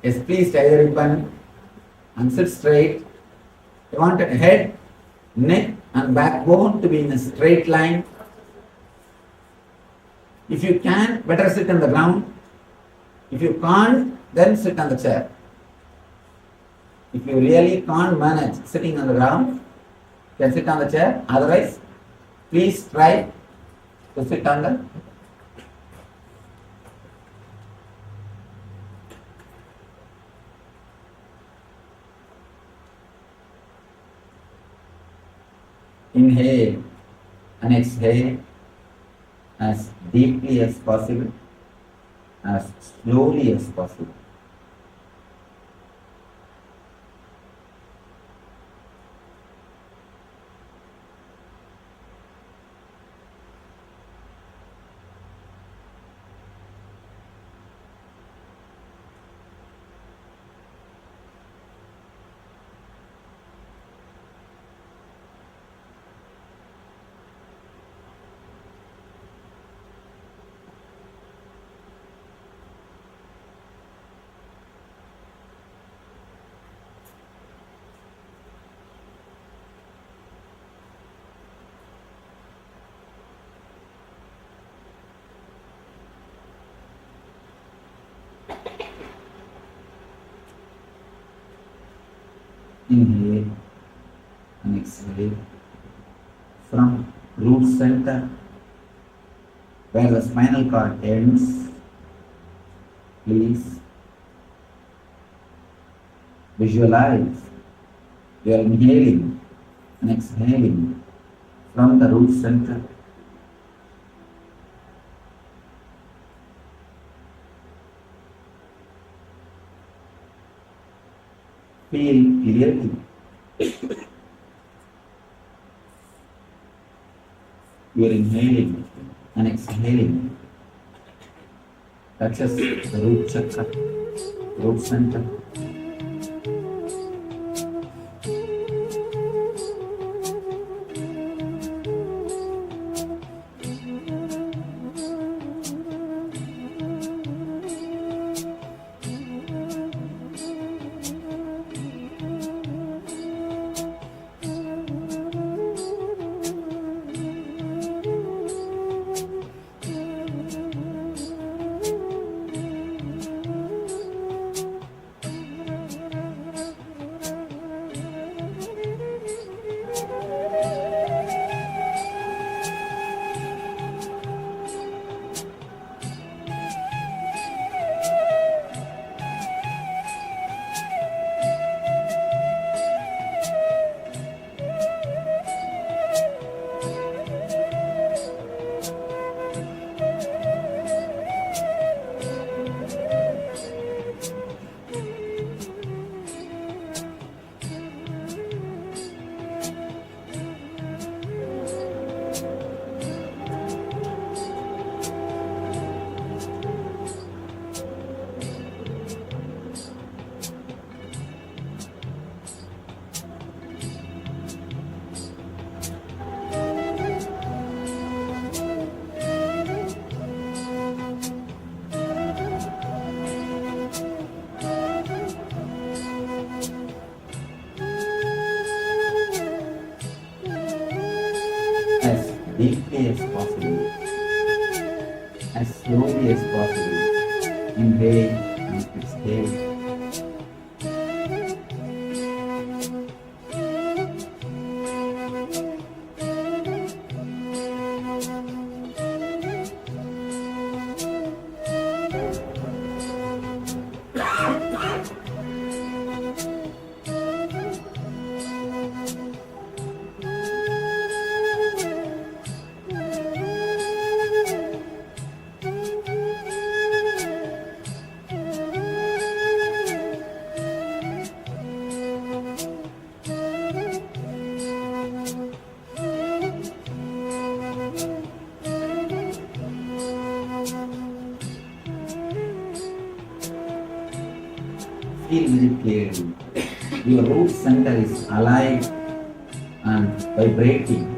Yes, please tie the ribbon and sit straight. You want head, neck and backbone to be in a straight line. If you can, better sit on the ground. If you can't, then sit on the chair. If you really can't manage sitting on the ground, then sit on the chair. Otherwise, please try to sit on the inhale and exhale as deeply as possible, as slowly as possible. Inhale and exhale from root center where the spinal cord ends. Please visualize you are inhaling and exhaling from the root center. Feel clearly. You are inhaling and exhaling. Touches the root chakra, root center. As deeply as possible, as slowly as possible. Inhale and exhale. Feel very clearly. Your root center is alive and vibrating.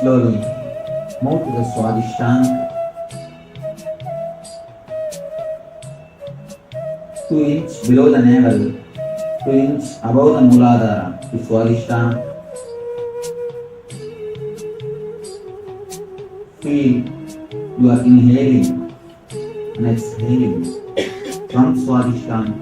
Slowly move to the Swadhisthana. 2 inches below the navel, 2 inches above the Muladhara to Swadhisthana. Feel you are inhaling and exhaling from Swadhisthana.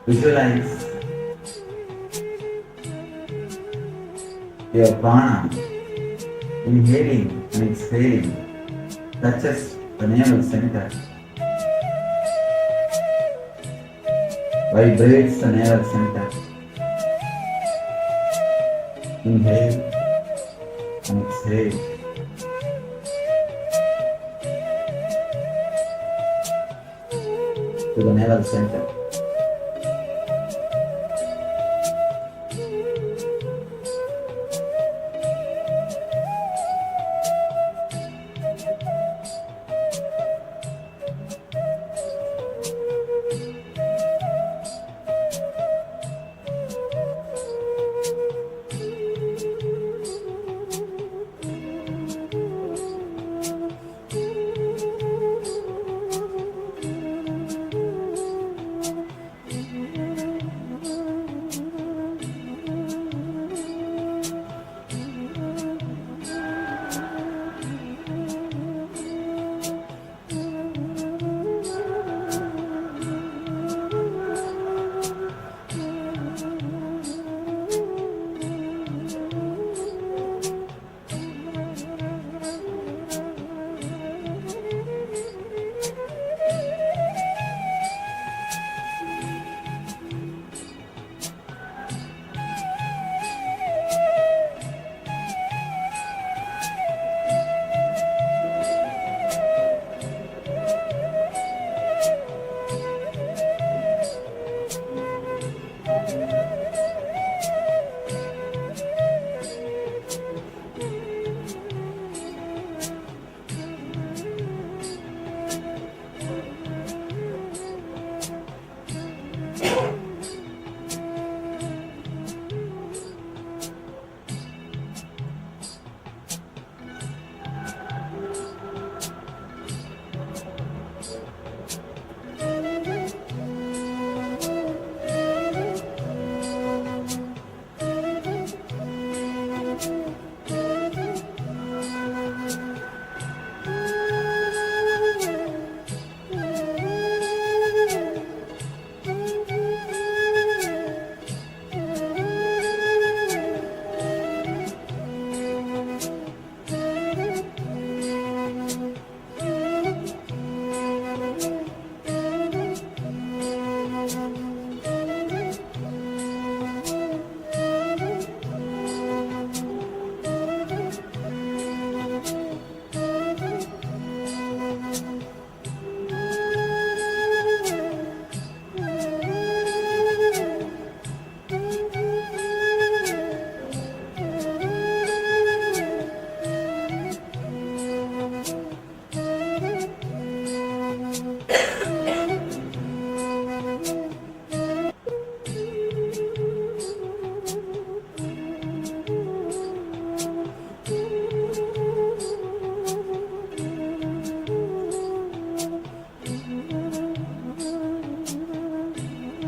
Visualize your prana inhaling and exhaling touches the navel center, vibrates the navel center. Inhale and exhale. To the navel center.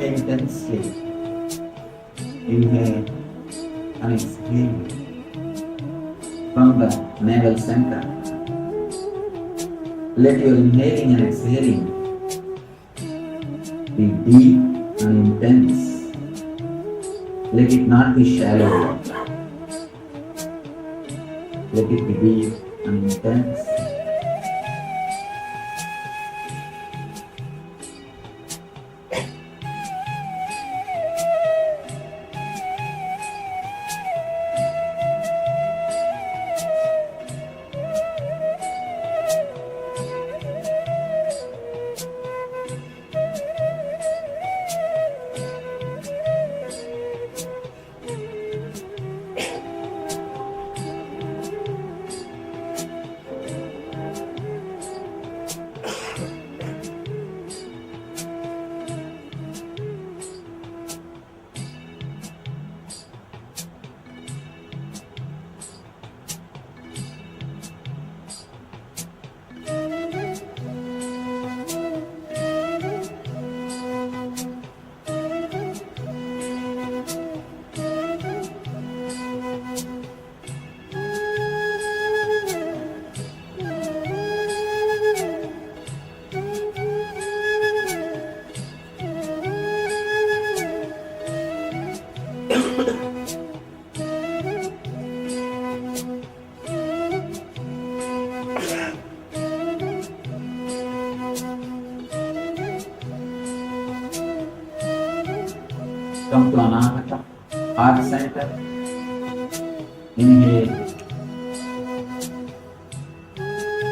intensely. Inhale and exhale from the navel center. Let your inhaling and exhaling be deep and intense. Let it not be shallow. Let it be deep and intense. Come to Anahata, heart center. Inhale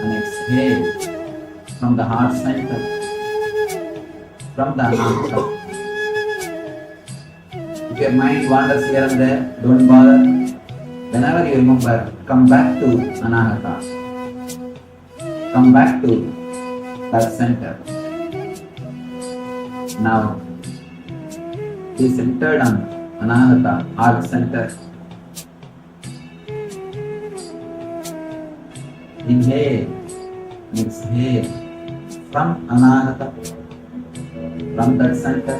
and exhale from the heart center, from the Anahata. If your mind wanders here and there, don't bother. Whenever you remember, come back to Anahata. Come back to that center. Now, be centered on Anahata, heart center. Inhale and exhale from Anahata, from that center.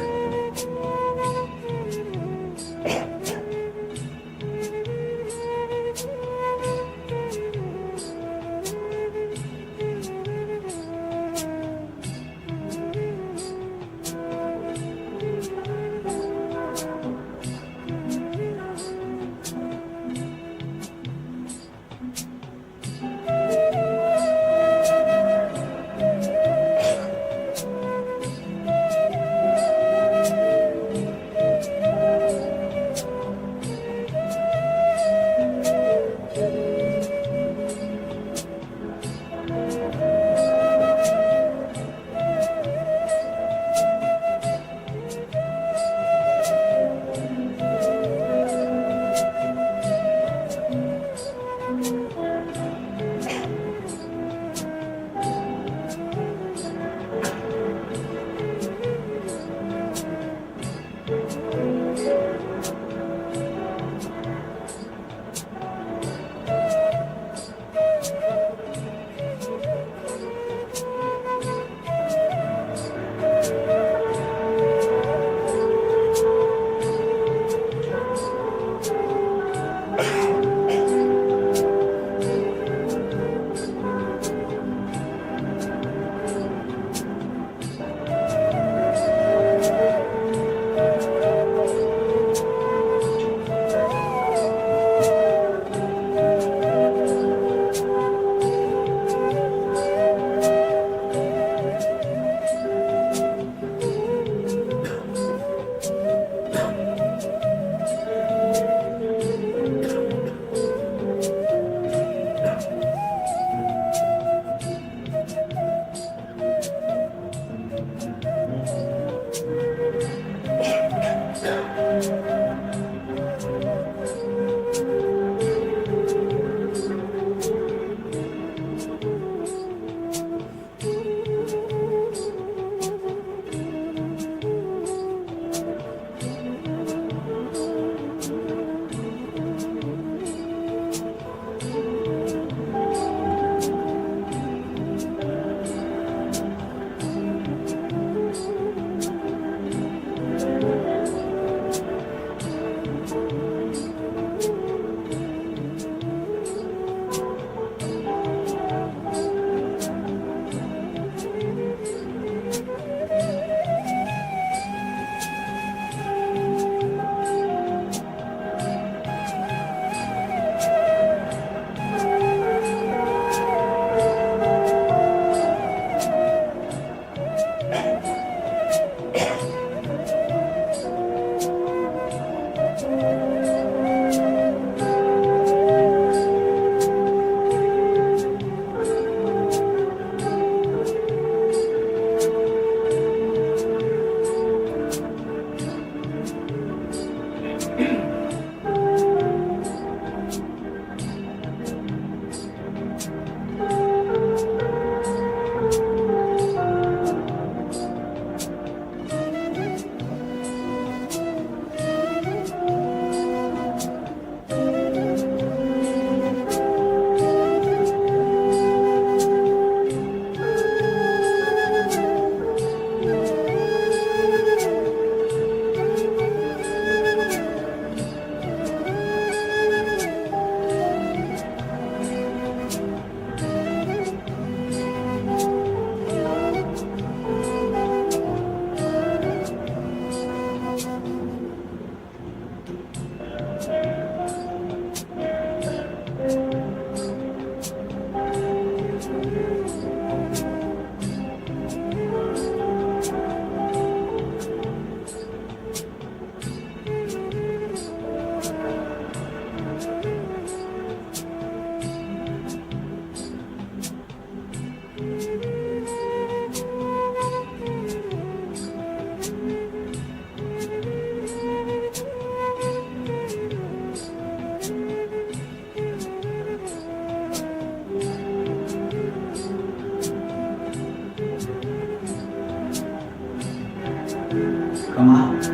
Come out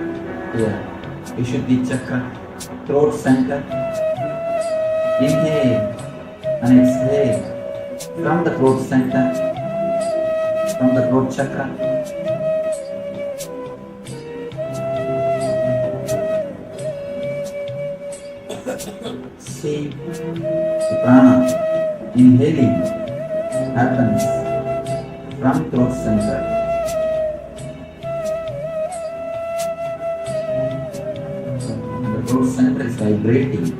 here. Vishuddhi Chakra, throat center. Inhale and exhale from the throat center, from the throat chakra. See the prana inhaling happens from throat center. And the throat center is vibrating.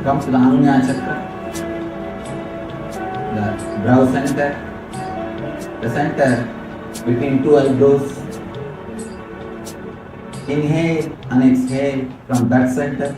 Come to the Anya Chakra, the brow center, the center between two eyebrows. Inhale and exhale from that center.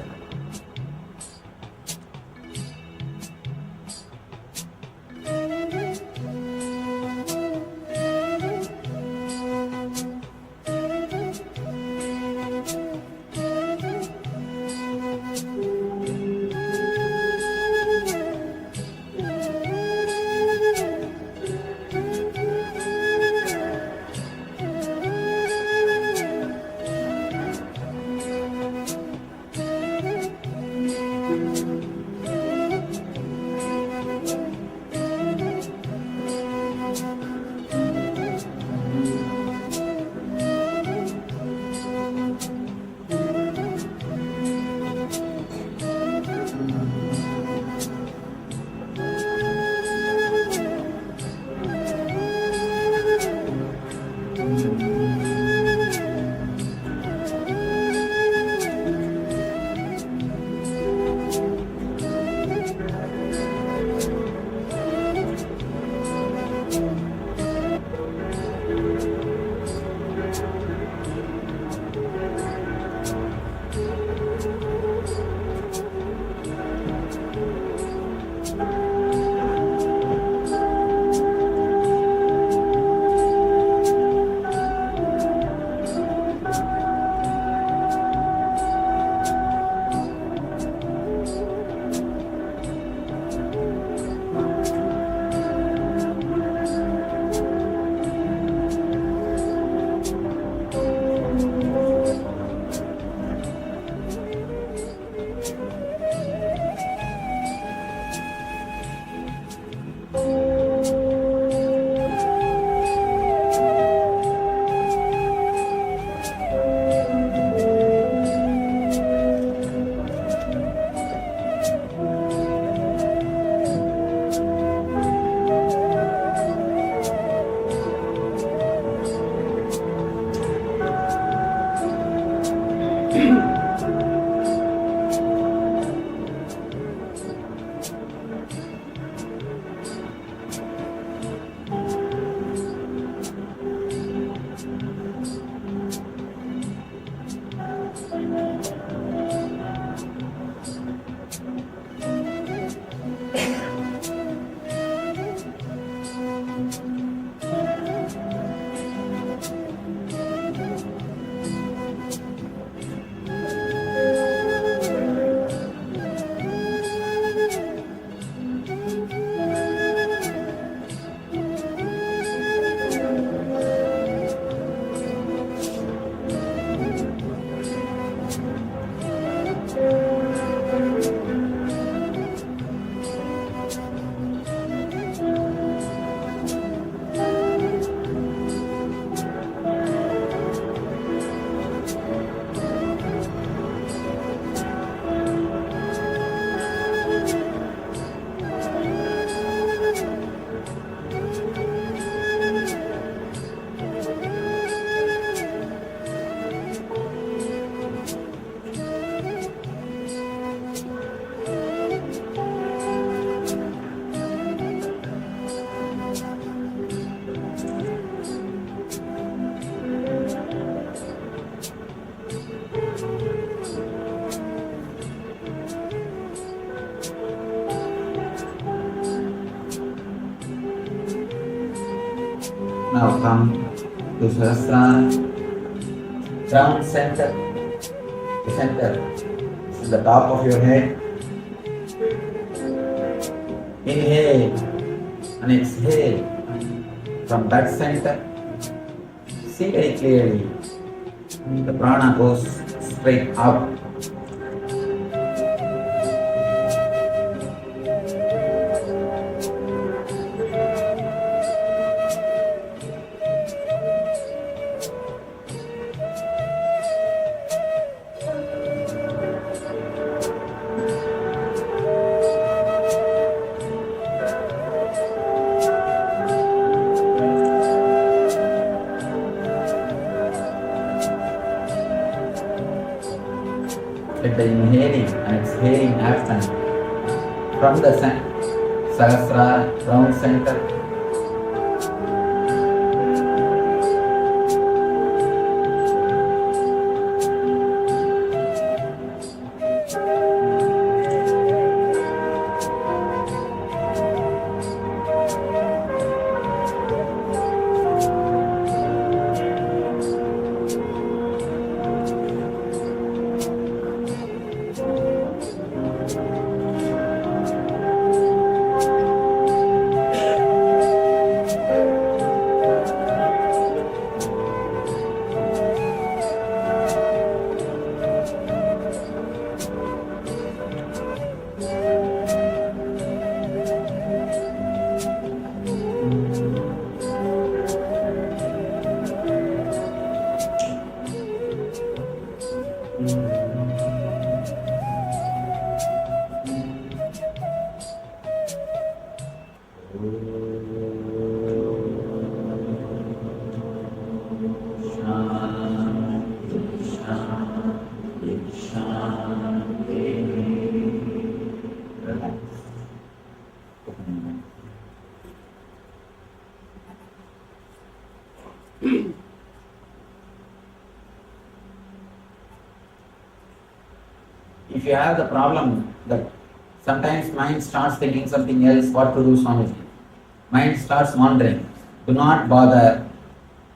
Now come to Sahasrara, crown center, the center. This is the top of your head. Inhale and exhale from that center. See very clearly, the prana goes straight up. Let the inhaling and exhaling happen from the Sahasrara round center. If you have the problem that sometimes mind starts thinking something else, what to do, Swamiji? Mind starts wandering. Do not bother.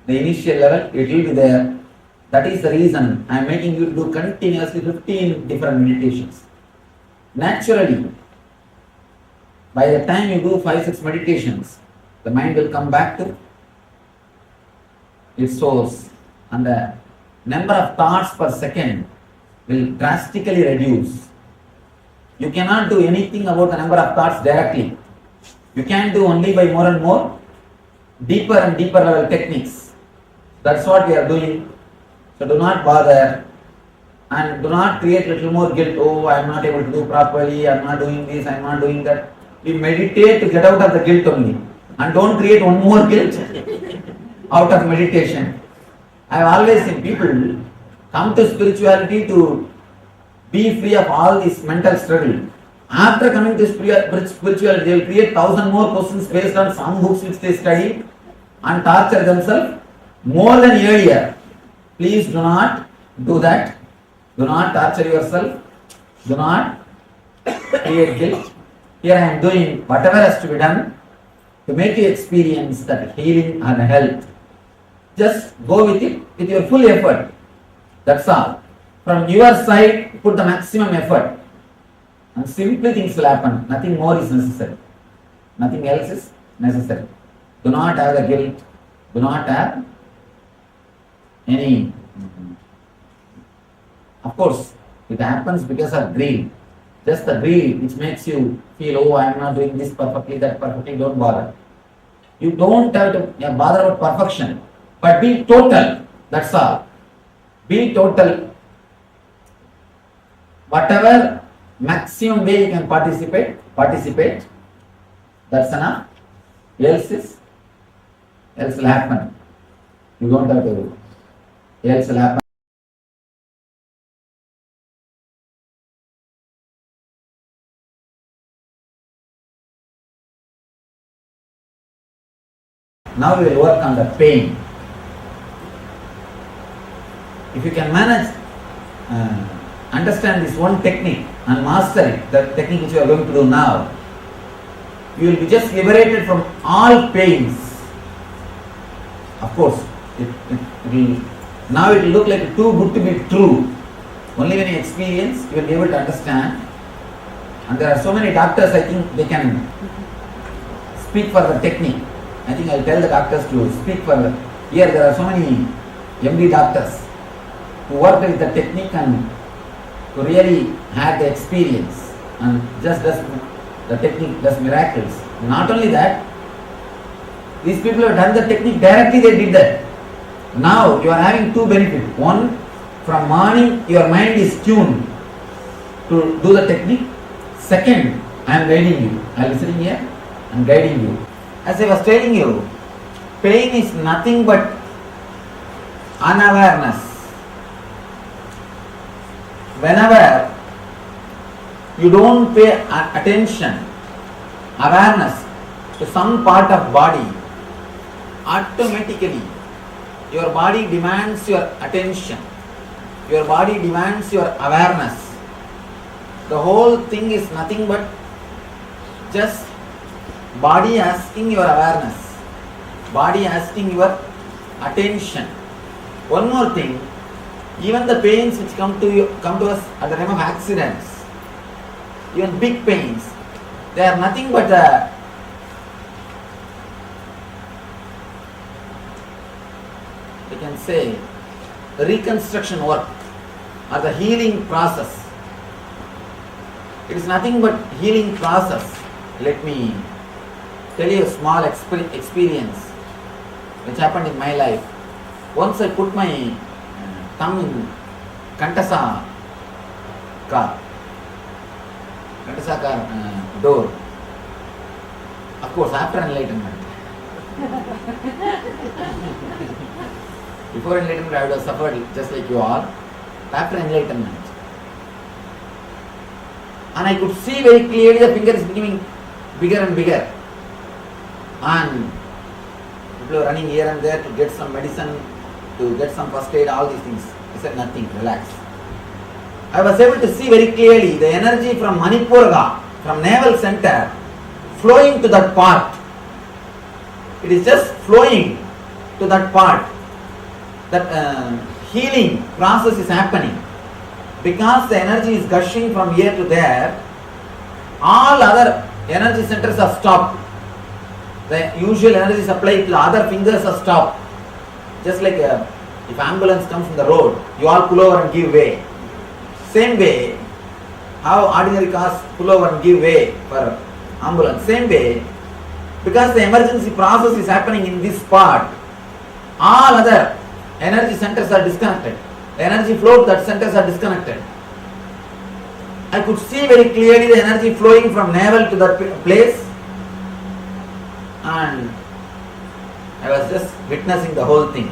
The initial level, it will be there. That is the reason I am making you do continuously 15 different meditations. Naturally, by the time you do 5-6 meditations, the mind will come back to its source, and the number of thoughts per second will drastically reduce. You cannot do anything about the number of thoughts directly. You can do only by more and more deeper and deeper level techniques. That's what we are doing. So do not bother and do not create little more guilt. Oh, I am not able to do properly, I am not doing this, I am not doing that. We meditate to get out of the guilt only. And don't create one more guilt out of meditation. I have always seen people come to spirituality to be free of all this mental struggle. After coming to spirituality, they will create 1,000 more questions based on some books which they study and torture themselves more than earlier. Please do not do that. Do not torture yourself. Do not create guilt. Here I am doing whatever has to be done to make you experience that healing and health. Just go with it with your full effort. That's all. From your side, put the maximum effort. And simply things will happen. Nothing more is necessary. Nothing else is necessary. Do not have the guilt. Do not have any. Of course, it happens because of greed. Just the greed which makes you feel, oh, I am not doing this perfectly, that perfectly. Don't bother. You don't have to bother about perfection. But be total. That's all. Be total. Whatever maximum way you can participate. That's enough. Else will happen. You don't have to do. Else will happen. Now we will work on the pain. If you can manage, understand this one technique and master it, the technique which you are going to do now, you will be just liberated from all pains. Of course, now it will look like too good to be true. Only when you experience, you will be able to understand. And there are so many doctors, I think they can speak for the technique. I think I'll tell the doctors to speak for the... Here there are so many MD doctors who work with the technique and who really had the experience and just does the technique, does miracles. Not only that, these people have done the technique directly, they did that. Now you are having two benefits. One, from morning your mind is tuned to do the technique. Second, I am guiding you. I am listening here, I am guiding you. As I was telling you, pain is nothing but unawareness. Whenever you don't pay attention, awareness to some part of body, automatically your body demands your attention. Your body demands your awareness. The whole thing is nothing but just body asking your awareness, body asking your attention. One more thing, even the pains which come to us at the time of accidents, even big pains, they are nothing but we can say reconstruction work or the healing process. It is nothing but healing process. Let me tell you a small experience which happened in my life. Once I put my thumb in Kantasa car door. Of course, after enlightenment. Before enlightenment, I would have suffered just like you all. After enlightenment, and I could see very clearly the finger is becoming bigger and bigger, and people were running here and there to get some medicine, to get some first aid, all these things. I said nothing, relax. I was able to see very clearly the energy from Manipurga, from navel center, flowing to that part. It is just flowing to that part. That healing process is happening. Because the energy is gushing from here to there, all other energy centers are stopped. The usual energy supply to the other fingers are stopped. Just like if ambulance comes from the road, you all pull over and give way. Same way, how ordinary cars pull over and give way for ambulance. Same way, because the emergency process is happening in this part, all other energy centers are disconnected. The energy flow to that centers are disconnected. I could see very clearly the energy flowing from navel to that place, and I was just witnessing the whole thing.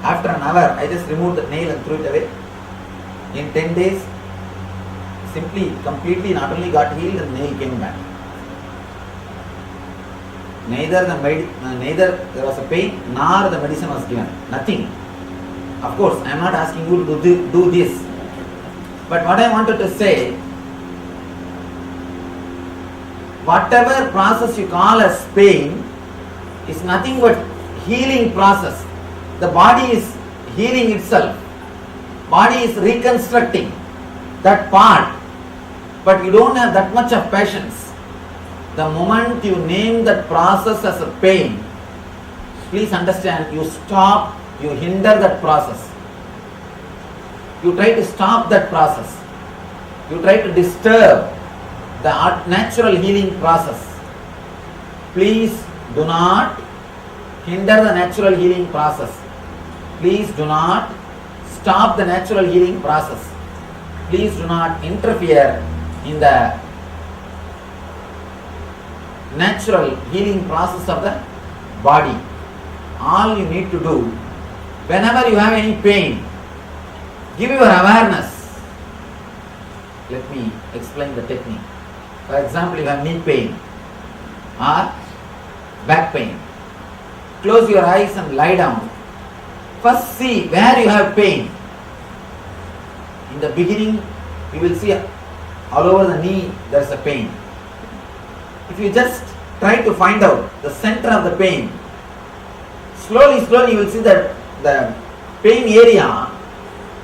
After an hour, I just removed the nail and threw it away. In 10 days, simply, completely, not only got healed, and the nail came back. Neither there was a pain, nor the medicine was given. Nothing. Of course, I am not asking you to do this. But what I wanted to say, whatever process you call as pain is nothing but healing process. The body is healing itself. Body is reconstructing that part. But you don't have that much of patience. The moment you name that process as a pain, please understand, you stop, you hinder that process. You try to stop that process. You try to disturb the natural healing process. Please do not hinder the natural healing process. Please do not stop the natural healing process. Please do not interfere in the natural healing process of the body. All you need to do, whenever you have any pain, give your awareness. Let me explain the technique. For example, you have knee pain or back pain. Close your eyes and lie down. First see where you have pain. In the beginning, you will see all over the knee there is a pain. If you just try to find out the center of the pain, Slowly, slowly you will see that the pain area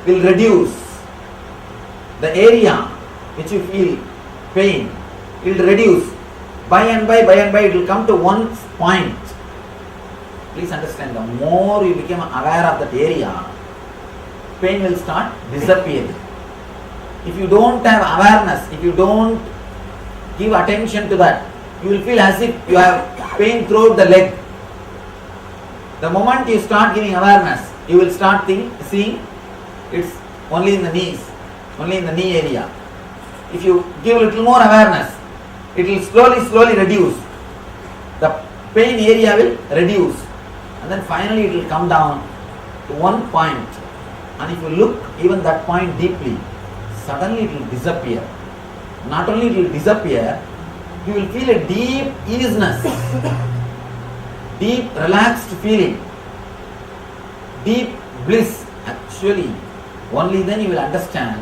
will reduce. The area which you feel pain will reduce. By and by it will come to one point. Please understand, the more you become aware of that area, pain will start disappearing. If you don't have awareness, if you don't give attention to that, you will feel as if you have pain throughout the leg. The moment you start giving awareness, you will start seeing it's only in the knees, only in the knee area. If you give a little more awareness, it will slowly reduce. The pain area will reduce, and then finally it will come down to one point. And if you look even that point deeply, suddenly it will disappear. Not only it will disappear, you will feel a deep easiness, deep relaxed feeling, deep bliss. Actually, only then you will understand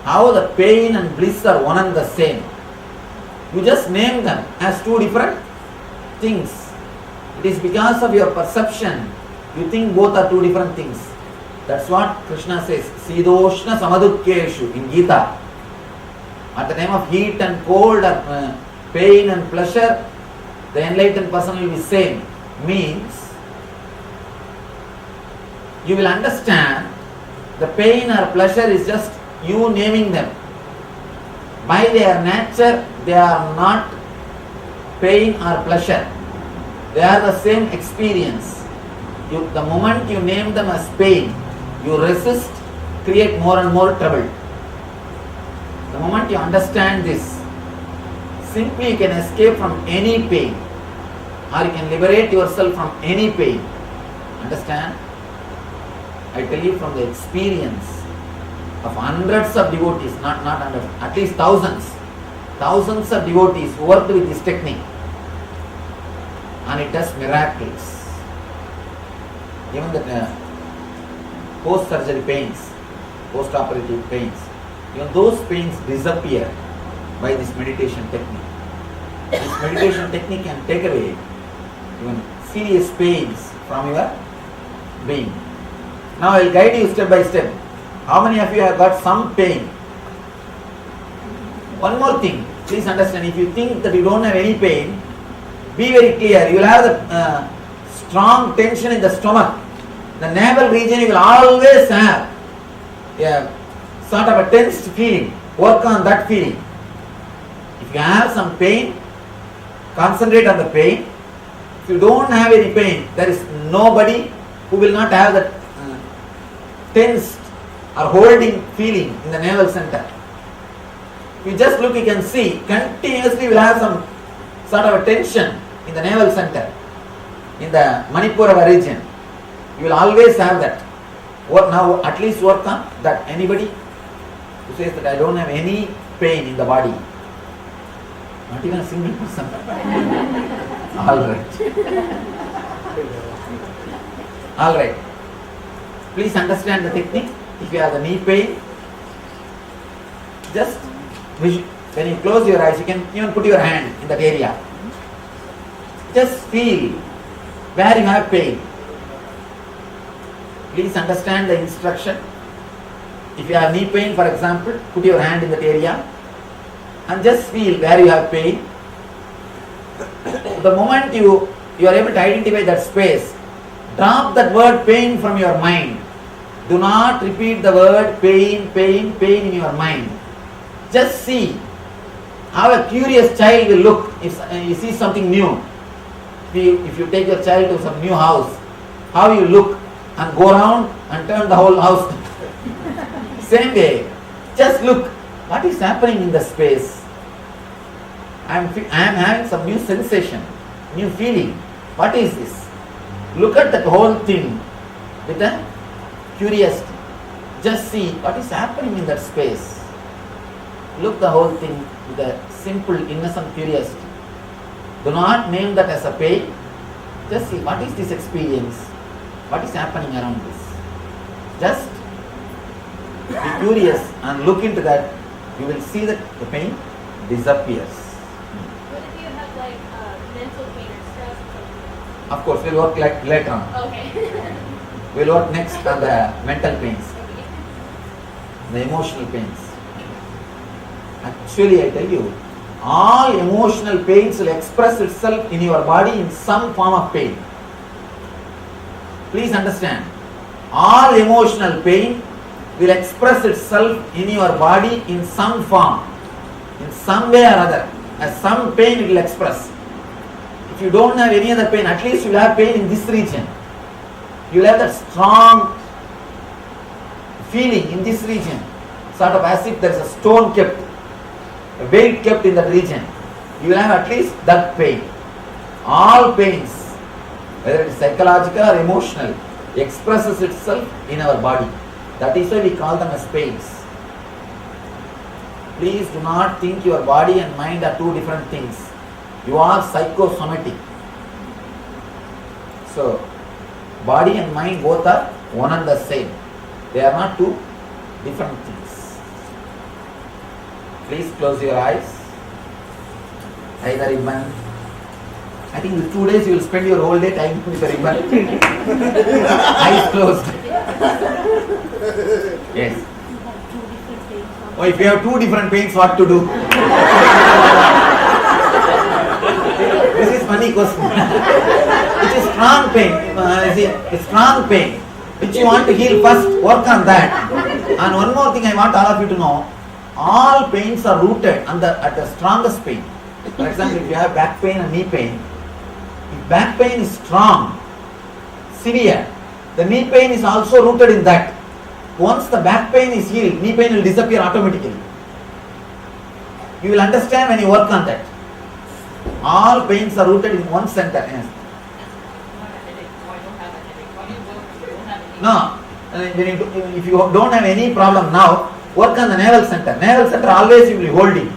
how the pain and bliss are one and the same. You just name them as two different things. It is because of your perception you think both are two different things. That's what Krishna says, Sidoshna Samadukkeshu in Gita. At the name of heat and cold, or pain and pleasure, the enlightened person will be same. Means you will understand the pain or pleasure is just you naming them. By their nature, they are not pain or pleasure. They are the same experience. The moment you name them as pain, you resist, create more and more trouble. The moment you understand this, simply you can escape from any pain, or you can liberate yourself from any pain. Understand? I tell you from the experience of hundreds of devotees, not hundreds, at least thousands of devotees who worked with this technique, and it does miracles. Even the post-surgery pains, post-operative pains, even those pains disappear by this meditation technique. This meditation technique can take away even serious pains from your being. Now I will guide you step by step. How many of you have got some pain? One more thing, please understand, if you think that you don't have any pain, be very clear. You will have the strong tension in the stomach. The navel region you will always have a sort of a tensed feeling. Work on that feeling. If you have some pain, concentrate on the pain. If you don't have any pain, there is nobody who will not have that tensed or holding feeling in the navel center. If you just look, you can see continuously will have some sort of a tension in the navel center, in the Manipura region. You will always have that. What now? At least work on that. Anybody who says that I don't have any pain in the body? Not even a single person. All right. Please understand the technique. If you have the knee pain, just when you close your eyes, you can even put your hand in that area. Just feel where you have pain. Please understand the instruction. If you have knee pain, for example, put your hand in that area and just feel where you have pain. The moment you are able to identify that space, drop that word pain from your mind. Do not repeat the word pain in your mind. Just see how a curious child will look if you see something new. If you take your child to some new house, how you look and go around and turn the whole house. Same way, just look what is happening in the space. I am having some new sensation, new feeling. What is this? Look at that whole thing with a curiosity. Just see what is happening in that space. Look the whole thing with a simple, innocent curiosity. Do not name that as a pain. Just see what is this experience. What is happening around this? Just be curious and look into that. You will see that the pain disappears. What if you have like mental pain or stress or something? Of course, we'll work later on. Okay. We'll work next on the mental pains, the emotional pains. Actually, I tell you, all emotional pains will express itself in your body in some form of pain. Please understand, all emotional pain will express itself in your body in some form, in some way or other. As some pain it will express. If you don't have any other pain, at least you will have pain in this region. You will have that strong feeling in this region, sort of as if there is a stone kept, a weight kept in that region. You will have at least that pain. All pains, whether it is psychological or emotional, expresses itself in our body. That is why we call them as pains. Please do not think your body and mind are two different things. You are psychosomatic. So, body and mind both are one and the same. They are not two different things. Please close your eyes. Tie the ribbon. I think in 2 days you will spend your whole day tying with the ribbon. Eyes closed. Yes. Oh, if you have two different pains, what to do? This is funny question. It is strong pain. It's strong pain. Which you want to heal first, work on that. And one more thing I want all of you to know. All pains are rooted at the strongest pain. For example, if you have back pain and knee pain, if back pain is strong, severe, the knee pain is also rooted in that. Once the back pain is healed, knee pain will disappear automatically. You will understand when you work on that. All pains are rooted in one center. Yes. No, if you don't have any problem now, work on the navel center. Navel center always you will be holding.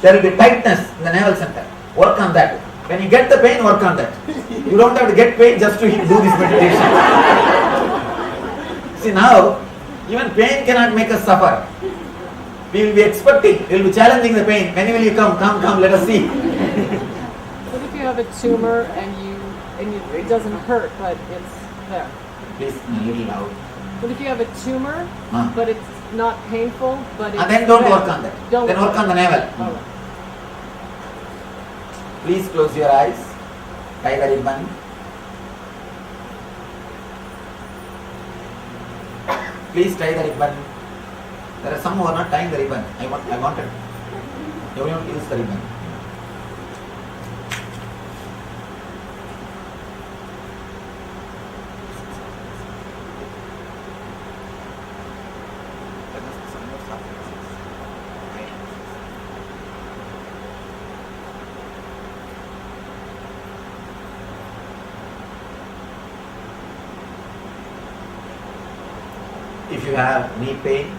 There will be tightness in the navel center. Work on that. When you get the pain, work on that. You don't have to get pain just to do this meditation. See now, even pain cannot make us suffer. We will be expecting, we will be challenging the pain. When will you come? Come, let us see. What if you have a tumor and it doesn't hurt, but it's there? Please, a little loud. What if you have a tumor, but it's not painful, but it's And then don't there? work on that. Don't Then work on the navel. All right. Please close your eyes. Tie the ribbon. Please tie the ribbon. There are some who are not tying the ribbon. I wanted everyone to use the ribbon. If you have knee pain,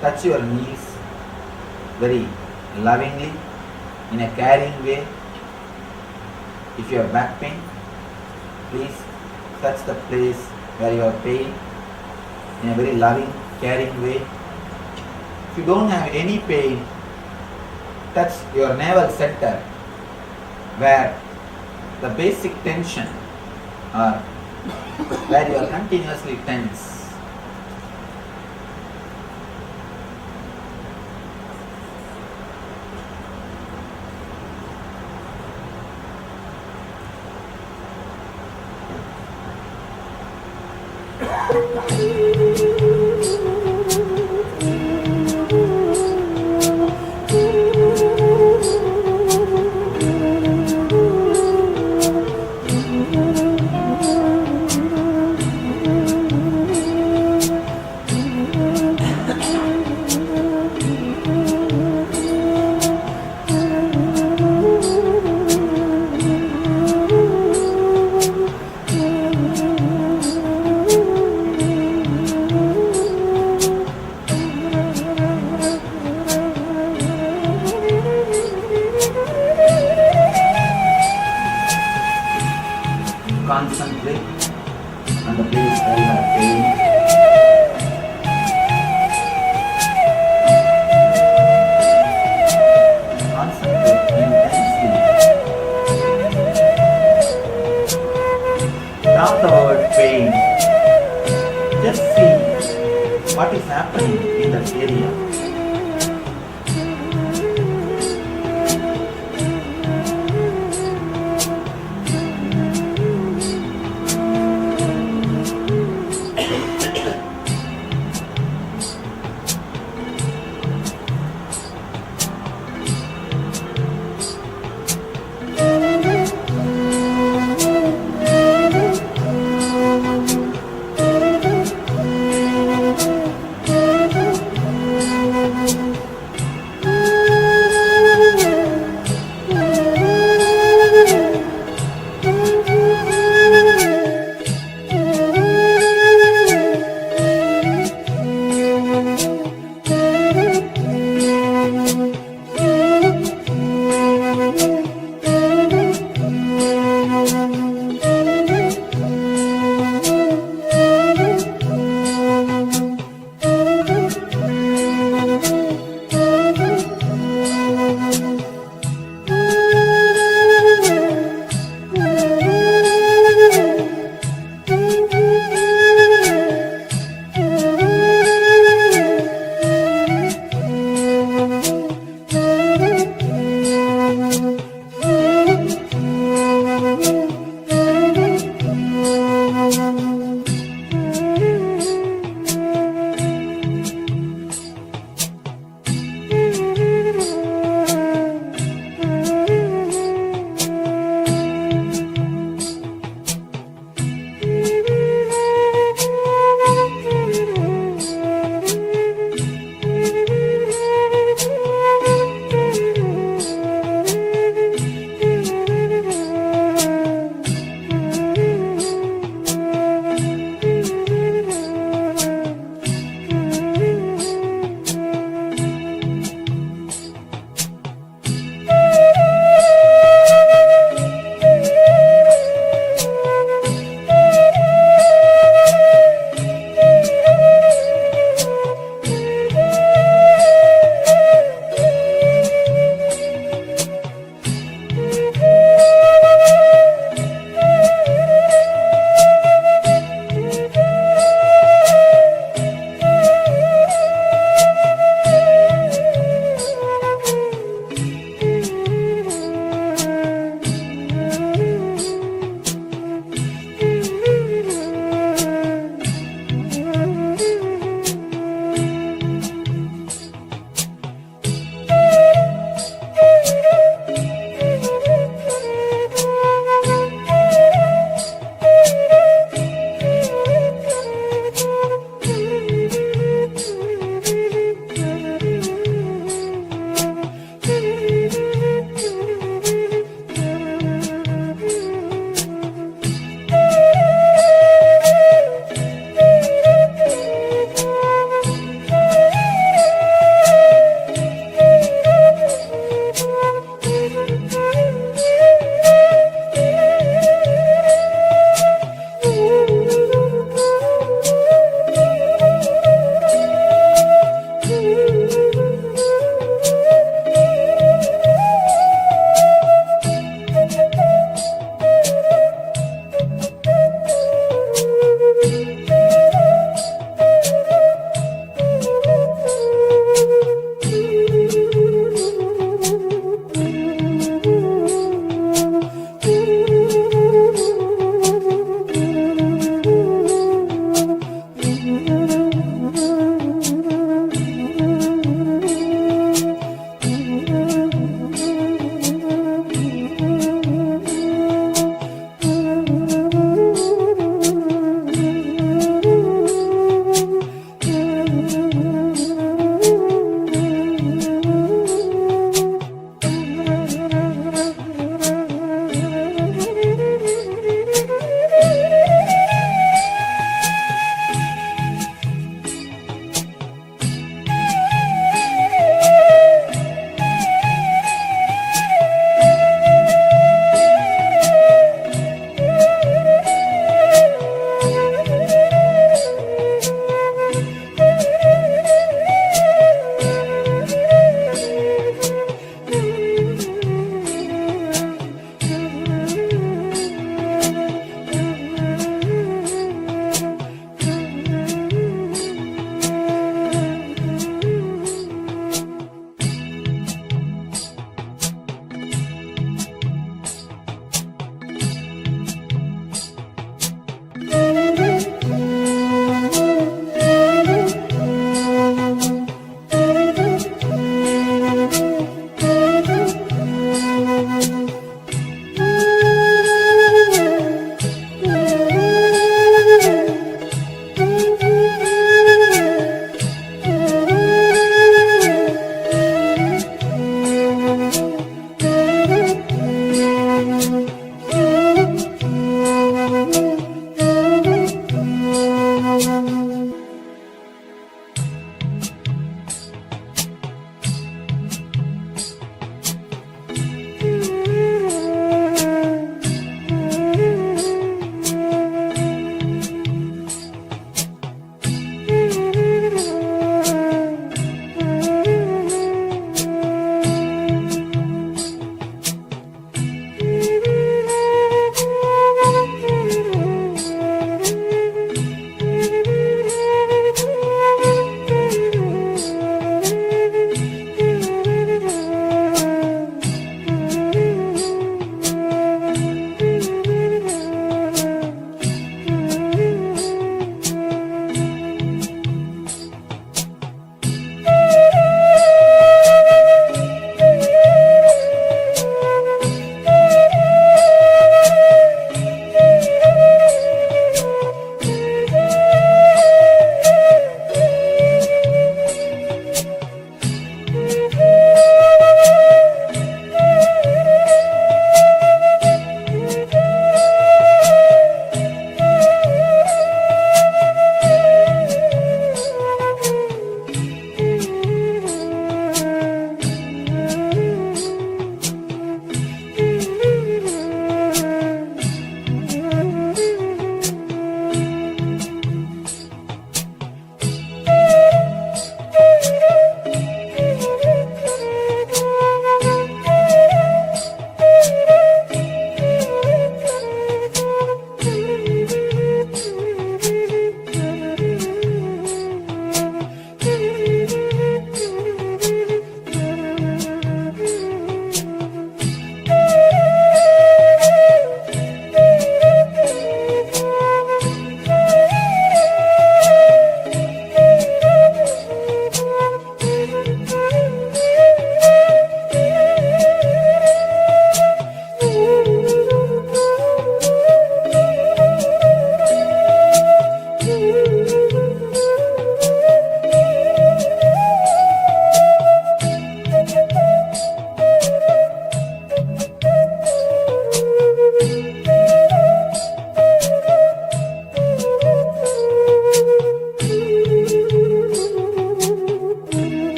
touch your knees very lovingly, in a caring way. If you have back pain, please touch the place where you have pain in a very loving, caring way. If you don't have any pain, touch your navel center where the basic tension or where you are continuously tense. Concentrate on the place where you have pain. Concentrate intensely. Drop the word pain. Just see what is happening in that area.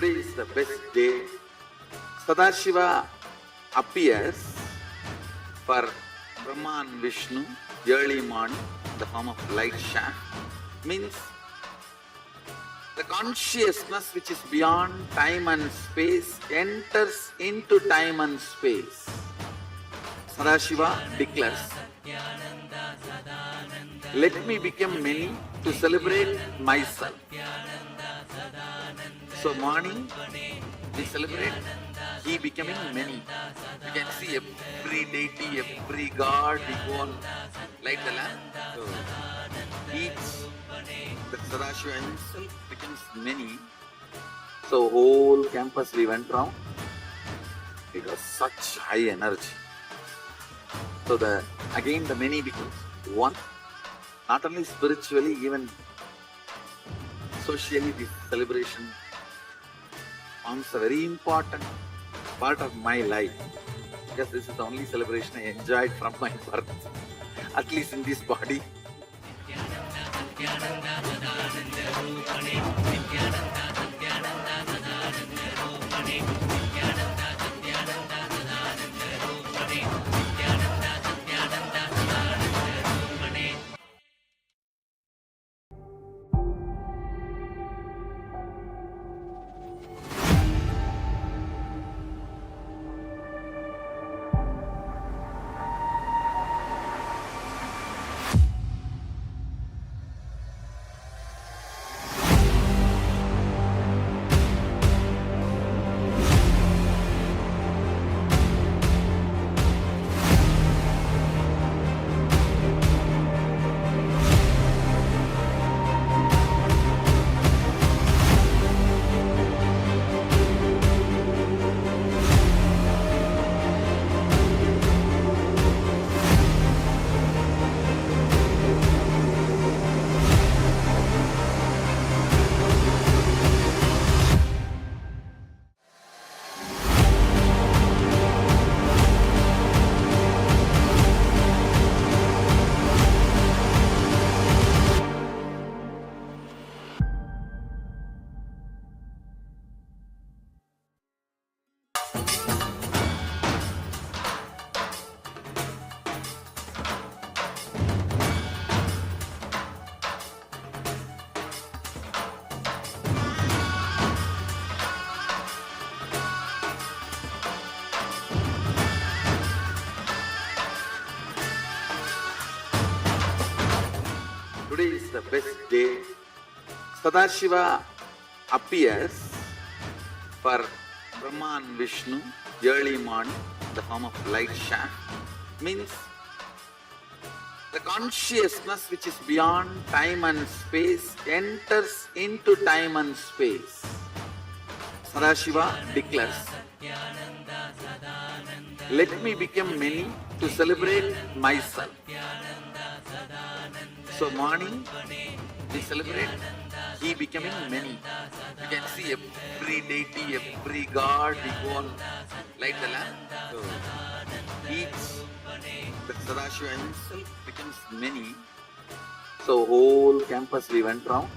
Today is the best day. Sadashiva appears for Brahma and Vishnu early morning in the form of light shaft. Means the consciousness which is beyond time and space enters into time and space. Sadashiva declares, let me become many to celebrate myself. So morning we celebrate he becoming many. You can see every deity, every god, we go on light the lamp. So each, the Sadashiva himself becomes many. So whole campus we went round. It was such high energy. So again the many becomes one. Not only spiritually, even socially, this celebration forms a very important part of my life. Because this is the only celebration I enjoyed from my birth, at least in this body. Today is the best day. Sadashiva appears for Brahma and Vishnu early morning in the form of light shaft. Means the consciousness which is beyond time and space enters into time and space. Sadashiva declares, let me become many to celebrate myself. So morning we celebrate he becoming many. You can see every deity, every god, we go on light the lamp. So each, the Sadashiva himself becomes many. So whole campus we went round.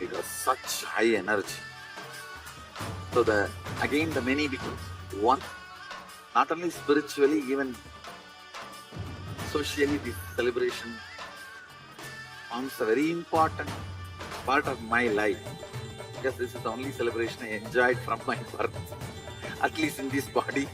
It was such high energy. So again the many becomes one. Not only spiritually, even socially, this celebration forms a very important part of my life. Because this is the only celebration I enjoyed from my birth, at least in this body.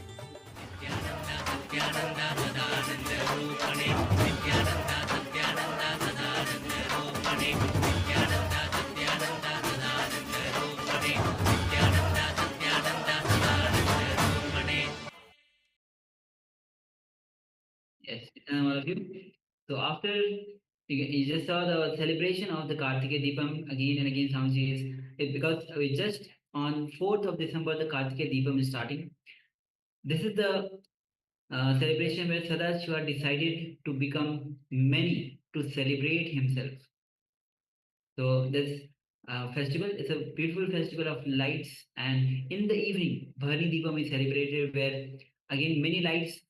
Yes, all of you. So after you just saw the celebration of the Kartikeya Deepam again and again, Swamiji because we just on 4th of December the Kartikeya Deepam is starting. This is the celebration where Sadashiva decided to become many to celebrate himself. So this festival is a beautiful festival of lights, and in the evening, Bharani Deepam is celebrated where again many lights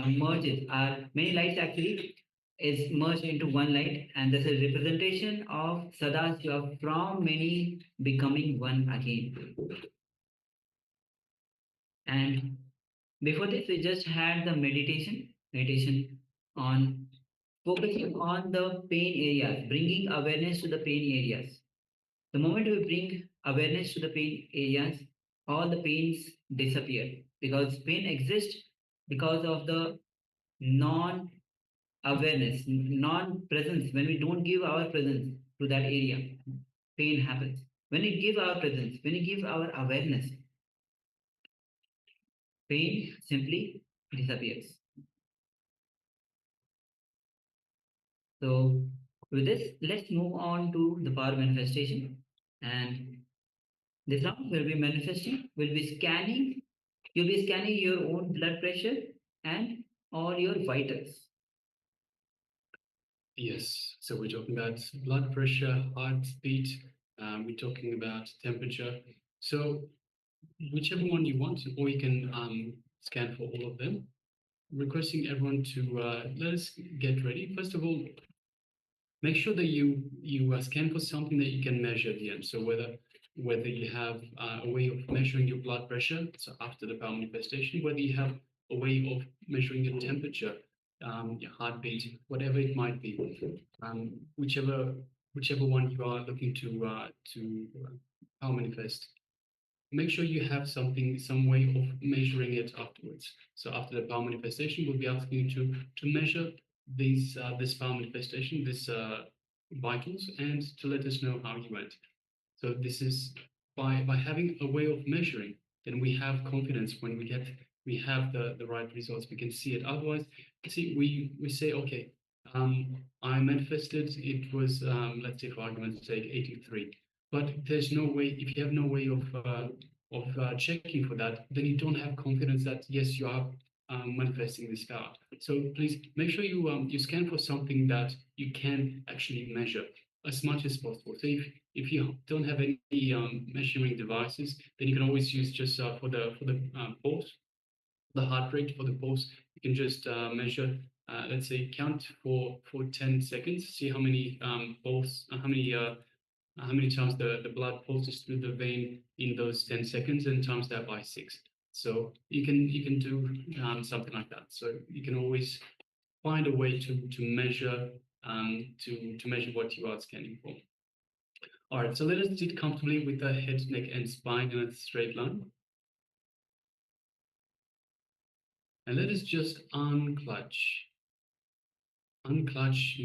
merges. Are many lights actually is merged into one light, and this is representation of Sadashiva from many becoming one again. And before this, we just had the meditation on focusing on the pain areas, bringing awareness to the pain areas. The moment we bring awareness to the pain areas, all the pains disappear because pain exists because of the non awareness, non presence. When we don't give our presence to that area, pain happens. When we give our presence, when we give our awareness, pain simply disappears. So, with this, let's move on to the power manifestation. And this round will be manifesting, will be scanning, you'll be scanning your own blood pressure and all your vitals. Yes, so we're talking about blood pressure, heartbeat, we're talking about temperature. So whichever one you want, or you can scan for all of them. Requesting everyone to let us get ready. First of all, make sure that you scan for something that you can measure at the end. So whether you have a way of measuring your blood pressure, so after the power manifestation, whether you have a way of measuring your temperature, your heartbeat, whatever it might be, whichever one you are looking to power manifest, make sure you have some way of measuring it afterwards. So after the power manifestation, we'll be asking you to measure this power manifestation, this vitals, and to let us know how you went. So this is by having a way of measuring, then we have confidence when we have the right results. We can see it. Otherwise, see, we say, okay, I manifested, it was let's say for argument's sake 83, but there's no way, if you have no way of checking for that, then you don't have confidence that yes, you are manifesting this power. So please make sure you scan for something that you can actually measure as much as possible. So if you don't have any measuring devices, then you can always use just for the pulse, the heart rate for the pulse. You can just measure. Let's say count for 10 seconds. See how many pulse, how many times the blood pulses through the vein in those 10 seconds, and times that by 6. So you can do something like that. So you can always find a way to measure to measure what you are scanning for. All right, so let us sit comfortably with the head, neck, and spine in a straight line. And let us just unclutch. Unclutch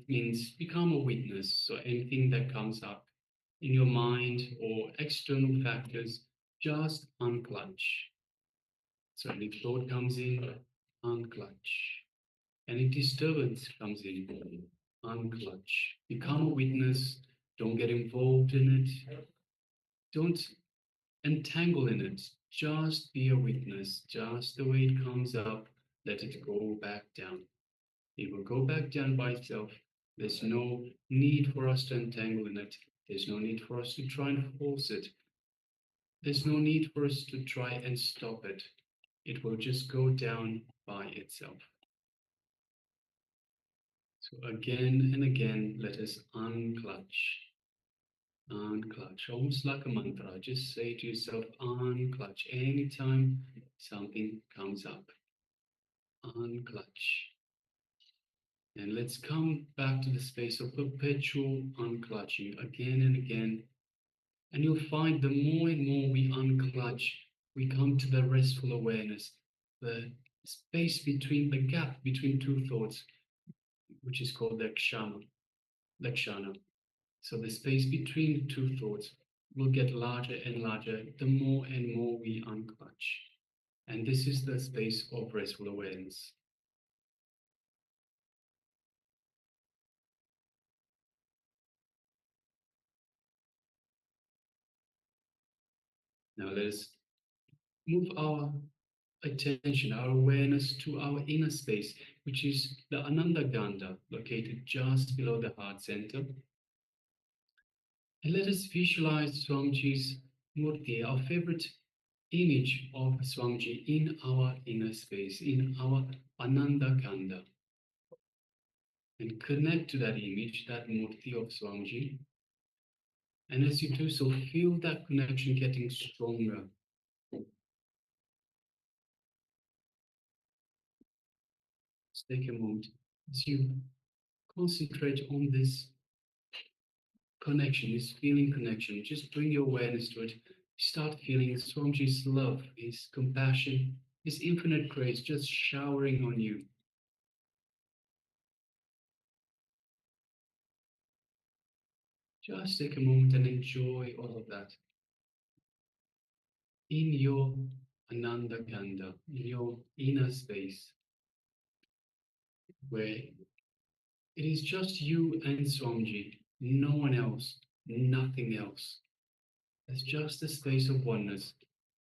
means become a witness. So anything that comes up in your mind or external factors, just unclutch. So any thought comes in, unclutch. Any disturbance comes in, unclutch. Become a witness. Don't get involved in it. Don't entangle in it. Just be a witness. Just the way it comes up, let it go back down. It will go back down by itself. There's no need for us to entangle in it. There's no need for us to try and force it. There's no need for us to try and stop it. It will just go down by itself. So again and again, let us unclutch. Unclutch, almost like a mantra. Just say to yourself, unclutch, anytime something comes up. Unclutch. And let's come back to the space of perpetual unclutching again and again. And you'll find the more and more we unclutch, we come to the restful awareness, the space between the gap between two thoughts, which is called the lakshana. So the space between two thoughts will get larger and larger the more and more we unclutch. And this is the space of restful awareness. Now let's move our attention, our awareness to our inner space, which is the Ananda Gandha, located just below the heart center. And let us visualize Swamiji's Murti, our favorite image of Swamiji in our inner space, in our Ananda Gandha. and connect to that image, that murti of Swamiji. And as you do so, feel that connection getting stronger. Just take a moment as you concentrate on this connection, this feeling connection. Just bring your awareness to it. Start feeling Swamiji's love, his compassion, his infinite grace just showering on you. Just take a moment and enjoy all of that. In your Ananda Kanda, in your inner space, where it is just you and Swamiji, no one else, nothing else. There's just a space of oneness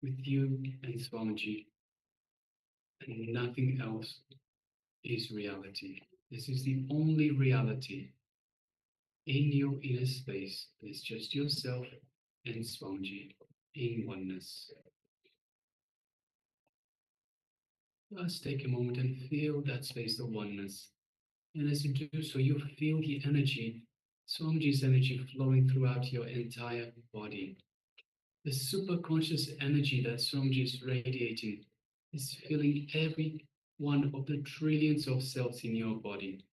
with you and Swamiji, and nothing else is reality. This is the only reality. In your inner space, there's just yourself and Swamiji in oneness. Just take a moment and feel that space of oneness. And as you do so, you feel the energy, Swamiji's energy flowing throughout your entire body. The super conscious energy that Swamiji is radiating is filling every one of the trillions of cells in your body.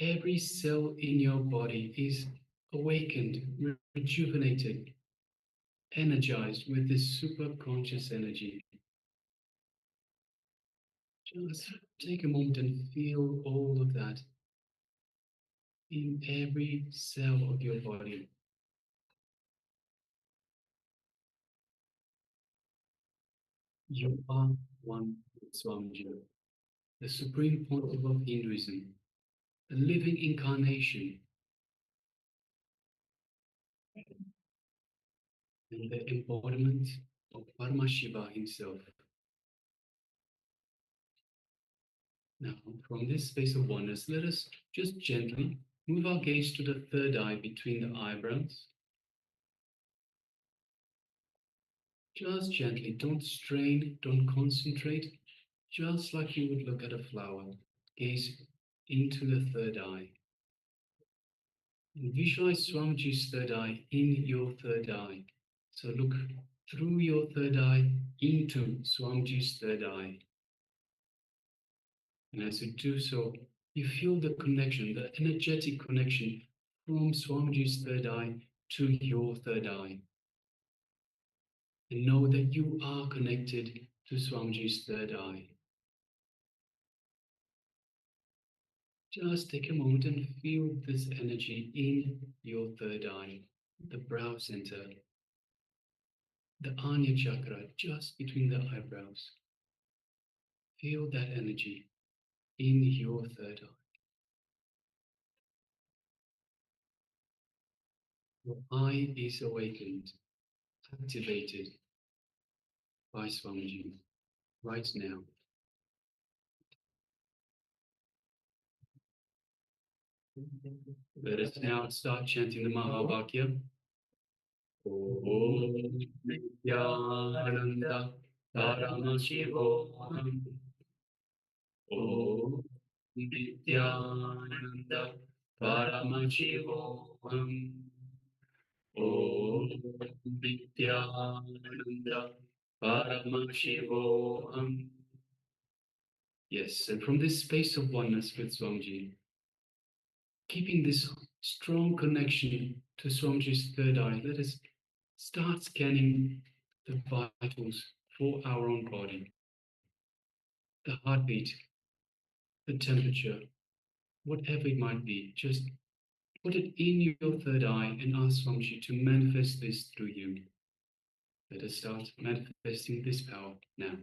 Every cell in your body is awakened, rejuvenated, energized with this super conscious energy. Just take a moment and feel all of that in every cell of your body. You are one with Swamiji, the Supreme Pontiff of Hinduism, the living incarnation, and the embodiment of Paramashiva himself. Now, from this space of oneness, let us just gently move our gaze to the third eye between the eyebrows. Just gently, don't strain, don't concentrate, just like you would look at a flower. Gaze into the third eye. And visualize Swamiji's third eye in your third eye. So look through your third eye into Swamiji's third eye. And as you do so, you feel the connection, the energetic connection from Swamiji's third eye to your third eye. And know that you are connected to Swamiji's third eye. Just take a moment and feel this energy in your third eye, the brow center, the Anya chakra just between the eyebrows. Feel that energy in your third eye. Your eye is awakened, activated by Swamiji right now. Let us now start chanting the Mahavakya. Om Nityananda Paramashivoham. Om Nityananda Paramashivoham. Om Nityananda Paramashivoham. Yes, and from this space of oneness with Swamiji, keeping this strong connection to Swamiji's third eye, let us start scanning the vitals for our own body. The heartbeat, the temperature, whatever it might be, just put it in your third eye and ask Swamiji to manifest this through you. Let us start manifesting this power now.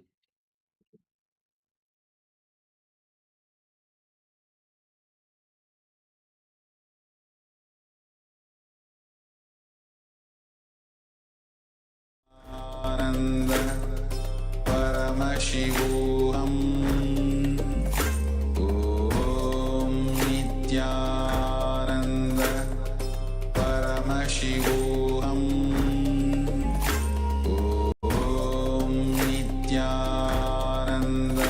Ananda Paramashivoham. Om Nityananda Paramashivoham. Om Nityananda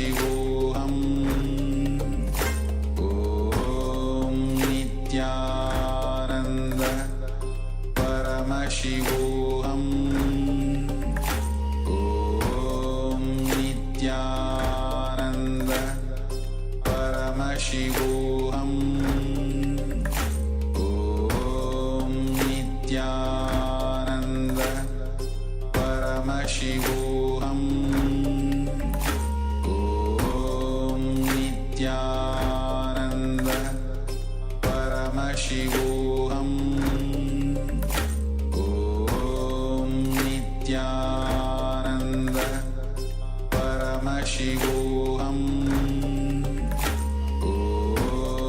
Paramashivoham Om Nityananda Paramashivoham Om Nityananda Paramashivoham Om Nityananda Paramashivoham Om Nityananda Paramashivoham Om Nityananda Paramashivoham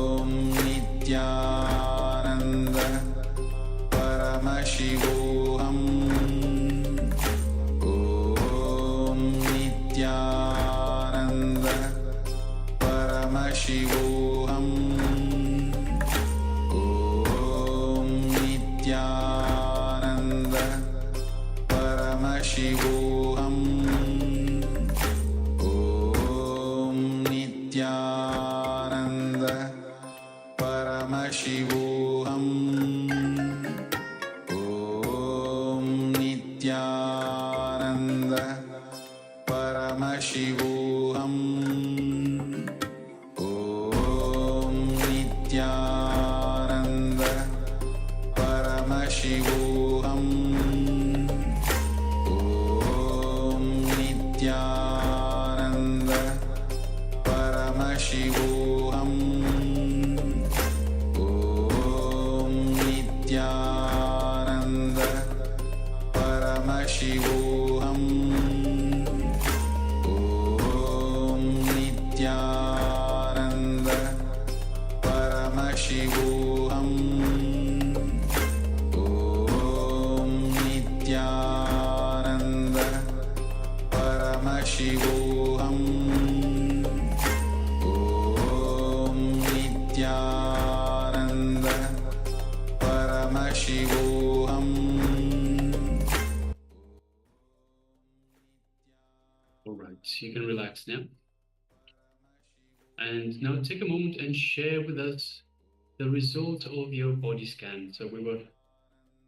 Om Nityananda Paramashivoham Om Nityananda Paramashivoham Om Nityananda Paramashivoham Om Nityananda Paramashivoham Om Nityananda Paramashivoham Om Nityananda Paramashivoham Om Nityananda Paramashivoham Om Nityananda Paramashivoham Om Nityananda Paramashivoham Om Nityananda Paramashivoham Om Nityananda Paramashivoham. All right, you can relax now. And now take a moment and share with us the result of your body scan. So we were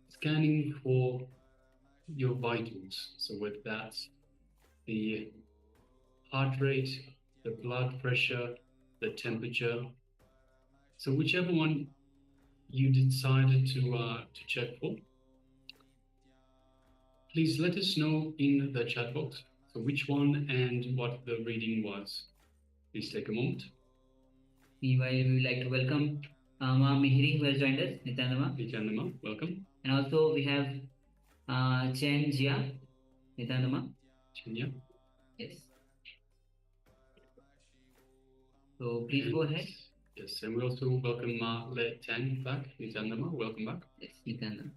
scanning for your vitals. So whether that's the heart rate, the blood pressure, the temperature. So whichever one you decided to check for, please let us know in the chat box. So which one and what the reading was. Please take a moment. Meanwhile, we would like to welcome Ma Mihiri, who has joined us, Nityanama. Nityanama, welcome. And also we have Chen Jia, Nityanama. Chenya. Yes. So please go ahead. Yes, and we also welcome Le Tang back. Nityanama, welcome back. Yes, Nityanama.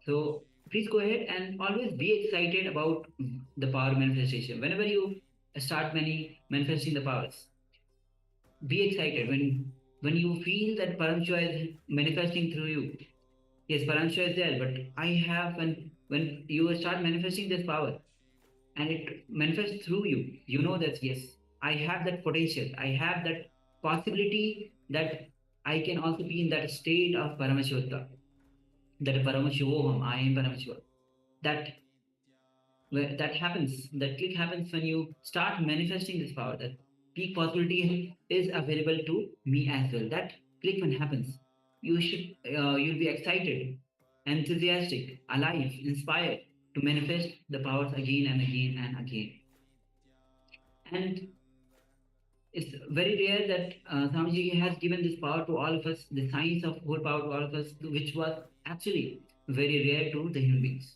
So please go ahead and always be excited about the power manifestation. Whenever you start manifesting the powers, be excited when you feel that Paramshivha is manifesting through you. Yes, Paramshivha is there, but I have when you start manifesting this power and it manifests through you, you know that yes, I have that potential, I have that possibility that I can also be in that state of Paramashivata, that Paramashivoham, I am Paramashiva. That happens, that click happens when you start manifesting this power, that peak possibility is available to me as well. That click when happens, you'll be excited, enthusiastic, alive, inspired to manifest the powers again and again and again. And it's very rare that Swamiji has given this power to all of us, the science of whole power to all of us, which was actually very rare to the human beings.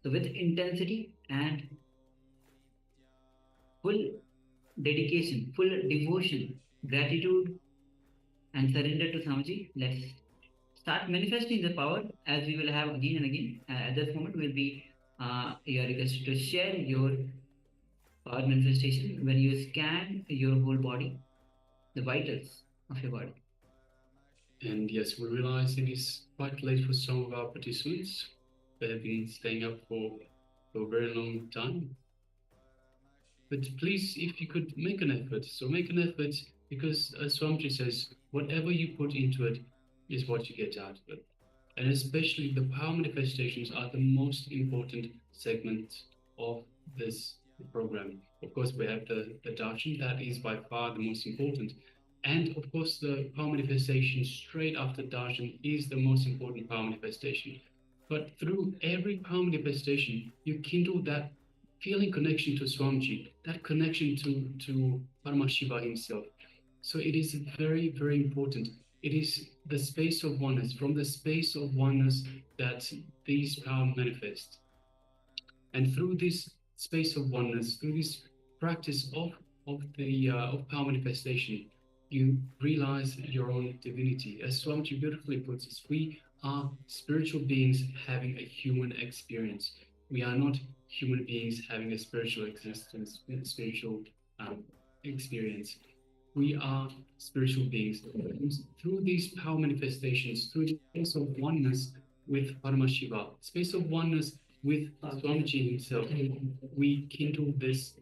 So with intensity and full dedication, full devotion, gratitude and surrender to Swamiji, let's start manifesting the power, as we will have again and again. At this moment will be your request to share your power manifestation when you scan your whole body, the vitals of your body. And yes, we realize it is quite late for some of our participants. They have been staying up for for a very long time. But please, if you could make an effort, so make an effort, because as Swamiji says, whatever you put into it is what you get out of it. And especially the power manifestations are the most important segment of this program. Of course, we have the darshan, that is by far the most important. And of course, the power manifestation straight after darshan is the most important power manifestation. But through every power manifestation, you kindle that feeling connection to Swamiji, that connection to Paramashiva himself. So it is very, very important. It is the space of oneness, from the space of oneness that these power manifest. And through this space of oneness, through this practice of power manifestation, you realize your own divinity. As Swamiji beautifully puts it, we are spiritual beings having a human experience. We are not human beings having a spiritual existence, spiritual experience. We are spiritual beings. Through these power manifestations, through the space of oneness with Paramashiva, space of oneness with Swamiji himself, we kindle this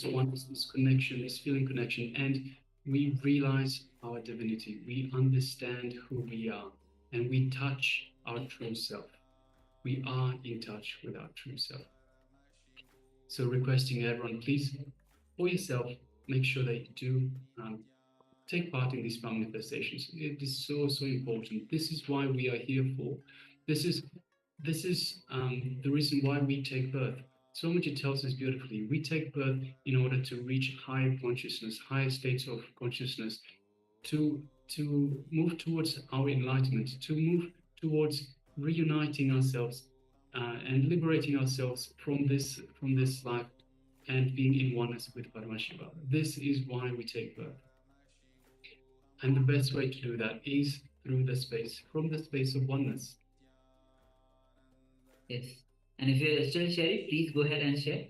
oneness, this connection, this feeling connection, and we realize our divinity. We understand who we are, and we touch our true self. We are in touch with our true self. So requesting everyone, please, for yourself, make sure that you do take part in these power manifestations. It is so, so important. This is why we are here for. This is the reason why we take birth. Swamiji tells us beautifully, we take birth in order to reach higher consciousness, higher states of consciousness, to move towards our enlightenment, to move towards reuniting ourselves and liberating ourselves from this life and being in oneness with Paramashiva. This is why we take birth. And the best way to do that is through the space, from the space of oneness. Yes. And if you're still sharing, please go ahead and share.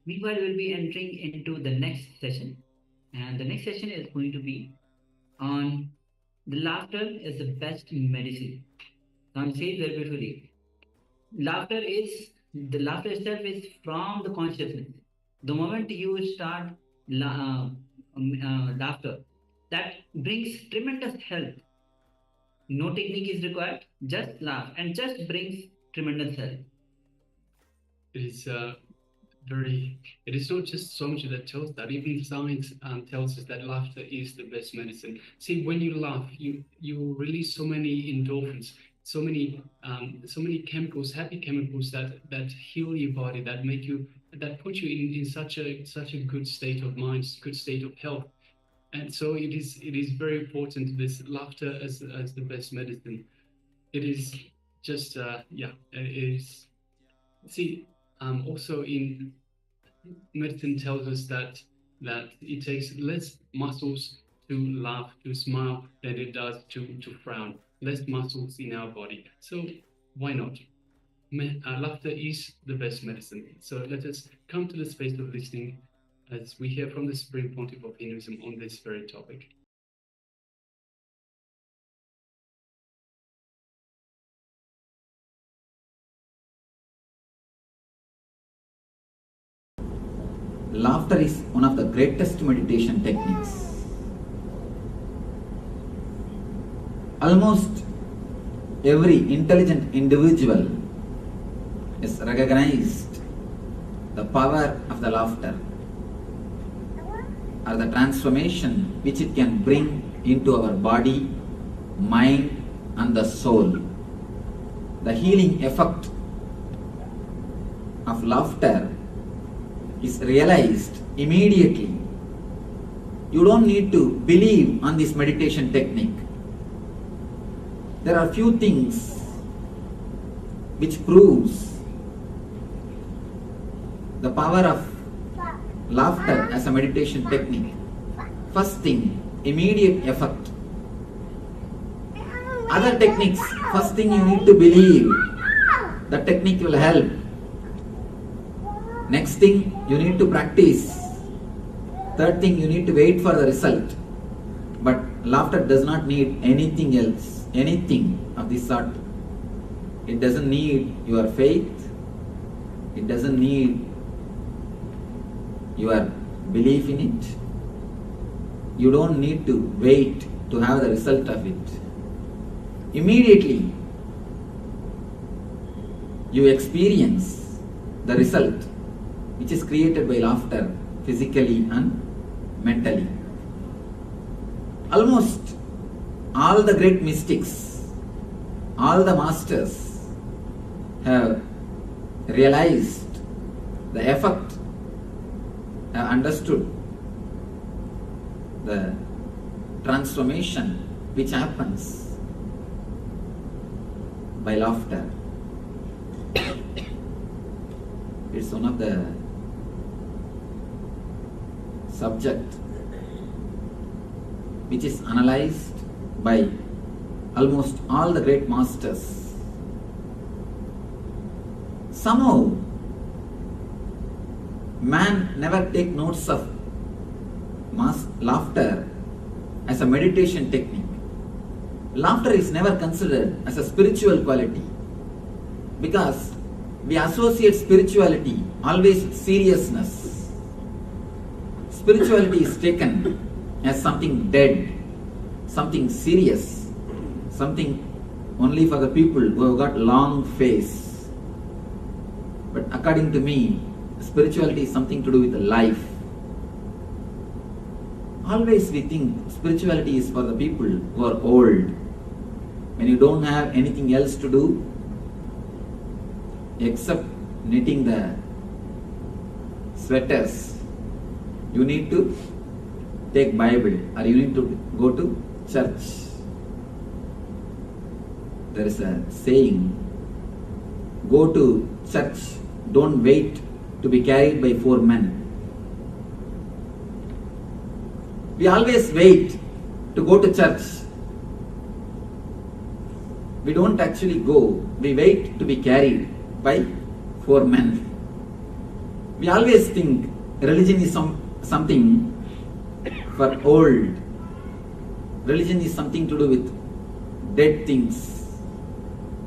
Meanwhile, we'll be entering into the next session. And the next session is going to be on the laughter is the best medicine. So I'm saying very beautifully. Laughter itself is from the consciousness. The moment you start laughter, that brings tremendous health. No technique is required, just laugh and just brings tremendous health. It is not just Swamiji that tells that, even science tells us that laughter is the best medicine. See, when you laugh, you release so many endorphins, so many chemicals, happy chemicals that heal your body, that put you in such a good state of mind, good state of health. And so it is very important, this laughter as the best medicine. It is just it is. See, also in medicine tells us that it takes less muscles to laugh, to smile, than it does to frown. Less muscles in our body. So why not? Laughter is the best medicine. So let us come to the space of listening as we hear from the Supreme Pontiff of Hinduism on this very topic. Laughter is one of the greatest meditation techniques. Almost every intelligent individual has recognized the power of the laughter or the transformation which it can bring into our body, mind and the soul. The healing effect of laughter is realized immediately. You don't need to believe on this meditation technique. There are few things which proves the power of laughter as a meditation technique. First thing, immediate effect. Other techniques, first thing you need to believe the technique will help. Next thing, you need to practice. Third thing, you need to wait for the result. But laughter does not need anything else, anything of this sort. It doesn't need your faith. It doesn't need your belief in it. You don't need to wait to have the result of it. Immediately, you experience the result which is created by laughter physically and mentally. Almost all the great mystics, all the masters have realized the effect, have understood the transformation which happens by laughter. It's one of the subject which is analyzed by almost all the great masters. Somehow, man never take notes of laughter as a meditation technique. Laughter is never considered as a spiritual quality because we associate spirituality always with seriousness. Spirituality is taken as something dead, something serious, something only for the people who have got long face. But according to me, spirituality is something to do with life. Always we think spirituality is for the people who are old. When you don't have anything else to do except knitting the sweaters, you need to take Bible or you need to go to church. There is a saying, go to church, don't wait to be carried by 4 men. We always wait to go to church. We don't actually go, we wait to be carried by 4 men. We always think religion is something for old. Religion is something to do with dead things.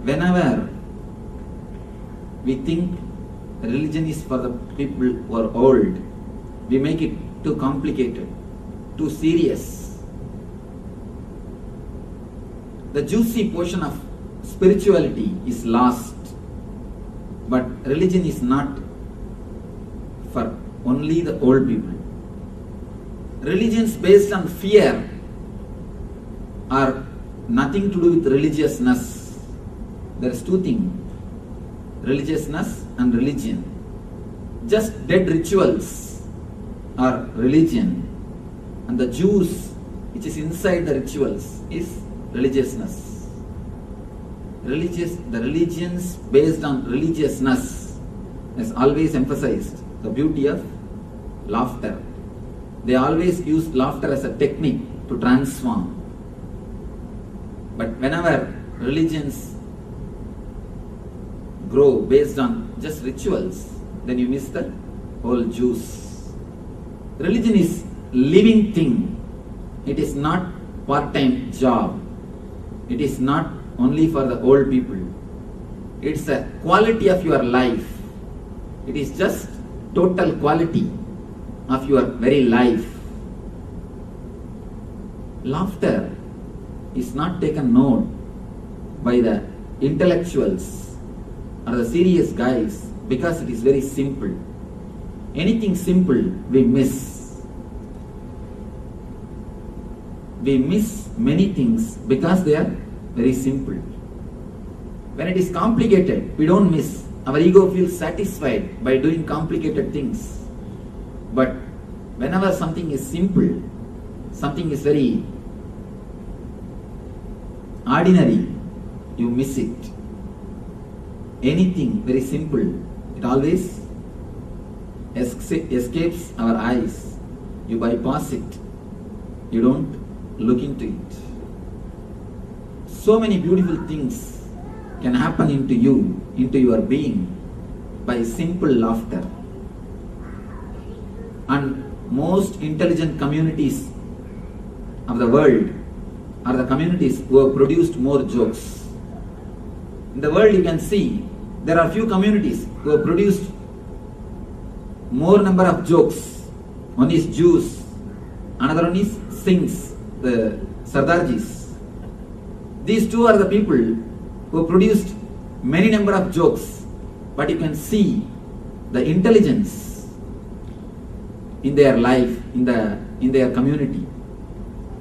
Whenever we think religion is for the people who are old, we make it too complicated, too serious. The juicy portion of spirituality is lost, but religion is not for only the old people. Religions based on fear are nothing to do with religiousness. There is 2 things, religiousness and religion. Just dead rituals are religion, and the juice which is inside the rituals is religiousness. The religions based on religiousness has always emphasized the beauty of laughter. They always use laughter as a technique to transform. But whenever religions grow based on just rituals, then you miss the whole juice. Religion is living thing. It is not part-time job. It is not only for the old people. It's a quality of your life. It is just total quality of your very life. Laughter is not taken note by the intellectuals or the serious guys because it is very simple. Anything simple we miss. We miss many things because they are very simple. When it is complicated, we don't miss. Our ego feels satisfied by doing complicated things. But whenever something is simple, something is very ordinary, you miss it. Anything very simple, it always escapes our eyes. You bypass it. You don't look into it. So many beautiful things can happen into you, into your being by simple laughter. And most intelligent communities of the world are the communities who have produced more jokes. In the world you can see there are few communities who have produced more number of jokes. One is Jews, another one is Singhs, the Sardarjis. These two are the people who produced many number of jokes, but you can see the intelligence in their life, in their community.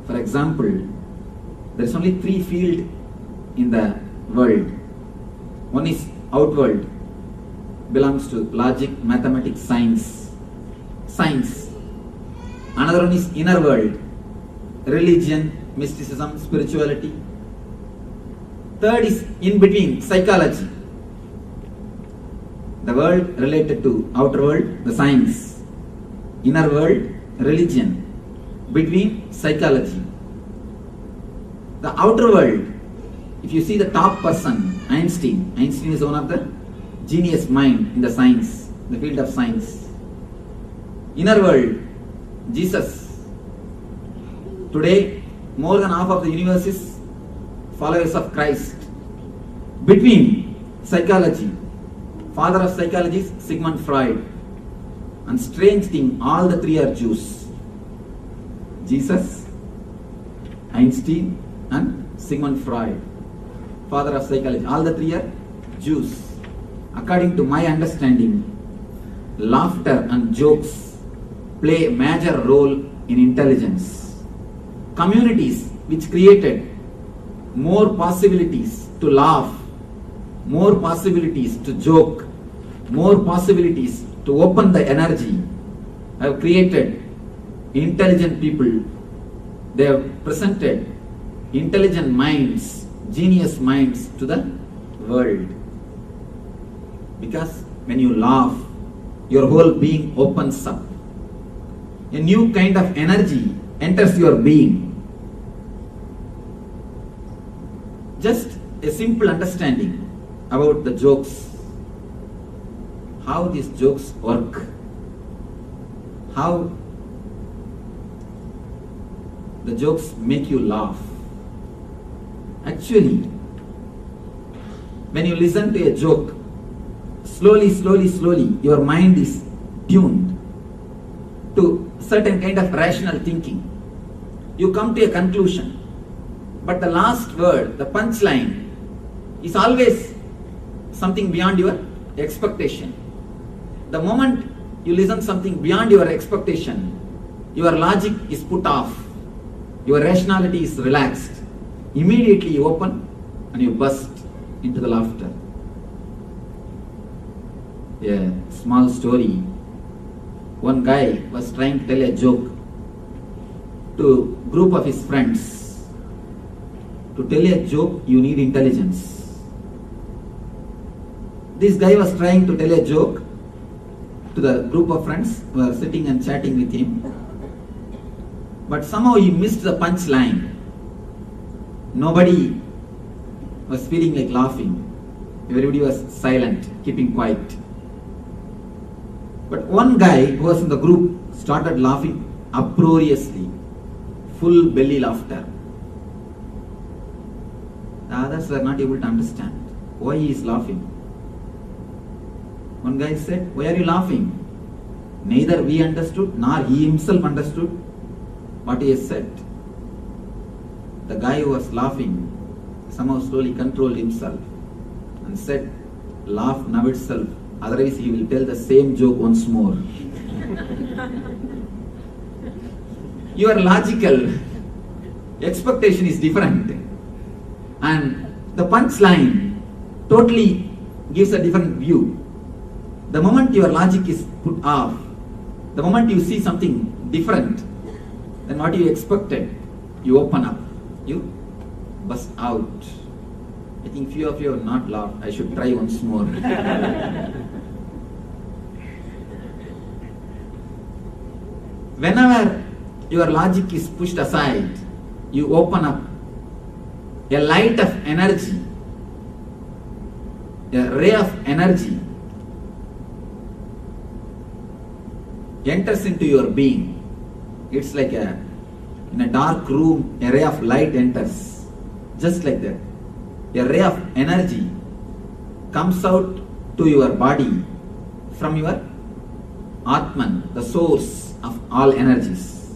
For example, there is only 3 fields in the world. One is outworld, belongs to logic, mathematics, science. Another one is inner world, religion, mysticism, spirituality. Third is in between, psychology. The world related to outer world, the science. Inner world, religion. Between, psychology. The outer world, if you see the top person, Einstein is one of the genius mind in the science, the field of science. Inner world, Jesus. Today, more than half of the universe is followers of Christ. Between, psychology. Father of psychology is Sigmund Freud. And strange thing, all the 3 are Jews. Jesus, Einstein and Sigmund Freud. Father of psychology. All the 3 are Jews. According to my understanding, laughter and jokes play a major role in intelligence. Communities which created more possibilities to laugh, more possibilities to joke, more possibilities to open the energy, have created intelligent people. They have presented intelligent minds, genius minds to the world. Because when you laugh, your whole being opens up. A new kind of energy enters your being. Just a simple understanding about the jokes. How these jokes work. How the jokes make you laugh. Actually, when you listen to a joke, slowly, your mind is tuned to certain kind of rational thinking. You come to a conclusion. But the last word, the punchline, is always something beyond your expectation. The moment you listen something beyond your expectation, your logic is put off. Your rationality is relaxed. Immediately you open and you burst into the laughter. A small story. One guy was trying to tell a joke to a group of his friends. To tell a joke, you need intelligence. This guy was trying to tell a joke to the group of friends who were sitting and chatting with him. But somehow he missed the punchline. Nobody was feeling like laughing. Everybody was silent, keeping quiet. But one guy who was in the group started laughing uproariously, full belly laughter. The others were not able to understand why he is laughing. One guy said, "Why are you laughing?" Neither we understood nor he himself understood what he has said. The guy who was laughing somehow slowly controlled himself and said, "Laugh now itself, otherwise he will tell the same joke once more." Your logical expectation is different. And the punchline totally gives a different view. The moment your logic is put off, the moment you see something different than what you expected, you open up, you burst out. I think few of you have not laughed. I should try once more. Whenever your logic is pushed aside, you open up. A light of energy, a ray of energy enters into your being. It's like in a dark room, a ray of light enters. Just like that. A ray of energy comes out to your body from your Atman, the source of all energies.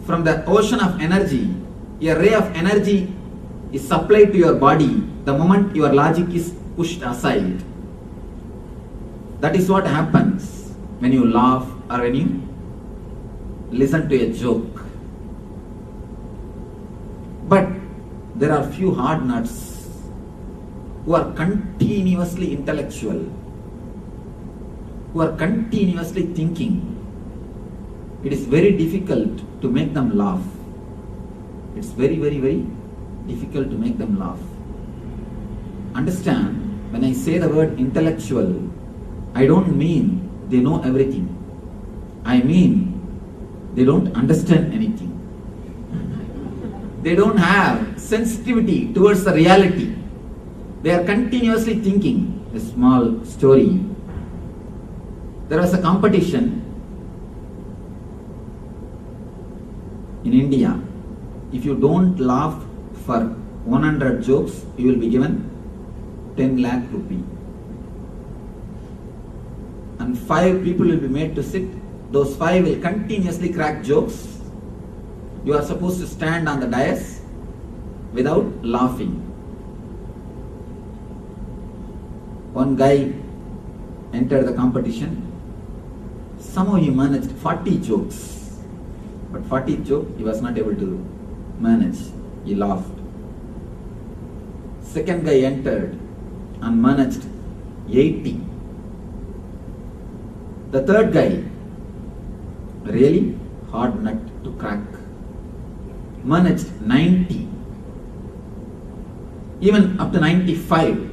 From the ocean of energy, a ray of energy is supplied to your body the moment your logic is pushed aside. That is what happens when you laugh or when you listen to a joke. But there are few hard nuts who are continuously intellectual, who are continuously thinking. It is very difficult to make them laugh. It's very, very, very difficult to make them laugh. Understand, when I say the word intellectual, I don't mean they know everything. I mean they don't understand anything. They don't have sensitivity towards the reality. They are continuously thinking. A small story. There was a competition in India. If you don't laugh for 100 jokes, you will be given 10 lakh rupee. And 5 people will be made to sit. Those 5 will continuously crack jokes. You are supposed to stand on the dais without laughing. One guy entered the competition. Somehow he managed 40 jokes. But 40 joke he was not able to manage. He laughed. Second guy entered and managed 80. The third guy, really hard nut to crack, managed 90. Even up to 95,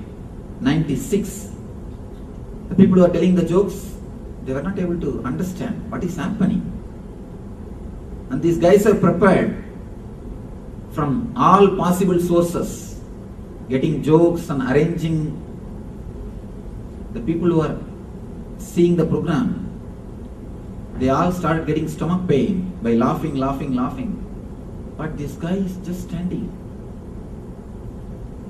96. The people who are telling the jokes, they were not able to understand what is happening. And these guys are prepared from all possible sources, getting jokes and arranging. The people who are seeing the program, they all started getting stomach pain by laughing. But this guy is just standing.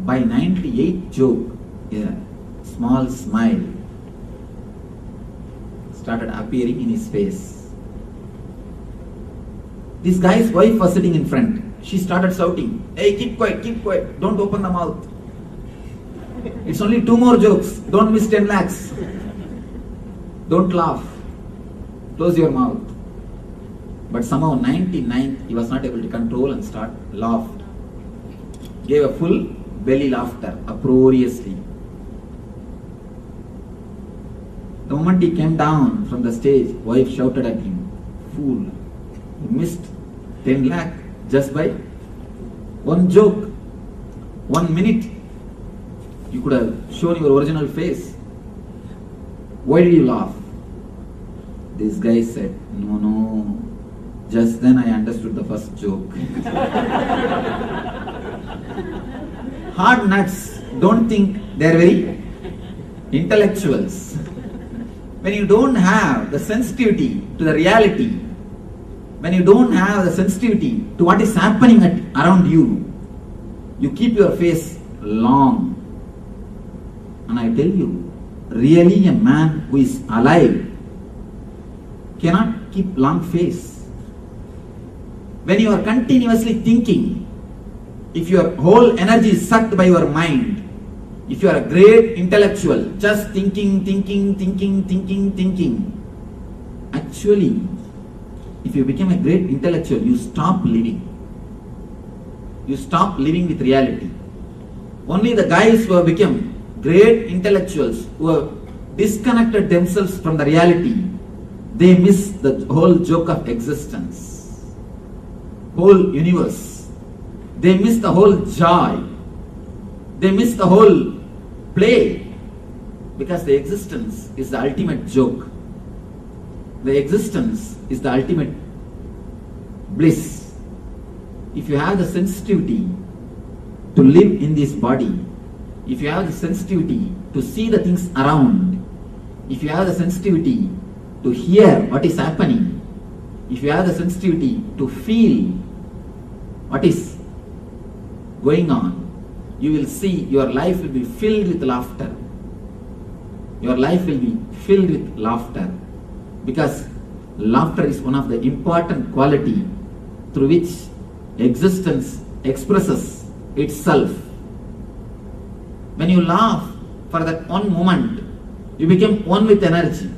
By 98 joke, a small smile started appearing in his face. This guy's wife was sitting in front. She started shouting, "Hey, keep quiet, don't open the mouth. It's only 2 more jokes, don't miss 10 lakhs. Don't laugh, close your mouth." But somehow 99th, he was not able to control and laughed. Gave a full belly laughter, uproariously. The moment he came down from the stage, wife shouted at him, "Fool, you missed 10 lakh just by one joke. 1 minute, you could have shown your original face. Why did you laugh?" This guy said, No, just then I understood the first joke. Hard nuts don't think they're very intellectuals. When you don't have the sensitivity to the reality, when you don't have the sensitivity to what is happening around you, you keep your face long. And I tell you, really a man who is alive cannot keep long face. When you are continuously thinking, if your whole energy is sucked by your mind, if you are a great intellectual, just thinking, actually, if you become a great intellectual, you stop living. You stop living with reality. Only the guys who have become great intellectuals, who have disconnected themselves from the reality, they miss the whole joke of existence, whole universe. They miss the whole joy. They miss the whole play, because the existence is the ultimate joke. The existence is the ultimate bliss. If you have the sensitivity to live in this body, if you have the sensitivity to see the things around, if you have the sensitivity to hear what is happening, if you have the sensitivity to feel what is going on, you will see your life will be filled with laughter. Your life will be filled with laughter. Because laughter is one of the important quality through which existence expresses itself. When you laugh for that one moment, you become one with energy.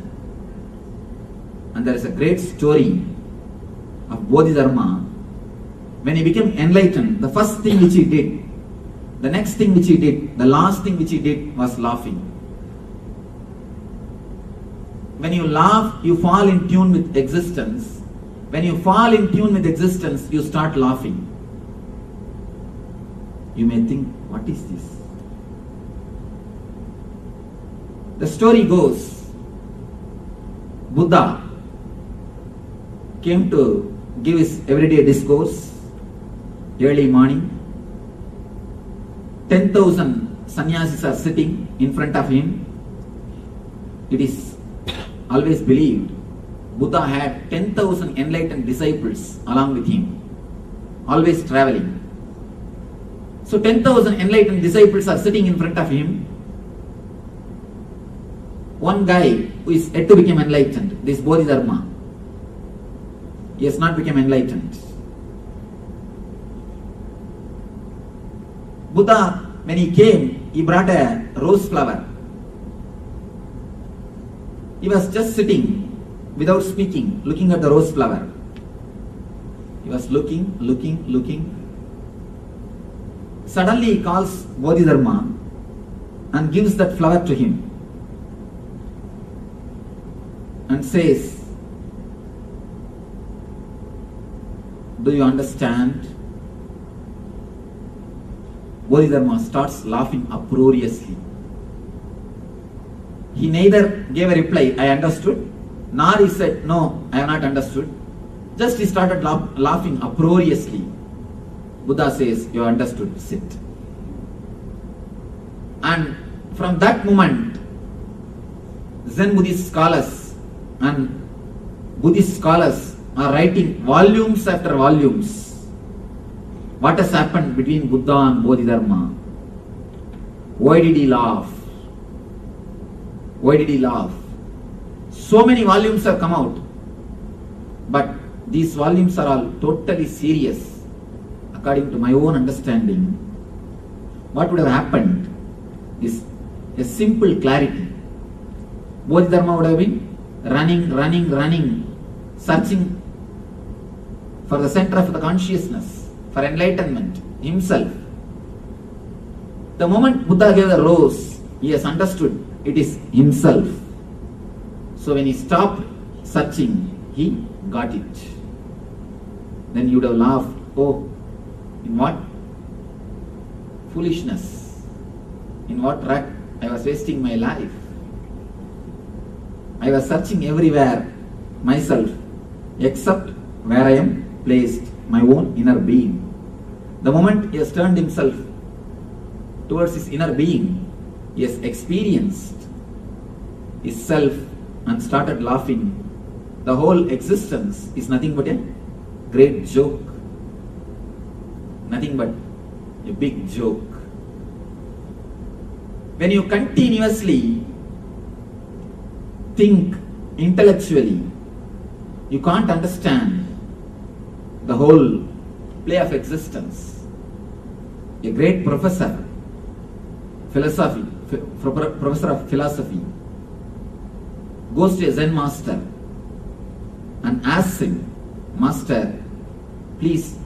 And there is a great story of Bodhidharma. When he became enlightened, the first thing which he did, the next thing which he did, the last thing which he did was laughing. When you laugh, you fall in tune with existence. When you fall in tune with existence, you start laughing. You may think, what is this? The story goes, Buddha came to give his everyday discourse early morning. 10,000 sannyasis are sitting in front of him. It is always believed Buddha had 10,000 enlightened disciples along with him, always traveling. So 10,000 enlightened disciples are sitting in front of him. One guy who is yet to become enlightened, this Bodhidharma, he has not become enlightened. Buddha, when he came, he brought a rose flower. He was just sitting without speaking, looking at the rose flower. He was looking. Suddenly he calls Bodhidharma and gives that flower to him and says, do you understand? Bodhidharma starts laughing uproariously. He neither gave a reply, I understood, nor he said, no, I have not understood. Just he started laughing uproariously. Buddha says, you understood, sit. And from that moment, Zen Buddhist scholars and Buddhist scholars are writing volumes after volumes. What has happened between Buddha and Bodhidharma? Why did he laugh? Why did he laugh? So many volumes have come out, but these volumes are all totally serious. According to my own understanding, what would have happened is a simple clarity. Bodhidharma would have been running, searching for the center of the consciousness, for enlightenment himself. The moment Buddha gave the rose, he has understood it is himself. So when he stopped searching, he got it. Then you would have laughed, oh, in what foolishness, in what rut I was wasting my life. I was searching everywhere myself except where I am placed, my own inner being. The moment he has turned himself towards his inner being, he has experienced his self and started laughing. The whole existence is nothing but a great joke. Nothing but a big joke. When you continuously think intellectually, you can't understand the whole play of existence. A great professor of philosophy goes to a Zen master and asks him, Master, please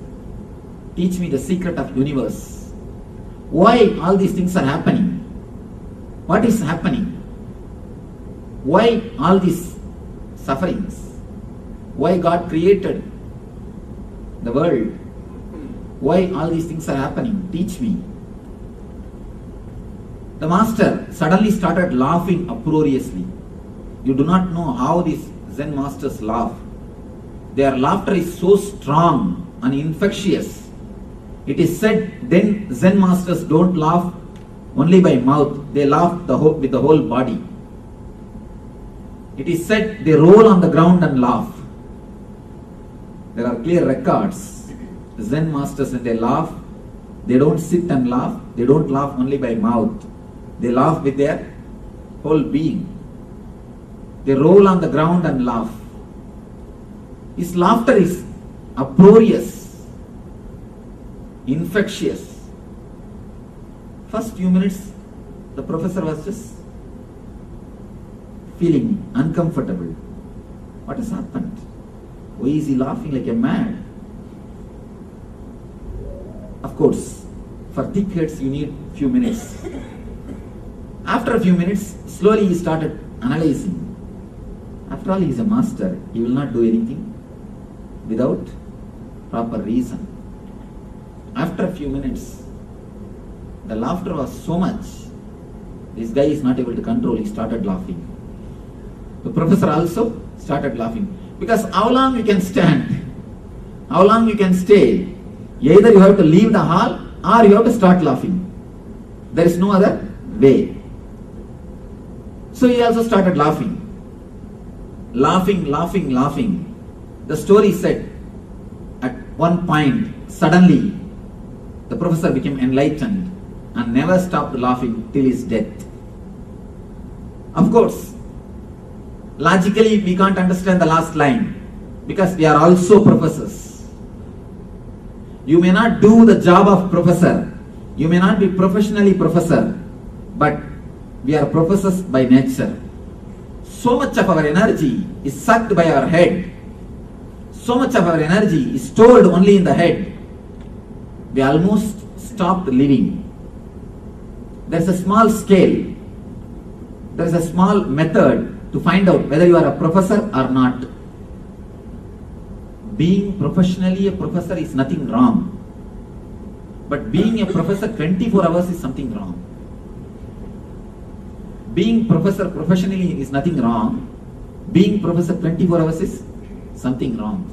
teach me the secret of universe. Why all these things are happening? What is happening? Why all these sufferings? Why God created the world? Why all these things are happening? Teach me. The master suddenly started laughing uproariously. You do not know how these Zen masters laugh. Their laughter is so strong and infectious. It is said then Zen masters don't laugh only by mouth, they laugh with the whole body. It is said they roll on the ground and laugh. There are clear records. Zen masters, when they laugh, they don't sit and laugh, they don't laugh only by mouth. They laugh with their whole being. They roll on the ground and laugh. His laughter is uproarious, infectious. First few minutes, the professor was just feeling uncomfortable. What has happened? Why is he laughing like a mad? Of course, for thick heads you need few minutes. After a few minutes, slowly he started analyzing. After all, he is a master. He will not do anything without proper reason. After a few minutes, the laughter was so much, this guy is not able to control. He started laughing. The professor also started laughing. Because how long you can stand? How long you can stay? Either you have to leave the hall or you have to start laughing. There is no other way. So he also started laughing. Laughing. The story said, at one point, suddenly, the professor became enlightened and never stopped laughing till his death. Of course, logically we can't understand the last line because we are also professors. You may not do the job of professor. You may not be professionally professor, but we are professors by nature. So much of our energy is sucked by our head. So much of our energy is stored only in the head. We almost stopped living. There's a small scale. There's a small method to find out whether you are a professor or not. Being professionally a professor is nothing wrong. But being a professor 24 hours is something wrong. Being professor professionally is nothing wrong. Being professor 24 hours is something wrong.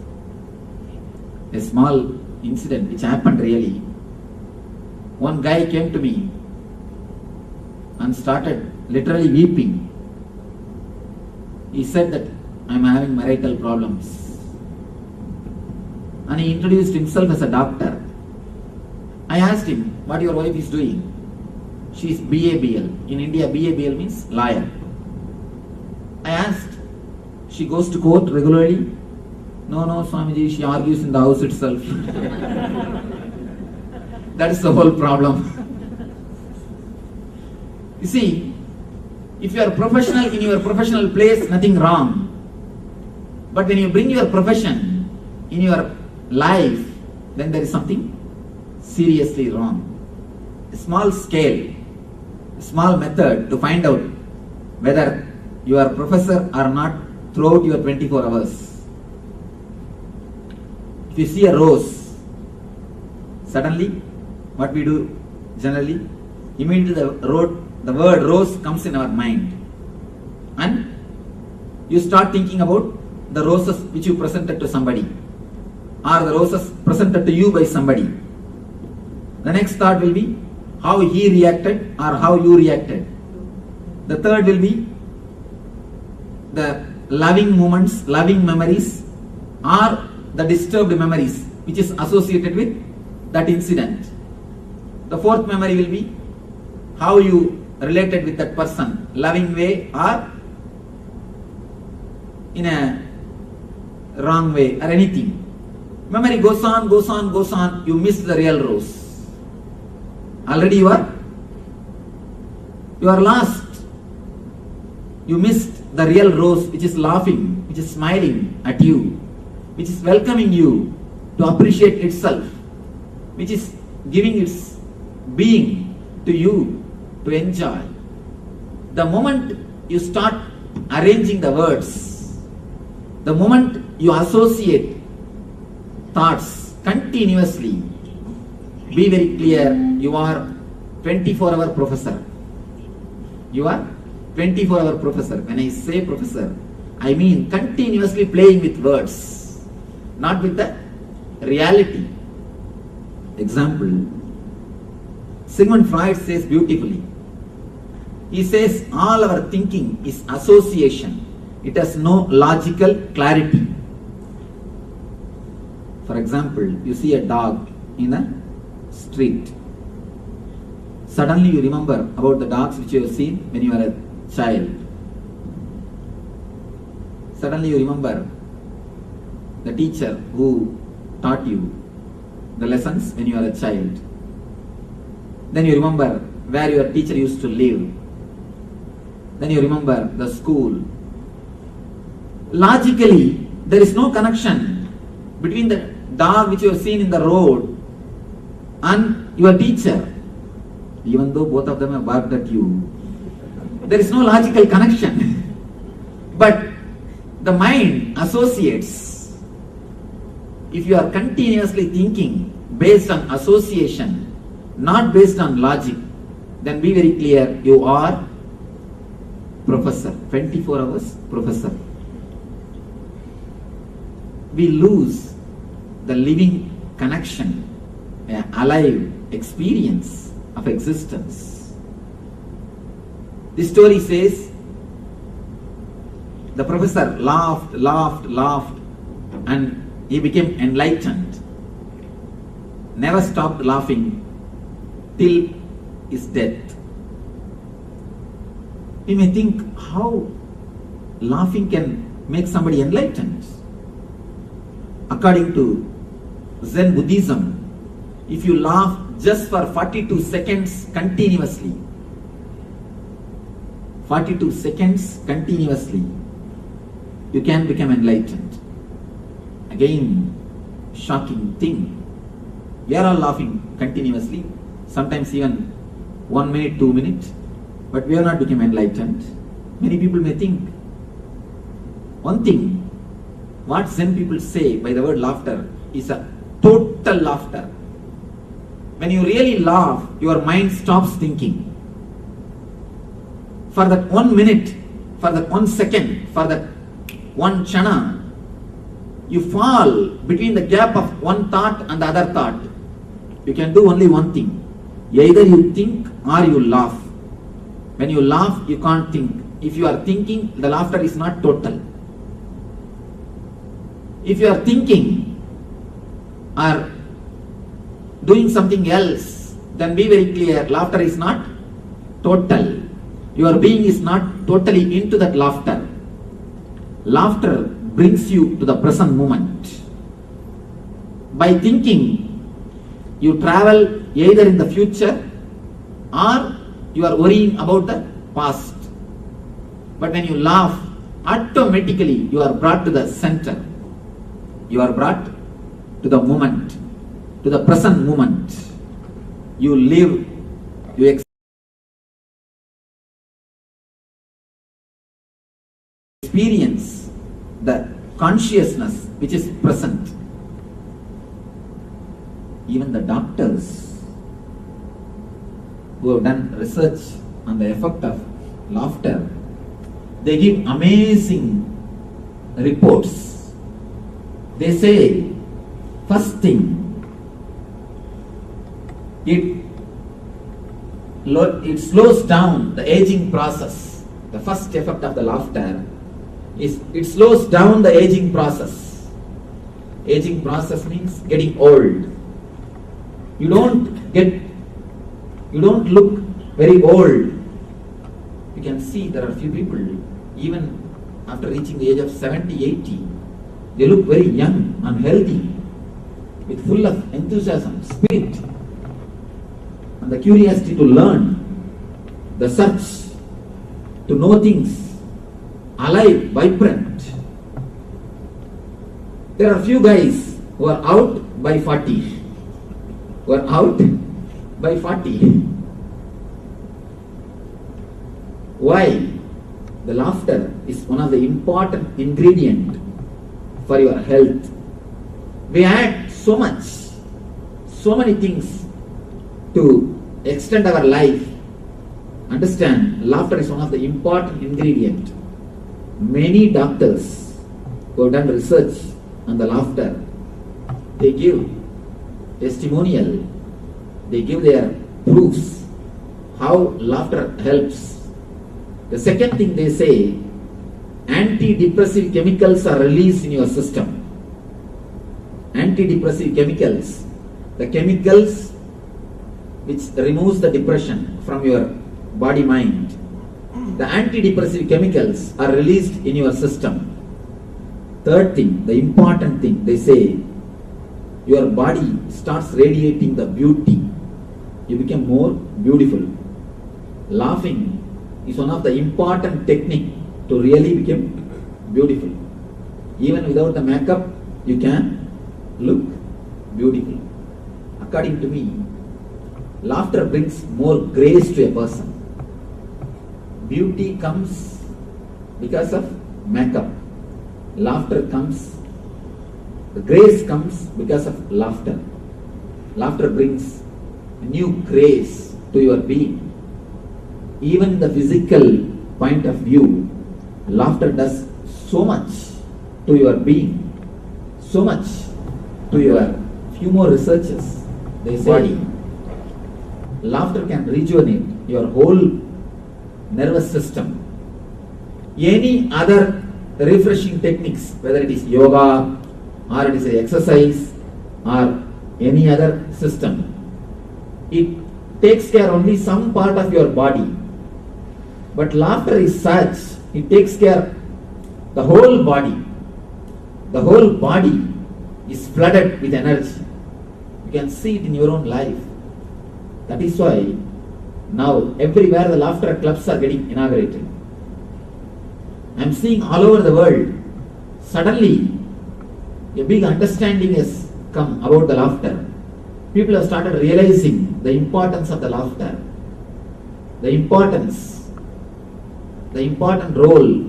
A small incident which happened really. One guy came to me and started literally weeping. He said that I'm having marital problems. And he introduced himself as a doctor. I asked him, what your wife is doing? She is BABL. In India, BABL means lawyer. I asked, she goes to court regularly? No, Swamiji, she argues in the house itself. That is the whole problem. You see, if you are professional in your professional place, nothing wrong. But when you bring your profession in your life, then there is something seriously wrong. A small scale, a small method to find out whether you are a professor or not throughout your 24 hours. If you see a rose, suddenly what we do generally, immediately the word rose comes in our mind. And you start thinking about the roses which you presented to somebody or the roses presented to you by somebody. The next thought will be how he reacted or how you reacted. The third will be the loving moments, loving memories or the disturbed memories which is associated with that incident. The fourth memory will be how you related with that person, loving way or in a wrong way or anything. Memory goes on, you miss the real rose. Already you are lost. You missed the real rose which is laughing, which is smiling at you, which is welcoming you to appreciate itself, which is giving its being to you to enjoy. The moment you start arranging the words, the moment you associate thoughts continuously, be very clear, you are 24-hour professor. You are 24-hour professor. When I say professor, I mean continuously playing with words, not with the reality. Example, Sigmund Freud says beautifully. He says all our thinking is association. It has no logical clarity. For example, you see a dog in a street. Suddenly you remember about the dogs which you have seen when you were a child. Suddenly you remember the teacher who taught you the lessons when you are a child. Then you remember where your teacher used to live. Then you remember the school. Logically, there is no connection between the dog which you have seen in the road and your teacher. Even though both of them have barked at you, there is no logical connection. But the mind associates. If you are continuously thinking based on association, not based on logic, then be very clear, you are professor, 24 hours professor. We lose the living connection, alive experience of existence. The story says, the professor laughed, and he became enlightened. Never stopped laughing till his death. We may think how laughing can make somebody enlightened. According to Zen Buddhism, if you laugh just for 42 seconds continuously, 42 seconds continuously, you can become enlightened. Again, shocking thing. We are all laughing continuously, sometimes even 1 minute, 2 minutes, but we are not become enlightened. Many people may think. One thing, what Zen people say by the word laughter is a total laughter. When you really laugh, your mind stops thinking. For that 1 minute, for that 1 second, for that 1 chana, you fall between the gap of one thought and the other thought. You can do only one thing. Either you think or you laugh. When you laugh, you can't think. If you are thinking, the laughter is not total. If you are thinking or doing something else, then be very clear, laughter is not total. Your being is not totally into that laughter. Laughter brings you to the present moment. By thinking, you travel either in the future or you are worrying about the past. But when you laugh, automatically you are brought to the center. You are brought to the moment, to the present moment. You live, you experience the consciousness which is present. Even the doctors who have done research on the effect of laughter, they give amazing reports. They say, first thing, it slows down the aging process. The first effect of the laughter is it slows down the aging process. Aging process means getting old. You don't look very old. You can see there are few people, even after reaching the age of 70, 80, they look very young and healthy, with full of enthusiasm, spirit, and the curiosity to learn, the search to know things, alive, vibrant. There are few guys who are out by 40. Who are out by 40. Why? The laughter is one of the important ingredients for your health. We add so much, so many things to extend our life. Understand, laughter is one of the important ingredients. Many doctors who have done research on the laughter, they give testimonial, they give their proofs how laughter helps. The second thing they say, antidepressive chemicals are released in your system. Antidepressive chemicals, the chemicals which removes the depression from your body mind. The antidepressive chemicals are released in your system. Third thing, the important thing, they say, your body starts radiating the beauty. You become more beautiful. Laughing is one of the important technique to really become beautiful. Even without the makeup, you can look beautiful. According to me, laughter brings more grace to a person. Beauty comes because of makeup. Laughter comes, the grace comes because of laughter. Laughter brings new grace to your being. Even the physical point of view, laughter does so much to your being, so much to your few more researchers. They say laughter can rejuvenate your whole nervous system. Any other refreshing techniques, whether it is yoga or it is a exercise or any other system, it takes care only some part of your body. But laughter is such, it takes care the whole body. The whole body is flooded with energy. You can see it in your own life. That is why now everywhere the laughter clubs are getting inaugurated. I am seeing all over the world, suddenly a big understanding has come about the laughter. People have started realizing the importance of the laughter, the important role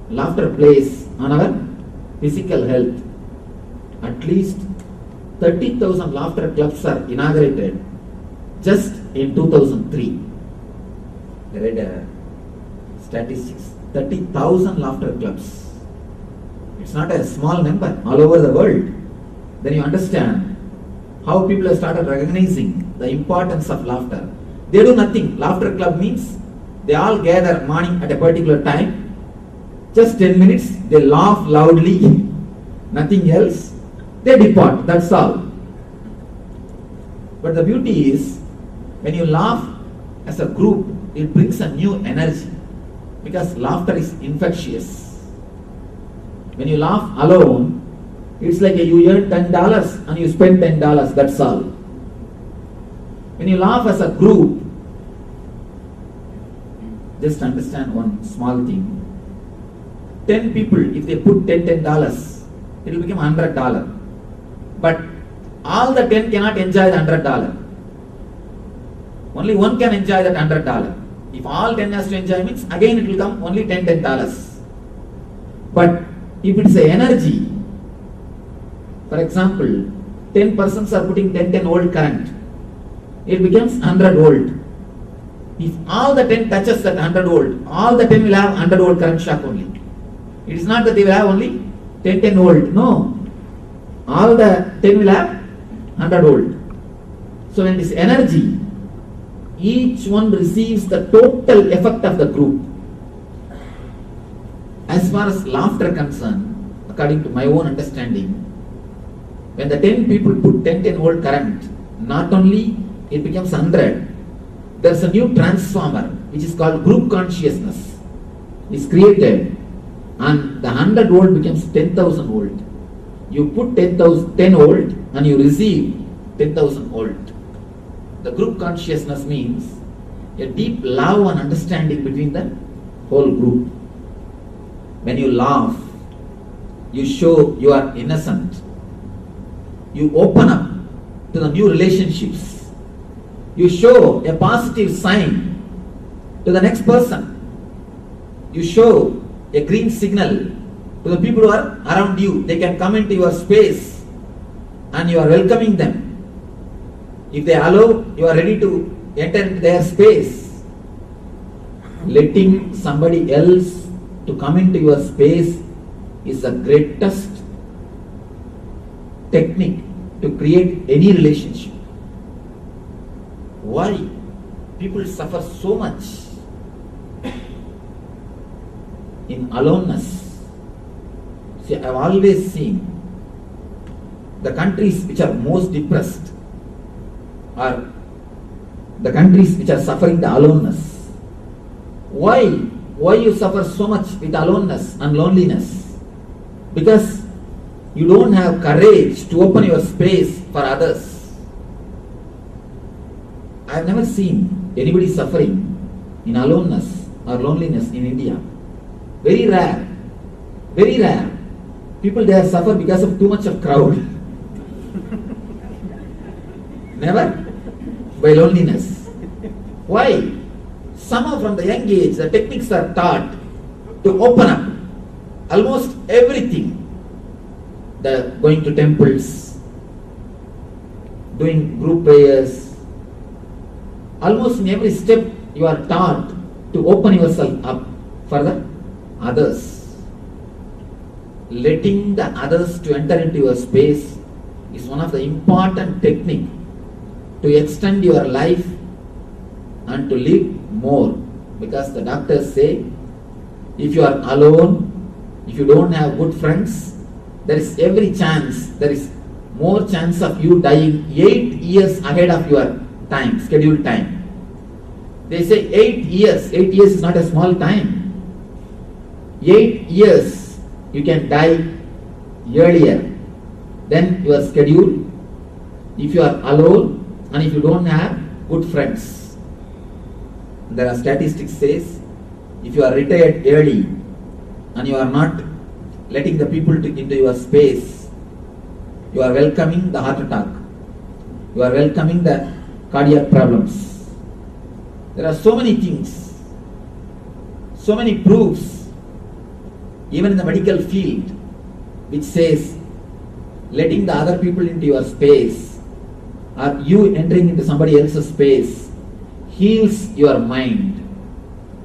laughter plays on our physical health. At least 30,000 laughter clubs are inaugurated just in 2003. I read statistics. 30,000 laughter clubs. It's not a small number all over the world. Then you understand how people have started recognizing the importance of laughter. They do nothing. Laughter club means they all gather morning at a particular time. Just 10 minutes, they laugh loudly, nothing else. They depart, that's all. But the beauty is, when you laugh as a group, it brings a new energy. Because laughter is infectious. When you laugh alone, it's like you earn $10 and you spend $10, that's all. When you laugh as a group, just understand one small thing. 10 people, if they put $10, it will become $100. But all the 10 cannot enjoy the $100. Only one can enjoy that $100. If all 10 has to enjoy means, again it will come only $10. But if it's a energy, for example, 10 persons are putting 10 volt current, it becomes 100 volt. If all the 10 touches that 100 volt, all the 10 will have 100 volt current shock only. It is not that they will have only 10 volt, no. All the 10 will have 100 volt. So when this energy, each one receives the total effect of the group. As far as laughter concerned, according to my own understanding, when the 10 people put 10 volt current, not only it becomes 100, there's a new transformer which is called group consciousness is created, and the 100 volt becomes 10,000 volt. You put 10 volt and you receive 10,000 volt. The group consciousness means a deep love and understanding between the whole group. When you laugh, you show you are innocent. You open up to the new relationships. You show a positive sign to the next person. You show a green signal to the people who are around you. They can come into your space and you are welcoming them. If they allow, you are ready to enter into their space. Letting somebody else to come into your space is the greatest technique to create any relationship. Why people suffer so much in aloneness? See, I have always seen the countries which are most depressed are the countries which are suffering the aloneness. Why you suffer so much with aloneness and loneliness? Because you don't have courage to open your space for others. I have never seen anybody suffering in aloneness or loneliness in India. Very rare. Very rare. People there suffer because of too much of crowd. Never by loneliness. Why? Somehow from the young age the techniques are taught to open up almost everything. The going to temples, doing group prayers, almost in every step you are taught to open yourself up for the others. Letting the others to enter into your space is one of the important techniques to extend your life and to live more. Because the doctors say, if you are alone, if you don't have good friends, there is every chance, there is more chance of you dying 8 years ahead of your time, scheduled time. They say 8 years is not a small time. 8 years you can die earlier than your schedule if you are alone and if you don't have good friends. There are statistics says, if you are retired early and you are not letting the people into your space, you are welcoming the heart attack, you are welcoming the cardiac problems. There are so many things, so many proofs, even in the medical field, which says letting the other people into your space or you entering into somebody else's space heals your mind,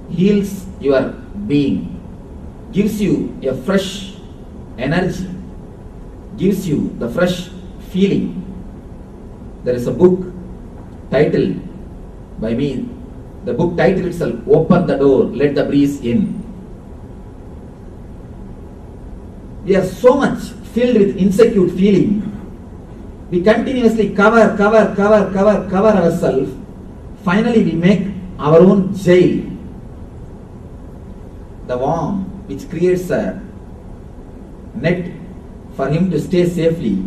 heals your being, gives you a fresh energy, gives you the fresh feeling. There is a book titled by me, the book title itself, Open the Door, Let the Breeze In. We are so much filled with insecure feeling. We continuously cover ourselves. Finally we make our own jail. The worm which creates a net for him to stay safely,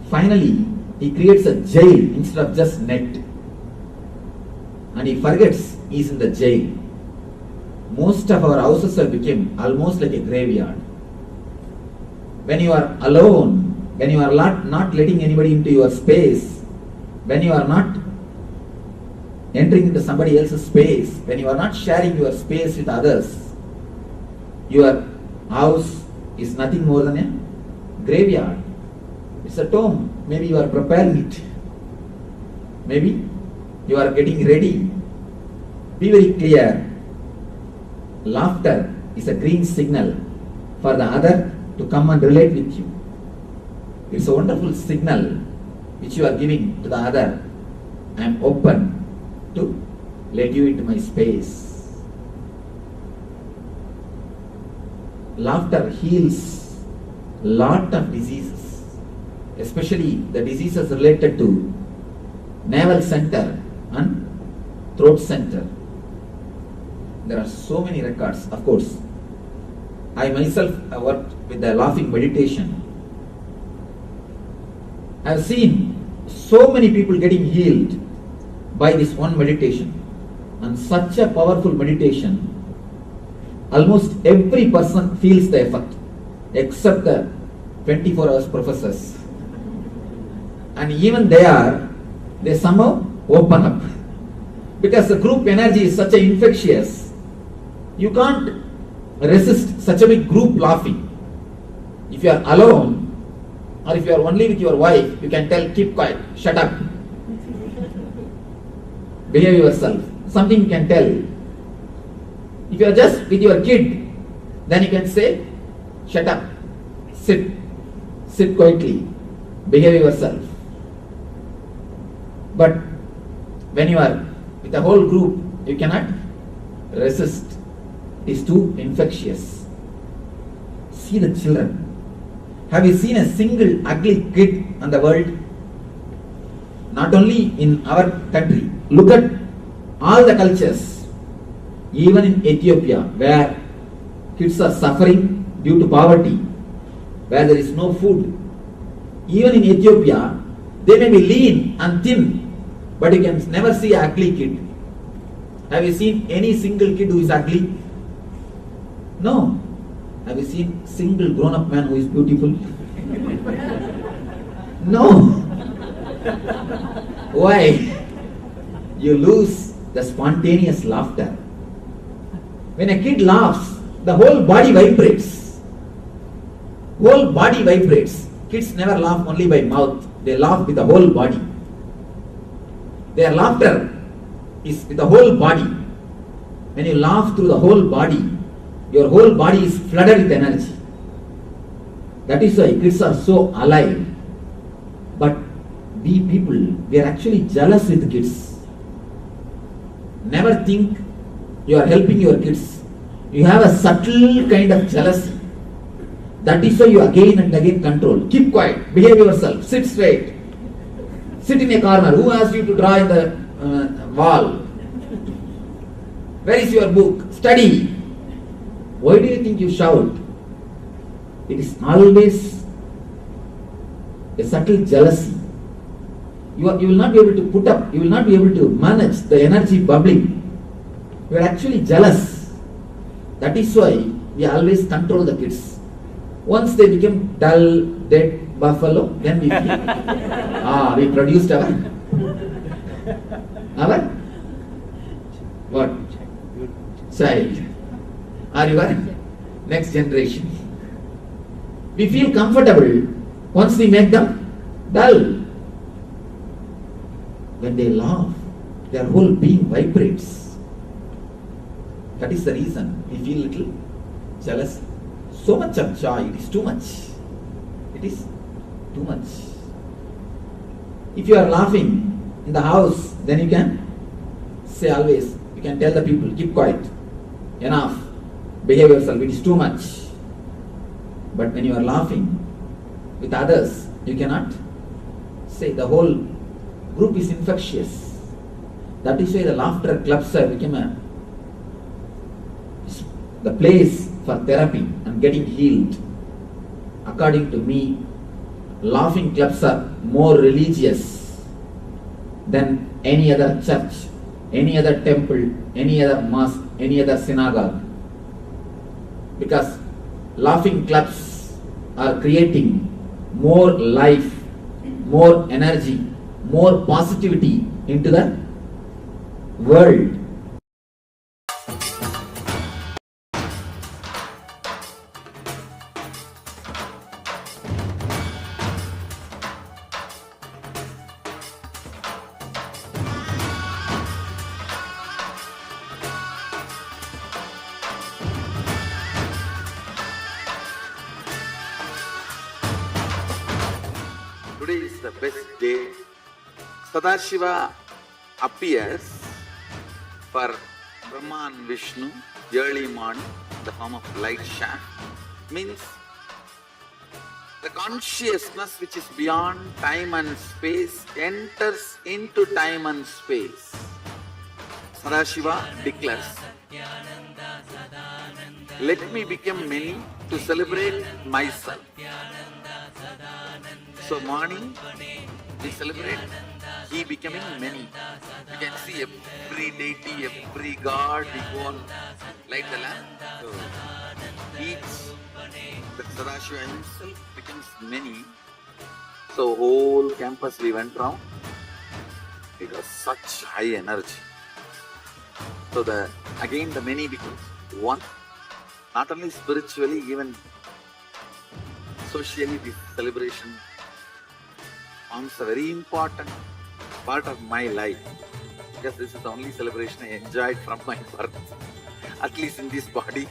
finally he creates a jail instead of just net. And he forgets he is in the jail. Most of our houses have become almost like a graveyard. When you are alone, when you are not letting anybody into your space, when you are not entering into somebody else's space, when you are not sharing your space with others, your house is nothing more than a graveyard. It's a tomb. Maybe you are preparing it. Maybe you are getting ready. Be very clear. Laughter is a green signal for the other to come and relate with you. It's a wonderful signal which you are giving to the other. I am open to let you into my space. Laughter heals a lot of diseases, especially the diseases related to navel center and throat center. There are so many records. Of course, I myself have worked with the laughing meditation. I have seen so many people getting healed by this one meditation. And such a powerful meditation, almost every person feels the effect except the 24 hours professors. And even they somehow open up. Because the group energy is such a infectious. You can't resist such a big group laughing. If you are alone, or if you are only with your wife, you can tell, keep quiet, shut up. Behave yourself. Something you can tell. If you are just with your kid, then you can say, shut up, sit quietly, behave yourself. But when you are with a whole group, you cannot resist. It is too infectious. See the children. Have you seen a single ugly kid in the world? Not only in our country. Look at all the cultures. Even in Ethiopia, where kids are suffering due to poverty, where there is no food. Even in Ethiopia, they may be lean and thin, but you can never see an ugly kid. Have you seen any single kid who is ugly? No. Have you seen single grown-up man who is beautiful? No. Why? You lose the spontaneous laughter. When a kid laughs, the whole body vibrates. Whole body vibrates. Kids never laugh only by mouth. They laugh with the whole body. Their laughter is with the whole body. When you laugh through the whole body, your whole body is flooded with energy. That is why kids are so alive. But we people, we are actually jealous with kids. Never think you are helping your kids. You have a subtle kind of jealousy. That is why you again and again control. Keep quiet, behave yourself, sit straight. Sit in a corner. Who asked you to draw in the wall? Where is your book? Study. Why do you think you shout? It is always a subtle jealousy. You will not be able to put up, you will not be able to manage the energy bubbling. You are actually jealous. That is why we always control the kids. Once they become dull, dead buffalo, then we feel, we produced our what? Child. Or your next generation. We feel comfortable once we make them dull. When they laugh, their whole being vibrates. That is the reason we feel little jealous. So much of joy, it is too much. It is too much. If you are laughing in the house, then you can say always, you can tell the people, keep quiet, enough, behave yourself, it is too much. But when you are laughing with others, you cannot say. The whole group is infectious. That is why the laughter clubs have become the place for therapy and getting healed. According to me, laughing clubs are more religious than any other church, any other temple, any other mosque, any other synagogue. Because laughing clubs are creating more life, more energy, more positivity into the world. Today is the best day. Sadashiva appears for Brahma and Vishnu early morning in the form of light shaft. Means the consciousness which is beyond time and space enters into time and space. Sadashiva declares, let me become many to celebrate myself. So morning we celebrate he becoming many. You can see every deity, every god, we go and light the lamp. So the Sadashiva himself becomes many. So whole campus we went round. It was such high energy. So again the many becomes one. Not only spiritually, even socially, this celebration forms a very important part of my life, because this is the only celebration I enjoyed from my birth, at least in this body.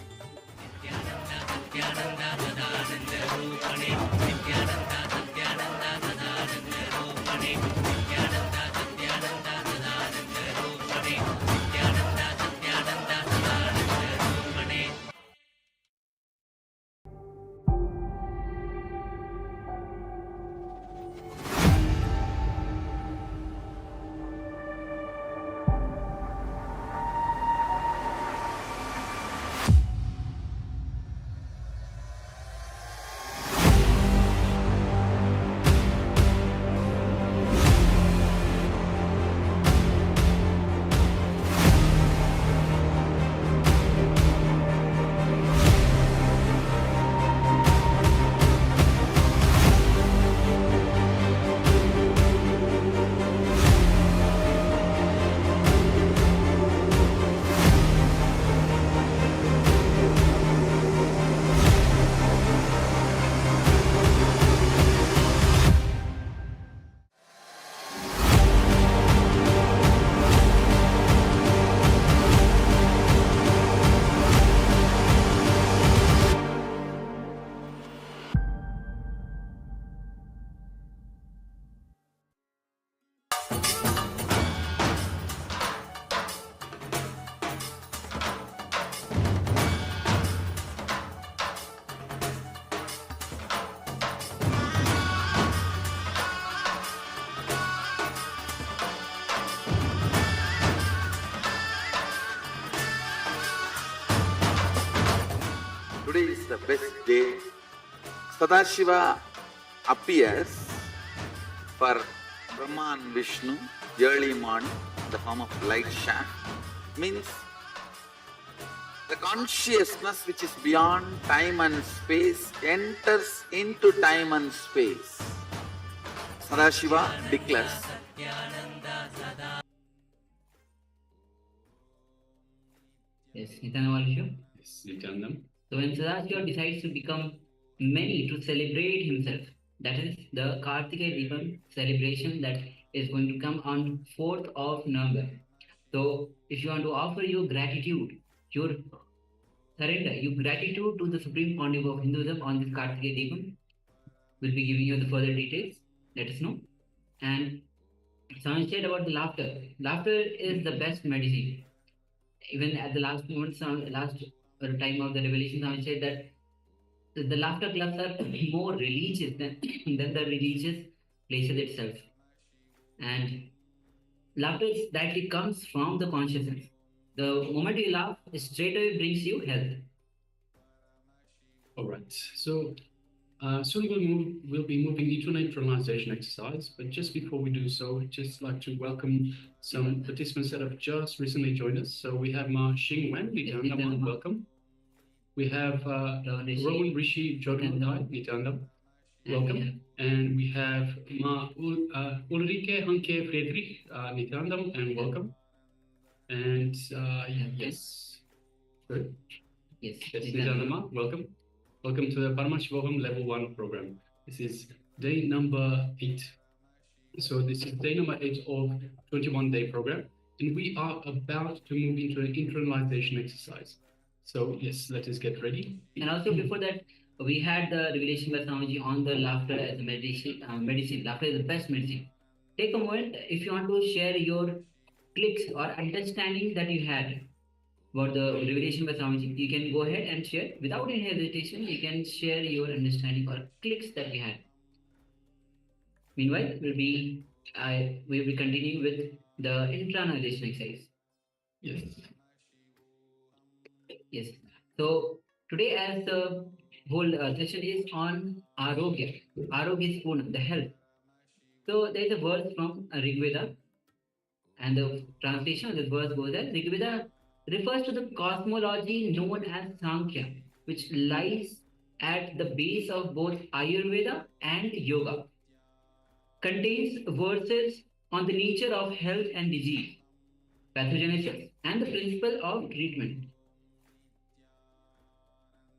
today is the best day. Sadashiva appears for Brahma and Vishnu early morning in the form of light shaft. Means the consciousness which is beyond time and space enters into time and space. Sadashiva declares. Yes, Nityananda. Yes, Nityananda. So when Sadashiva decides to become many to celebrate himself, that is the Kartikeya Deepam celebration that is going to come on 4th of November. So if you want to offer your gratitude, your surrender, your gratitude to the Supreme Pontiff of Hinduism on this Kartikeya Deepam, we'll be giving you the further details. Let us know. And someone said about the laughter. Laughter is the best medicine. Even at the last moment, last time of the revelation, someone said that the laughter clubs are more religious than the religious places itself. And laughter directly comes from the consciousness. The moment you laugh, it straight away brings you health. All right. So soon we'll be moving into an internalization exercise, but just before we do so, I'd just like to welcome some participants that have just recently joined us. So we have Ma Xing Wen, Nityananda, welcome. We have Rowan Rishi Jodhandai, Nityananda, welcome. And we have Ma Ulrike Hanke Friedrich, Nityananda, and welcome. And yes, good. Yes, Nityananda, welcome. Welcome to the Paramashivoham Level-1 program. This is day number 8. So this is day number 8 of 21-day program. And we are about to move into an internalization exercise. So yes, let us get ready. And also before that, we had the revelation by Swamiji on the laughter as a medicine. Laughter is the best medicine. Take a moment if you want to share your clicks or understanding that you had about the revelation by Swamiji. You can go ahead and share without any hesitation. You can share your understanding or clicks that we had. Meanwhile, we'll be continuing with the internalization exercise. Yes. Yes. So today, as the whole session is on Arogya. Arogya is Poorna, the health. So there is a verse from Rig Veda, and the translation of this verse goes as Rig Veda refers to the cosmology known as Sankhya, which lies at the base of both Ayurveda and Yoga. Contains verses on the nature of health and disease, pathogenesis, and the principle of treatment.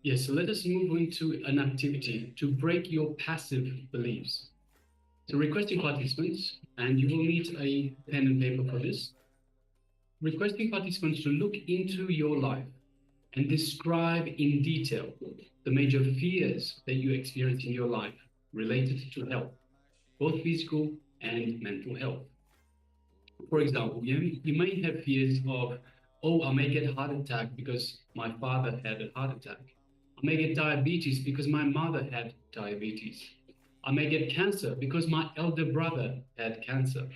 Yes, so let us move into an activity to break your passive beliefs. So requesting participants, and you will need a pen and paper for this, requesting participants to look into your life and describe in detail the major fears that you experience in your life related to health, both physical and mental health. For example, you may have fears of, oh, I may get a heart attack because my father had a heart attack. I may get diabetes because my mother had diabetes. I may get cancer because my elder brother had cancer.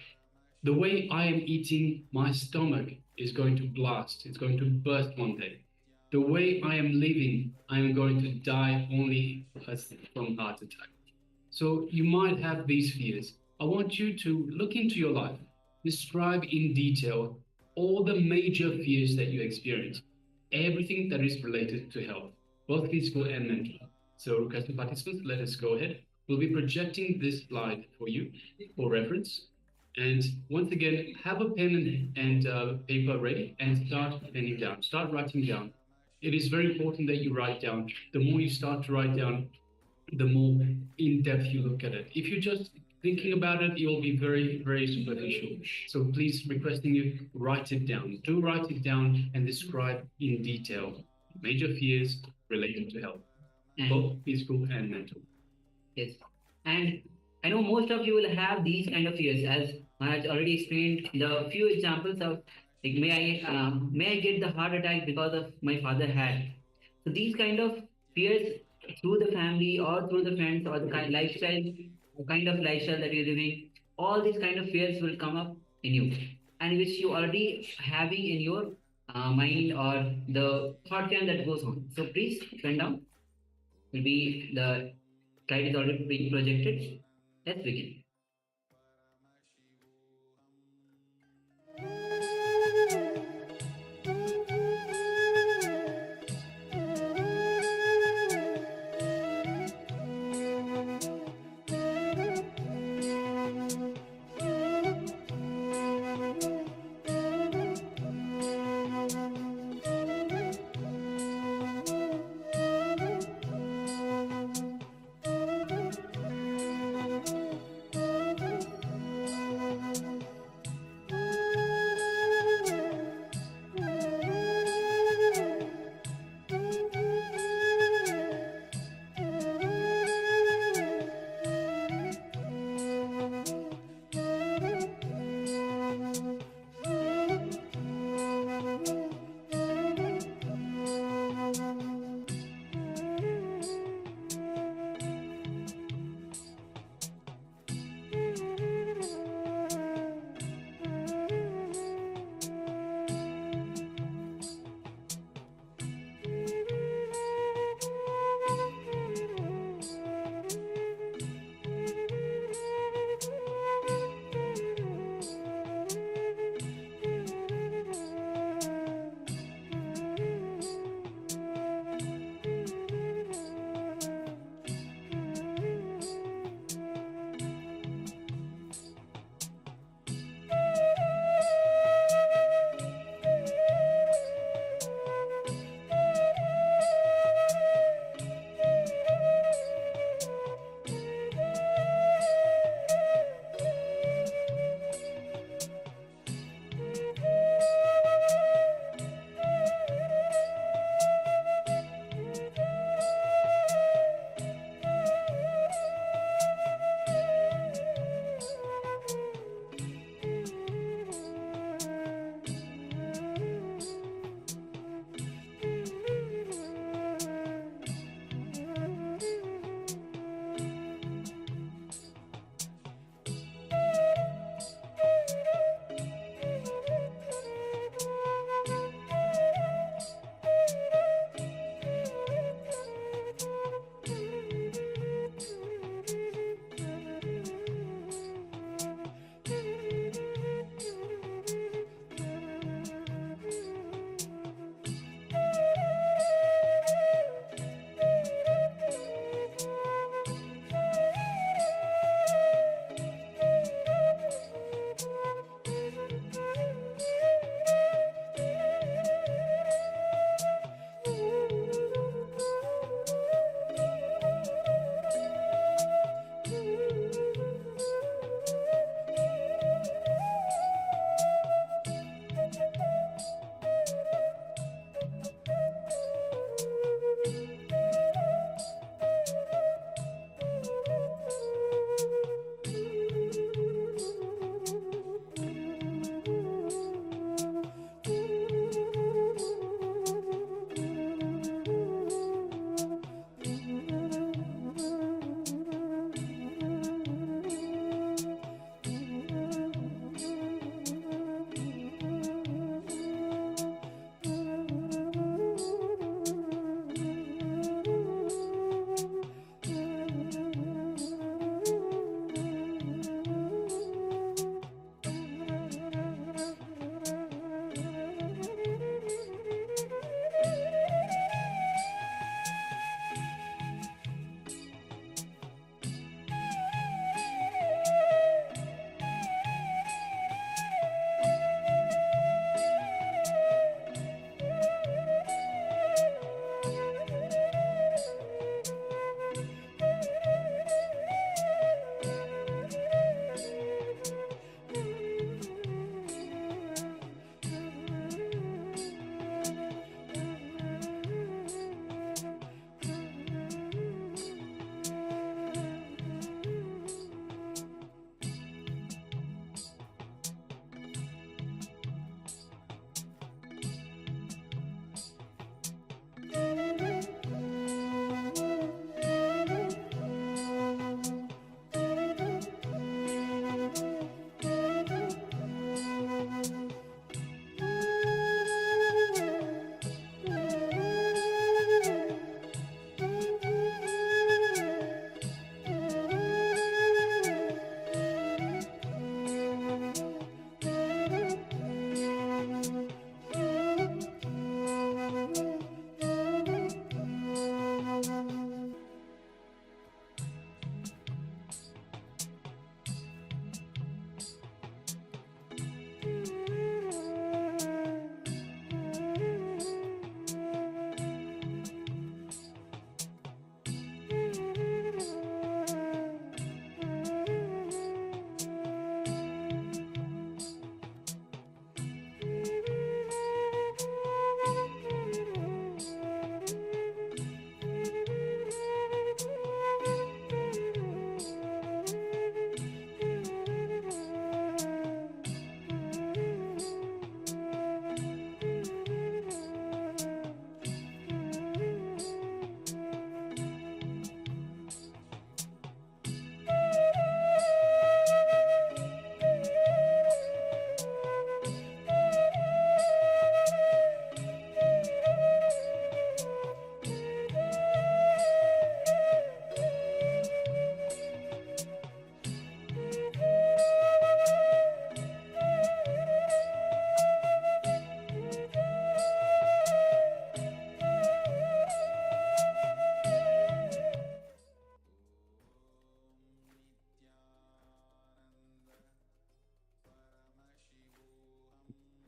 The way I am eating, my stomach is going to blast. It's going to burst one day. The way I am living, I am going to die only from heart attack. So you might have these fears. I want you to look into your life, describe in detail all the major fears that you experience, everything that is related to health, both physical and mental. So requesting participants, let us go ahead. We'll be projecting this slide for you for reference. And once again, have a pen and paper ready and start penning down, start writing down. It is very important that you write down. The more you start to write down, the more in-depth you look at it. If you're just thinking about it, it will be very, very superficial. So please, requesting you, write it down. Do write it down and describe in detail major fears related to health, both physical and mental. Yes. And I know most of you will have these kind of fears, as Maharaj already explained the few examples of, like, may I get the heart attack because of my father had. So these kind of fears through the family or through the friends or the kind of lifestyle that you're living, all these kind of fears will come up in you, and which you already having in your mind or the thought chain that goes on. So please pen down. Will be the slide is already being projected. Let's begin.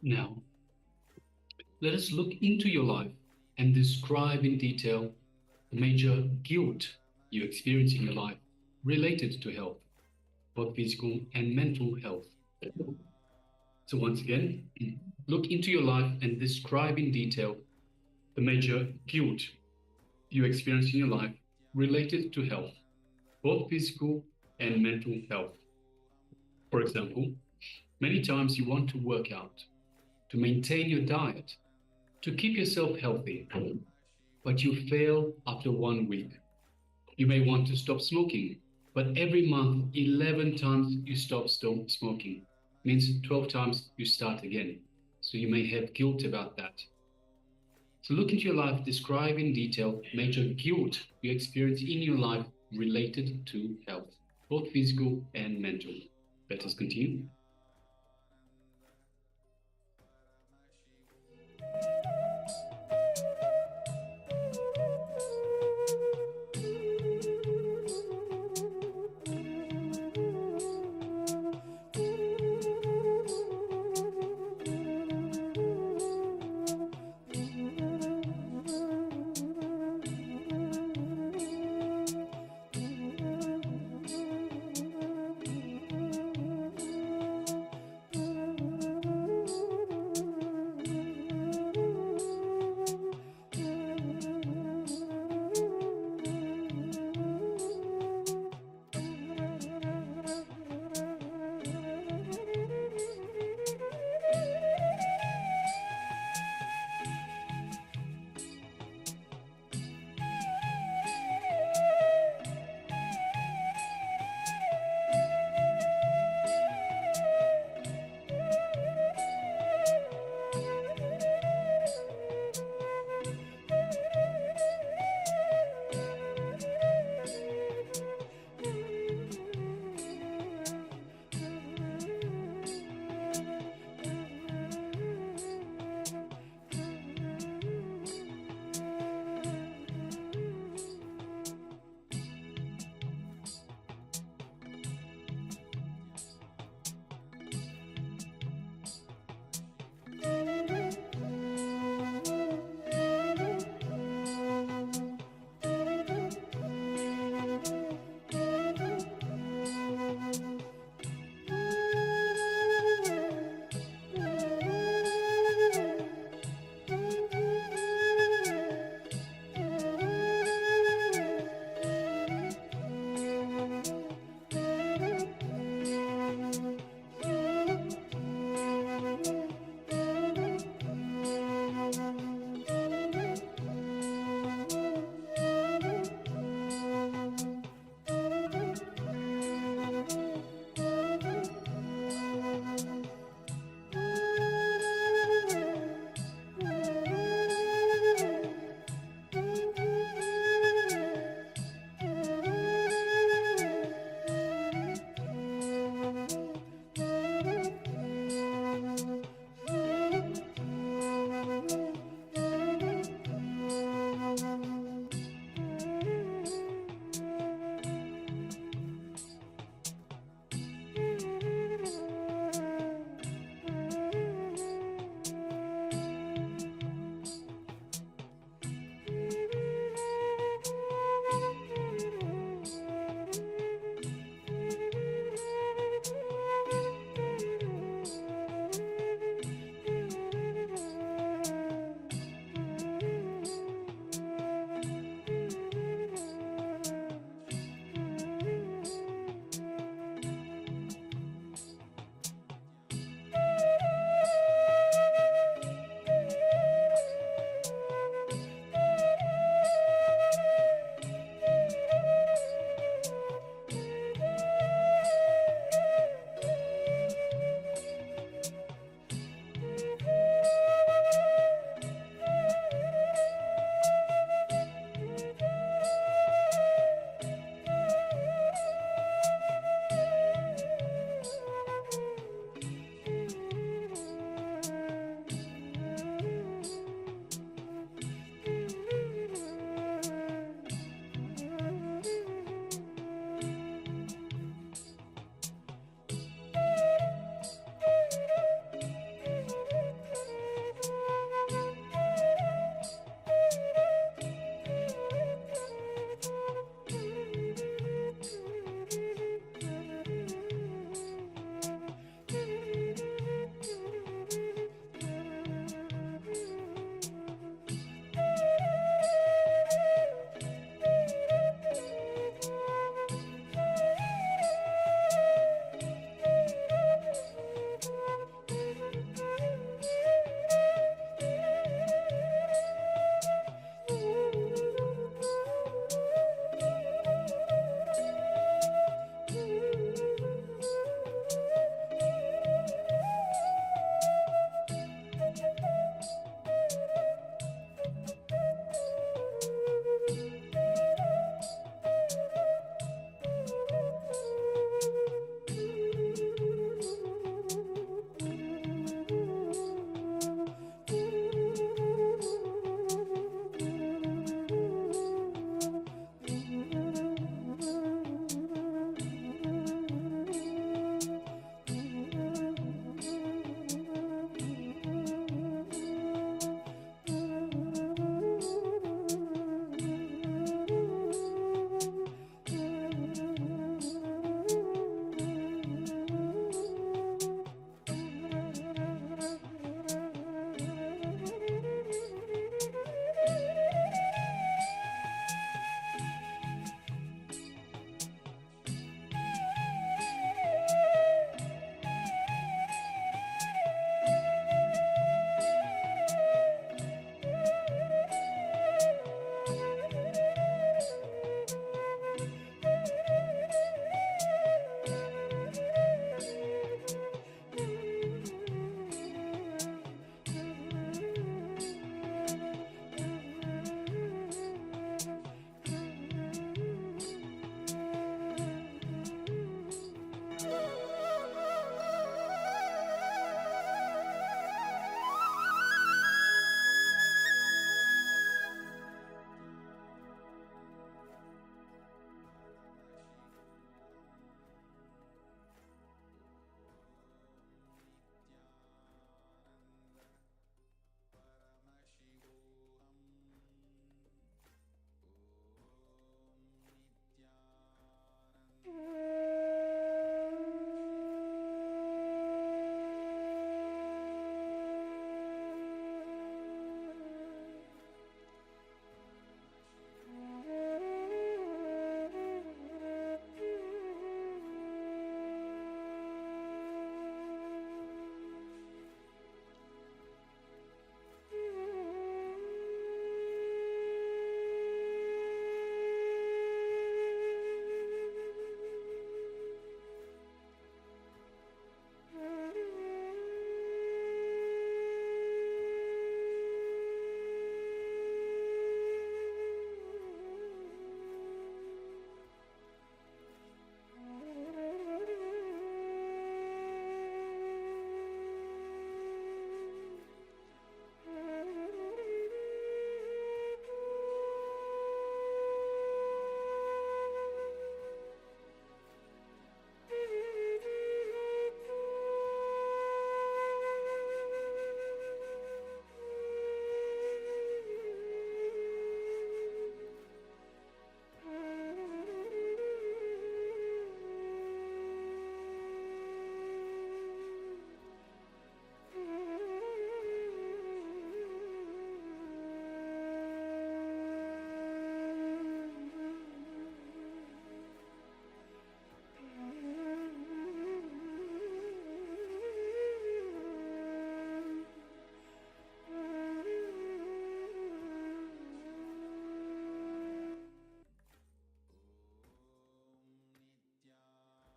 Now, let us look into your life and describe in detail the major guilt you experience in your life related to health, both physical and mental health. So once again, look into your life and describe in detail the major guilt you experience in your life related to health, both physical and mental health. For example, many times you want to work out, to maintain your diet, to keep yourself healthy, but you fail after 1 week. You may want to stop smoking, but every month, 11 times you stop smoking, means 12 times you start again. So you may have guilt about that. So look into your life, describe in detail major guilt you experience in your life related to health, both physical and mental. Let us continue.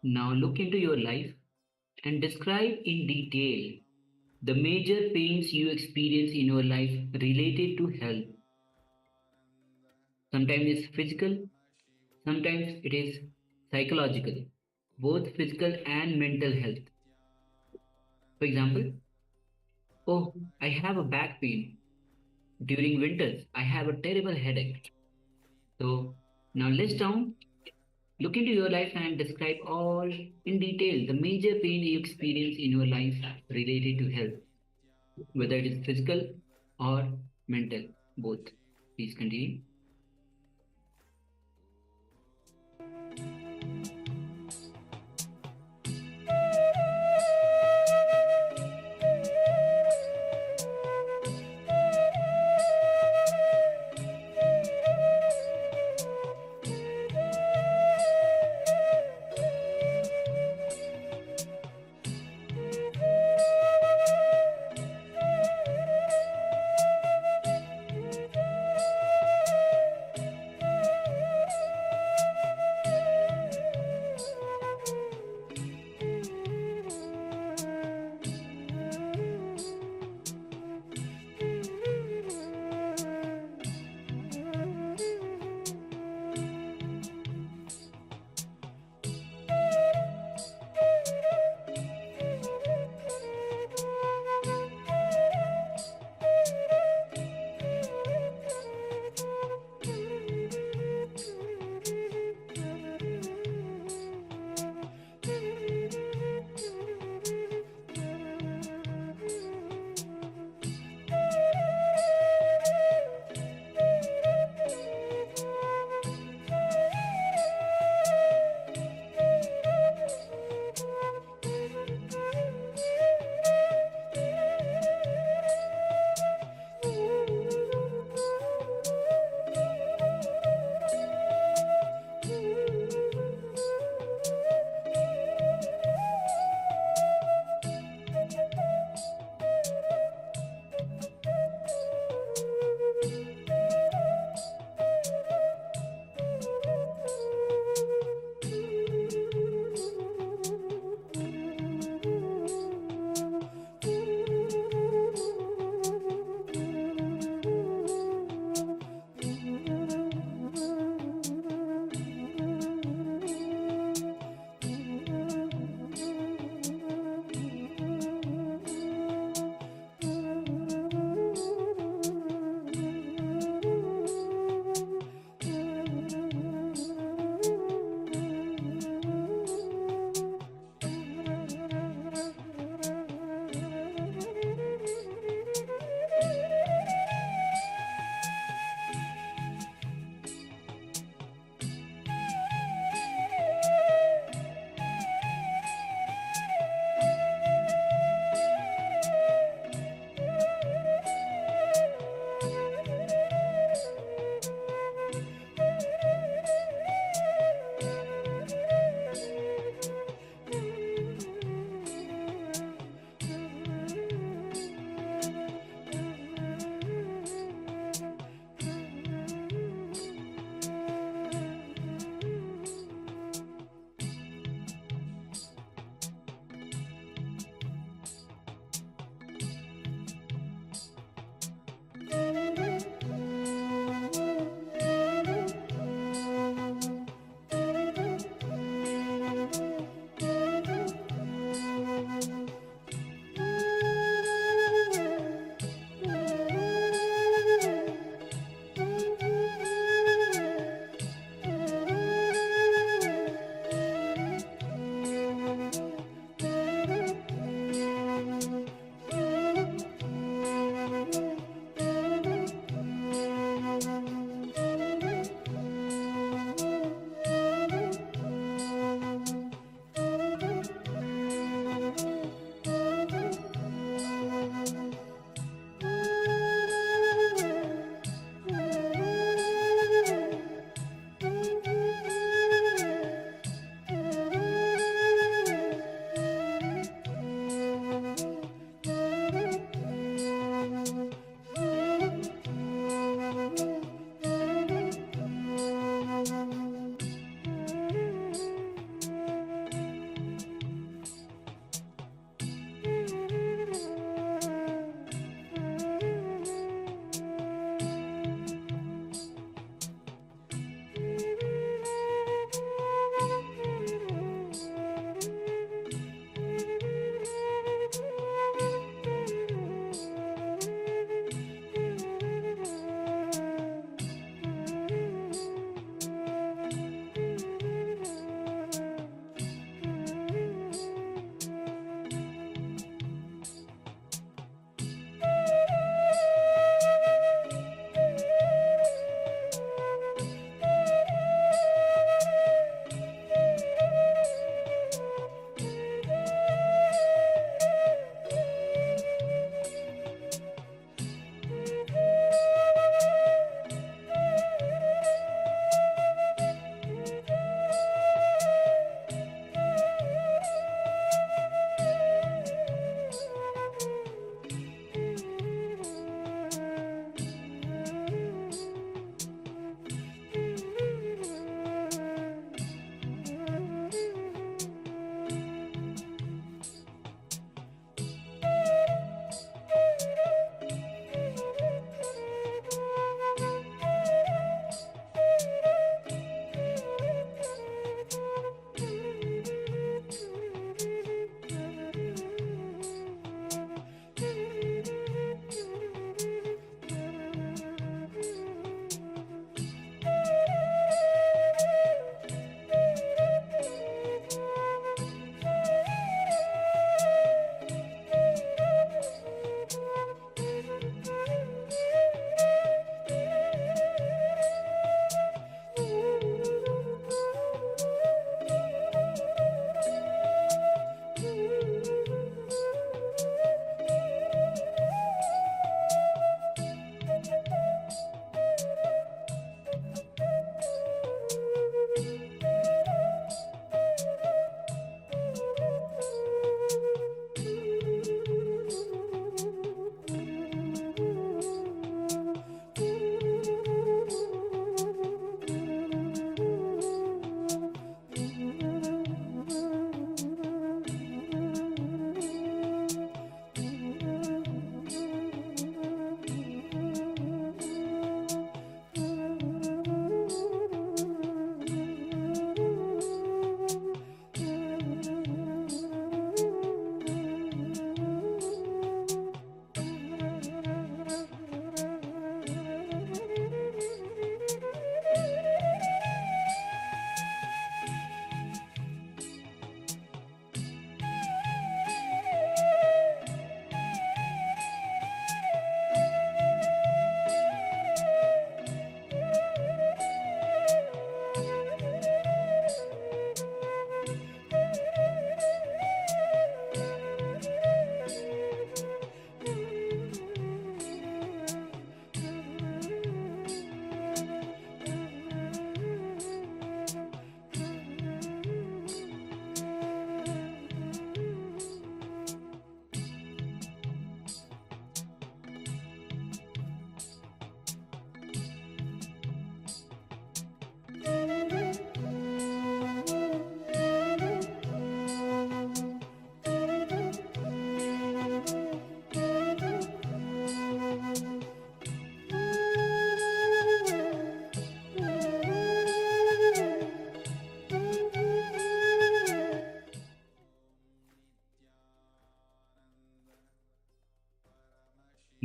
Now look into your life and describe in detail the major pains you experience in your life related to health. Sometimes it's physical, sometimes it is psychological, both physical and mental health. For example, oh, I have a back pain. During winters, I have a terrible headache. So now list down, look into your life and describe all in detail the major pain you experience in your life related to health, whether it is physical or mental, both. Please continue.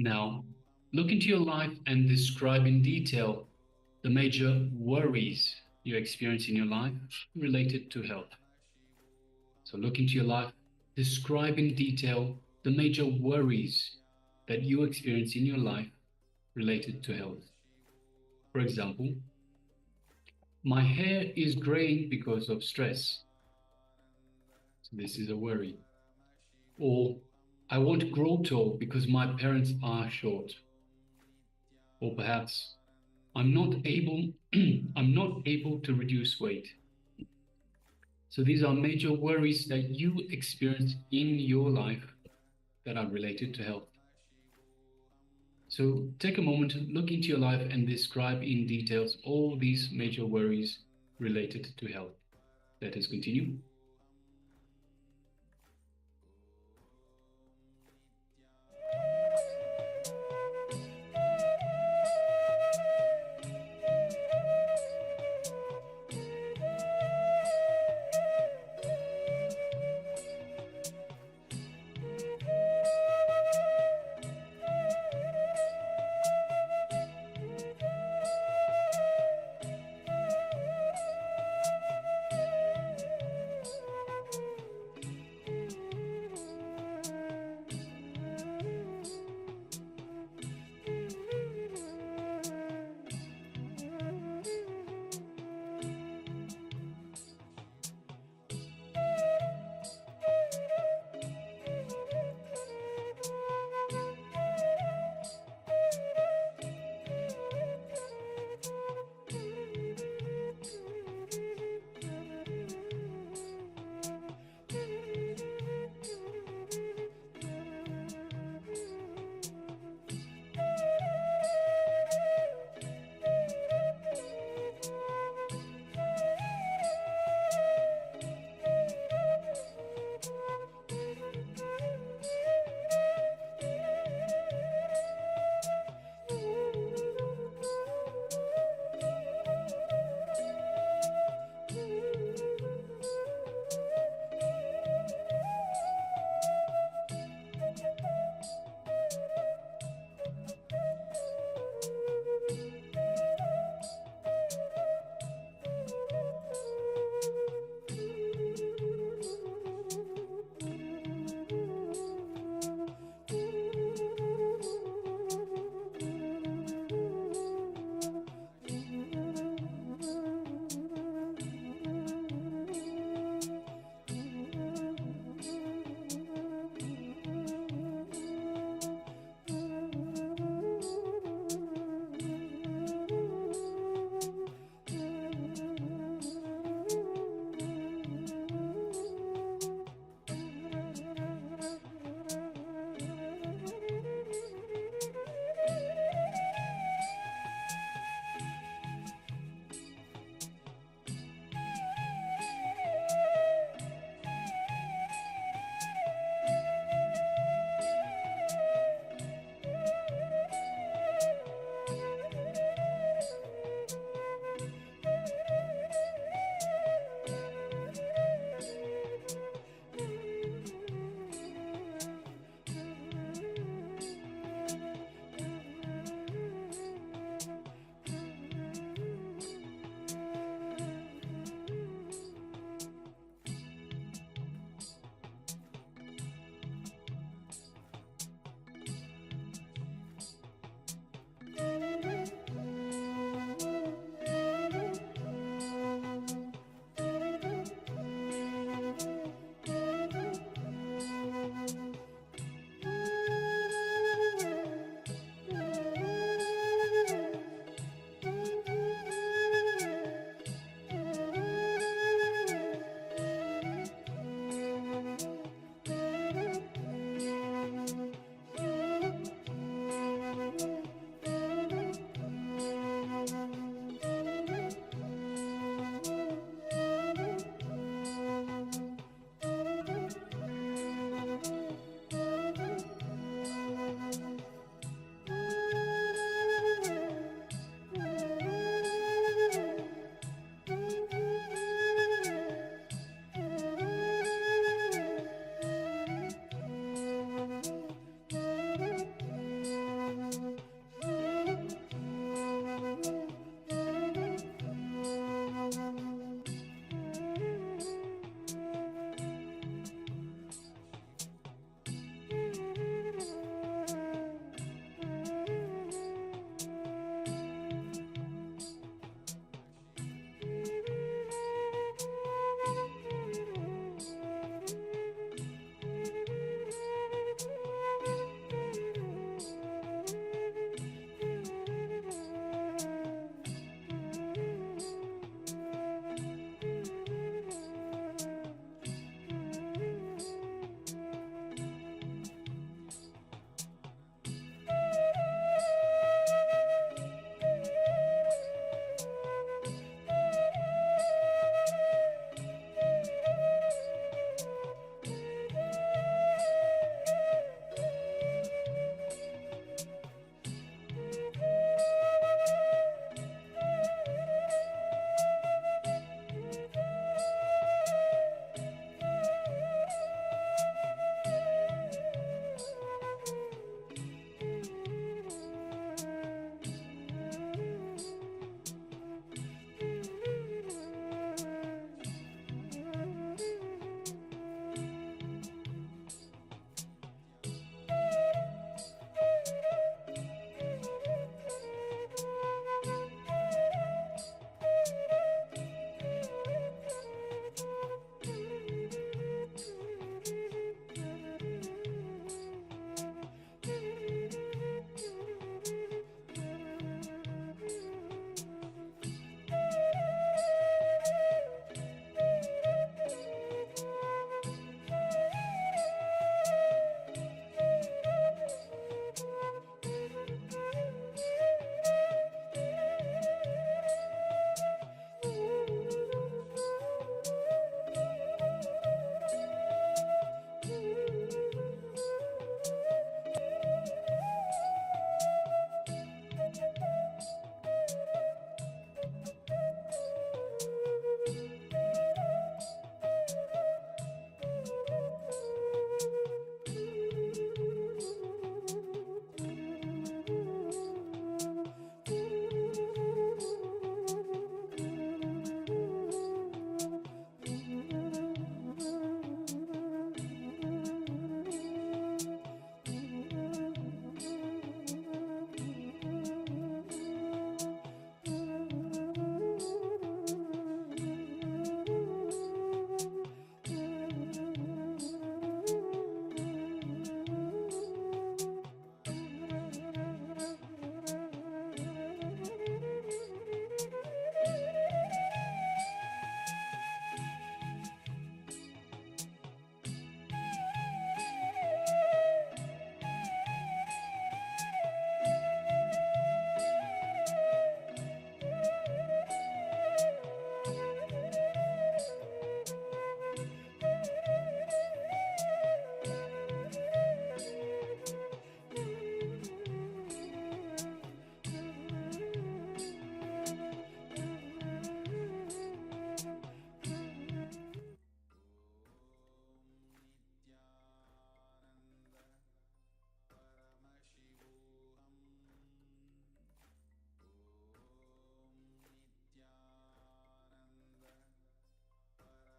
Now, look into your life and describe in detail the major worries you experience in your life related to health. So look into your life, describe in detail the major worries that you experience in your life related to health. For example, my hair is graying because of stress. So this is a worry. Or I won't grow tall because my parents are short. Or perhaps I'm not able to reduce weight. So these are major worries that you experience in your life that are related to health. So take a moment to look into your life and describe in details all these major worries related to health. Let us continue.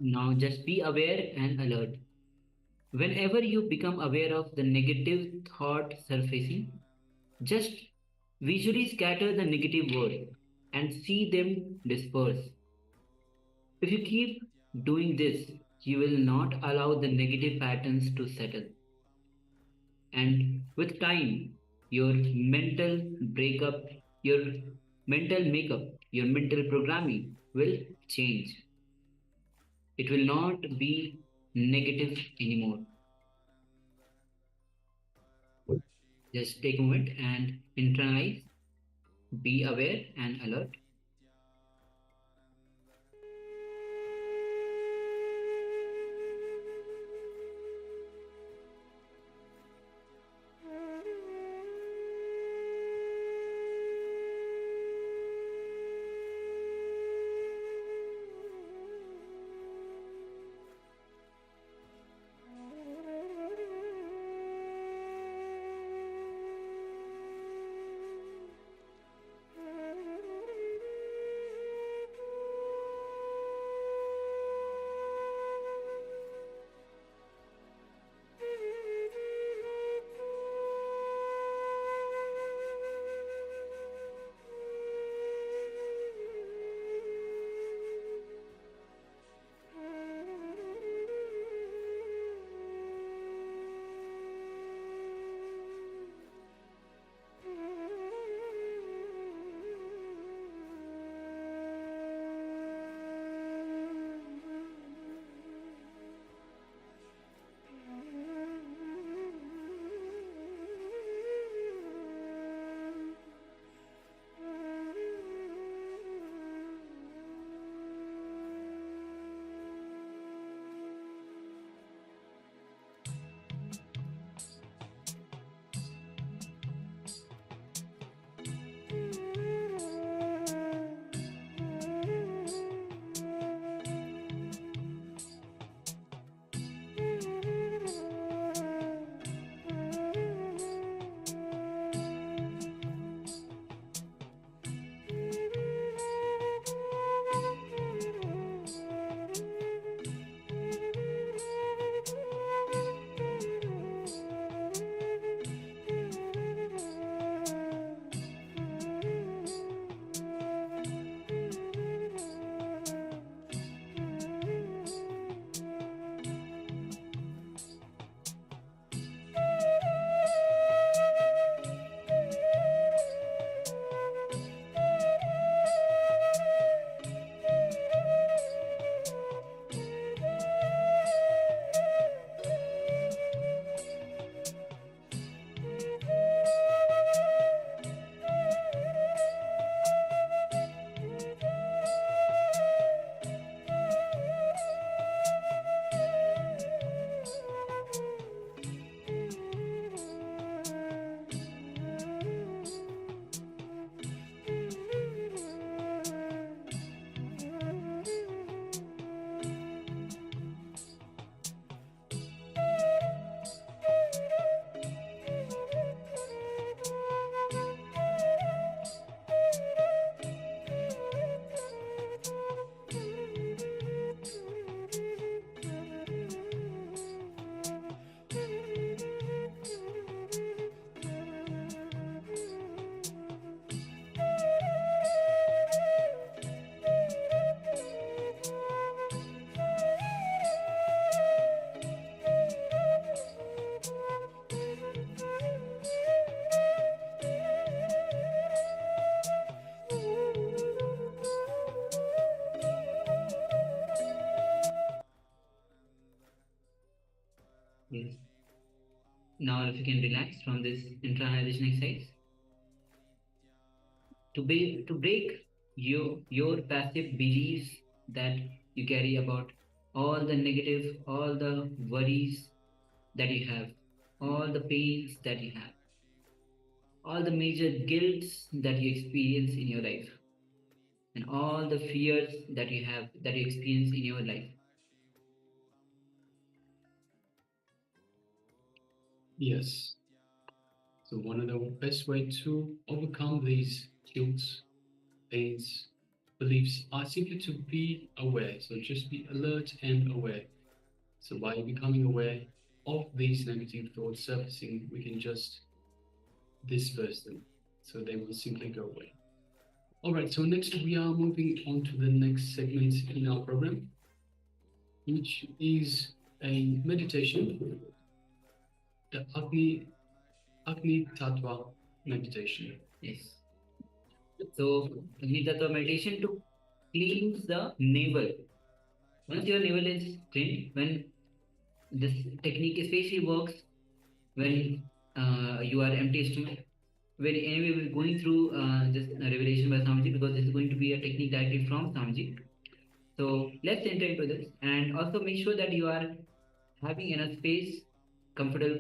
Now just be aware and alert. Whenever you become aware of the negative thought surfacing, just visually scatter the negative words and see them disperse. If you keep doing this, you will not allow the negative patterns to settle. And with time, your mental breakup, your mental makeup, your mental programming will change. It will not be negative anymore. Just take a moment and internalize, be aware and alert. Yes. Now, if you can relax from this internalization exercise, to break your passive beliefs that you carry about all the negative, all the worries that you have, all the pains that you have, all the major guilts that you experience in your life, and all the fears that you have that you experience in your life. Yes. So one of the best way to overcome these guilt, pains, beliefs are simply to be aware. So just be alert and aware. So by becoming aware of these negative thoughts surfacing, we can just disperse them. So they will simply go away. All right, so next we are moving on to the next segment in our program, which is a meditation, the Agni Tattva meditation. Yes. So, Agni Tattva meditation to cleanse the navel. Once your navel is cleaned, when this technique especially works when you are empty stomach. When anyway we're going through this revelation by Swamiji, because this is going to be a technique directly from Swamiji. So let's enter into this, and also make sure that you are having enough space, comfortable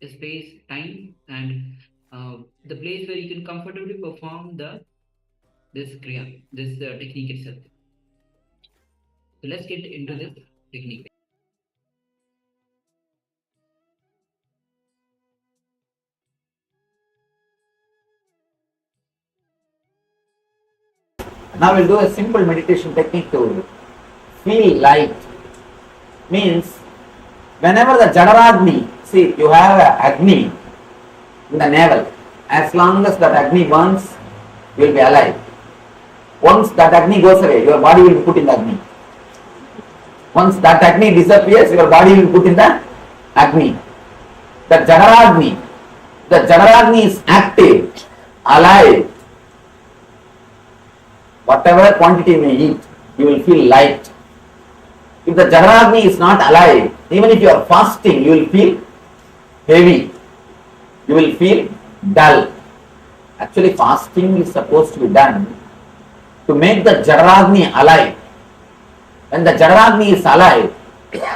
space, time, and the place where you can comfortably perform this kriya, this technique itself. So let's get into this technique. Now we'll do a simple meditation technique to feel light. Means whenever the Jadaragni, see, you have a Agni in the navel. As long as that Agni burns, you will be alive. Once that Agni goes away, your body will be put in the Agni. Once that Agni disappears, your body will be put in the Agni. The Jadaragni is active, alive. Whatever quantity you may eat, you will feel light. If the Jadaragni is not alive, even if you are fasting, you will feel heavy. You will feel dull. Actually, fasting is supposed to be done to make the Jadaragni alive. When the Jadaragni is alive,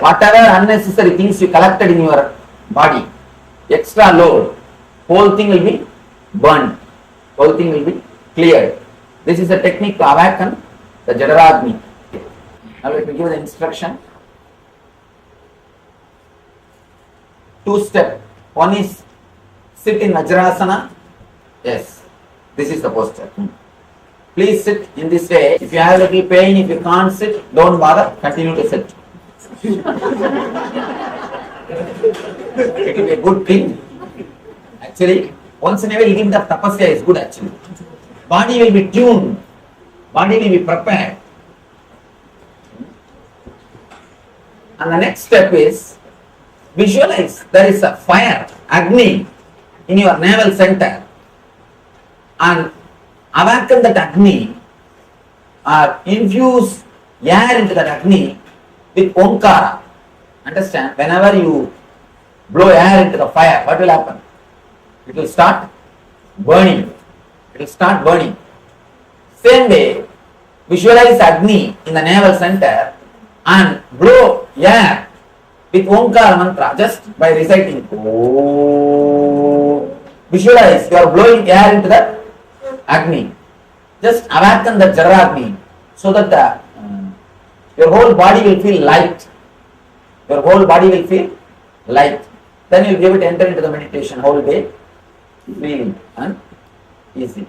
whatever unnecessary things you collected in your body, extra load, whole thing will be burned. Whole thing will be cleared. This is a technique to awaken the Jadaragni. Now let me give the instruction. 2-step. One is sit in Vajrasana. Yes, this is the posture. Please sit in this way. If you have a little pain, if you can't sit, don't bother, continue to sit. It will be a good thing. Actually, once in a while, even the tapasya is good actually. Body will be tuned, body will be prepared. And the next step is visualize there is a fire, Agni, in your navel center, and awaken that Agni or infuse air into that Agni with Omkara. Understand? Whenever you blow air into the fire, what will happen? It will start burning. It will start burning. Same way, visualize Agni in the navel center and blow air with Omkara mantra just by reciting Om. Visualize you are blowing air into the Agni. Just awaken the Jadaragni so that your whole body will feel light. Your whole body will feel light. Then you will be able to enter into the meditation whole day, feeling and easy.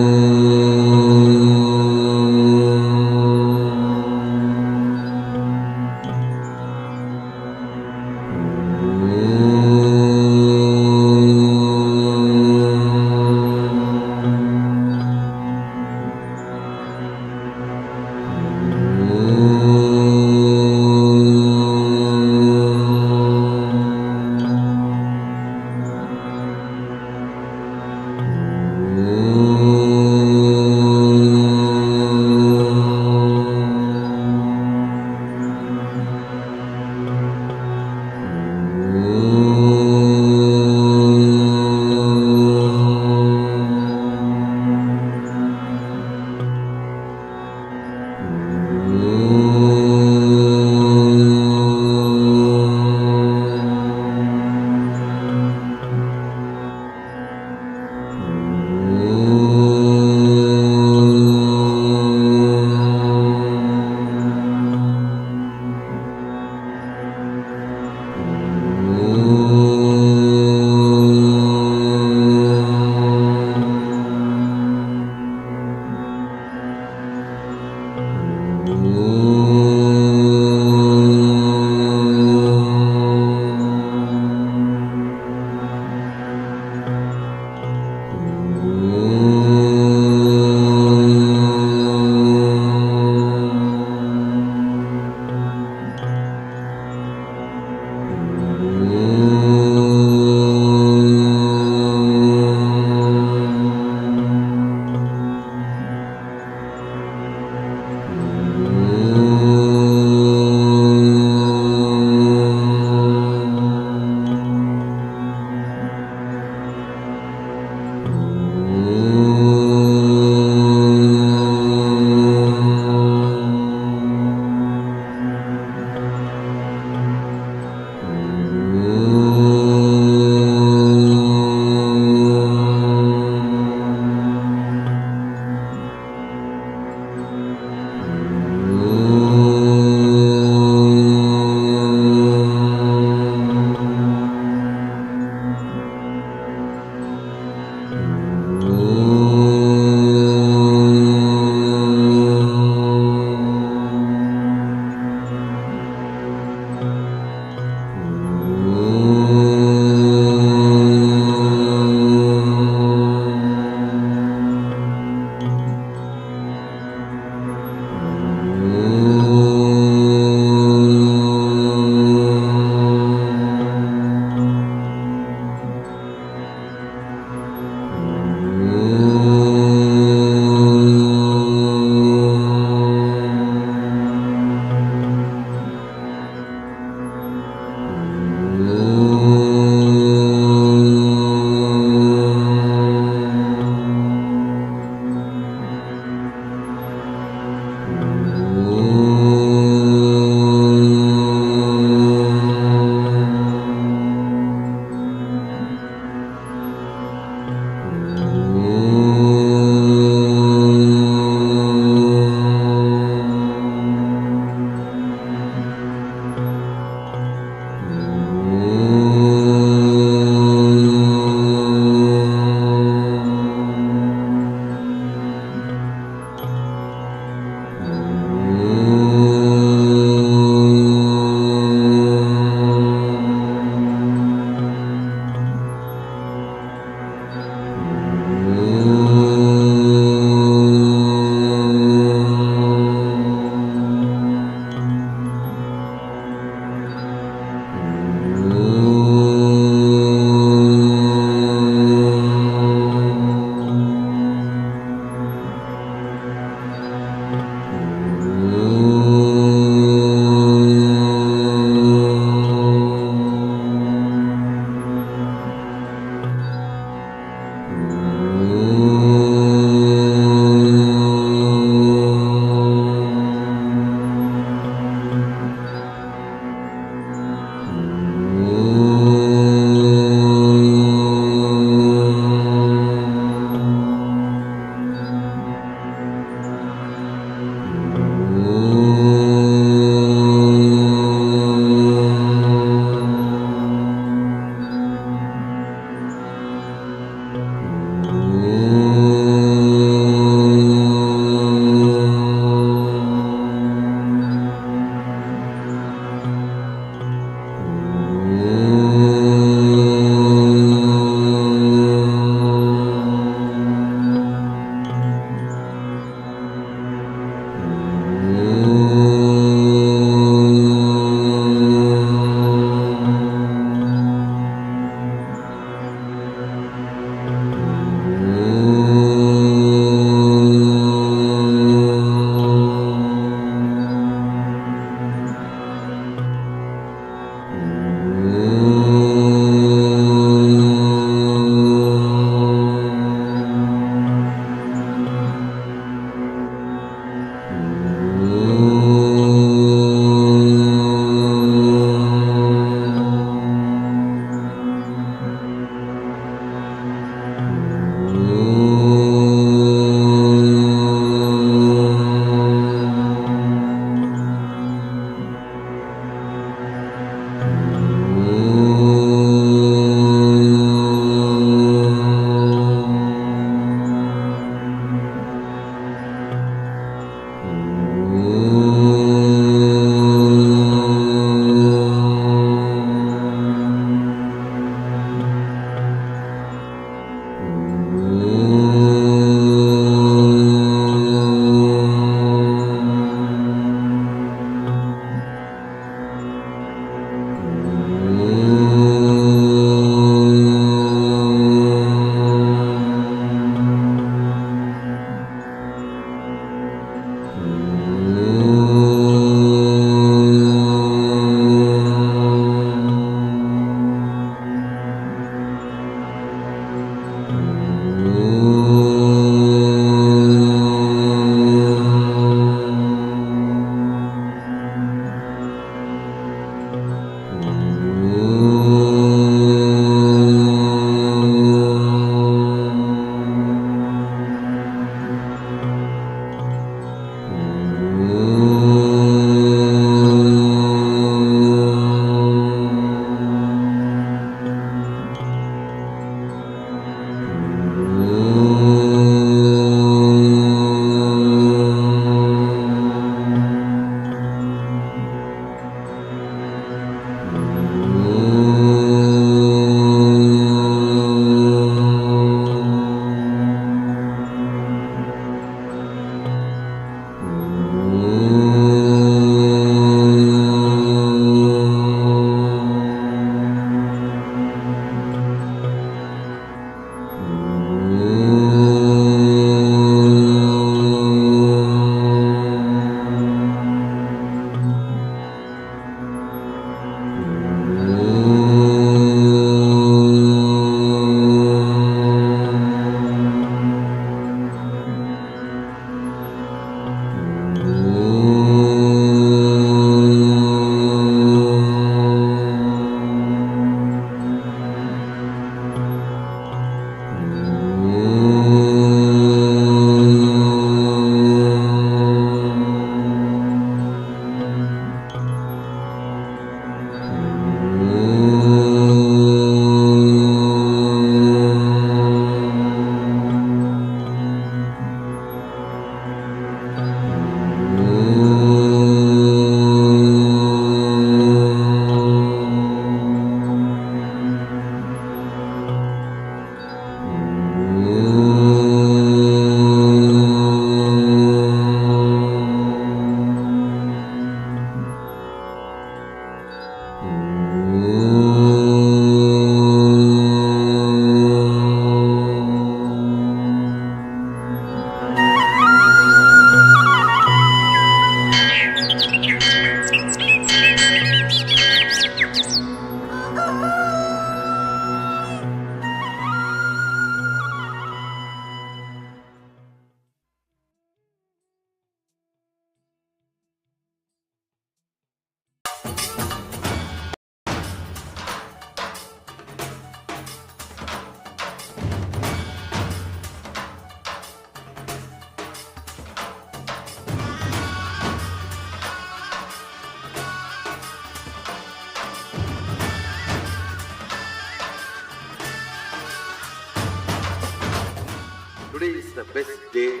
the best day.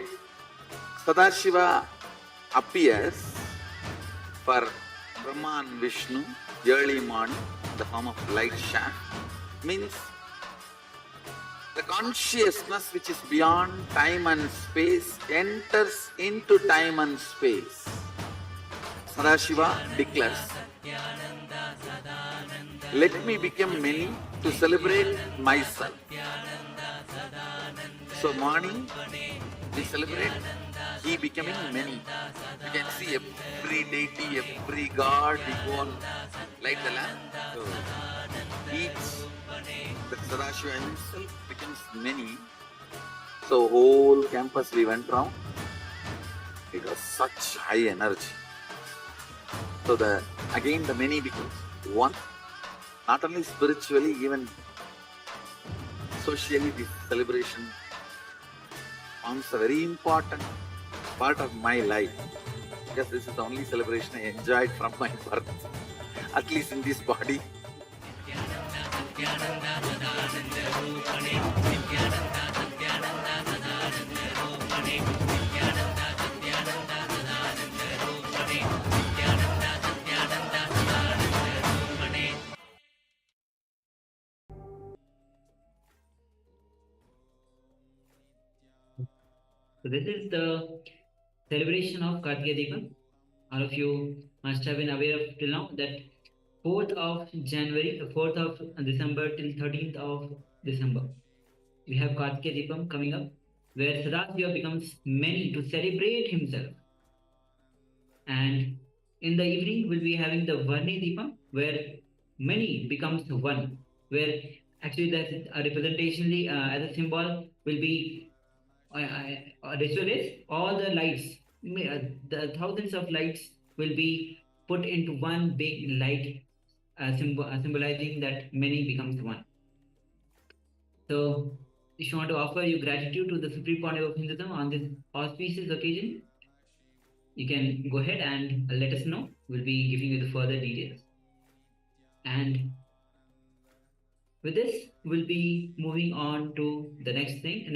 Sadashiva appears for Brahma and Vishnu early morning in the form of light shaft. Means the consciousness which is beyond time and space enters into time and space. Sadashiva declares, let me become many to celebrate myself. So morning we celebrate he becoming many. You can see every deity, every god, we go and light the lamp. So each, the Sadashiva himself becomes many. So whole campus we went round. It was such high energy. So again the many becomes one. Not only spiritually, even socially, this celebration forms a very important part of my life, because this is the only celebration I enjoyed from my birth, at least in this body. So this is the celebration of Kartika Deepam. All of you must have been aware of till now that 4th of January, 4th of December till 13th of December, we have Kartika Deepam coming up, where Sadashiva becomes many to celebrate himself. And in the evening, we'll be having the Varni Deepam, where many becomes one, where actually that's representationally as a symbol will be ritual is all the lights, the thousands of lights will be put into one big light, symbolizing that many becomes one. So, if you want to offer your gratitude to the Supreme Pontiff of Hinduism on this auspicious occasion, you can go ahead and let us know. We'll be giving you the further details. And with this, we'll be moving on to the next thing,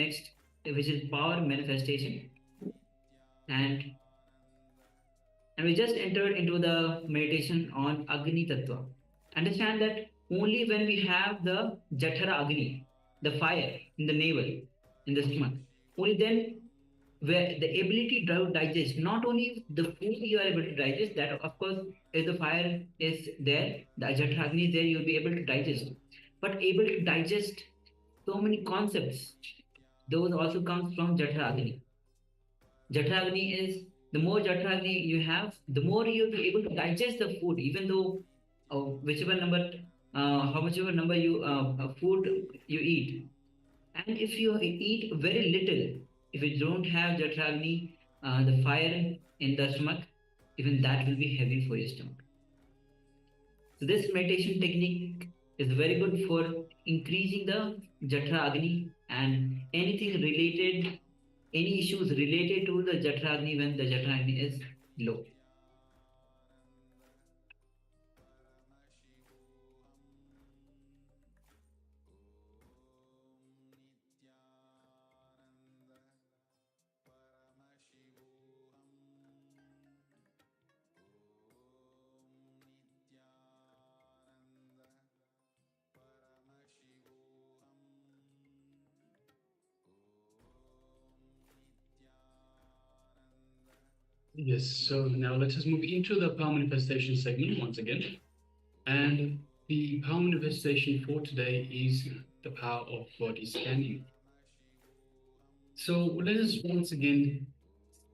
which is power manifestation. And we just entered into the meditation on Agni Tattva. Understand that only when we have the Jatara Agni, the fire in the navel, in the stomach, only then where the ability to digest, not only the food you are able to digest, that of course if the fire is there, the Jatara Agni is there, you'll be able to digest. But able to digest so many concepts, those also comes from Jatara Agni. Jatara Agni is, the more Jatara Agni you have, the more you'll be able to digest the food, even though whichever number, how much ever number you food you eat. And if you eat very little, if you don't have Jatara Agni, the fire in the stomach, even that will be heavy for your stomach. So this meditation technique is very good for increasing the Jatara Agni, and anything related, any issues related to the Jatara Agni when the Jatara Agni is low. Yes, so now let us move into the power manifestation segment once again. And the power manifestation for today is the power of body scanning. So let us once again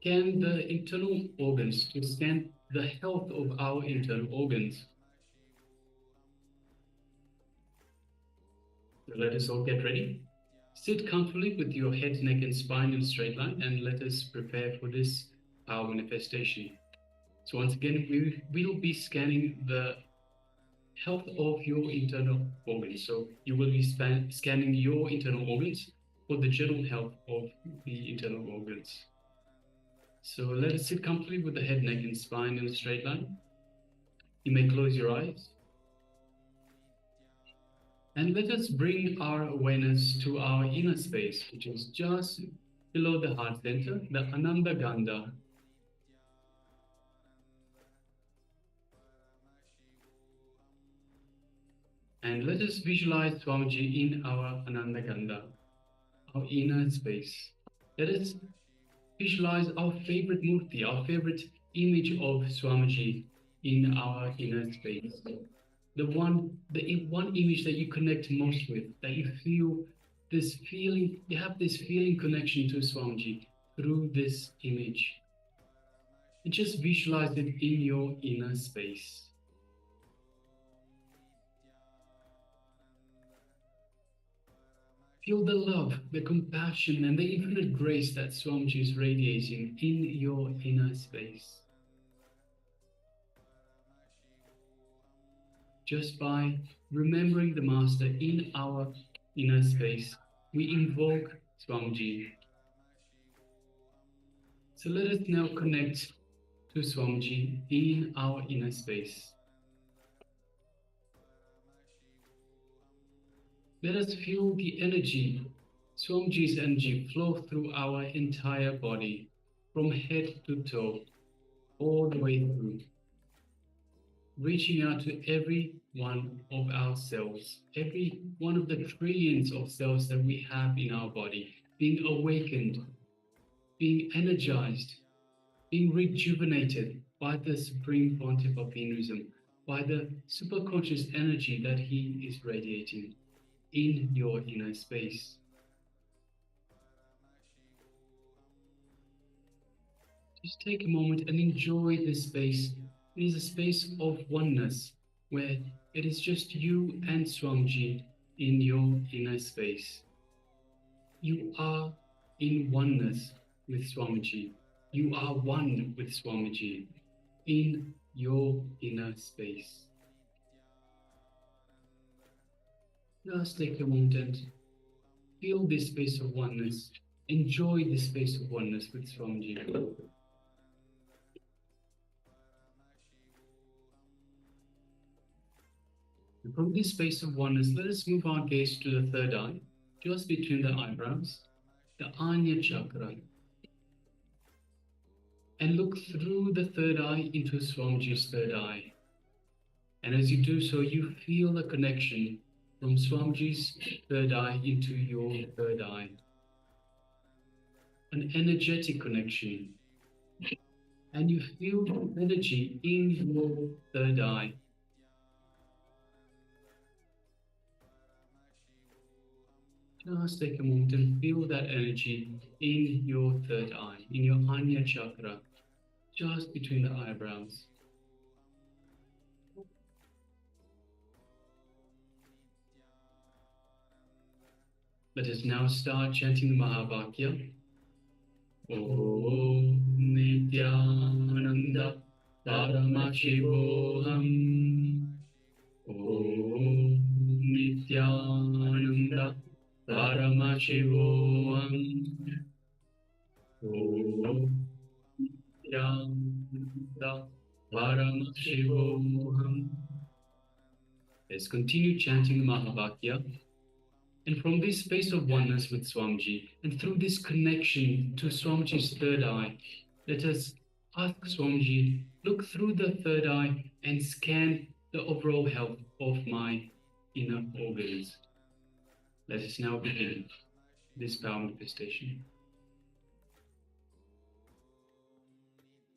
scan the internal organs to scan the health of our internal organs. So let us all get ready. Sit comfortably with your head, neck, and spine in a straight line, and let us prepare for this power manifestation. So once again, we will be scanning the health of your internal organs. So you will be scanning your internal organs for the general health of the internal organs. So let us sit comfortably with the head, neck, and spine in a straight line. You may close your eyes. And let us bring our awareness to our inner space, which is just below the heart center, the Ananda Gandha. And let us visualize Swamiji in our Ananda Gandha, our inner space. Let us visualize our favorite murti, our favorite image of Swamiji in our inner space. The one image that you connect most with, that you feel this feeling, you have this feeling connection to Swamiji through this image. And just visualize it in your inner space. Feel the love, the compassion, and the infinite grace that Swamiji is radiating in your inner space. Just by remembering the Master in our inner space, we invoke Swamiji. So let us now connect to Swamiji in our inner space. Let us feel the energy, Swamiji's energy, flow through our entire body, from head to toe, all the way through, reaching out to every one of our cells, every one of the trillions of cells that we have in our body, being awakened, being energized, being rejuvenated by the Supreme Pontiff of Hinduism, by the superconscious energy that he is radiating in your inner space. Just take a moment and enjoy this space. It is a space of oneness, where it is just you and Swamiji in your inner space. You are in oneness with Swamiji. You are one with Swamiji in your inner space. Just take a moment and feel this space of oneness. Enjoy this space of oneness with Swamiji. And from this space of oneness, let us move our gaze to the third eye, just between the eyebrows, the Anya Chakra. And look through the third eye into Swamiji's third eye. And as you do so, you feel the connection from Swamiji's third eye into your third eye. An energetic connection. And you feel energy in your third eye. Just take a moment and feel that energy in your third eye, in your Anya Chakra, just between the eyebrows. Let us now start chanting the Mahavakya. Om Nityananda Paramashivoham. Om Nityananda Paramashivoham. Om Nityananda Paramashivoham. Let's continue chanting the Mahavakya. And from this space of oneness with Swamiji, and through this connection to Swamiji's third eye, let us ask Swamiji, look through the third eye and scan the overall health of my inner organs. Let us now begin this power manifestation.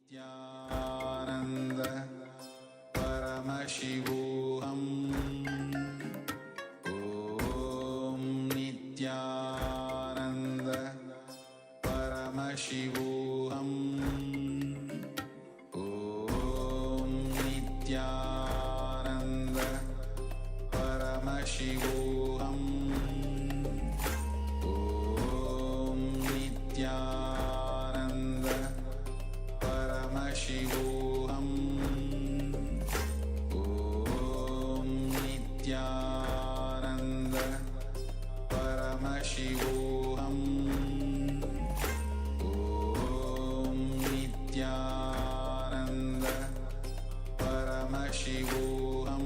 Nityananda Paramashivoham. Om Nityananda Paramashivoham. Om Nityananda Paramashivoham. Om Nityananda Paramashivoham. Om Nityananda Paramashivoham. Om Nityananda Paramashivoham. Om Nityananda Paramashivoham.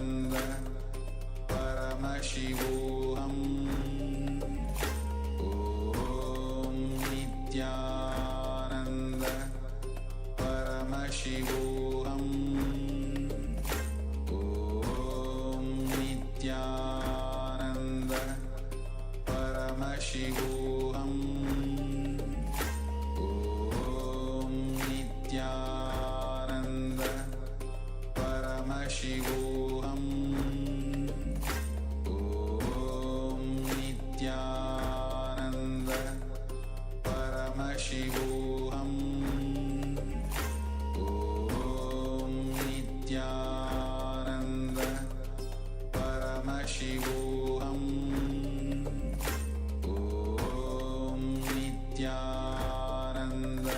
Paramashivoham Om Nityananda Paramashivoham Om Nityananda Paramashivoham Om Nityananda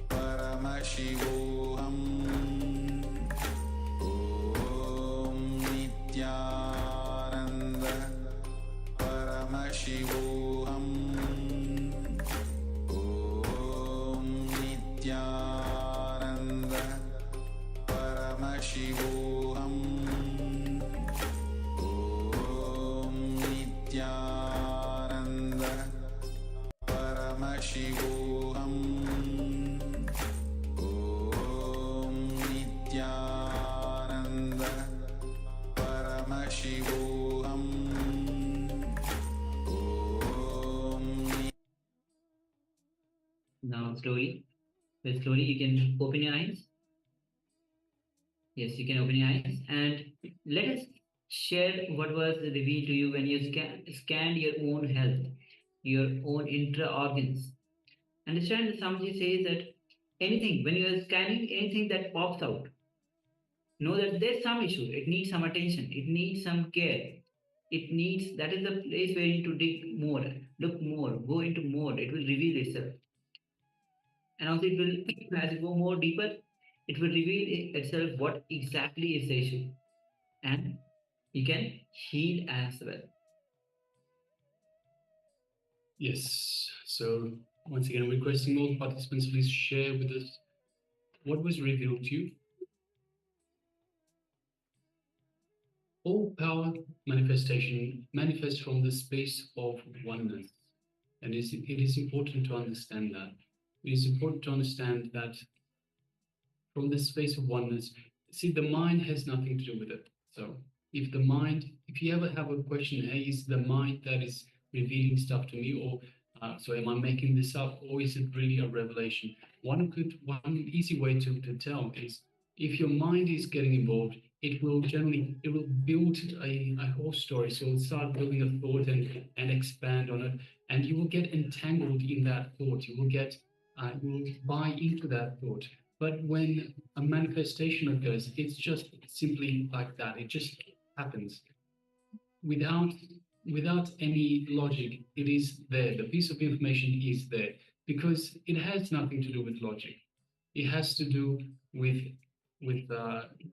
Paramashivoham Om Nityananda Paramashivoham Om Nityananda Paramashivoham Om Nityananda Paramashivoham Om Nityananda Paramashivoham Om Now slowly, very slowly, you can open your eyes. Yes, you can open your eyes and let us share what was revealed to you when you scanned your own health, your own intra-organs. Understand that Swamiji says that anything, when you are scanning anything that pops out, know that there's some issue. It needs some attention. It needs some care. It needs, that is the place where you need to dig more, look more, go into more. It will reveal itself. And also it will, as you go more deeper, it will reveal itself what exactly is the issue. And you can heal as well. Yes. So once again, requesting all participants, please share with us what was revealed to you. All power manifestation manifests from the space of oneness. And it is important to understand that. It is important to understand that from the space of oneness, see, the mind has nothing to do with it. So if you ever have a question, hey, is the mind that is revealing stuff to me, or so am I making this up, or is it really a revelation? One easy way to tell is, if your mind is getting involved, it will build a whole story. So it'll start building a thought and expand on it, and you will get entangled in that thought. You will buy into that thought. But when a manifestation occurs, it's just simply like that. It just happens without any logic. It is there. The piece of information is there because it has nothing to do with logic. It has to do with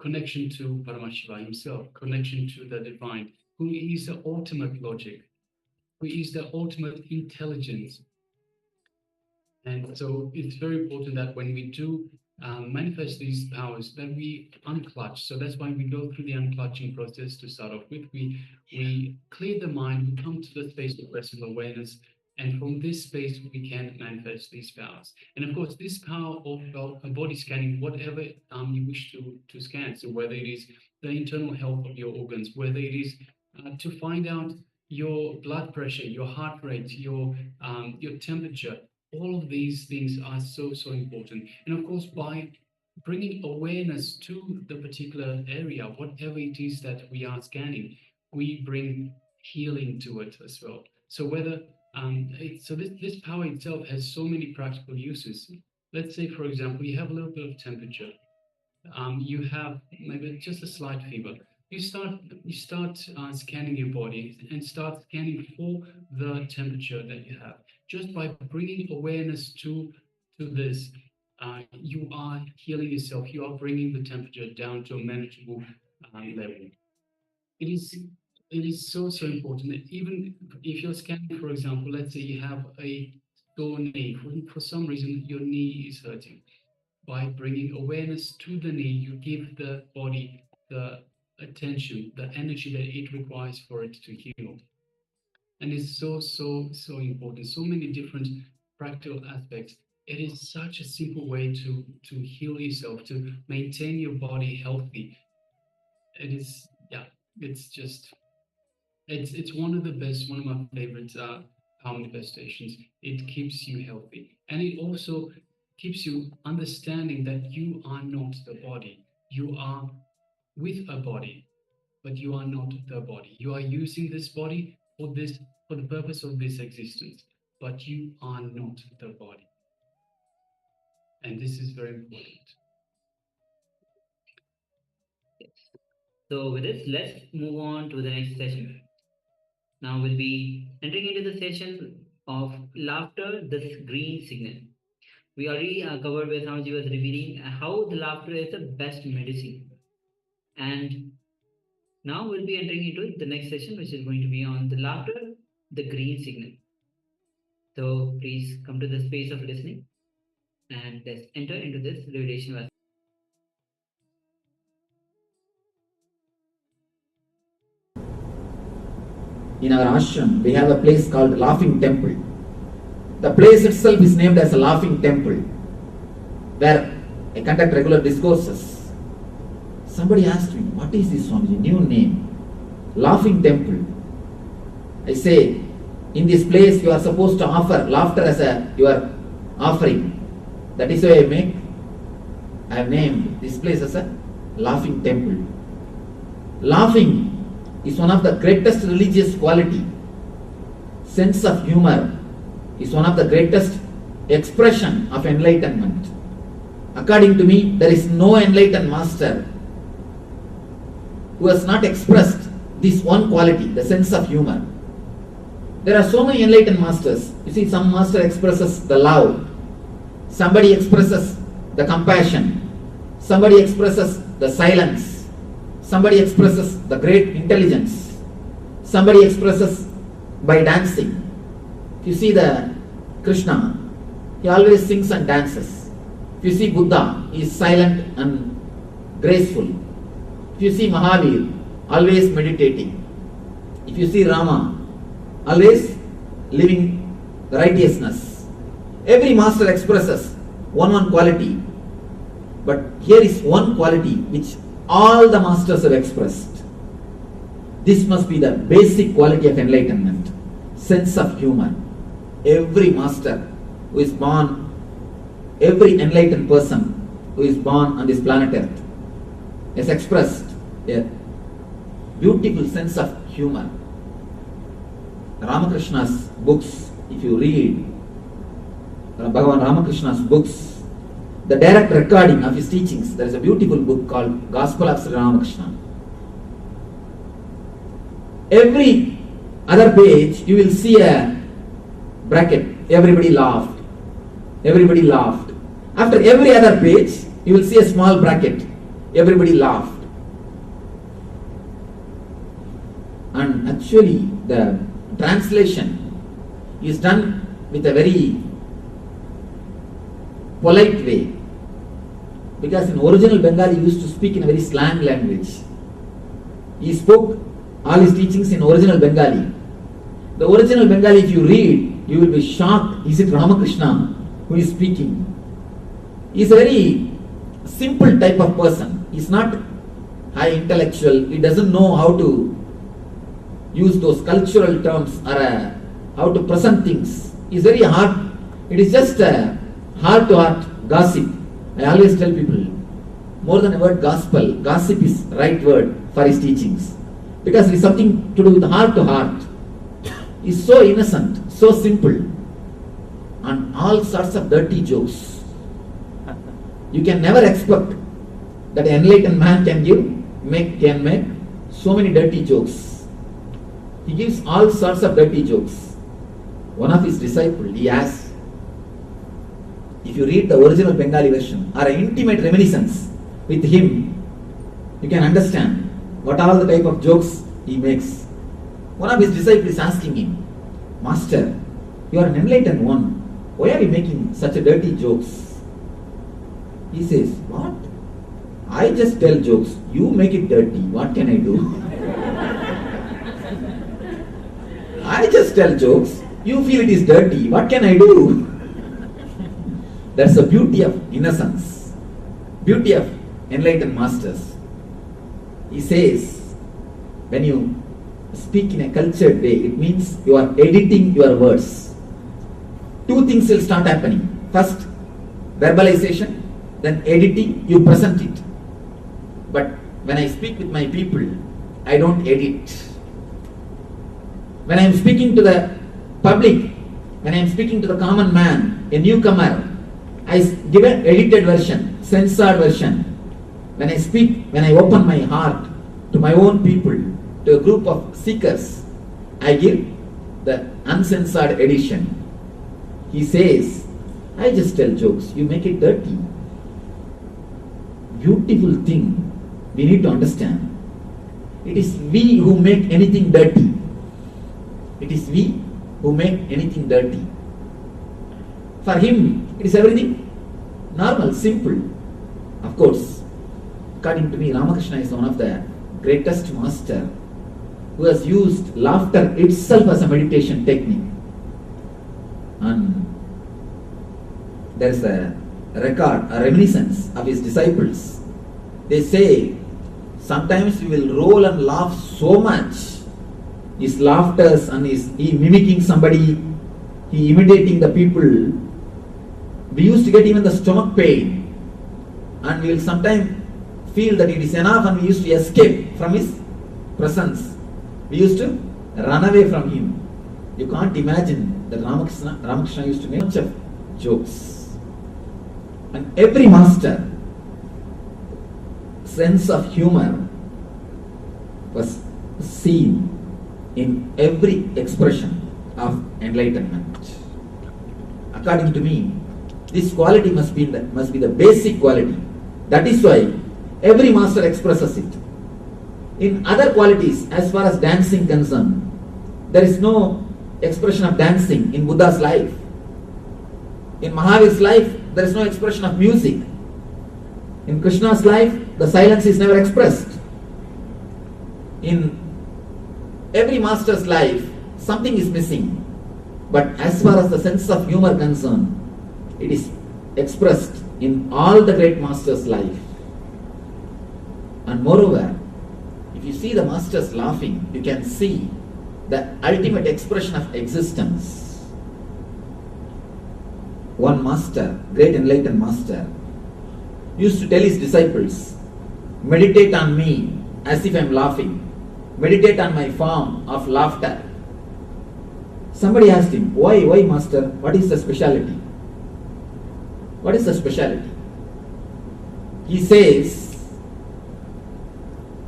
connection to Paramashiva himself, connection to the divine, who is the ultimate logic, who is the ultimate intelligence. And so it's very important that when we do manifest these powers, that we unclutch. So that's why we go through the unclutching process to start off with. We clear the mind, we come to the space of present awareness, and from this space we can manifest these powers. And of course, this power of body scanning, whatever you wish to scan, so whether it is the internal health of your organs, whether it is to find out your blood pressure, your heart rate, your temperature, all of these things are so important. And of course, by bringing awareness to the particular area, whatever it is that we are scanning, we bring healing to it as well. So whether this power itself has so many practical uses. Let's say, for example, you have a little bit of temperature. You have maybe just a slight fever. You start scanning your body and start scanning for the temperature that you have. Just by bringing awareness to this, you are healing yourself. You are bringing the temperature down to a manageable level. It is so important that even if you're scanning, for example, let's say you have a sore knee. For some reason, your knee is hurting. By bringing awareness to the knee, you give the body the attention, the energy that it requires for it to heal. And it's so important. So many different practical aspects. It is such a simple way to heal yourself, to maintain your body healthy. It is, it's one of the best, one of my favorite power manifestations. It keeps you healthy, and it also keeps you understanding that you are not the body. You are with a body, but you are not the body. You are using this body for the purpose of this existence, but you are not the body. And this is very important. Yes. So with this, let's move on to the next session. Now we'll be entering into the session of laughter, the green signal. We already covered where Swamiji was revealing how the laughter is the best medicine. And now we'll be entering into the next session, which is going to be on the laughter, the green signal. So please come to the space of listening and let's enter into this revelation. In our ashram, we have a place called Laughing Temple. The place itself is named as a Laughing Temple, where I conduct regular discourses. Somebody asked me, what is this Swamiji, new name? Laughing Temple. I say, in this place you are supposed to offer laughter as your offering. That is why I have named this place as a Laughing Temple. Laughing is one of the greatest religious quality. Sense of humor is one of the greatest expression of enlightenment. According to me, there is no enlightened master who has not expressed this one quality, the sense of humor. There are so many enlightened masters. You see, some master expresses the love, somebody expresses the compassion, somebody expresses the silence, somebody expresses the great intelligence, somebody expresses by dancing. If you see the Krishna, he always sings and dances. If you see Buddha, he is silent and graceful. If you see Mahavir, always meditating. If you see Rama, always living righteousness. Every master expresses one quality, but here is one quality which all the masters have expressed. This must be the basic quality of enlightenment, sense of humor. Every master who is born, every enlightened person who is born on this planet Earth has expressed a beautiful sense of humor. Ramakrishna's books, if you read Bhagavan Ramakrishna's books, the direct recording of his teachings, there is a beautiful book called Gospel of Sri Ramakrishna. Every other page you will see a bracket, everybody laughed, everybody laughed. After every other page you will see a small bracket, everybody laughed. And actually the translation is done with a very polite way, because in original Bengali he used to speak in a very slang language. He spoke all his teachings in original Bengali. The original Bengali, if you read, you will be shocked. Is it Ramakrishna who is speaking? He is a very simple type of person. He is not high intellectual. He doesn't know how to use those cultural terms or how to present things. He is very hard. It is just a heart-to-heart gossip. I always tell people, more than a word gospel, gossip is the right word for his teachings, because it is something to do with heart-to-heart. He is so innocent, so simple, and all sorts of dirty jokes. You can never expect that an enlightened man can make so many dirty jokes. He gives all sorts of dirty jokes. One of his disciples, he asked, if you read the original Bengali version or an intimate reminiscence with him, you can understand what all the type of jokes he makes. One of his disciples is asking him, Master, you are an enlightened one. Why are you making such a dirty jokes? He says, what? I just tell jokes. You make it dirty. What can I do? I just tell jokes. You feel it is dirty. What can I do? That's the beauty of innocence, beauty of enlightened masters. He says, when you speak in a cultured way, it means you are editing your words. Two things will start happening. First, verbalization, then editing, you present it. But when I speak with my people, I don't edit. When I am speaking to the public, when I am speaking to the common man, a newcomer, I give an edited version, censored version. When I speak, when I open my heart to my own people, to a group of seekers, I give the uncensored edition. He says, I just tell jokes, you make it dirty. Beautiful thing we need to understand. It is we who make anything dirty. It is we who make anything dirty. For him, it is everything normal, simple. Of course, according to me, Ramakrishna is one of the greatest master who has used laughter itself as a meditation technique. And there is a record, a reminiscence of his disciples. They say, sometimes we will roll and laugh so much. His laughters and he mimicking somebody, he imitating the people. We used to get even the stomach pain. And we will sometimes feel that it is enough and we used to escape from his presence. We used to run away from him. You can't imagine that Ramakrishna used to make a bunch of jokes. And every master sense of humor was seen in every expression of enlightenment. According to me, this quality must be the basic quality. That is why every master expresses it. In other qualities, as far as dancing concerned, there is no expression of dancing in Buddha's life. In Mahavir's life, there is no expression of music. In Krishna's life, the silence is never expressed. In every master's life, something is missing. But as far as the sense of humor concerned, it is expressed in all the great masters' life. And moreover, if you see the masters laughing, you can see the ultimate expression of existence. One master, great enlightened master, used to tell his disciples, meditate on me as if I am laughing. Meditate on my form of laughter. Somebody asked him, why master? What is the speciality? What is the speciality? He says,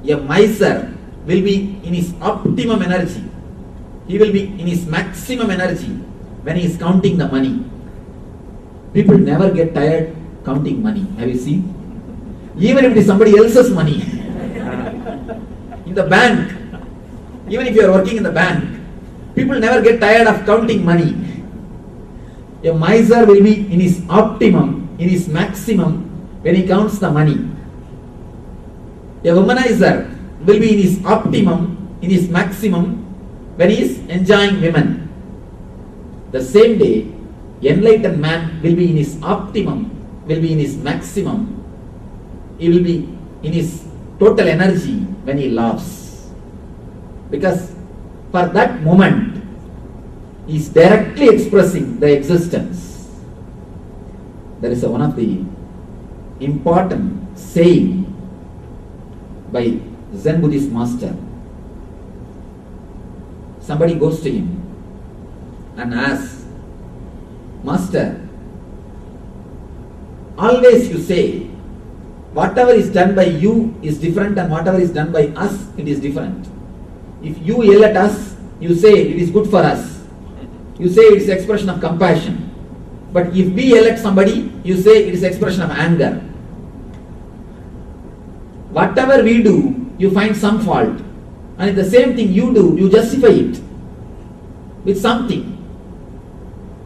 a miser will be in his optimum energy. He will be in his maximum energy when he is counting the money. People never get tired counting money. Have you seen? Even if it is somebody else's money. In the bank, even if you are working in the bank, people never get tired of counting money. A miser will be in his optimum, in his maximum when he counts the money. A womanizer will be in his optimum, in his maximum when he is enjoying women. The same day, enlightened man will be in his optimum, will be in his maximum. He will be in his total energy when he laughs. Because for that moment, he is directly expressing the existence. There is one of the important saying by Zen Buddhist master. Somebody goes to him and asks, Master, always you say, whatever is done by you is different and whatever is done by us, it is different. If you yell at us, you say it is good for us. You say it is expression of compassion. But if we yell at somebody, you say it is expression of anger. Whatever we do, you find some fault. And if the same thing you do, you justify it with something.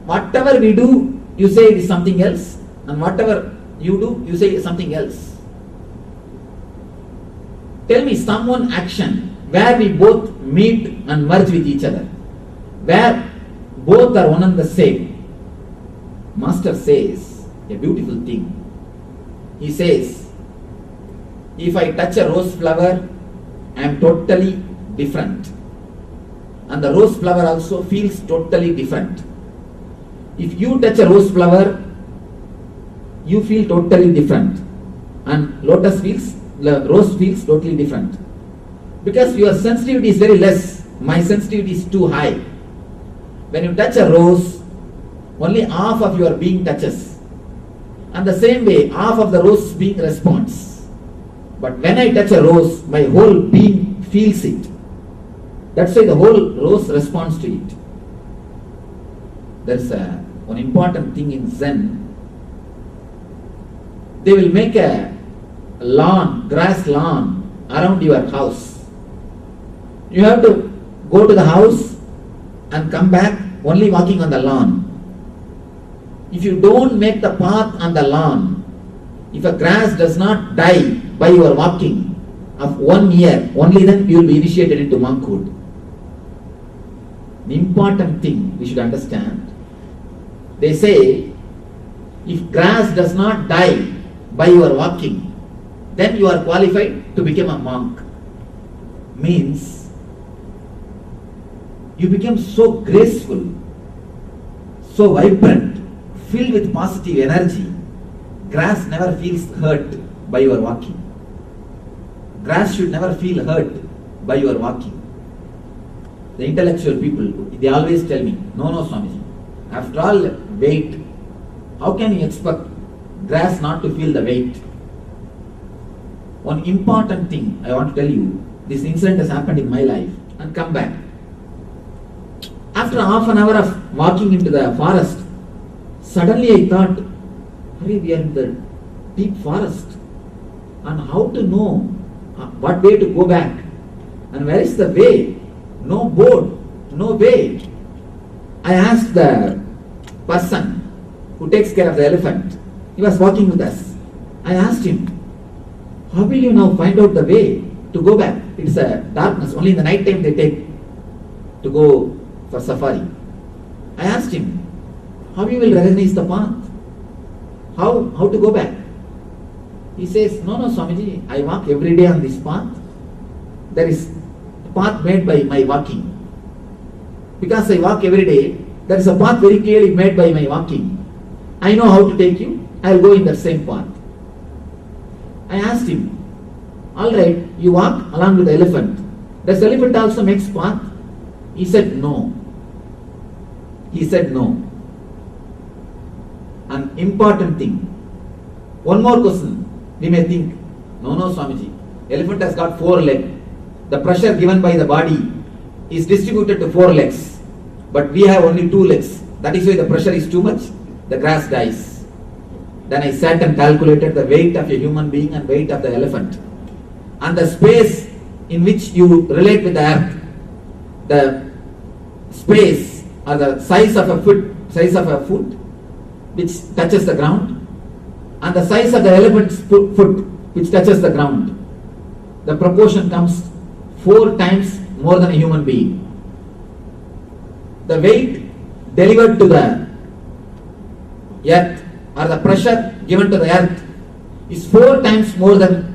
Whatever we do, you say it is something else. And whatever you do, you say it is something else. Tell me one action where we both meet and merge with each other, where both are one and the same. Master says a beautiful thing. He says, if I touch a rose flower, I am totally different. And the rose flower also feels totally different. If you touch a rose flower, you feel totally different. And lotus feels the rose feels totally different. Because your sensitivity is very less, my sensitivity is too high. When you touch a rose, only half of your being touches. And the same way, half of the rose being responds. But when I touch a rose, my whole being feels it. That's why the whole rose responds to it. There's one important thing in Zen. They will make a lawn, grass lawn around your house. You have to go to the house and come back only walking on the lawn. If you don't make the path on the lawn, if a grass does not die by your walking of 1 year, only then you will be initiated into monkhood. The important thing we should understand, they say, if grass does not die by your walking, then you are qualified to become a monk. Means, you become so graceful, so vibrant, filled with positive energy. Grass never feels hurt by your walking. Grass should never feel hurt by your walking. The intellectual people, they always tell me, no, Swamiji, after all weight, how can you expect grass not to feel the weight? One important thing I want to tell you, this incident has happened in my life, and come back. After half an hour of walking into the forest, suddenly I thought, hurry, we are in the deep forest, and how to know what way to go back, and where is the way? No board, no way. I asked the person who takes care of the elephant, he was walking with us. I asked him, how will you now find out the way to go back? It's a darkness, only in the night time they take to go for safari. I asked him, how you will recognize the path? How to go back? He says, no, Swamiji, I walk every day on this path. There is a path made by my walking. Because I walk every day, there is a path very clearly made by my walking. I know how to take you, I will go in that same path. I asked him, alright, you walk along with the elephant. Does the elephant also make path? He said no. He said no. An important thing. One more question. We may think, no, Swamiji, elephant has got 4 legs. The pressure given by the body is distributed to 4 legs. But we have only 2 legs. That is why the pressure is too much, the grass dies. Then I sat and calculated the weight of a human being and weight of the elephant. And the space in which you relate with the earth, the space or the size of a foot which touches the ground, and the size of the elephant's foot which touches the ground, the proportion comes 4 times more than a human being. The weight delivered to the earth or the pressure given to the earth is 4 times more than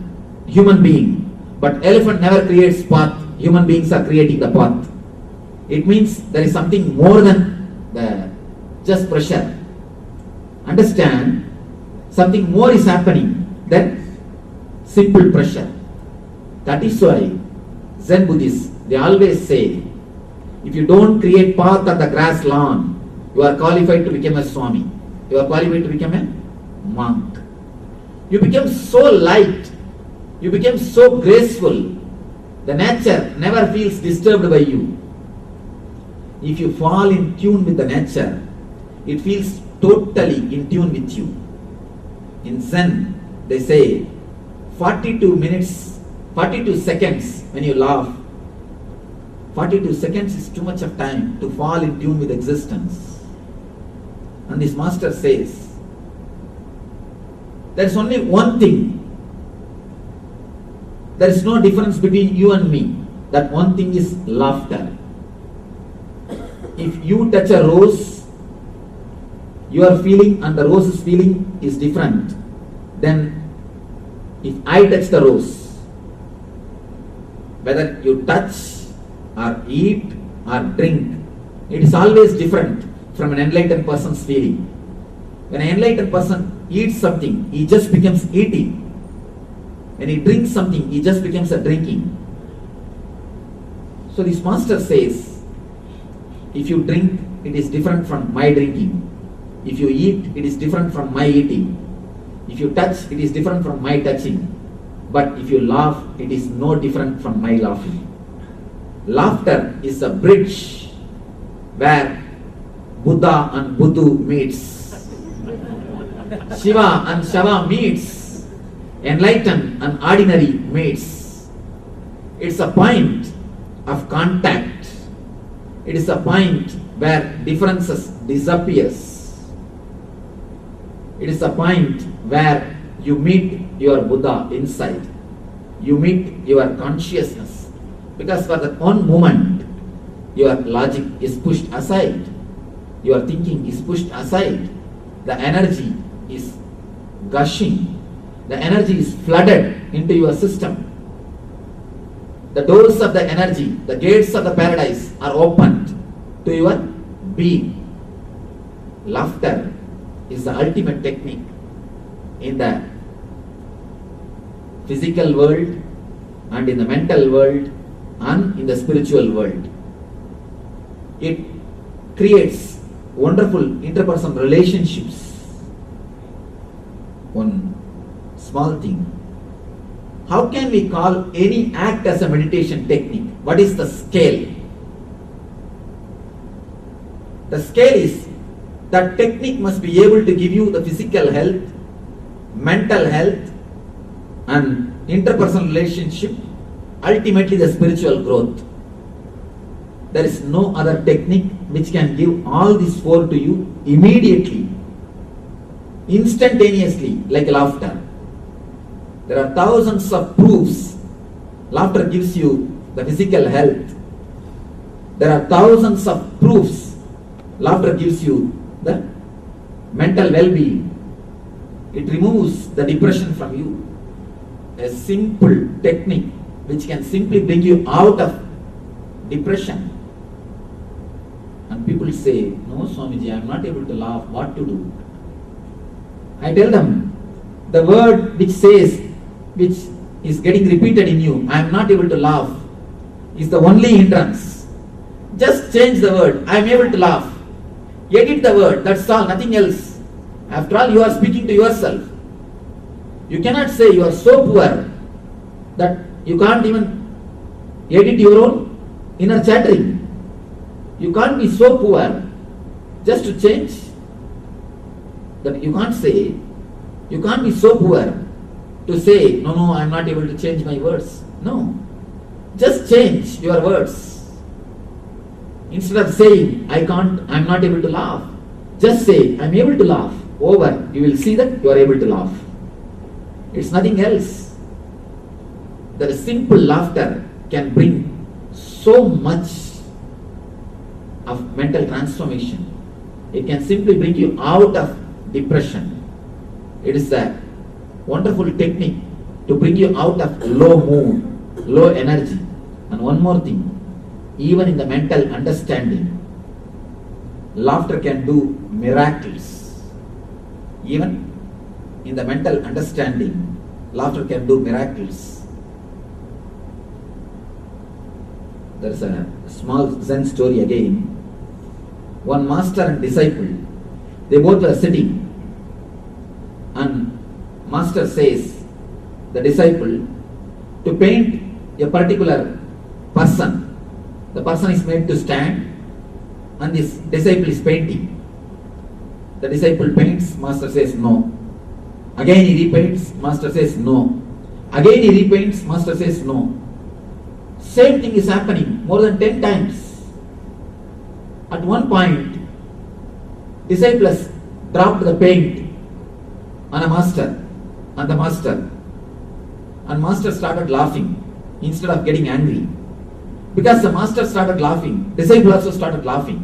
human being. But elephant never creates path, human beings are creating the path. It means there is something more than the just pressure. Understand, something more is happening than simple pressure. That is why Zen Buddhists, they always say, if you don't create path on the grass lawn, you are qualified to become a Swami. You are qualified to become a monk. You become so light, you become so graceful, the nature never feels disturbed by you. If you fall in tune with the nature, it feels totally in tune with you. In Zen, they say 42 seconds when you laugh. 42 seconds is too much of time to fall in tune with existence. And this master says, there is only one thing. There is no difference between you and me. That one thing is laughter. If you touch a rose, your feeling and the rose's feeling is different. Then if I touch the rose, whether you touch or eat or drink, it is always different from an enlightened person's feeling. When an enlightened person eats something, he just becomes eating. When he drinks something, he just becomes a drinking. So this master says, if you drink, it is different from my drinking. If you eat, it is different from my eating. If you touch, it is different from my touching. But if you laugh, it is no different from my laughing. Laughter is a bridge where Buddha and Buddhu meets. Shiva and Shava meets. Enlightened and ordinary meets. It's a point of contact. It is a point where differences disappears. It is a point where you meet your Buddha inside. You meet your consciousness. Because for that one moment, your logic is pushed aside. Your thinking is pushed aside. The energy is gushing. The energy is flooded into your system. The doors of the energy, the gates of the paradise are opened to your being. Laughter is the ultimate technique in the physical world and in the mental world and in the spiritual world. It creates wonderful interpersonal relationships. One small thing. How can we call any act as a meditation technique? What is the scale? The scale is that technique must be able to give you the physical health, mental health, and interpersonal relationship, ultimately the spiritual growth. There is no other technique which can give all these four to you immediately, instantaneously, like laughter. There are thousands of proofs. Laughter gives you the physical health. There are thousands of proofs. Laughter gives you the mental well-being. It removes the depression from you. A simple technique which can simply bring you out of depression. And people say, no Swamiji, I am not able to laugh, what to do? I tell them, the word which is getting repeated in you, I am not able to laugh, is the only hindrance. Just change the word, I am able to laugh. Edit the word, that's all, nothing else. After all, you are speaking to yourself. You cannot say you are so poor that you can't even edit your own inner chattering. You can't be so poor just to change. That you can't say, you can't be so poor to say, no, I am not able to change my words. No. Just change your words. Instead of saying, I am not able to laugh, just say, I am able to laugh. Over, you will see that you are able to laugh. It's nothing else. That a simple laughter can bring so much of mental transformation. It can simply bring you out of depression. It is a wonderful technique to bring you out of low mood, low energy. And one more thing, even in the mental understanding, laughter can do miracles. Even in the mental understanding, laughter can do miracles. There is a small Zen story again. One master and disciple, they both were sitting, and master says, the disciple, to paint a particular person. The person is made to stand, and this disciple is painting. The disciple paints, master says no. Again he repaints, master says no. Again he repaints, master says no. Same thing is happening more than 10 times. At one point, disciple has dropped the paint on a master, on the master, and master started laughing instead of getting angry. Because the master started laughing, disciple also started laughing.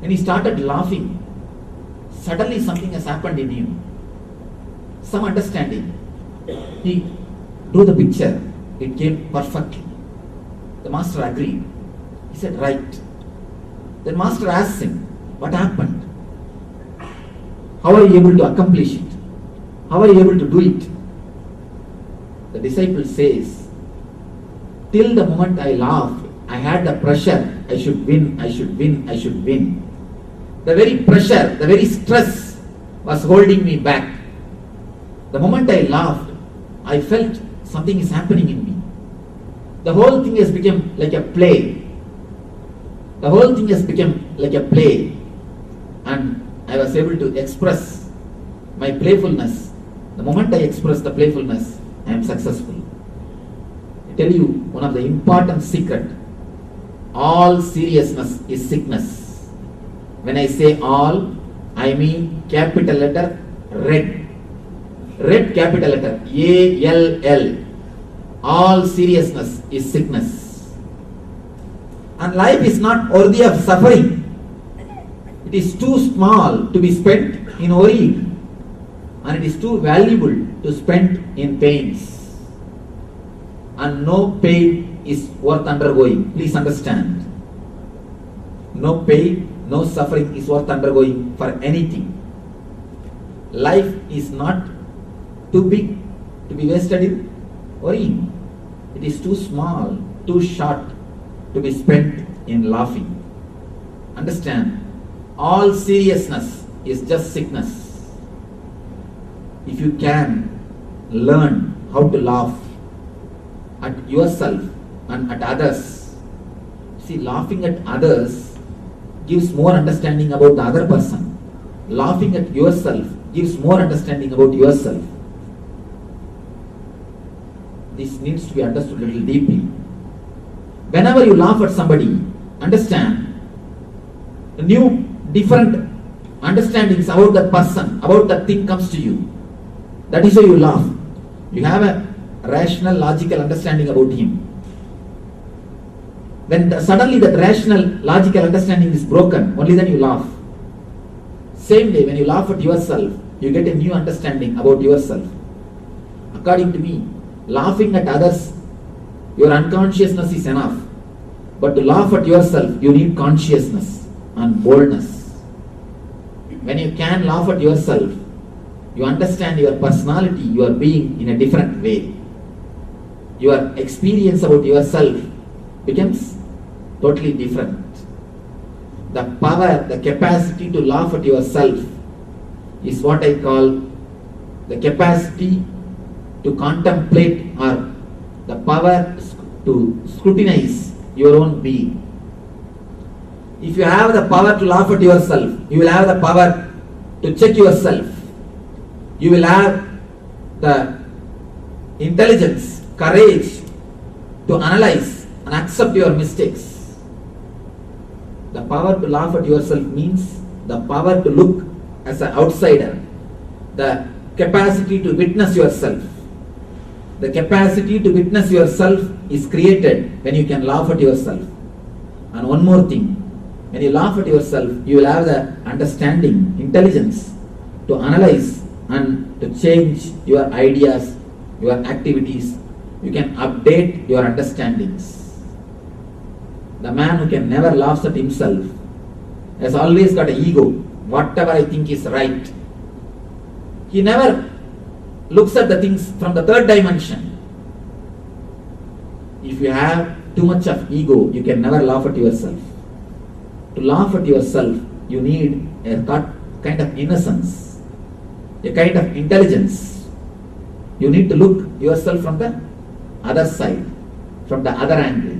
When he started laughing, suddenly something has happened in him. Some understanding. He drew the picture. It came perfectly. The master agreed. He said, right. Then master asked him, what happened? How are you able to accomplish it? How are you able to do it? the disciple says, till the moment I laughed, I had the pressure, I should win, I should win, I should win. The very pressure, the very stress was holding me back. The moment I laughed, I felt something is happening in me. The whole thing has become like a play. The whole thing has become like a play. And I was able to express my playfulness. The moment I express the playfulness, I am successful. I tell you, one of the important secret, all seriousness is sickness. When I say all, I mean capital letter red. Red capital letter A-L-L. All seriousness is sickness. And life is not worthy of suffering. It is too small to be spent in worry, and it is too valuable to spend in pains. And no pain is worth undergoing. Please understand. No pain, no suffering is worth undergoing for anything. Life is not too big to be wasted in worrying. It is too small, too short to be spent in laughing. Understand, all seriousness is just sickness. If you can learn how to laugh at yourself and at others, see, laughing at others gives more understanding about the other person. Laughing at yourself gives more understanding about yourself. This needs to be understood a little deeply. Whenever you laugh at somebody, understand, new, different understandings about that person, about that thing comes to you. That is why you laugh. You have a rational, logical understanding about him. When suddenly that rational, logical understanding is broken, only then you laugh. Same way, when you laugh at yourself, you get a new understanding about yourself. According to me, laughing at others, your unconsciousness is enough. But to laugh at yourself, you need consciousness and boldness. When you can laugh at yourself, you understand your personality, your being in a different way. Your experience about yourself becomes totally different. The power, the capacity to laugh at yourself is what I call the capacity to contemplate, or the power to scrutinize your own being. If you have the power to laugh at yourself, you will have the power to check yourself. You will have the intelligence, courage to analyze and accept your mistakes. The power to laugh at yourself means the power to look as an outsider, the capacity to witness yourself. The capacity to witness yourself is created when you can laugh at yourself. And one more thing, when you laugh at yourself, you will have the understanding, intelligence to analyze and to change your ideas, your activities. You can update your understandings. The man who can never laugh at himself has always got an ego. Whatever I think is right. He never looks at the things from the third dimension. If you have too much of ego, you can never laugh at yourself. To laugh at yourself, you need a kind of innocence, a kind of intelligence. You need to look yourself from the other side, from the other angle.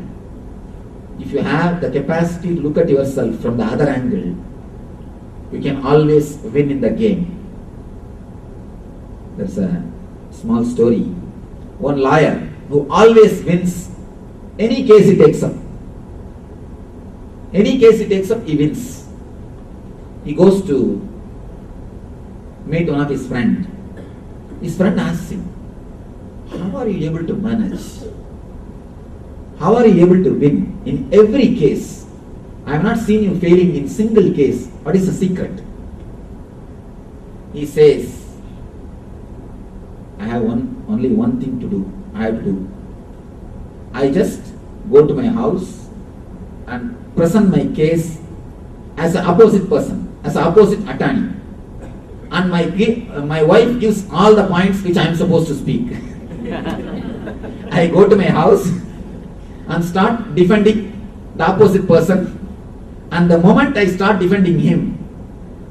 If you have the capacity to look at yourself from the other angle, you can always win in the game. There's a small story. One lawyer who always wins any case he takes up. Any case he takes up, he wins. He goes to meet one of his friends. His friend asks him, how are you able to manage? How are you able to win in every case? I have not seen you failing in single case. What is the secret? He says, I have only one thing to do. I have to do. I just go to my house and present my case as an opposite person, as an opposite attorney. And my wife gives all the points which I am supposed to speak. I go to my house and start defending the opposite person. And the moment I start defending him,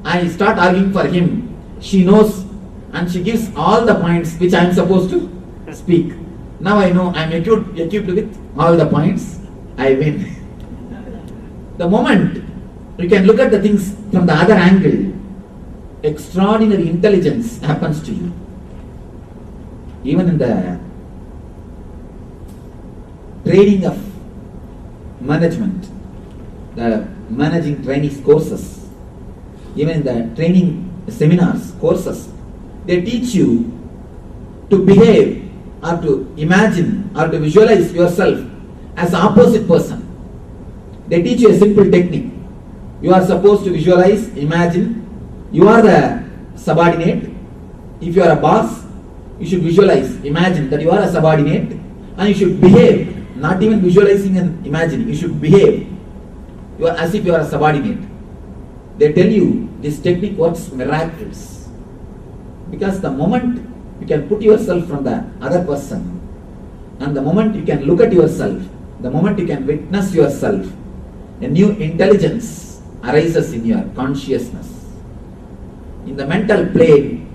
I start arguing for him. She knows and she gives all the points which I am supposed to speak. Now I know I am equipped with all the points. I win. The moment you can look at the things from the other angle, extraordinary intelligence happens to you. Even in the training of management, the managing trainees courses, even in the training seminars, courses, they teach you to behave or to imagine or to visualize yourself as the opposite person. They teach you a simple technique. You are supposed to visualize, imagine, you are the subordinate. If you are a boss, you should visualize, imagine that you are a subordinate, and you should behave, not even visualizing and imagining, you should behave as if you are a subordinate. They tell you this technique works miracles. Because the moment you can put yourself from the other person, and the moment you can look at yourself, the moment you can witness yourself, a new intelligence arises in your consciousness. In the mental plane,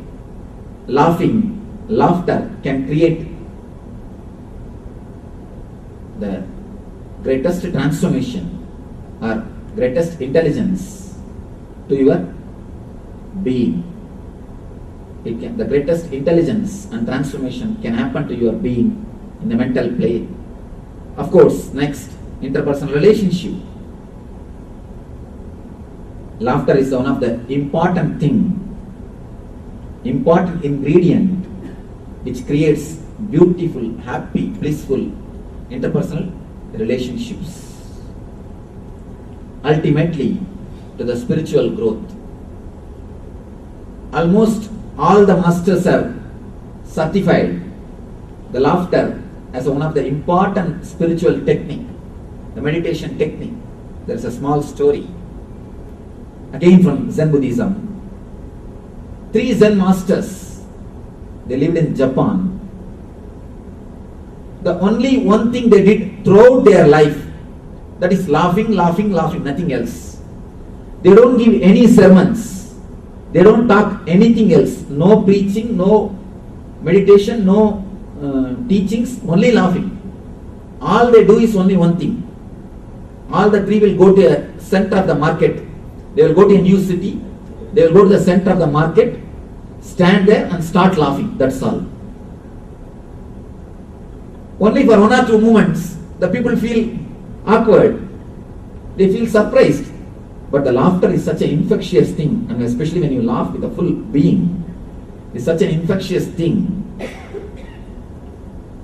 laughter can create the greatest transformation or greatest intelligence to your being. The greatest intelligence and transformation can happen to your being in the mental plane. Of course, next, interpersonal relationship. Laughter is one of the important ingredient which creates beautiful, happy, blissful interpersonal relationships. Ultimately, to the spiritual growth. Almost all the masters have certified the laughter as one of the important spiritual technique, the meditation technique. There is a small story, again from Zen Buddhism. 3 Zen masters, they lived in Japan. The only one thing they did throughout their life, that is laughing, nothing else. They don't give any sermons. They don't talk anything else. No preaching, no meditation, no teachings, only laughing. All they do is only one thing. All the 3 will go to the center of the market. They will go to a new city. They will go to the center of the market, stand there and start laughing. That's all. Only for 1 or 2 moments, the people feel awkward. They feel surprised. But the laughter is such an infectious thing, and especially when you laugh with a full being, it's such an infectious thing.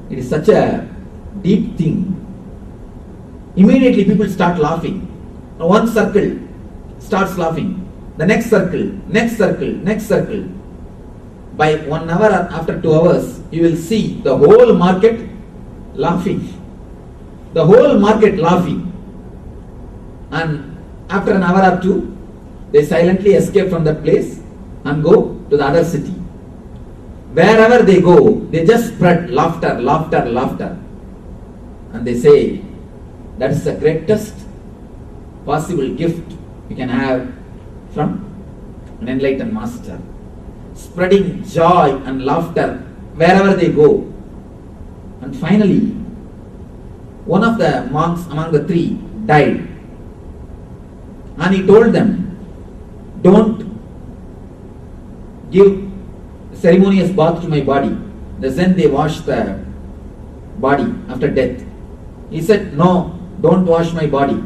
It is such a deep thing. Immediately people start laughing. Now one circle starts laughing. The next circle, next circle, next circle. By 1 hour or after 2 hours, you will see the whole market laughing. The whole market laughing. And after an hour or 2, they silently escape from that place and go to the other city. Wherever they go, they just spread laughter. And they say, that is the greatest possible gift you can have from an enlightened master. Spreading joy and laughter wherever they go. And finally, one of the monks among the 3 died. And he told them, don't give ceremonious bath to my body. The Zen, they wash the body after death. He said, no, don't wash my body.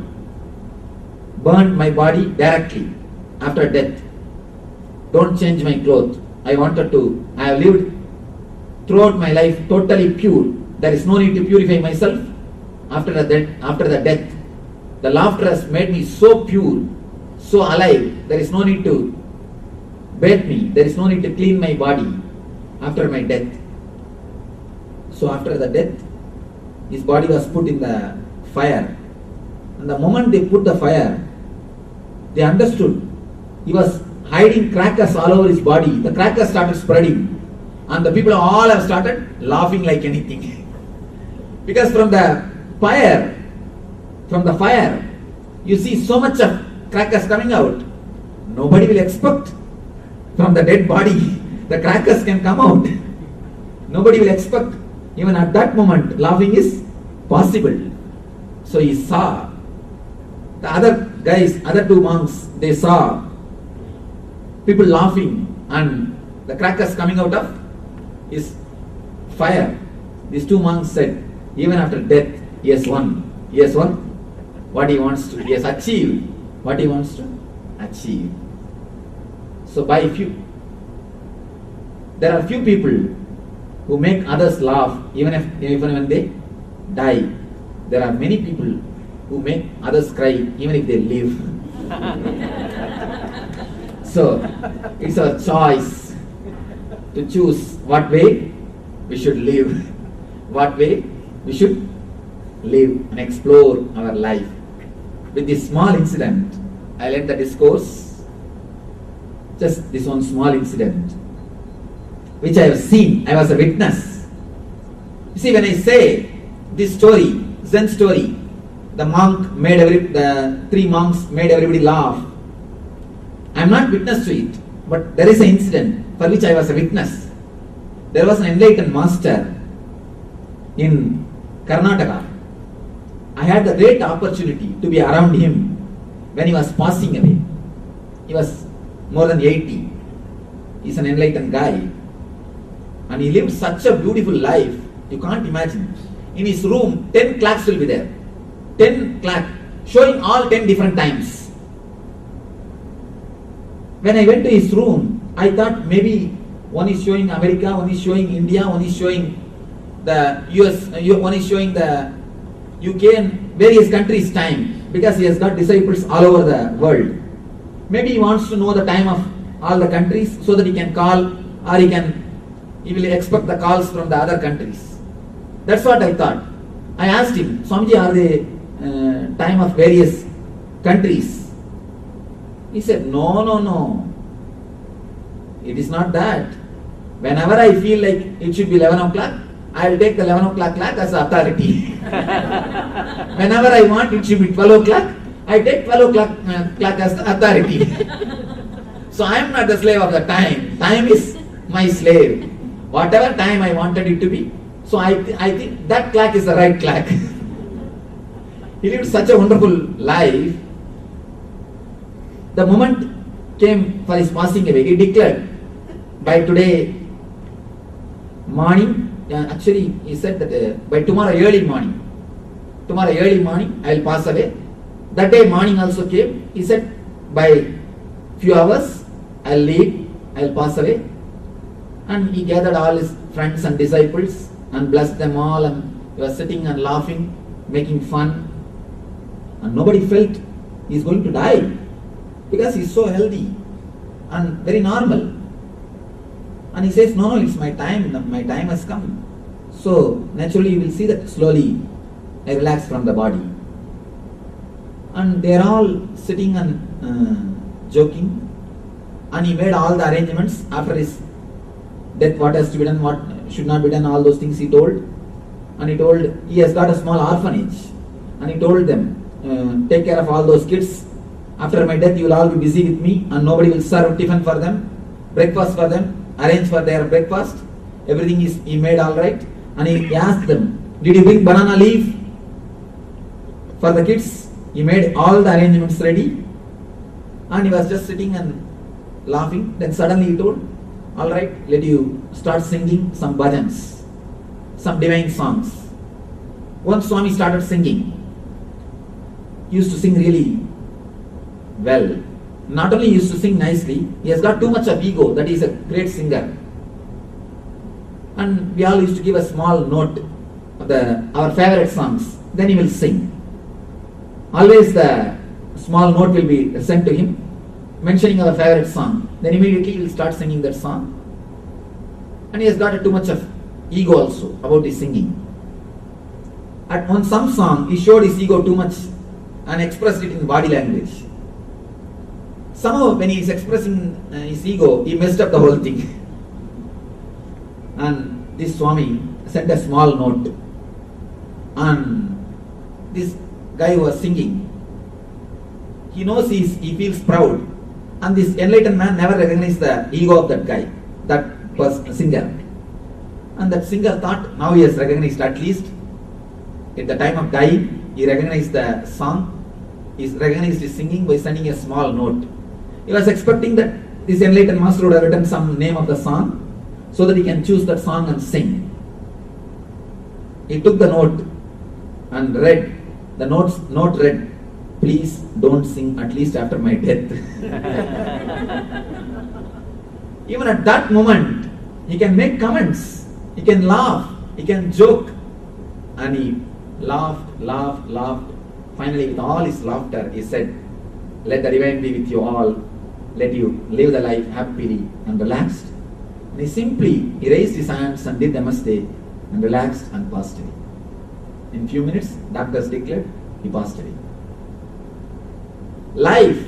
Burn my body directly after death. Don't change my clothes. I have lived throughout my life totally pure. There is no need to purify myself after the death. The laughter has made me so pure, so alive. There is no need to bathe me. There is no need to clean my body after my death. So after the death, his body was put in the fire. And the moment they put the fire, they understood. He was hiding crackers all over his body. The crackers started spreading. And the people all have started laughing like anything. Because from the fire, you see so much of crackers coming out. Nobody will expect from the dead body the crackers can come out. Nobody will expect. Even at that moment, laughing is possible. So he saw. The other guys, other two monks, they saw people laughing and the crackers coming out of his fire. These two monks said, even after death, he has won. He has won what he wants to. He has achieved what he wants to achieve. So there are few people who make others laugh even when they die. There are many people who make others cry even if they live. So it's a choice to choose what way we should live, what way we should live and explore our life. With this small incident, I'll end the discourse. Just this one small incident, which I have seen, I was a witness. You see, when I say this story, Zen story, the three monks made everybody laugh. I am not witness to it, but there is an incident for which I was a witness. There was an enlightened master in Karnataka. I had the great opportunity to be around him when he was passing away. He was more than 80. He's an enlightened guy. And he lived such a beautiful life, you can't imagine. In his room, 10 clocks will be there. 10 clocks, showing all 10 different times. When I went to his room, I thought maybe one is showing America, one is showing India, one is showing the US, one is showing the UK and various countries' time, because he has got disciples all over the world. Maybe he wants to know the time of all the countries so that he can call, or he will expect the calls from the other countries. That's what I thought. I asked him, Swamiji, are they time of various countries? He said, no. It is not that. Whenever I feel like it should be 11 o'clock, I will take the 11 o'clock clock as authority. Whenever I want it should be 12 o'clock, I take 12 o'clock clock as the authority. So I am not the slave of the time. Time is my slave. Whatever time I wanted it to be. So I think that clock is the right clock. He lived such a wonderful life. The moment came for his passing away. He declared, by today morning, actually he said that by tomorrow early morning I will pass away. That day morning also came. He said, by few hours I will leave, I will pass away. And he gathered all his friends and disciples and blessed them all, and he was sitting and laughing, making fun. And nobody felt he is going to die, because he is so healthy and very normal. And he says, no, it's my time has come. So naturally you will see that slowly I relax from the body. And they are all sitting and joking. And he made all the arrangements after his death, what has to be done, what should not be done, all those things he told. And he told, he has got a small orphanage. And he told them, take care of all those kids. After my death, you will all be busy with me, and nobody will serve tiffin for them, breakfast for them, arrange for their breakfast. Everything he made all right. And he asked them, did you bring banana leaf for the kids? He made all the arrangements ready. And he was just sitting and laughing. Then suddenly he told, all right, let you start singing some bhajans, some divine songs. Once Swami started singing, he used to sing really well. Not only he used to sing nicely, he has got too much of ego that he is a great singer. And we all used to give a small note of our favorite songs. Then he will sing. Always the small note will be sent to him, mentioning our favorite song. Then immediately he will start singing that song. And he has got too much of ego also about his singing. On some song, he showed his ego too much and expressed it in body language. Somehow when he is expressing his ego, he messed up the whole thing. this Swami sent a small note, and this guy who was singing, he knows he feels proud, and this enlightened man never recognized the ego of that guy, that singer. And that singer thought, now he has recognized, at least at the time of dying, he recognized the song, he recognized his singing by sending a small note. He was expecting that this enlightened master would have written some name of the song so that he can choose that song and sing. He took the note and read, the note read, please don't sing at least after my death. Even at that moment, he can make comments, he can laugh, he can joke, and he laughed. Finally, with all his laughter, he said, let the divine be with you all, let you live the life happily and relaxed. And he raised his hands and did namaste and relaxed and passed away. In few minutes, doctors declared he passed away. Life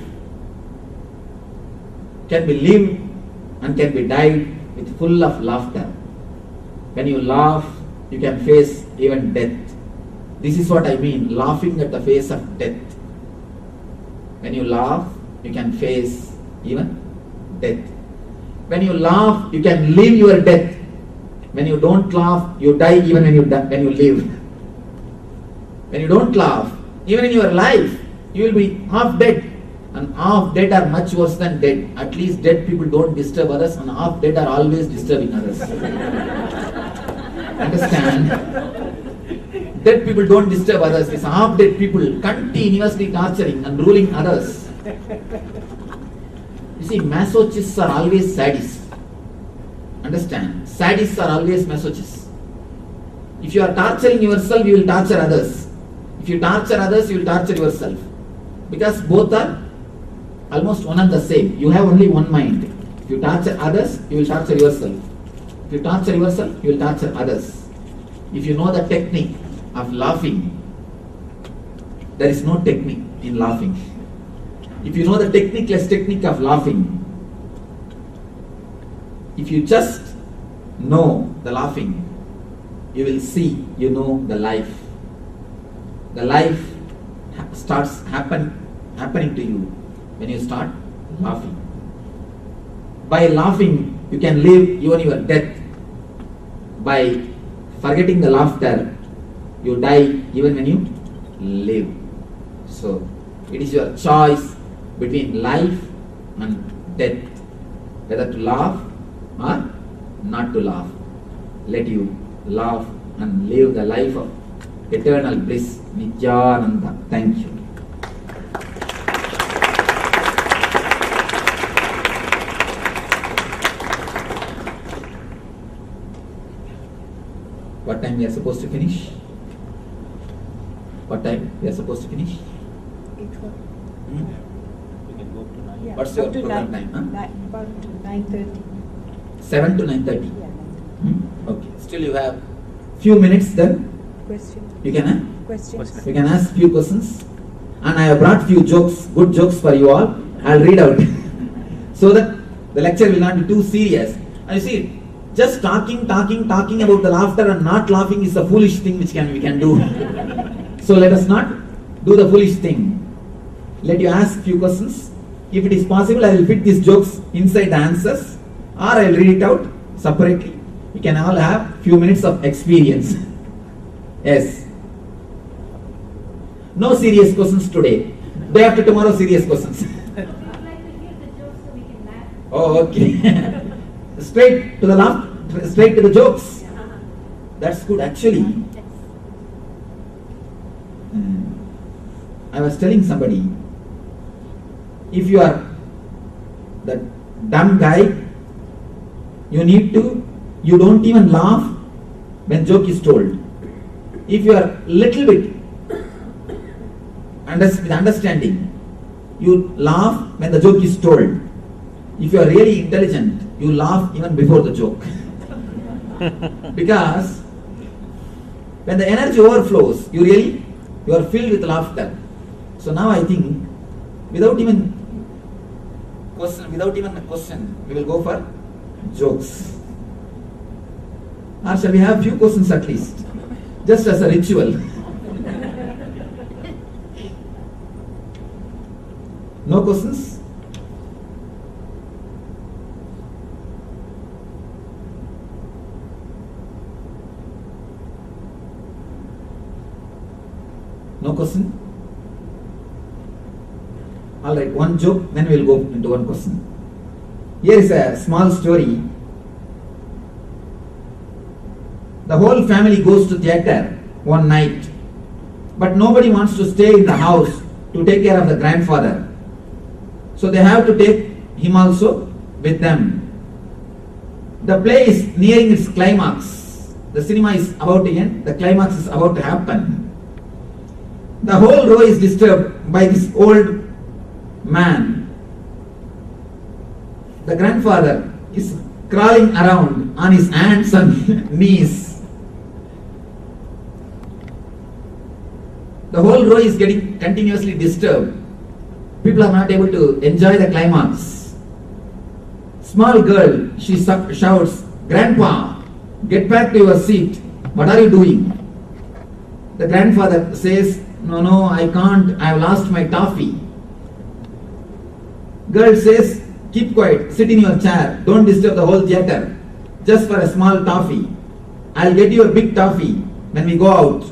can be lived and can be died with full of laughter. When you laugh, you can face even death. This is what I mean, laughing at the face of death. When you laugh, you can face even death. When you laugh, you can live your death. When you don't laugh, you die even when you live. When you don't laugh, even in your life, you will be half dead. And half dead are much worse than dead. At least dead people don't disturb others, and half dead are always disturbing others. Understand? Dead people don't disturb others. These half dead people continuously torturing and ruling others. You see, masochists are always sadists. Understand? Sadists are always masochists. If you are torturing yourself, you will torture others. If you torture others, you will torture yourself. Because both are almost one and the same. You have only one mind. If you torture others, you will torture yourself. If you torture yourself, you will torture others. If you know the technique of laughing, there is no technique in laughing. If you know the techniqueless technique of laughing, if you just know the laughing, you will see, you know the life. The life starts happening to you when you start laughing. By laughing, you can live even your death. By forgetting the laughter, you die even when you live. So, it is your choice between life and death, whether to laugh or not to laugh. Let you laugh and live the life of eternal bliss, Nityananda. Thank you. What time we are supposed to finish? What time we are supposed to finish? 8:00. Yeah, What's your up to program 9, time? Huh? about 9:30. 7 to 9:30. Yeah, Okay. Still you have few minutes then. question. You can Questions. you can ask few questions. And I have brought few jokes, good jokes for you all. I'll read out so that the lecture will not be too serious. And you see, just talking about the laughter and not laughing is a foolish thing which we can do. So let us not do the foolish thing. Let you ask few questions. If it is possible, I will fit these jokes inside the answers, or I will read it out separately. We can all have few minutes of experience. Yes. No serious questions today. Day after tomorrow, serious questions. I'd like to hear the jokes so we can laugh. Oh, okay. Straight to the laugh, straight to the jokes. That's good, actually. I was telling somebody, if you are that dumb guy, you don't even laugh when joke is told. If you are little bit with understanding, you laugh when the joke is told. If you are really intelligent, you laugh even before the joke. Because when the energy overflows, you are filled with laughter. So now I think, without even a question, we will go for jokes. Or shall we have few questions at least? Just as a ritual. No questions? No question? Alright, one joke, then we'll go into one question. Here is a small story. The whole family goes to theatre one night, but nobody wants to stay in the house to take care of the grandfather. So they have to take him also with them. The play is nearing its climax. The cinema is about to end, the climax is about to happen. The whole row is disturbed by this old man. The grandfather is crawling around on his hands and knees. The whole row is getting continuously disturbed. People are not able to enjoy the climax. Small girl, she shouts, "Grandpa, get back to your seat. What are you doing?" The grandfather says, No, I can't. I have lost my toffee." Girl says, "Keep quiet. Sit in your chair. Don't disturb the whole theatre. Just for a small toffee. I'll get you a big toffee when we go out,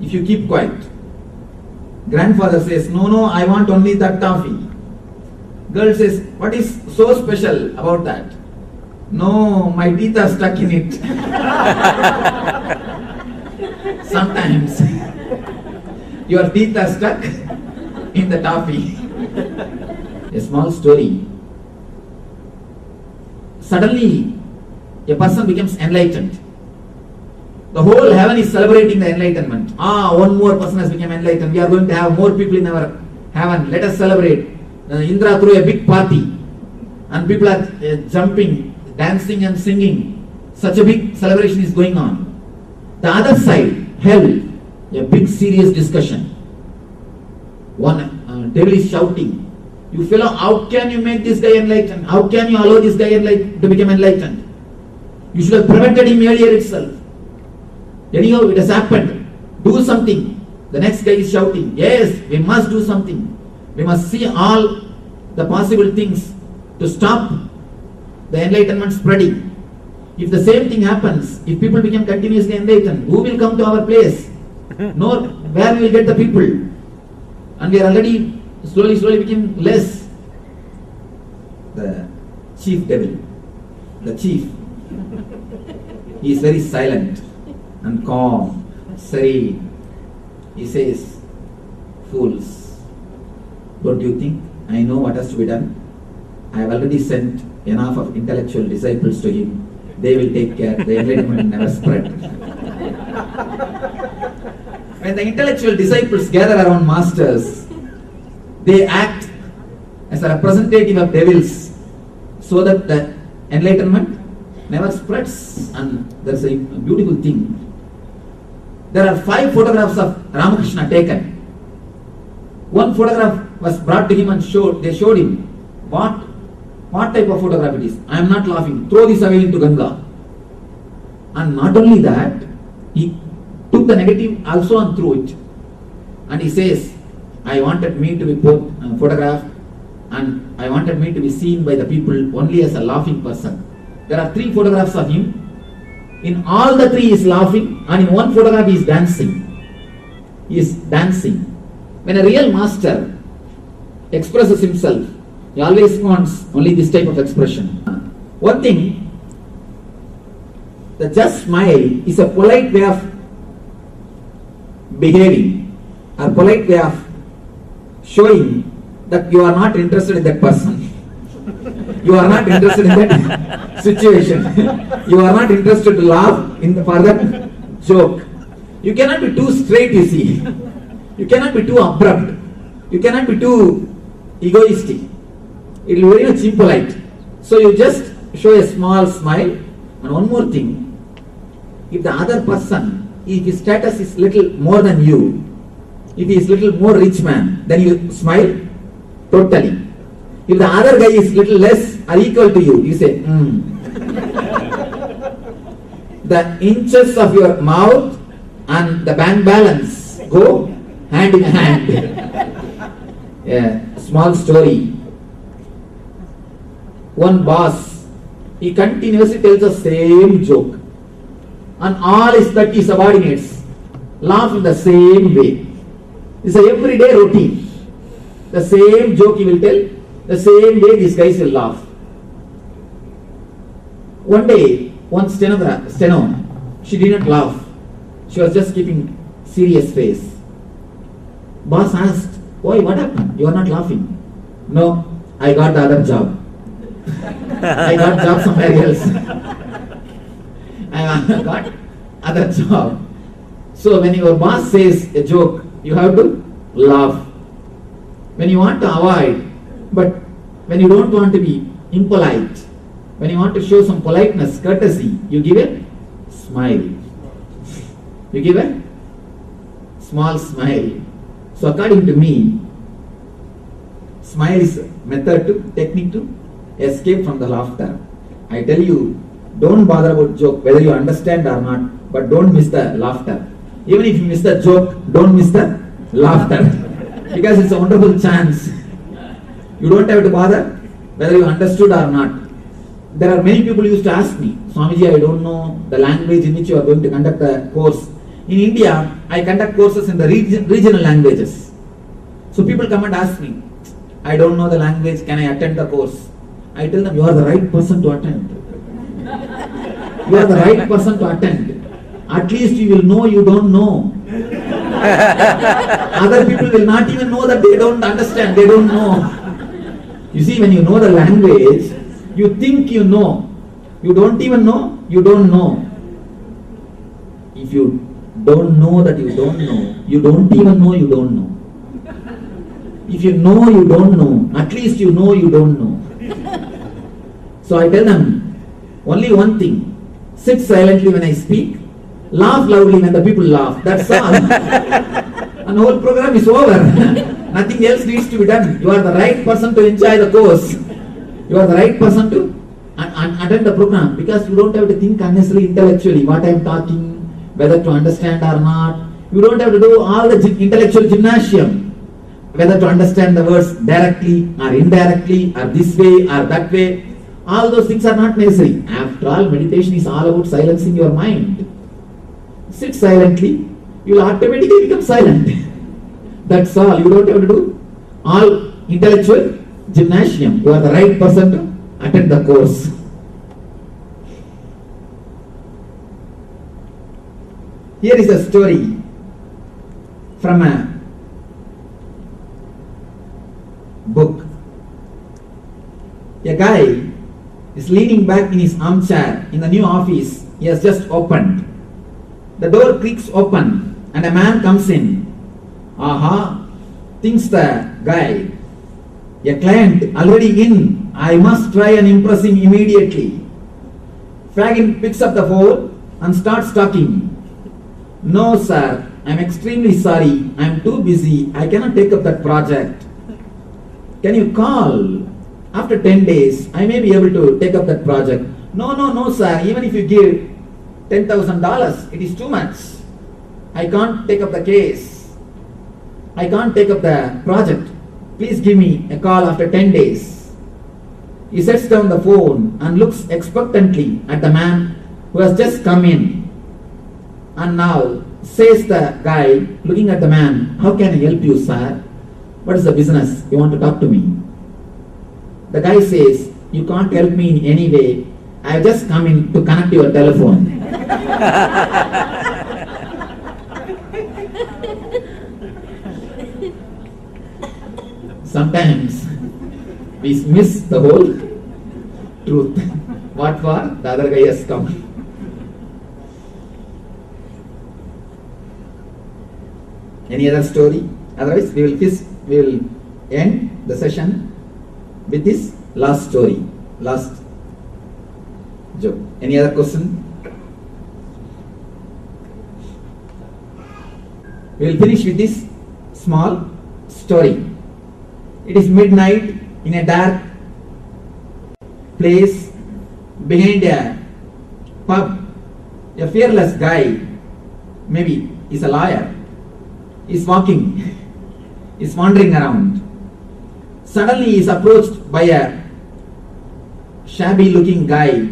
if you keep quiet." Grandfather says, No, I want only that toffee." Girl says, "What is so special about that?" "No, my teeth are stuck in it." Sometimes your teeth are stuck in the toffee. A small story. Suddenly, a person becomes enlightened. The whole heaven is celebrating the enlightenment. One more person has become enlightened. We are going to have more people in our heaven. Let us celebrate. Indra threw a big party and people are jumping, dancing and singing. Such a big celebration is going on. The other side, hell, a big serious discussion. One devil is shouting, "You fellow, how can you make this guy enlightened? How can you allow this guy to become enlightened? You should have prevented him earlier itself. Anyhow, it has happened. Do something." The next guy is shouting, "Yes, we must do something. We must see all the possible things to stop the enlightenment spreading. If the same thing happens, if people become continuously enlightened, who will come to our place? Nor where we will get the people? And we are already slowly becoming less." The chief devil, the chief, he is very silent and calm, serene. He says, "Fools, don't you think I know what has to be done? I have already sent enough of intellectual disciples to him. They will take care. The enlightenment never spread." When the intellectual disciples gather around masters, they act as a representative of devils so that the enlightenment never spreads. And there's a beautiful thing. There are 5 photographs of Ramakrishna taken. One photograph was brought to him and they showed him what type of photograph it is. "I am not laughing. Throw this away into Ganga." And not only that, he took the negative also and threw it. And he says, "I wanted me to be photographed and I wanted me to be seen by the people only as a laughing person." There are 3 photographs of him. In all the 3 he is laughing, and in one photograph he is dancing. He is dancing. When a real master expresses himself, he always wants only this type of expression. One thing, the just smile is a polite way of behaving, a polite way of showing that you are not interested in that person. You are not interested in that situation. You are not interested to laugh for that joke. You cannot be too straight, you see. You cannot be too abrupt. You cannot be too egoistic. It will be very much impolite. So you just show a small smile. And one more thing, if the other person, if his status is little more than you, if he is little more rich man, then you smile totally. If the other guy is little less or equal to you, you say, the inches of your mouth and the bank balance go hand in hand. A small story. One boss, he continuously tells the same joke, and all his 30 subordinates laugh in the same way. It's an everyday routine. The same joke he will tell, the same way these guys will laugh. One day, one steno, she didn't laugh. She was just keeping serious face. Boss asked, "Why, what happened? You are not laughing." "No, I got the other job. I got job somewhere else. I got other job." So when your boss says a joke, you have to laugh. When you want to avoid, but when you don't want to be impolite, when you want to show some politeness, courtesy, you give a smile. You give a small smile. So according to me, smile is a method to, technique to escape from the laughter. I tell you, don't bother about joke, whether you understand or not, but don't miss the laughter. Even if you miss the joke, don't miss the laughter. Because it's a wonderful chance. You don't have to bother whether you understood or not. There are many people used to ask me, "Swamiji, I don't know the language in which you are going to conduct the course." In India, I conduct courses in the regional languages. So people come and ask me, "I don't know the language, can I attend the course?" I tell them, "You are the right person to attend. You are the right person to attend. At least you will know you don't know. Other people will not even know that they don't understand, they don't know." You see, when you know the language, you think you know. You don't even know, you don't know. If you don't know that you don't know, you don't even know you don't know. If you know you don't know, at least you know you don't know. So I tell them only one thing: sit silently when I speak, laugh loudly when the people laugh. That's all. And the whole program is over. Nothing else needs to be done. You are the right person to enjoy the course. You are the right person to attend the program, because you don't have to think unnecessarily intellectually what I am talking, whether to understand or not. You don't have to do all the intellectual gymnasium, whether to understand the words directly or indirectly or this way or that way. All those things are not necessary. After all, meditation is all about silencing your mind. Sit silently, you will automatically become silent. That's all. You don't have to do all intellectual gymnasium. You are the right person to attend the course. Here is a story from a book. A guy is leaning back in his armchair in the new office he has just opened. The door creaks open and a man comes in. "Aha," thinks the guy. "A client already in. I must try and impress him immediately." Fagin picks up the phone and starts talking. "No, sir, I'm extremely sorry. I'm too busy. I cannot take up that project. Can you call? After 10 days, I may be able to take up that project." No, sir. Even if you give $10,000, it is too much. I can't take up the case. I can't take up the project. Please give me a call after 10 days. He sets down the phone and looks expectantly at the man who has just come in. And now, says the guy, looking at the man, "How can I help you, sir? What is the business? You want to talk to me?" The guy says, "You can't help me in any way. I have just come in to connect your telephone." Sometimes we miss the whole truth. What for? The other guy has come. Any other story? Otherwise, we will end the session with this last story, last joke. Any other question? We will finish with this small story. It is midnight in a dark place behind a pub. A fearless guy, maybe he's a lawyer, he's walking, he's wandering around. Suddenly he is approached by a shabby looking guy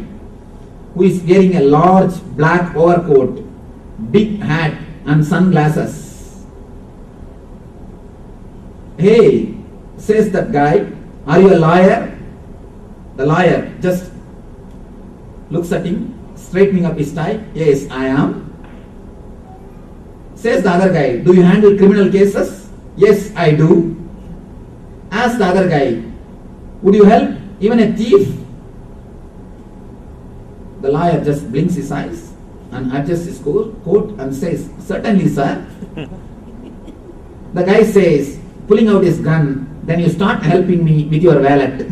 who is wearing a large black overcoat, big hat and sunglasses. Hey, says that guy, are you a lawyer? The lawyer just looks at him, straightening up his tie. Yes, I am. Says the other guy, do you handle criminal cases? Yes, I do. Asks the other guy, would you help even a thief? The lawyer just blinks his eyes and adjusts his coat and says, certainly, sir. The guy says, pulling out his gun, then you start helping me with your wallet.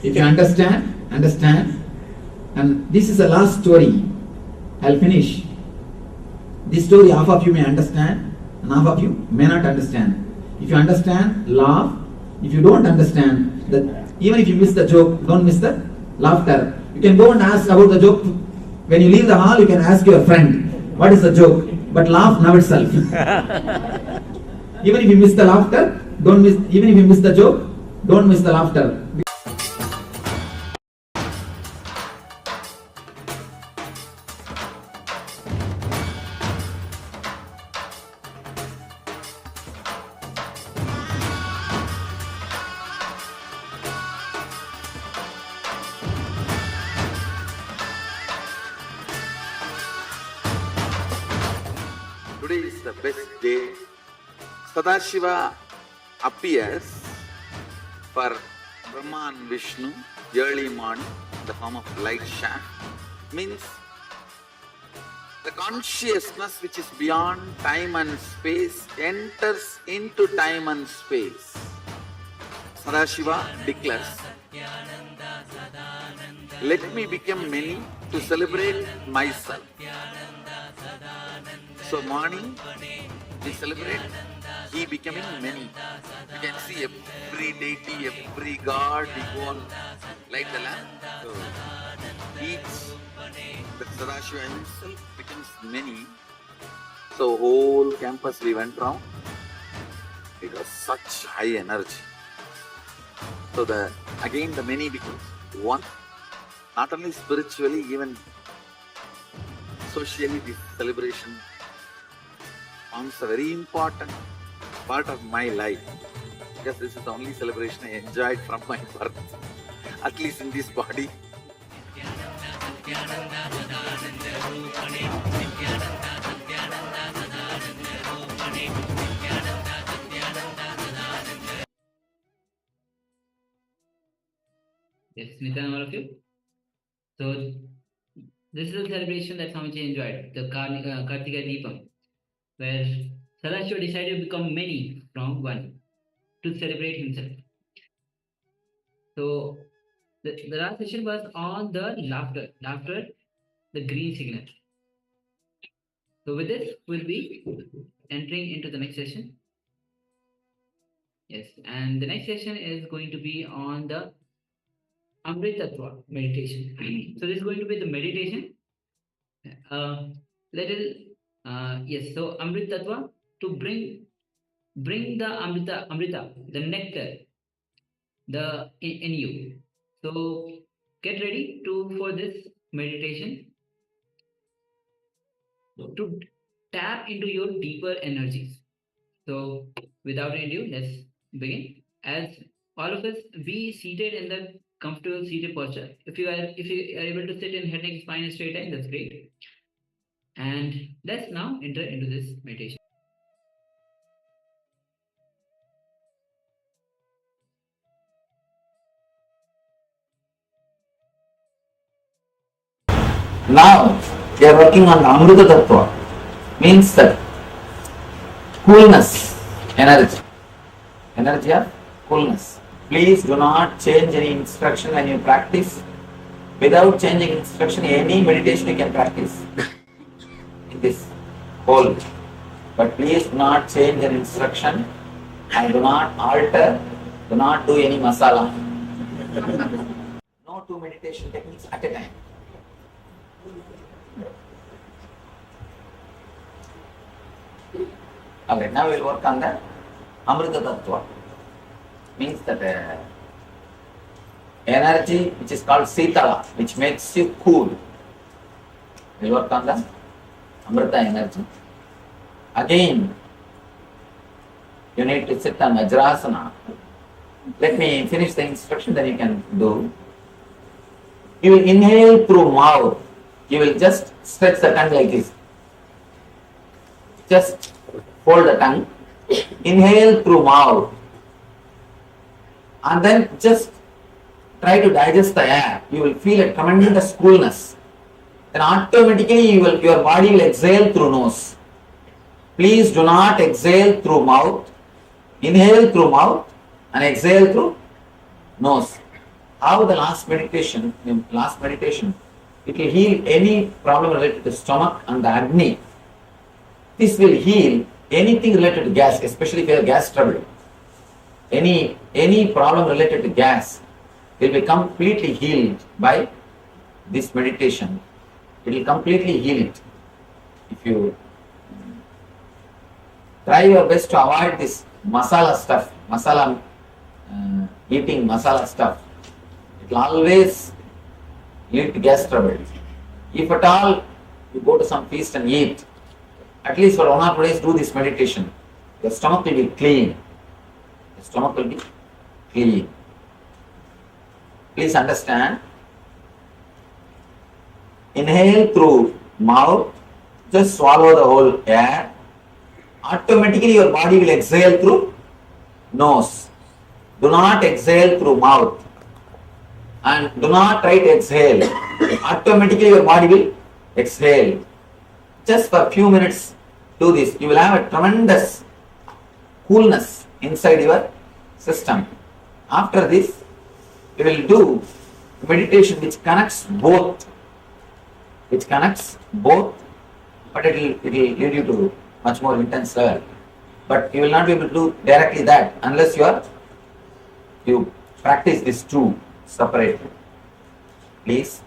If you understand. And this is the last story. I'll finish. This story half of you may understand and half of you may not understand. If you understand, laugh. If you don't understand, even if you miss the joke, don't miss the laughter. You can go and ask about the joke. When you leave the hall, you can ask your friend, what is the joke? But laugh now itself. Even if you miss the laughter, even if you miss the joke, don't miss the laughter. Today is the best day. Sadashiva appears for Brahma and Vishnu early morning in the form of light shaft. Means the consciousness which is beyond time and space enters into time and space. Sadashiva declares, let me become many to celebrate myself. So morning we celebrate he becoming many. You can see every deity, every god, we go on light the lamp. So the Sadashiva himself becomes many. So whole campus we went round. It was such high energy. So again the many becomes one. Not only spiritually, even socially this celebration forms a very important part of my life, because this is the only celebration I enjoyed from my birth, at least in this body. Yes, Nitan, all of you. So this is a celebration that Swamiji enjoyed, the Kartika Deepam, where Sadashiva decided to become many from one to celebrate himself. So the last session was on the laughter, the green signal. So with this, we'll be entering into the next session. Yes, and the next session is going to be on the Amritattva meditation. So this is going to be the meditation. Yes, so Amritattva, to bring the Amrita, the nectar, in you. So get ready for this meditation to tap into your deeper energies. So without any ado, let's begin. As all of us be seated in the comfortable seated posture. If you are able to sit in head, neck, spine, and straight line, that's great. And let's now enter into this meditation. Now we are working on the Amrita Tattva, means that coolness, energy of coolness. Please do not change any instruction when you practice. Without changing instruction, any meditation you can practice in this whole. But please do not change an instruction and do not alter, do not do any masala. no two meditation techniques at a time. Alright, now we'll work on the Amrita Tattva. Means that energy which is called Sitala, which makes you cool. We'll work on the Amrita energy. Again, you need to sit on Vajrasana. Let me finish the instruction, then you can do. You will inhale through mouth. You will just stretch the tongue like this. Just hold the tongue. Inhale through mouth. And then just try to digest the air. You will feel a tremendous coolness. Then automatically your body will exhale through nose. Please do not exhale through mouth. Inhale through mouth and exhale through nose. How the last meditation, it will heal any problem related to stomach and the Agni. This will heal anything related to gas, especially if you have gas trouble. Any problem related to gas will be completely healed by this meditation. It will completely heal it. If you try your best to avoid this masala stuff, eating masala stuff, it will always lead to gas trouble. If at all you go to some feast and eat, at least for 1 or 2 days do this meditation. Your stomach will be clean. Your stomach will be clean. Please understand. Inhale through mouth, just swallow the whole air. Automatically your body will exhale through nose. Do not exhale through mouth. And do not try to exhale. Automatically your body will exhale. Just for a few minutes do this. You will have a tremendous coolness inside your system. After this, you will do meditation which connects both. But it will lead you to much more intense level. But you will not be able to do directly that unless you practice these two separately. Please.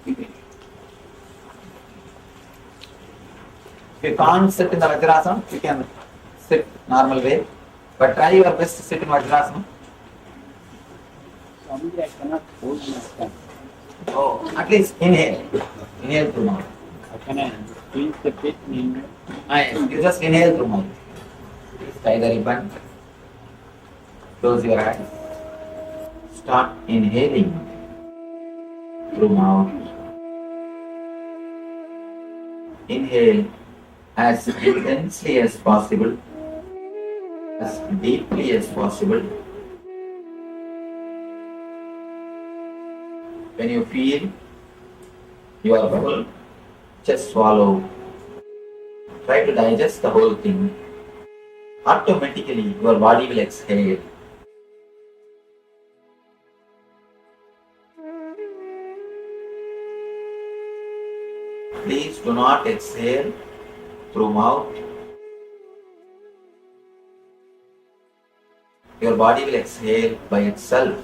If you can't sit in the Vajrasana, you can sit normal way. But try your best to sit in Vajrasana. I cannot hold my tongue. Oh, at least inhale. Inhale through mouth. How can I squeeze the pit in? You just inhale through mouth. Tie the ribbon. Close your eyes. Start inhaling through mouth. Inhale as intensely as possible, as deeply as possible. When you feel you are full, just swallow. Try to digest the whole thing. Automatically your body will exhale. Please do not exhale through mouth. Your body will exhale by itself.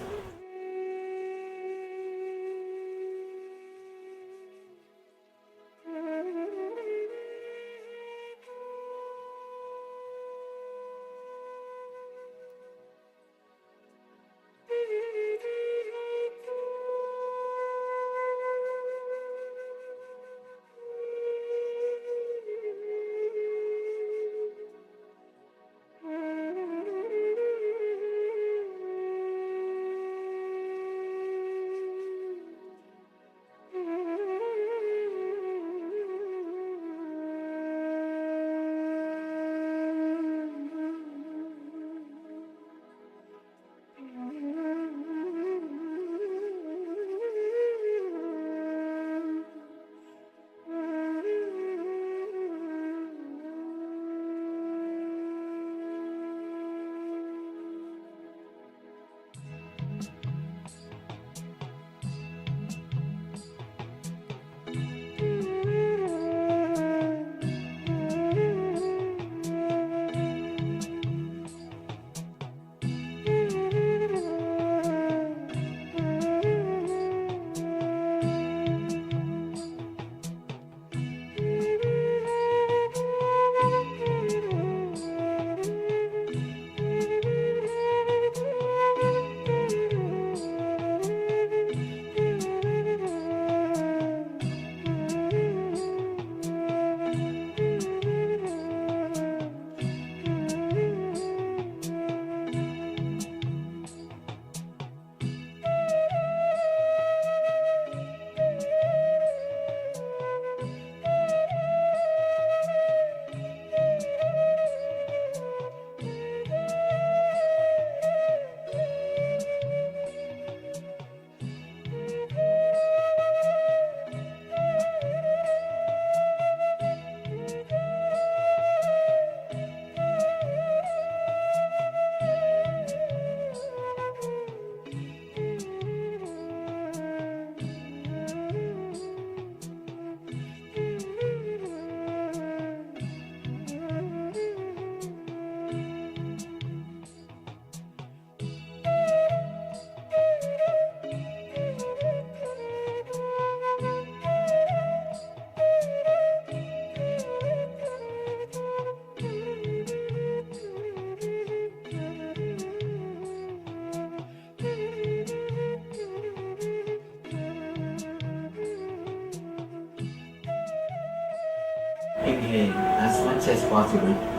try as much as possible